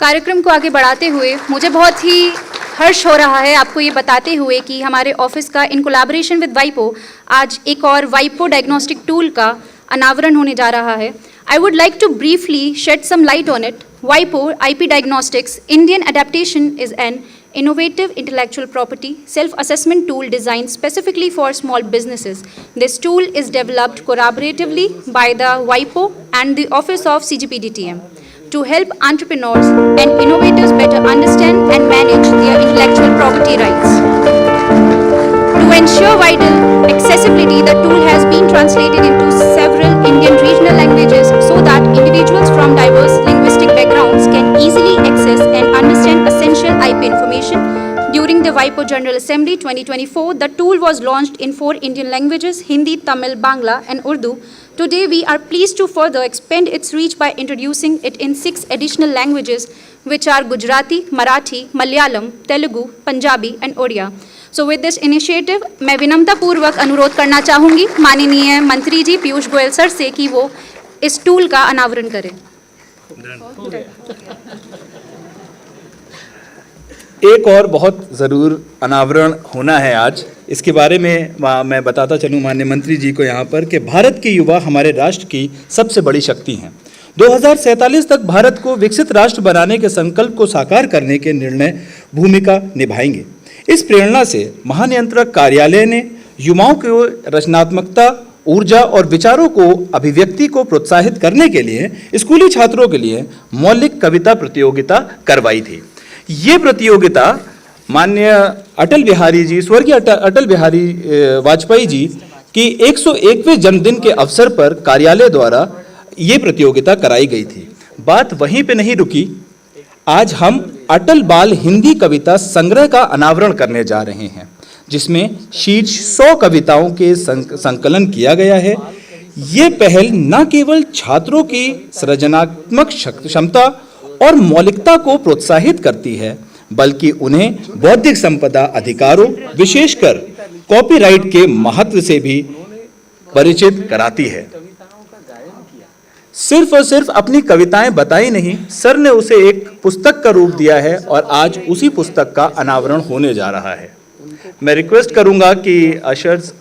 A: कार्यक्रम को आगे बढ़ाते हुए मुझे बहुत ही हर्ष हो रहा है आपको ये बताते हुए कि हमारे ऑफिस का इन कोलैबोरेशन विद वाइपो आज एक और वाइपो डायग्नोस्टिक टूल का अनावरण होने जा रहा है. I would like to briefly shed some light on it. WIPO IP Diagnostics Indian adaptation is an innovative intellectual property self-assessment tool designed specifically for small businesses. This tool is developed collaboratively by the WIPO and the Office of CGPDTM to help entrepreneurs and innovators better understand and manage their intellectual property rights. To ensure vital accessibility, the tool has been translated into several Indian regional languages so that individuals from diverse linguistic backgrounds can easily access and understand essential IP information. During the WIPO General Assembly 2024, the tool was launched in 4 Indian languages: Hindi, Tamil, Bangla, and Urdu. Today, we are pleased to further expand its reach by introducing it in 6 additional languages, which are Gujarati, Marathi, Malayalam, Telugu, Punjabi, and Odia. So with this initiative, मैं विनम्रता पूर्वक अनुरोध करना चाहूँगी माननीय मंत्री जी Piyush Goyal sir से कि वो इस टूल का अनावरण करें.
L: एक और बहुत ज़रूर अनावरण होना है आज. इसके बारे में मैं बताता चलूँ माननीय मंत्री जी को यहाँ पर कि भारत के युवा हमारे राष्ट्र की सबसे बड़ी शक्ति हैं. 2047 तक भारत को विकसित राष्ट्र बनाने के संकल्प को साकार करने के निर्णय भूमिका निभाएंगे. इस प्रेरणा से महानियंत्रक कार्यालय ने युवाओं को रचनात्मकता, ऊर्जा और विचारों को अभिव्यक्ति को प्रोत्साहित करने के लिए स्कूली छात्रों के लिए मौलिक कविता प्रतियोगिता करवाई थी. ये प्रतियोगिता माननीय अटल बिहारी जी, स्वर्गीय अटल बिहारी वाजपेयी जी की 101वें जन्मदिन के अवसर पर कार्यालय द्वारा ये प्रतियोगिता कराई गई थी. बात वहीं पे नहीं रुकी. आज हम अटल बाल हिंदी कविता संग्रह का अनावरण करने जा रहे हैं, जिसमें शीर्ष 100 कविताओं के संकलन किया गया है. ये पहल न केवल छात्रों की सृजनात्मक क्षमता और मौलिकता को प्रोत्साहित करती है, बल्कि उन्हें बौद्धिक संपदा अधिकारों, विशेषकर कॉपीराइट के महत्व से भी परिचित कराती है. सिर्फ और सिर्फ अपनी कविताएं बताई नहीं, सर ने उसे एक पुस्तक का रूप दिया है और आज उसी पुस्तक का अनावरण होने जा रहा है. मैं रिक्वेस्ट करूंगा कि अशर्स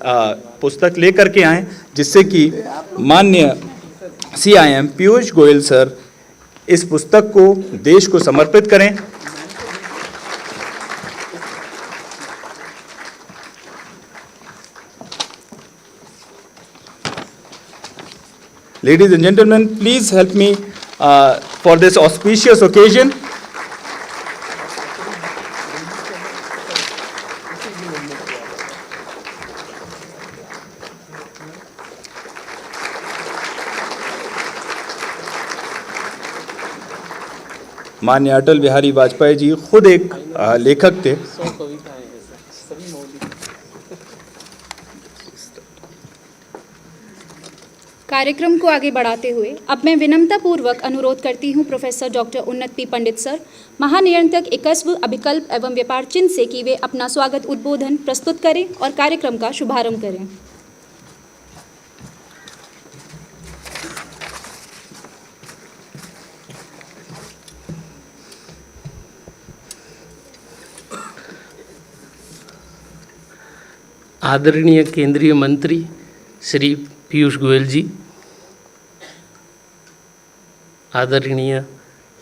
L: पुस्तक लेकर के आएं, जिससे कि माननीय CIM पीयूष गोयल सर इस पुस्तक को देश को समर्पित करें. Ladies and gentlemen, please help me for this auspicious occasion. माननीय अटल बिहारी वाजपेयी जी खुद एक लेखक थे.
A: कार्यक्रम को आगे बढ़ाते हुए अब मैं विनम्रतापूर्वक अनुरोध करती हूं professor doctor Unnat P Pandit sir, महानियंत्रक एकस्व अभिकल्प एवं व्यापार चिन्ह से कि वे अपना स्वागत उद्बोधन प्रस्तुत करें और कार्यक्रम का शुभारंभ करें.
C: आदरणीय केंद्रीय मंत्री श्री पीयूष गोयल जी, आदरणीय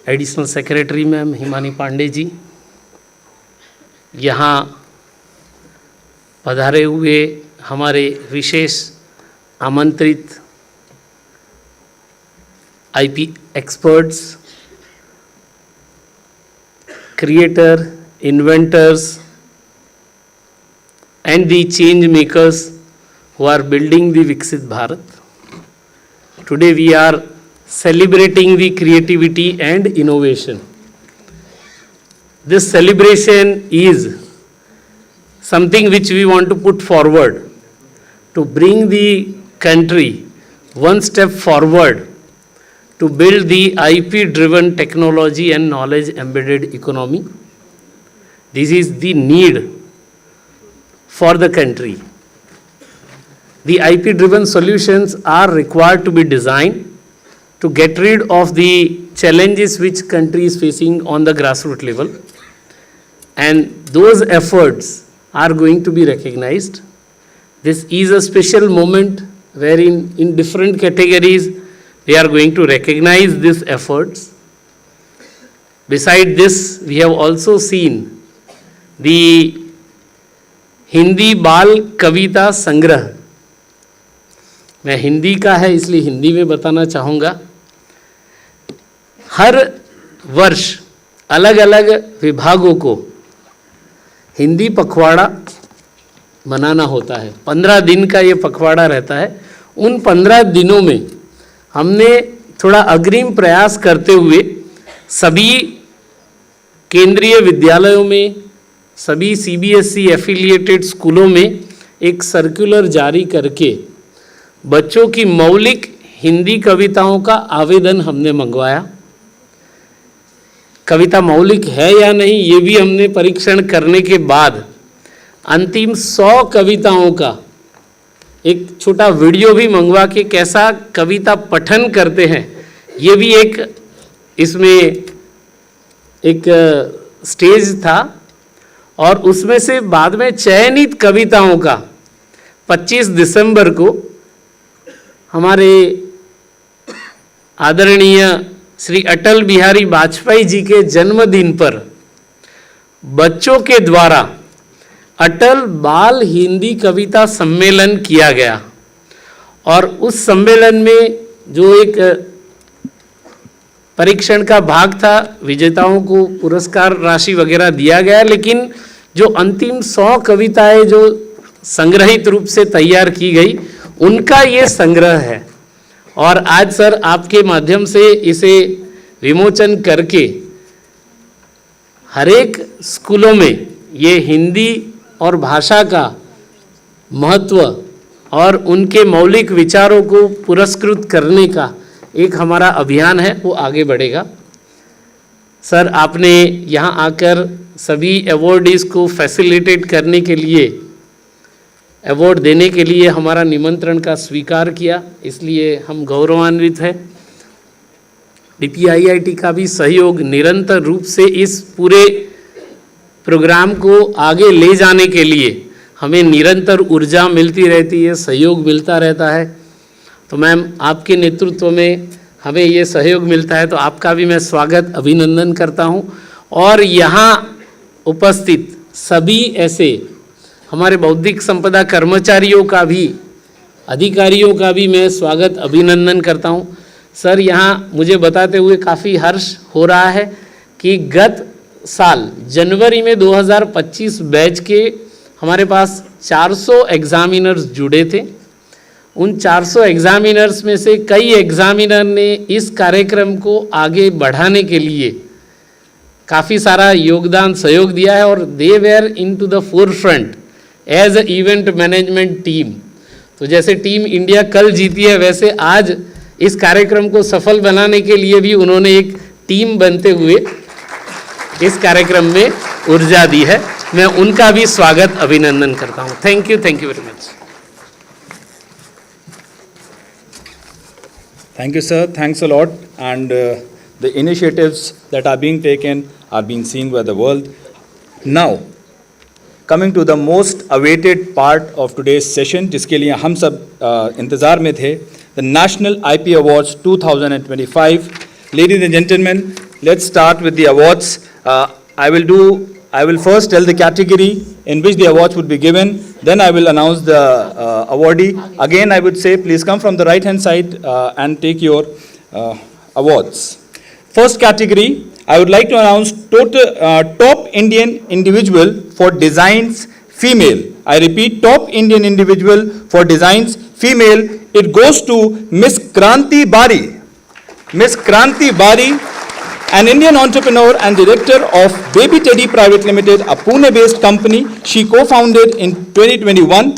C: additional secretary ma'am Himani Pandey ji, यहाँ पधारे हुए हमारे विशेष आमंत्रित IP experts, creator, inventors and the change makers who are building the Viksit Bharat. Today we are celebrating the creativity and innovation. This celebration is something which we want to put forward to bring the country one step forward to build the IP-driven technology and knowledge-embedded economy. This is the need for the country. The IP-driven solutions are required to be designed to get rid of the challenges which country is facing on the grassroots level, and those efforts are going to be recognized. This is a special moment wherein in different categories we are going to recognize these efforts. Beside this, we have also seen the Hindi बाल कविता संग्रह। मैं हिंदी का है इसलिए हिंदी में बताना चाहूँगा। हर वर्ष अलग अलग विभागों को हिंदी पखवाड़ा मनाना होता है। 15 दिन का ये पखवाड़ा रहता है। उन 15 दिनों में हमने थोड़ा अग्रिम प्रयास करते हुए सभी केंद्रीय विद्यालयों में, सभी CBSE एफिलिएटेड स्कूलों में एक सर्कुलर जारी करके बच्चों की मौलिक हिंदी कविताओं का आवेदन हमने मंगवाया। कविता मौलिक है या नहीं ये भी हमने परीक्षण करने के बाद अंतिम 100 कविताओं का एक छोटा वीडियो भी मंगवा के कैसा कविता पठन करते हैं ये भी एक इसमें एक स्टेज था। और उसमें से बाद में चयनित कविताओं का 25 दिसंबर को हमारे आदरणीय श्री अटल बिहारी वाजपेयी जी के जन्मदिन पर बच्चों के द्वारा अटल बाल हिंदी कविता सम्मेलन किया गया। और उस सम्मेलन में जो एक परीक्षण का भाग था, विजेताओं को पुरस्कार राशि वगैरह दिया गया, लेकिन जो अंतिम 100 कविताएं जो संग्रहित रूप से तैयार की गई उनका ये संग्रह है। और आज सर आपके माध्यम से इसे विमोचन करके हरेक स्कूलों में ये हिंदी और भाषा का महत्व और उनके मौलिक विचारों को पुरस्कृत करने का एक हमारा अभियान है, वो आगे बढ़ेगा। सर आपने यहाँ आकर सभी अवॉर्डीज़ को फैसिलिटेट करने के लिए, अवार्ड देने के लिए हमारा निमंत्रण का स्वीकार किया, इसलिए हम गौरवान्वित हैं। DPIIT का भी सहयोग निरंतर रूप से इस पूरे प्रोग्राम को आगे ले जाने के लिए हमें निरंतर ऊर्जा मिलती रहती है, सहयोग मिलता रहता है। तो मैम आपके नेतृत्व में हमें ये सहयोग मिलता है, तो आपका भी मैं स्वागत अभिनंदन करता हूँ। और यहाँ उपस्थित सभी ऐसे हमारे बौद्धिक संपदा कर्मचारियों का भी, अधिकारियों का भी मैं स्वागत अभिनंदन करता हूँ। सर यहाँ मुझे बताते हुए काफ़ी हर्ष हो रहा है कि गत साल जनवरी में 2025 बैच के हमारे पास 400 एग्जामिनर्स जुड़े थे। उन 400 एग्जामिनर्स में से कई एग्जामिनर ने इस कार्यक्रम को आगे बढ़ाने के लिए काफ़ी सारा योगदान सहयोग दिया है और they were into the forefront as a event management team. तो जैसे टीम इंडिया कल जीती है, वैसे आज इस कार्यक्रम को सफल बनाने के लिए भी उन्होंने एक टीम बनते हुए इस कार्यक्रम में ऊर्जा दी है। मैं उनका भी स्वागत अभिनंदन करता हूँ। Thank you very much.
L: Thank you, sir. Thanks a lot. And the initiatives that are being taken are being seen by the world. Now, coming to the most awaited part of today's session, जिसके लिए हम सब इंतज़ार में थे, the National IP Awards 2025. Ladies and gentlemen, let's start with the awards. I will first tell the category in which the awards would be given. Then I will announce the awardee. Again, I would say, please come from the right-hand side and take your awards. First category, I would like to announce top Indian individual for designs female. I repeat, top Indian individual for designs female. It goes to Miss Kranti Bari. Miss Kranti Bari, an Indian entrepreneur and director of Baby Teddy Private Limited, a Pune-based company she co-founded in 2021.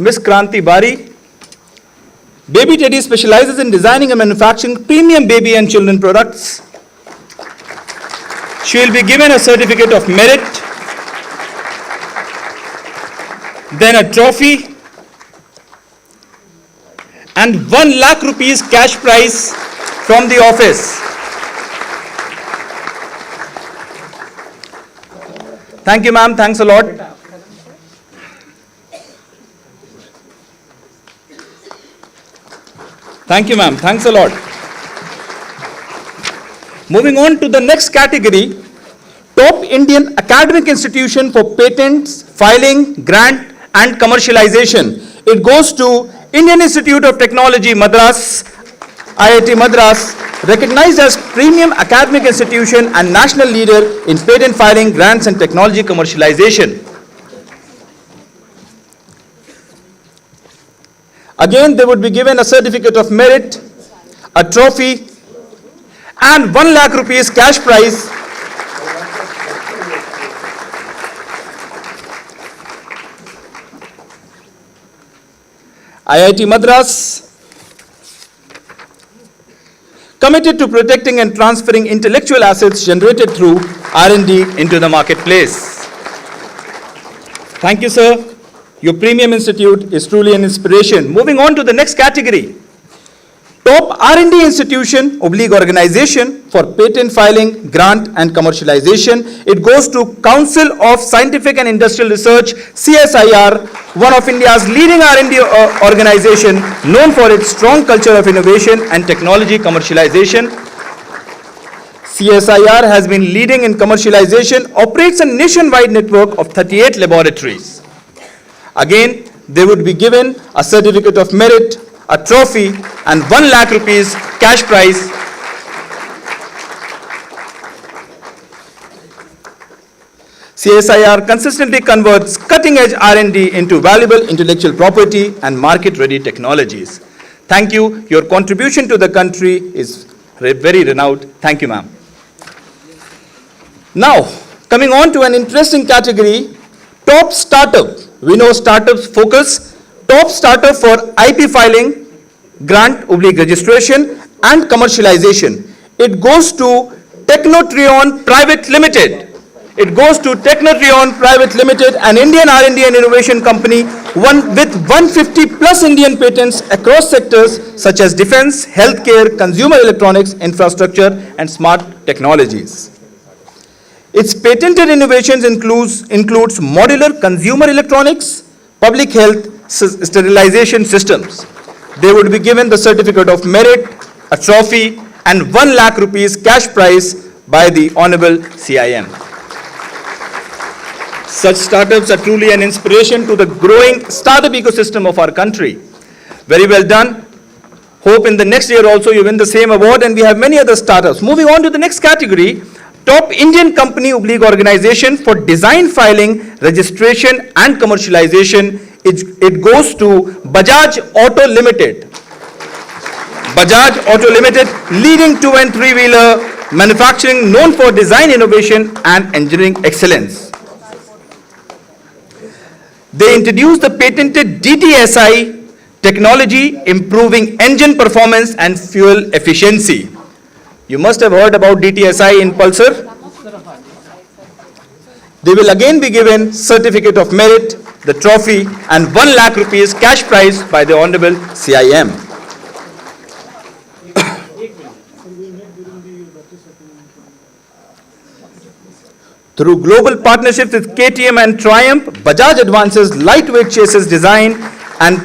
L: Miss Kranti Bari. Baby Teddy specializes in designing and manufacturing premium baby and children products. She will be given a certificate of merit, then a trophy, and 1 lakh rupees cash prize from the office. Thank you, ma'am. Thanks a lot. Thank you, ma'am. Thanks a lot. Moving on to the next category, top Indian academic institution for patents, filing, grant, and commercialization. It goes to Indian Institute of Technology, Madras, IIT Madras, recognized as premium academic institution and national leader in patent filing, grants, and technology commercialization. Again, they would be given a certificate of merit, a trophy, and 1 lakh rupees cash prize. IIT Madras, committed to protecting and transferring intellectual assets generated through R&D into the marketplace. Thank you, sir. Your premium institute is truly an inspiration. Moving on to the next category. Top R&D institution / organization for patent filing, grant, and commercialization. It goes to Council of Scientific and Industrial Research, CSIR, one of India's leading R&D organization known for its strong culture of innovation and technology commercialization. CSIR has been leading in commercialization, operates a nationwide network of 38 laboratories. Again, they would be given a certificate of merit, a trophy, and 1 lakh rupees cash prize. CSIR consistently converts cutting-edge R&D into valuable intellectual property and market-ready technologies. Thank you. Your contribution to the country is very renowned. Thank you, ma'am. Now, coming on to an interesting category, top startup. We know startups focus. Top startup for IP filing, grant / registration, and commercialization. It goes to Technotrion Private Limited. It goes to Technotrion Private Limited, an Indian R&D and innovation company with 150 plus Indian patents across sectors such as defense, healthcare, consumer electronics, infrastructure, and smart technologies. Its patented innovations includes modular consumer electronics, public health, sterilization systems. They would be given the certificate of merit, a trophy, and 1 lakh rupees cash prize by the Honorable CIM. Such startups are truly an inspiration to the growing startup ecosystem of our country. Very well done. Hope in the next year also you win the same award, and we have many other startups. Moving on to the next category, top Indian company / organization for design filing, registration, and commercialization. It goes to Bajaj Auto Limited. Bajaj Auto Limited, leading 2 and 3-wheeler manufacturing known for design innovation and engineering excellence. They introduced the patented DTSI technology, improving engine performance and fuel efficiency. You must have heard about DTSI in Pulsar. They will again be given certificate of merit, the trophy, and 1 lakh rupees cash prize by the Honorable CIM. Through global partnerships with KTM and Triumph, Bajaj advances lightweight chassis design and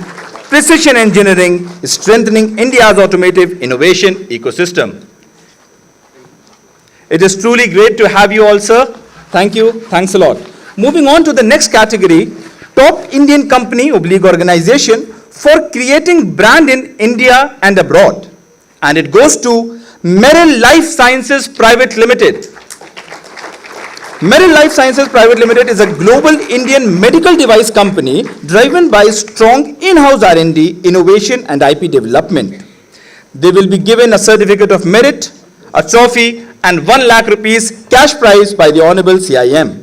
L: precision engineering, strengthening India's automotive innovation ecosystem. It is truly great to have you all, sir. Thank you. Thanks a lot. Moving on to the next category, top Indian company / organization for creating brand in India and abroad. And it goes to Merrill Life Sciences Private Limited. Merrill Life Sciences Private Limited is a global Indian medical device company driven by strong in-house R&D, innovation and IP development. They will be given a certificate of merit, a trophy and 1 lakh rupees cash prize by the Honorable CIM.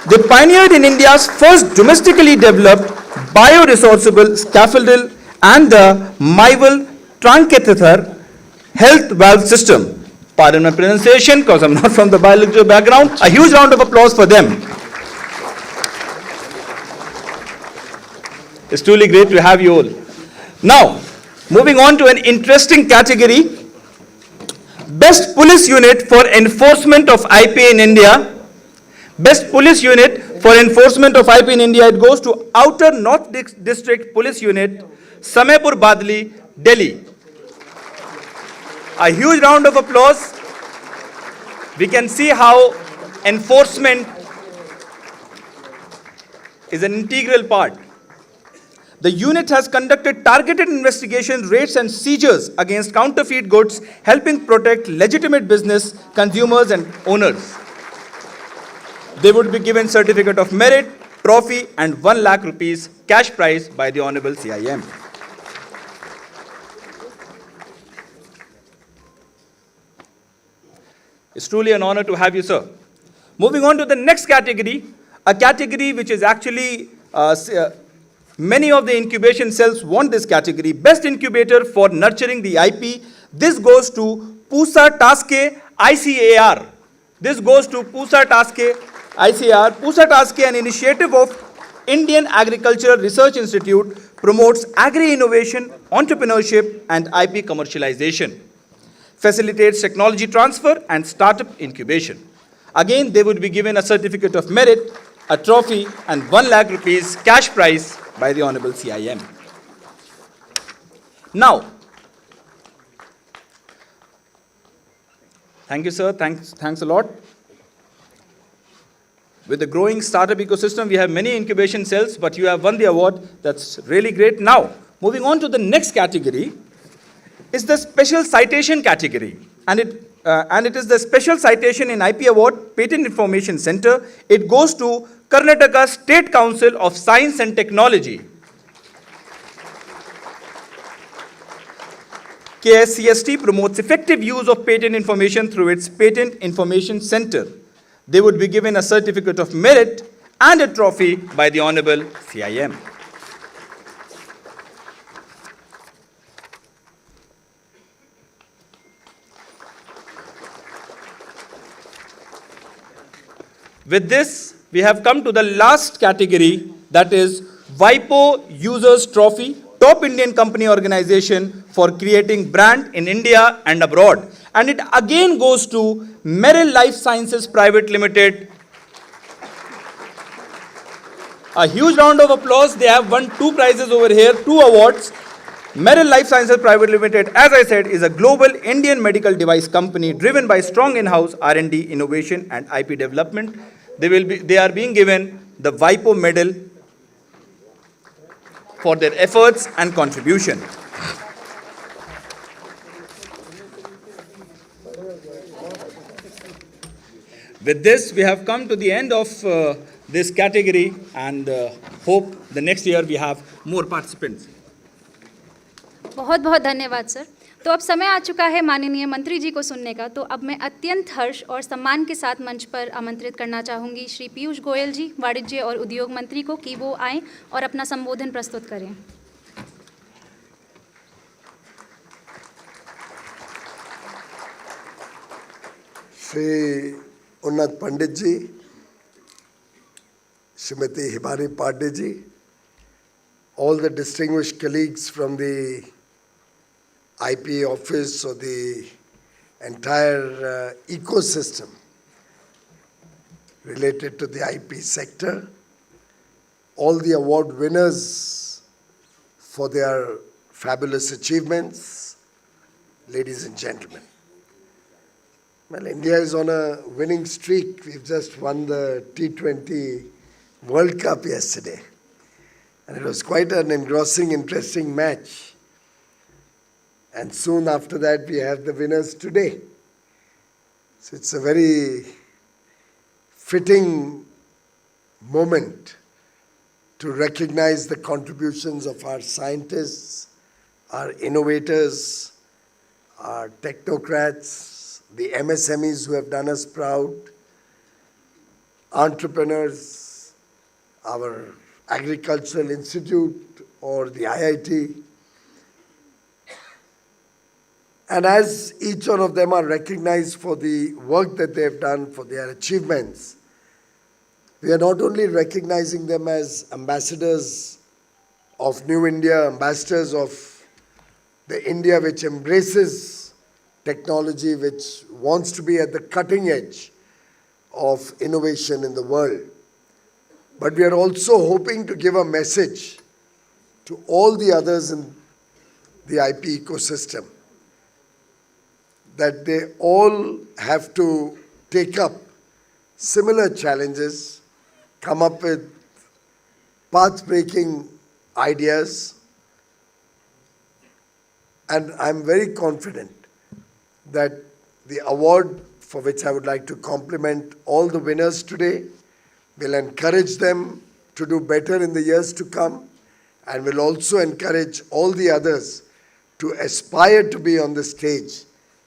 L: They pioneered in India's first domestically developed bioresourceable scaffoldal and the Mival truncatheter health valve system. Pardon my pronunciation because I'm not from the biological background. A huge round of applause for them. It's truly great to have you all. Now, moving on to an interesting category. Best Police Unit for Enforcement of IP in India. Best Police Unit for Enforcement of IP in India. It goes to Outer North District Police Unit, Samaypur Badli, Delhi. A huge round of applause. We can see how enforcement is an integral part. The unit has conducted targeted investigation, raids and seizures against counterfeit goods, helping protect legitimate business, consumers and owners. They would be given certificate of merit, trophy and 1 lakh rupees cash prize by the Honorable CIM. It's truly an honor to have you, sir. Moving on to the next category, a category which is actually, many of the incubation cells want this category. Best incubator for nurturing the IP. This goes to Pusa Taske ICAR. This goes to Pusa Taske ICAR. Pusa Taske, an initiative of Indian Agricultural Research Institute, promotes agri-innovation, entrepreneurship and IP commercialization. Facilitates technology transfer and startup incubation. Again, they would be given a certificate of merit, a trophy and 1 lakh rupees cash prize by the Honorable CIM. Now, thank you, sir. Thanks a lot. With the growing startup ecosystem, we have many incubation cells, but you have won the award. That's really great. Now, moving on to the next category, is the special citation category, and it is the special citation in IP Award, Patent Information Center. It goes to Karnataka State Council of Science and Technology. KSCST promotes effective use of patent information through its Patent Information Center. They would be given a certificate of merit and a trophy by the Honorable CIM. With this, we have come to the last category, that is WIPO Users Trophy, top Indian company organization for creating brand in India and abroad. And it again goes to Merrill Life Sciences Private Limited. A huge round of applause. They have won 2 prizes over here, 2 awards. Merrill Life Sciences Private Limited, as I said, is a global Indian medical device company driven by strong in-house R&D, innovation and IP development. They are being given the WIPO medal for their efforts and contribution. With this, we have come to the end of this category and hope the next year we have more participants.
A: बहुत बहुत धन्यवाद sir. तो अब समय आ चुका है माननीय मंत्री जी को सुनने का। तो अब मैं अत्यंत हर्ष और सम्मान के साथ मंच पर आमंत्रित करना चाहूँगी श्री पीयूष गोयल जी, वाणिज्य और उद्योग मंत्री को, कि वो आएँ और अपना संबोधन प्रस्तुत करें।
G: श्री उन्नत पंडित जी, श्रीमती हिमानी पांडे जी, all the distinguished colleagues from the IP office or the entire ecosystem. related to the IP sector, all the award winners for their fabulous achievements, ladies and gentlemen. Well, India is on a winning streak. We've just won the T20 World Cup yesterday. And it was quite an engrossing, interesting match. And soon after that, we have the winners today. So it's a very fitting moment to recognize the contributions of our scientists, our innovators, our technocrats, the MSMEs who have done us proud, entrepreneurs, our agricultural institute or the IIT. And as each one of them are recognized for the work that they have done, for their achievements, we are not only recognizing them as ambassadors of New India, ambassadors of the India which embraces technology, which wants to be at the cutting edge of innovation in the world, but we are also hoping to give a message to all the others in the IP ecosystem that they all have to take up similar challenges, come up with path-breaking ideas, and I'm very confident that the award for which I would like to compliment all the winners today will encourage them to do better in the years to come, and will also encourage all the others to aspire to be on the stage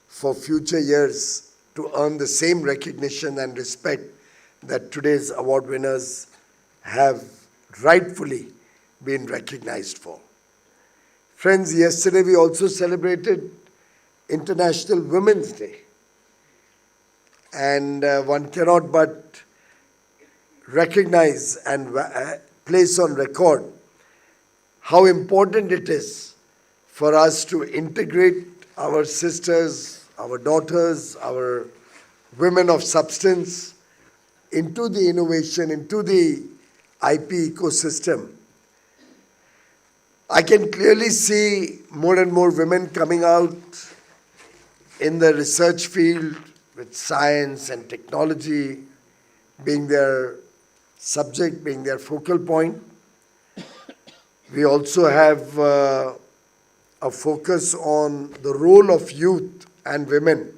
G: for future years to earn the same recognition and respect that today's award winners have rightfully been recognized for. Friends, yesterday we also celebrated International Women's Day. And one cannot but recognize and place on record how important it is for us to integrate our sisters, our daughters, our women of substance into the innovation, into the IP ecosystem. I can clearly see more and more women coming out in the research field with science and technology being their subject, being their focal point. We also have a focus on the role of youth and women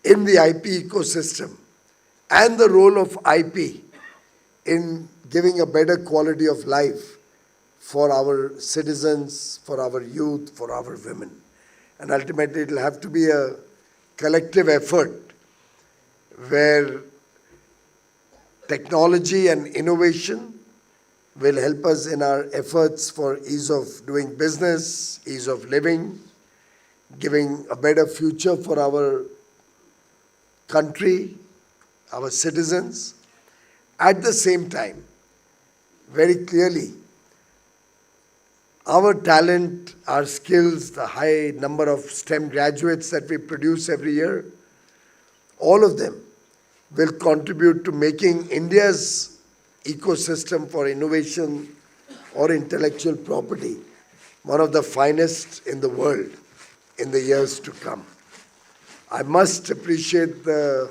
G: in the IP ecosystem and the role of IP in giving a better quality of life for our citizens, for our youth, for our women. And ultimately it will have to be a collective effort where technology and innovation will help us in our efforts for ease of doing business, ease of living, giving a better future for our country, our citizens. At the same time, very clearly, our talent, our skills, the high number of STEM graduates that we produce every year, all of them will contribute to making India's ecosystem for innovation or intellectual property one of the finest in the world in the years to come. I must appreciate the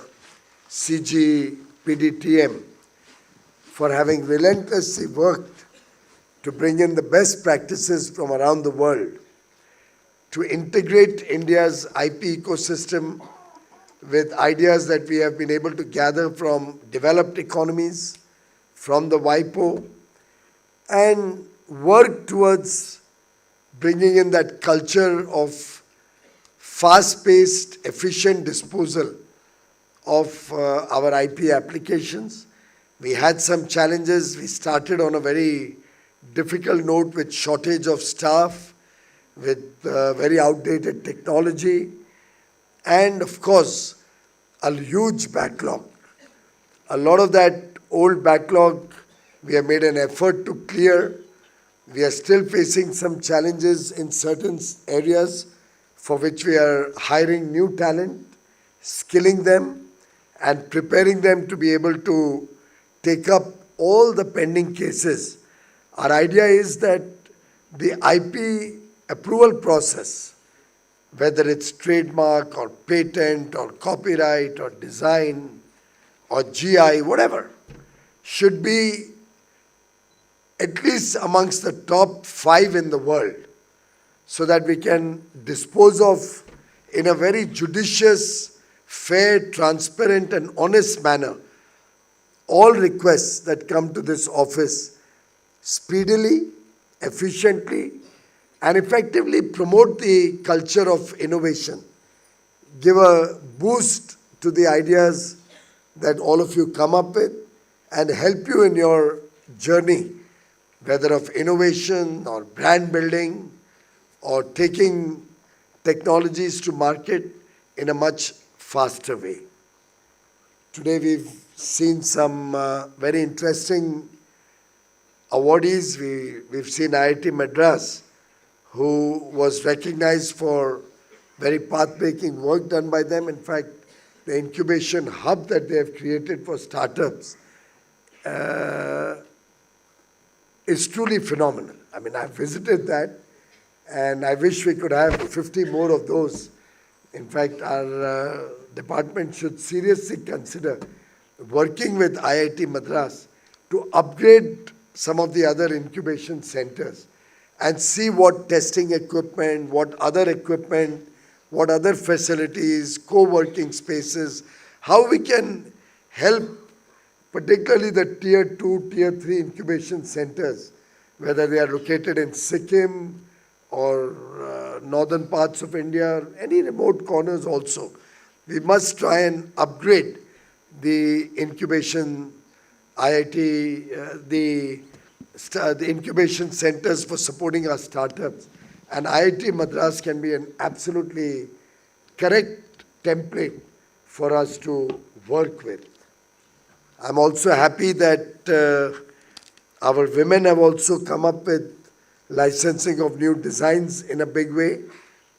G: CGPDTM for having relentlessly worked to bring in the best practices from around the world to integrate India's IP ecosystem with ideas that we have been able to gather from developed economies, from the WIPO, and work towards bringing in that culture of fast-paced, efficient disposal of our IP applications. We had some challenges. We started on a very difficult note with shortage of staff, with very outdated technology, and of course, a huge backlog. A lot of that old backlog we have made an effort to clear. We are still facing some challenges in certain areas for which we are hiring new talent, skilling them, and preparing them to be able to take up all the pending cases. Our idea is that the IP approval process, whether it's trademark or patent or copyright or design or GI, whatever, should be at least amongst the top 5 in the world, so that we can dispose of in a very judicious, fair, transparent and honest manner all requests that come to this office speedily, efficiently and effectively promote the culture of innovation, give a boost to the ideas that all of you come up with and help you in your journey, whether of innovation or brand building or taking technologies to market in a much faster way. Today we've seen some very interesting awardees. We've seen IIT Madras, who was recognized for very path-breaking work done by them. In fact, the incubation hub that they have created for startups is truly phenomenal. I mean, I've visited that, and I wish we could have 50 more of those. In fact, our department should seriously consider working with IIT Madras to upgrade some of the other incubation centers and see what testing equipment, what other equipment, what other facilities, co-working spaces, how we can help particularly the tier 2, tier 3 incubation centers, whether they are located in Sikkim or northern parts of India, any remote corners also. We must try and upgrade the incubation IIT, the incubation centers for supporting our startups. And IIT Madras can be an absolutely correct template for us to work with. I'm also happy that our women have also come up with licensing of new designs in a big way.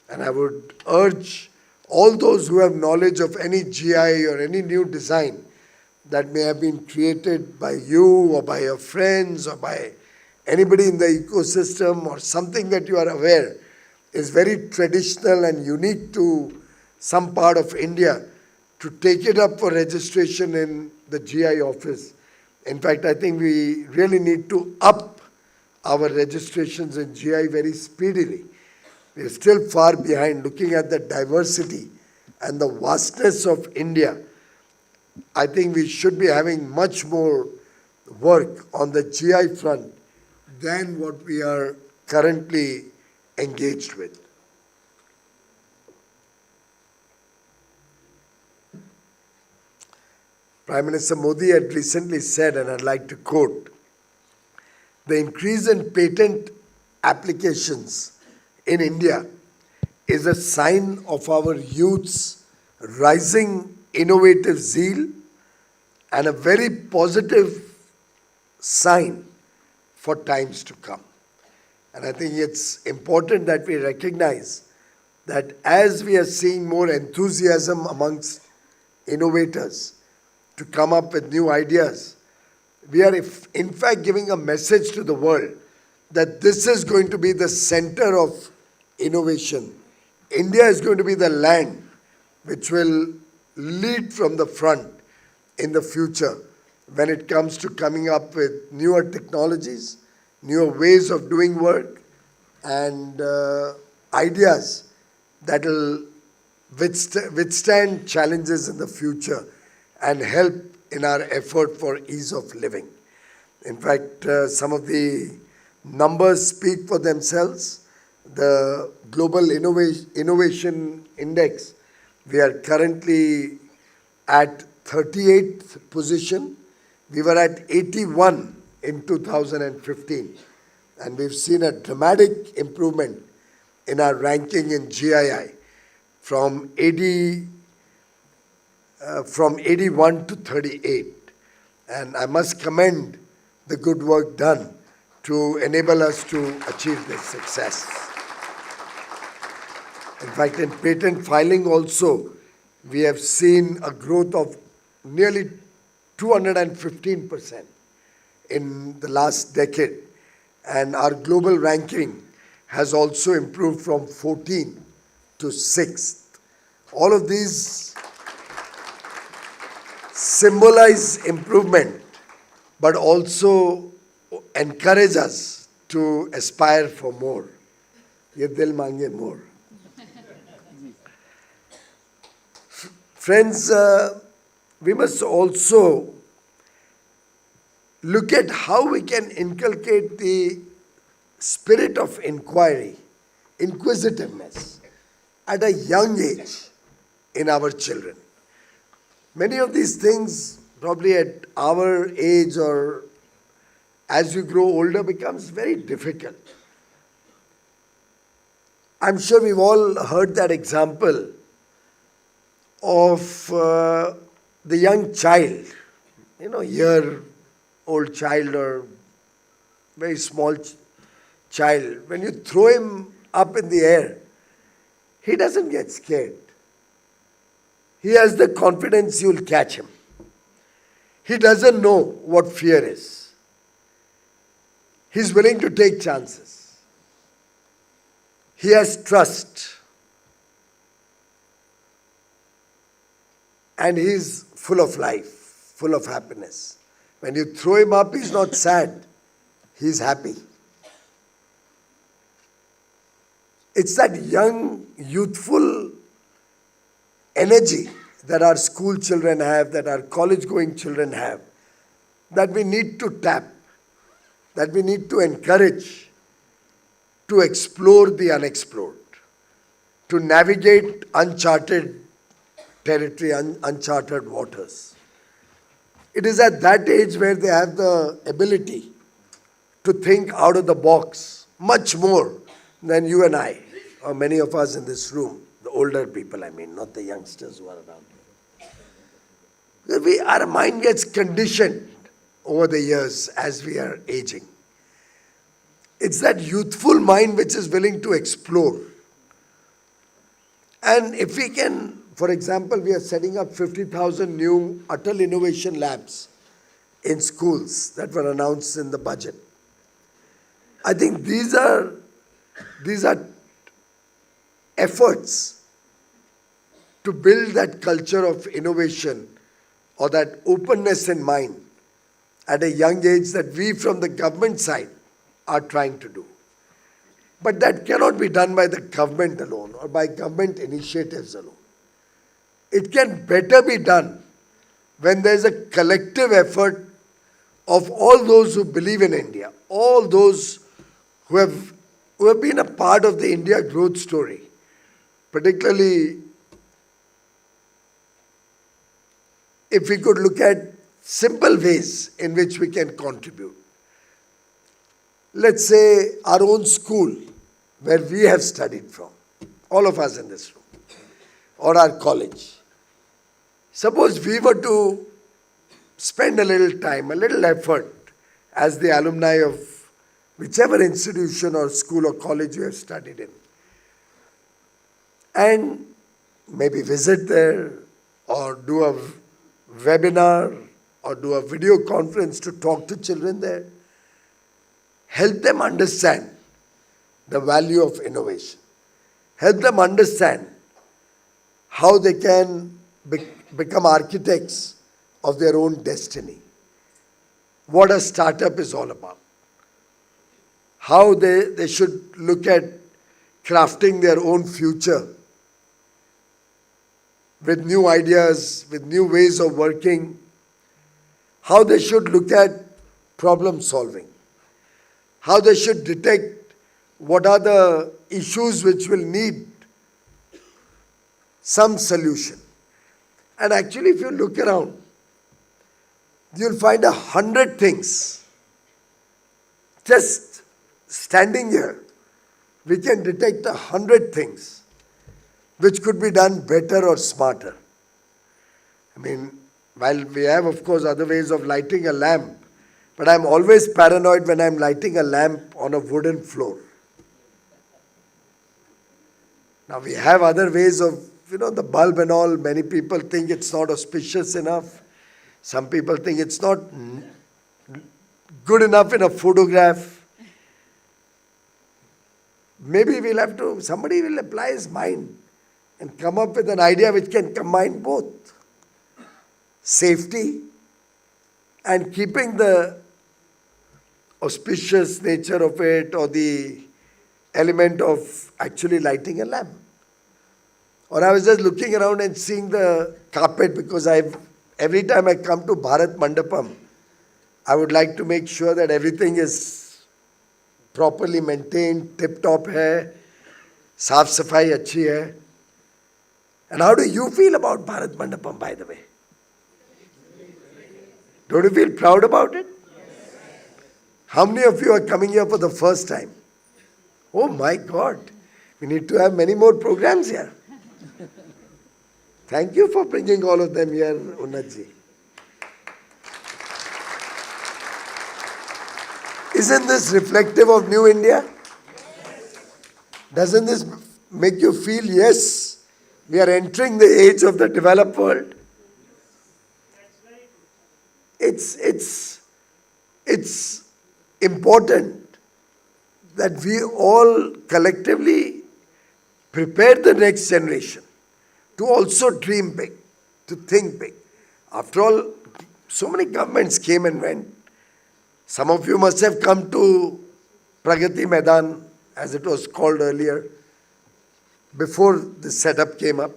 G: And I would urge all those who have knowledge of any GI or any new design that may have been created by you or by your friends or by anybody in the ecosystem, or something that you are aware is very traditional and unique to some part of India, to take it up for registration in the GI office. In fact, I think we really need to up our registrations in GI very speedily. We are still far behind. Looking at the diversity and the vastness of India, I think we should be having much more work on the GI front than what we are currently engaged with. Prime Minister Modi had recently said, and I'd like to quote, "The increase in patent applications in India is a sign of our youth's rising innovative zeal and a very positive sign for times to come." And I think it's important that we recognize that as we are seeing more enthusiasm amongst innovators to come up with new ideas, we are in fact giving a message to the world that this is going to be the center of innovation. India is going to be the land which will lead from the front in the future when it comes to coming up with newer technologies, newer ways of doing work, and ideas that will withstand challenges in the future and help in our effort for ease of living. In fact, some of the numbers speak for themselves. The Global Innovation Index, we are currently at 38th position. We were at 81 in 2015. And we've seen a dramatic improvement in our ranking in GII from 81 to 38. And I must commend the good work done to enable us to achieve this success. In fact, in patent filing also, we have seen a growth of nearly 215% in the last decade. And our global ranking has also improved from 14th to 6th. All of these symbolize improvement, but also encourage us to aspire for more. Ye dil mange more. Friends, we must also look at how we can inculcate the spirit of inquiry, inquisitiveness, at a young age in our children. Many of these things, probably at our age or as we grow older, becomes very difficult. I'm sure we've all heard that example of the young child, year-old child or very small child. When you throw him up in the air, he doesn't get scared. He has the confidence you'll catch him. He doesn't know what fear is. He's willing to take chances. He has trust. And he's full of life, full of happiness. When you throw him up, he's not sad. He's happy. It's that young, youthful energy that our school children have, that our college-going children have, that we need to tap, that we need to encourage to explore the unexplored, to navigate uncharted territory, uncharted waters. It is at that age where they have the ability to think out of the box much more than you and I, or many of us in this room, the older people, I mean, not the youngsters who are around. Our mind gets conditioned over the years as we are aging. It's that youthful mind which is willing to explore. And if we can, for example, we are setting up 50,000 new Atal Innovation Labs in schools that were announced in the budget. I think these are efforts to build that culture of innovation or that openness in mind at a young age that we from the government side are trying to do. But that cannot be done by the government alone or by government initiatives alone. It can better be done when there is a collective effort of all those who believe in India, all those who have been a part of the India growth story, particularly if we could look at simple ways in which we can contribute. Let's say our own school, where we have studied from, all of us in this room, or our college. Suppose we were to spend a little time, a little effort as the alumni of whichever institution or school or college you have studied in, and maybe visit there or do a webinar or do a video conference to talk to children there. Help them understand the value of innovation. Help them understand how they can become architects of their own destiny. What a startup is all about. How they should look at crafting their own future with new ideas, with new ways of working. How they should look at problem solving. How they should detect what are the issues which will need some solution. And actually, if you look around, you'll find 100 things. Just standing here, we can detect 100 things which could be done better or smarter. I mean, while we have, of course, other ways of lighting a lamp, but I'm always paranoid when I'm lighting a lamp on a wooden floor. Now, we have other ways of, the bulb and all. Many people think it's not auspicious enough. Some people think it's not good enough in a photograph. Maybe we'll have to, somebody will apply his mind and come up with an idea which can combine both safety and keeping the auspicious nature of it, or the element of actually lighting a lamp. Or I was just looking around and seeing the carpet, because every time I come to Bharat Mandapam, I would like to make sure that everything is properly maintained, tip-top hai, saaf safai achhi hai. And how do you feel about Bharat Mandapam, by the way? Don't you feel proud about it? How many of you are coming here for the first time? Oh my God, we need to have many more programs here. Thank you for bringing all of them here, Unnatji. Isn't this reflective of New India? Doesn't this make you feel, yes, we are entering the age of the developed world? It's important that we all collectively prepare the next generation to also dream big, to think big. After all, so many governments came and went. Some of you must have come to Pragati Maidan, as it was called earlier, before the setup came up.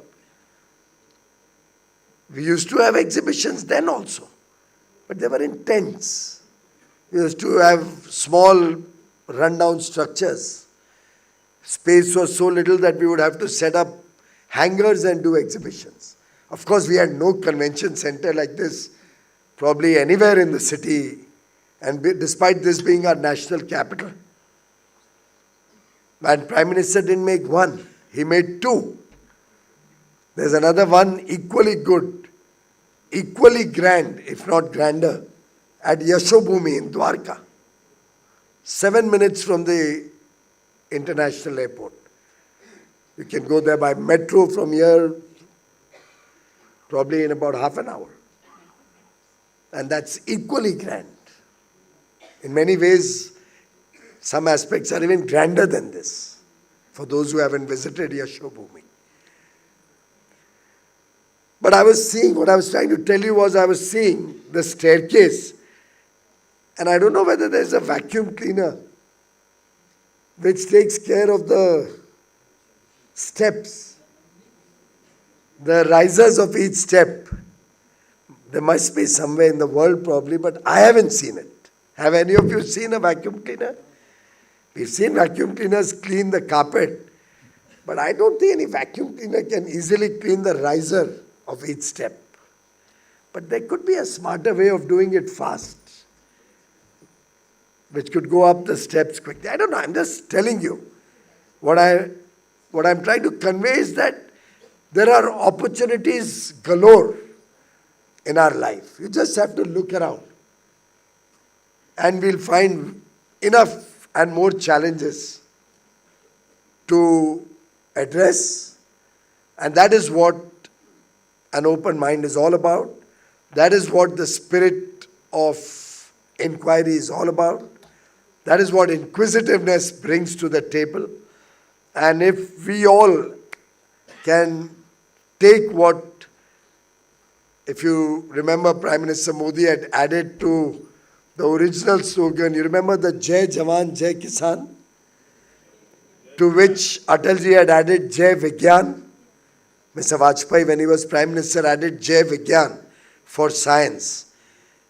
G: We used to have exhibitions then also, but they were in tents. We used to have small rundown structures. Space was so little that we would have to set up hangars and do exhibitions. Of course, we had no convention center like this, probably anywhere in the city, and despite this being our national capital. And Prime Minister didn't make one, he made two. There's another one equally good, equally grand, if not grander, at Yashobhumi in Dwarka. 7 minutes from the international airport. You can go there by metro from here, probably in about half an hour. And that's equally grand. In many ways, some aspects are even grander than this, for those who haven't visited Yashobhumi. But I was seeing, what I was trying to tell you was, I was seeing the staircase, and I don't know whether there's a vacuum cleaner which takes care of the steps, the risers of each step. There must be somewhere in the world probably, but I haven't seen it. Have any of you seen a vacuum cleaner? We've seen vacuum cleaners clean the carpet, but I don't think any vacuum cleaner can easily clean the riser of each step. But there could be a smarter way of doing it fast, which could go up the steps quickly. I don't know, I'm just telling you. What I'm trying to convey is that there are opportunities galore in our life. You just have to look around, and we'll find enough and more challenges to address. And that is what an open mind is all about. That is what the spirit of inquiry is all about. That is what inquisitiveness brings to the table. And if we all can take what, if you remember, Prime Minister Modi had added to the original slogan, you remember the Jai Jawan, Jai Kisan? To which Atalji had added Jai Vigyan. Mr. Vajpayee, when he was Prime Minister, added Jai Vigyan for science.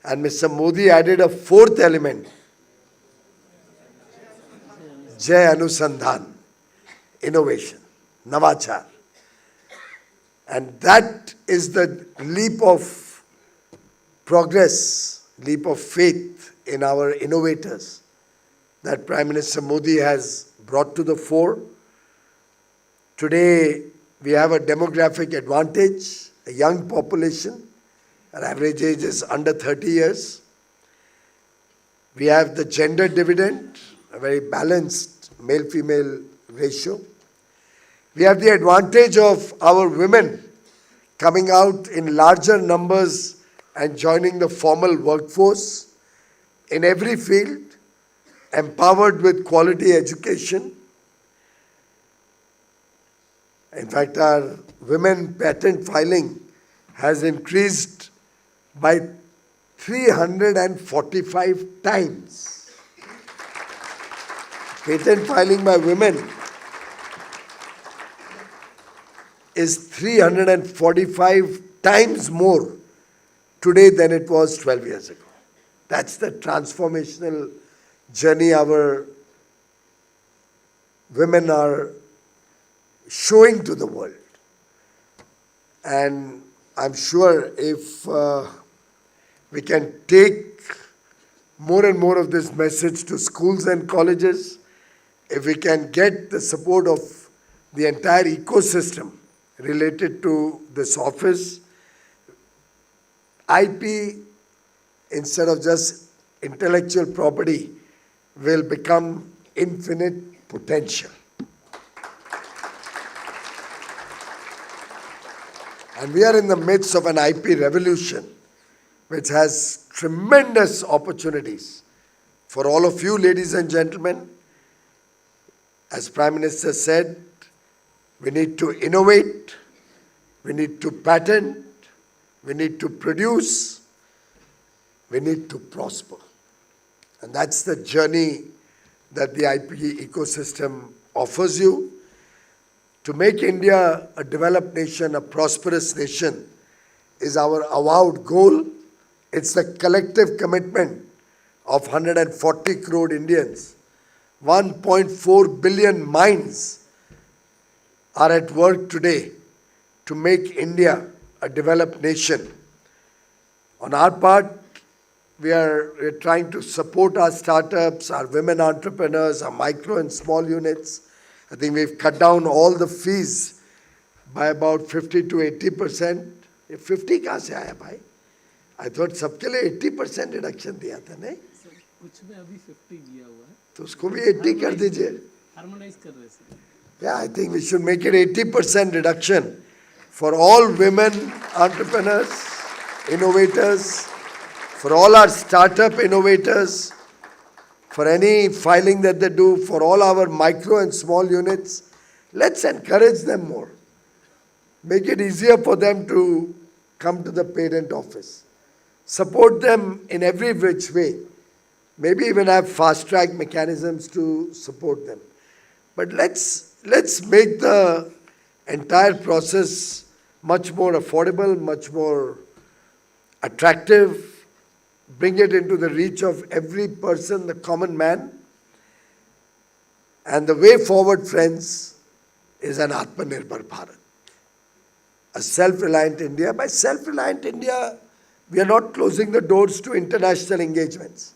G: And Mr. Modi added a fourth element, Jai Anusandhan, innovation, Navachar. And that is the leap of progress, leap of faith in our innovators that Prime Minister Modi has brought to the fore. Today, we have a demographic advantage, a young population. Our average age is under 30 years. We have the gender dividend, a very balanced male-female ratio. We have the advantage of our women coming out in larger numbers and joining the formal workforce in every field, empowered with quality education. In fact, our women patent filing has increased by 345 times. Patent filing by women is 345 times more today than it was 12 years ago. That's the transformational journey our women are showing to the world. And I'm sure if we can take more and more of this message to schools and colleges, if we can get the support of the entire ecosystem related to this office, IP, instead of just intellectual property, will become infinite potential. And we are in the midst of an IP revolution, which has tremendous opportunities for all of you, ladies and gentlemen. As Prime Minister said, we need to innovate, we need to patent, we need to produce, we need to prosper. And that's the journey that the IP ecosystem offers you. To make India a developed nation, a prosperous nation, is our avowed goal. It's the collective commitment of 140 crore Indians. 1.4 billion minds are at work today to make India a developed nation. On our part, we're trying to support our startups, our women entrepreneurs, our micro and small units. I think we've cut down all the fees by about 50 to 80%. 50 कहाँ से आया भाई? I thought सबके लिए 80% reduction दिया था नहीं?
C: कुछ में अभी 50 दिया हुआ है.
G: तो उसको भी 80 कर दीजिए.
C: Harmonize कर रहे हैं.
G: Yeah, I think we should make it 80% reduction for all women entrepreneurs, innovators, for all our startup innovators, for any filing that they do, for all our micro and small units. Let's encourage them more. Make it easier for them to come to the patent office. Support them in every which way. Maybe even have fast-track mechanisms to support them. But let's make the entire process much more affordable, much more attractive. Bring it into the reach of every person, the common man. And the way forward, friends, is an Atmanirbhar Bharat. A self-reliant India. By self-reliant India, we are not closing the doors to international engagements.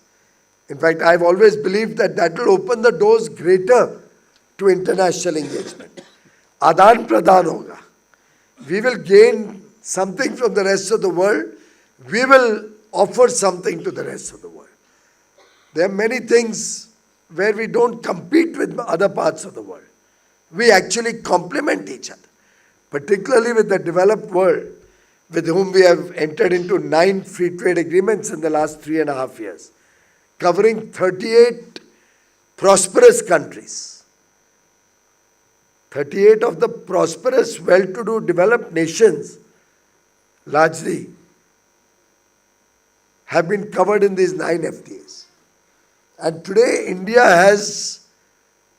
G: In fact, I've always believed that that will open the doors greater to international engagement. Adan Pradhan hoga. We will gain something from the rest of the world. We will offer something to the rest of the world. There are many things where we don't compete with other parts of the world. We actually complement each other, particularly with the developed world, with whom we have entered into 9 free trade agreements in the last 3.5 years, covering 38 prosperous countries. 38 of the prosperous, well-to-do, developed nations, largely, have been covered in these 9 FTAs. And today, India has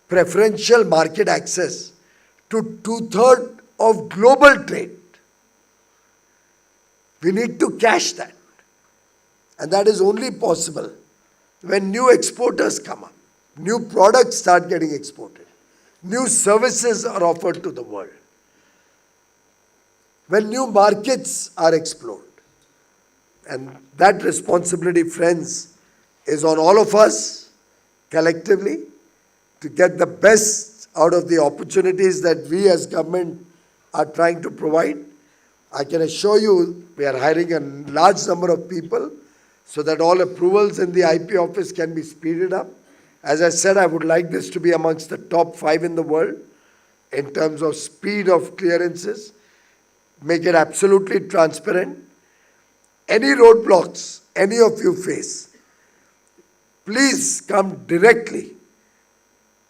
G: preferential market access to 2/3 of global trade. We need to cash that. And that is only possible when new exporters come up, new products start getting exported, new services are offered to the world, when new markets are explored. And that responsibility, friends, is on all of us collectively to get the best out of the opportunities that we as government are trying to provide. I can assure you we are hiring a large number of people so that all approvals in the IP office can be speeded up. As I said, I would like this to be amongst the top 5 in the world in terms of speed of clearances. Make it absolutely transparent. any roadblocks any of you face, please come directly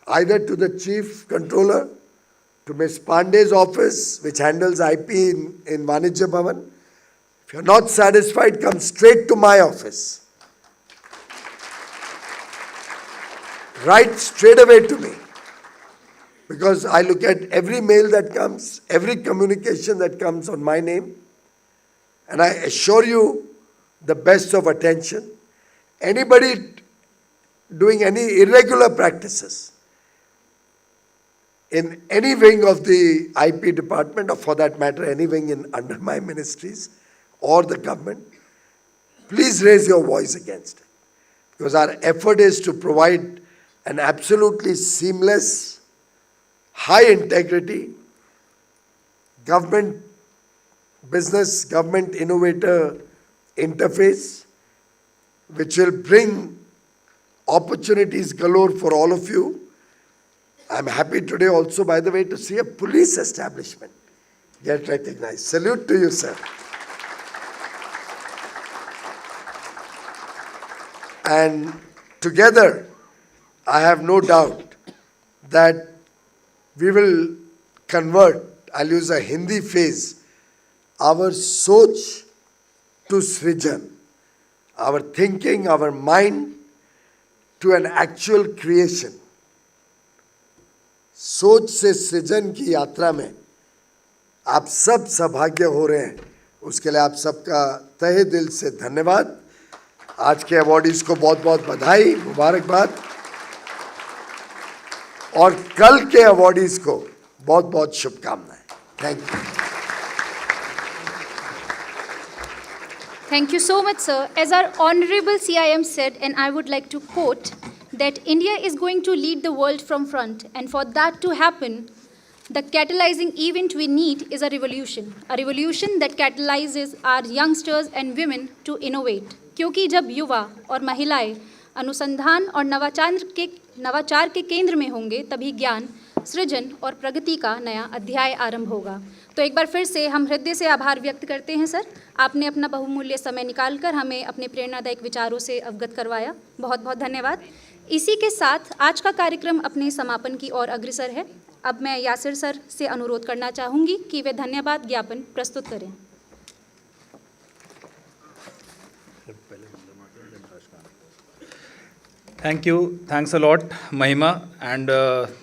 G: either to the Chief Controller, to Ms. Pandey's office, which handles IP in Vanijya Bhavan. If you're not satisfied, come straight to my office. Write straight away to me. Because I look at every mail that comes, every communication that comes on my name, and I assure you the best of attention. Anybody doing any irregular practices in any wing of the IP department, or for that matter, any wing under my ministries or the government, please raise your voice against it. Because our effort is to provide an absolutely seamless, high integrity, government business, government innovator interface, which will bring opportunities galore for all of you. I'm happy today also, by the way, to see a police establishment get recognized. Salute to you, sir. And together, I have no doubt that we will convert, I'll use a Hindi phrase, our soch to srijan, our thinking, our mind to an actual creation. सोच से सृजन की यात्रा में आप सब सौभाग्य हो रहे हैं, उसके लिए आप सबका तहे दिल से धन्यवाद। आज के अवॉर्डीज को बहुत बहुत बधाई, मुबारकबाद, और कल के अवॉर्डीज को बहुत बहुत शुभकामनाएं। Thank you.
A: Thank you so much, sir. As our Honorable CIM said, and I would like to quote, that India is going to lead the world from front, and for that to happen, the catalyzing event we need is a revolution that catalyzes our youngsters and women to innovate. क्योंकि जब युवा और महिलाएं अनुसंधान और नवाचार के केंद्र में होंगे, तभी ज्ञान, सृजन और प्रगति का नया अध्याय आरंभ होगा। तो एक बार फिर से हम हृदय से आभार व्यक्त करते हैं सर, आपने अपना बहुमूल्य समय निकालकर हमें अपने प्रेरणादायक विचारों से अवगत करवाया। बहुत बहुत धन्यवाद। इसी के साथ आज का कार्यक्रम अपने समापन की ओर अग्रसर है। अब मैं यासिर सर से अनुरोध करना चाहूँगी कि वे धन्यवाद ज्ञापन प्रस्तुत करें।
V: Thank you. Thanks a lot, Mahima. And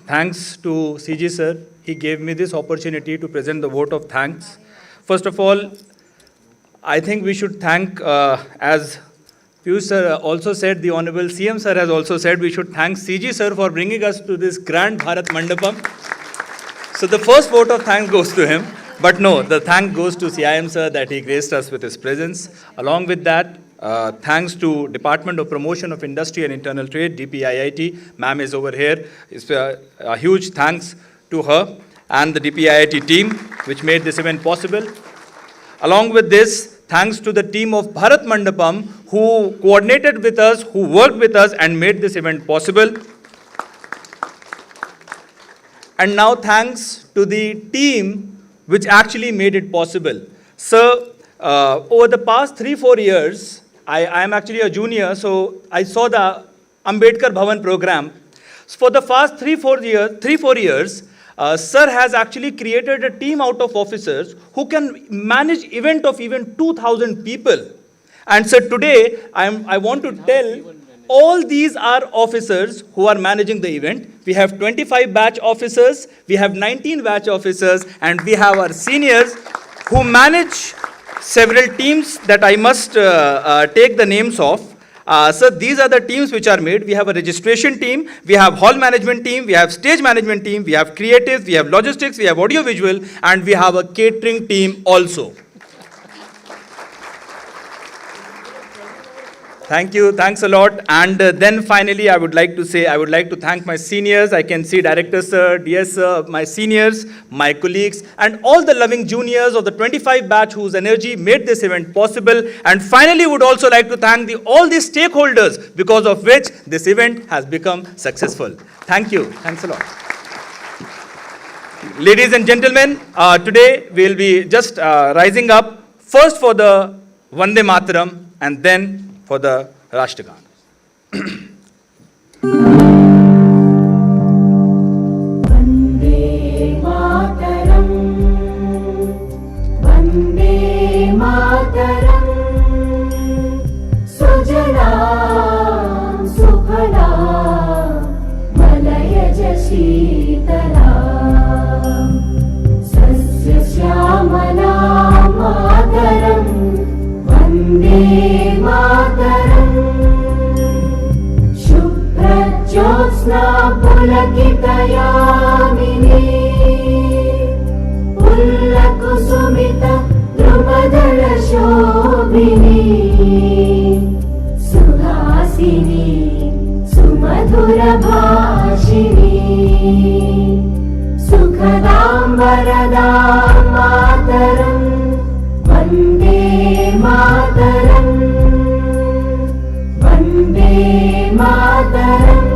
V: thanks to CG sir. He gave me this opportunity to present the vote of thanks. First of all, I think we should thank, as Piyush sir also said, the Honorable CM sir has also said, we should thank CG sir for bringing us to this grand Bharat Mandapam. So the first vote of thanks goes to him. But no, the thank goes to CIM sir that he graced us with his presence. Along with that, thanks to Department of Promotion of Industry and Internal Trade, DPIIT. Ma'am is over here. It's a huge thanks to her and the DPIIT team which made this event possible. Along with this, thanks to the team of Bharat Mandapam who coordinated with us, who worked with us and made this event possible. And now thanks to the team which actually made it possible. So, over the past 3-4 years, I am actually a junior, so I saw the Ambedkar Bhavan program. So for the past 3-4 years, Sir has actually created a team out of officers who can manage event of even 2,000 people. And so today, I want to tell all these are officers who are managing the event. We have 25 batch officers, we have 19 batch officers, and we have our seniors who manage several teams that I must take the names of. So these are the teams which are made. We have a registration team, we have hall management team, we have stage management team, we have creative, we have logistics, we have audio visual, and we have a catering team also. Thank you, thanks a lot. And then finally, I would like to thank my seniors. I can see Director Sir, DS Sir, my seniors, my colleagues, and all the loving juniors of the 25 batch whose energy made this event possible. And finally, would also like to thank all the stakeholders because of which this event has become successful. Thank you, thanks a lot. Ladies and gentlemen, today we'll be just rising up first for the
L: Vande Mataram, and then for the Rashtragan.
R: पुलकितयामिनी पुल्लकुसुमित द्रुमदलशोभिनी Suhasini सुमधुरभाषिणी सुखदां वरदां मातरं Vande Mataram Vande Mataram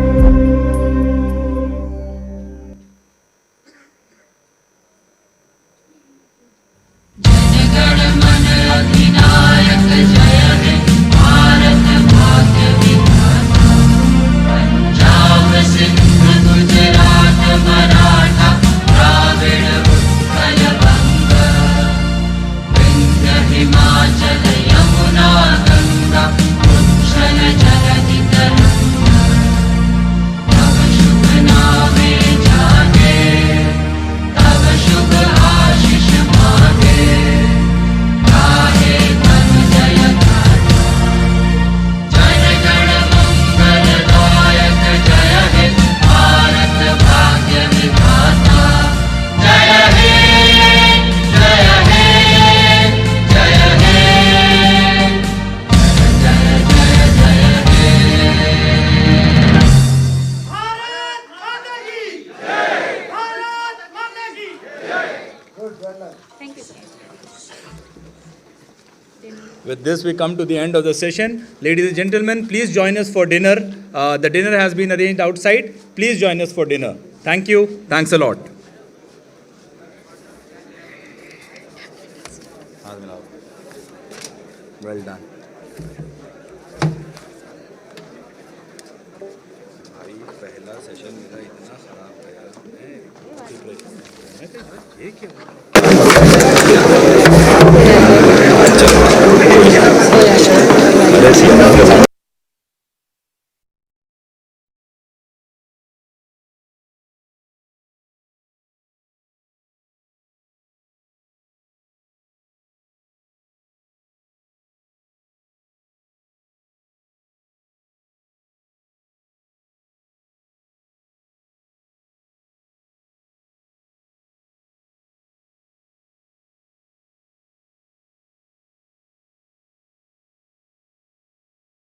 L: With this, we come to the end of the session. Ladies and gentlemen, please join us for dinner. The dinner has been arranged outside. Please join us for dinner. Thank you. Thanks a lot.
F: Well done. भाई पहला session मेरा इतना खराब गया ये क्या
L: Let's see.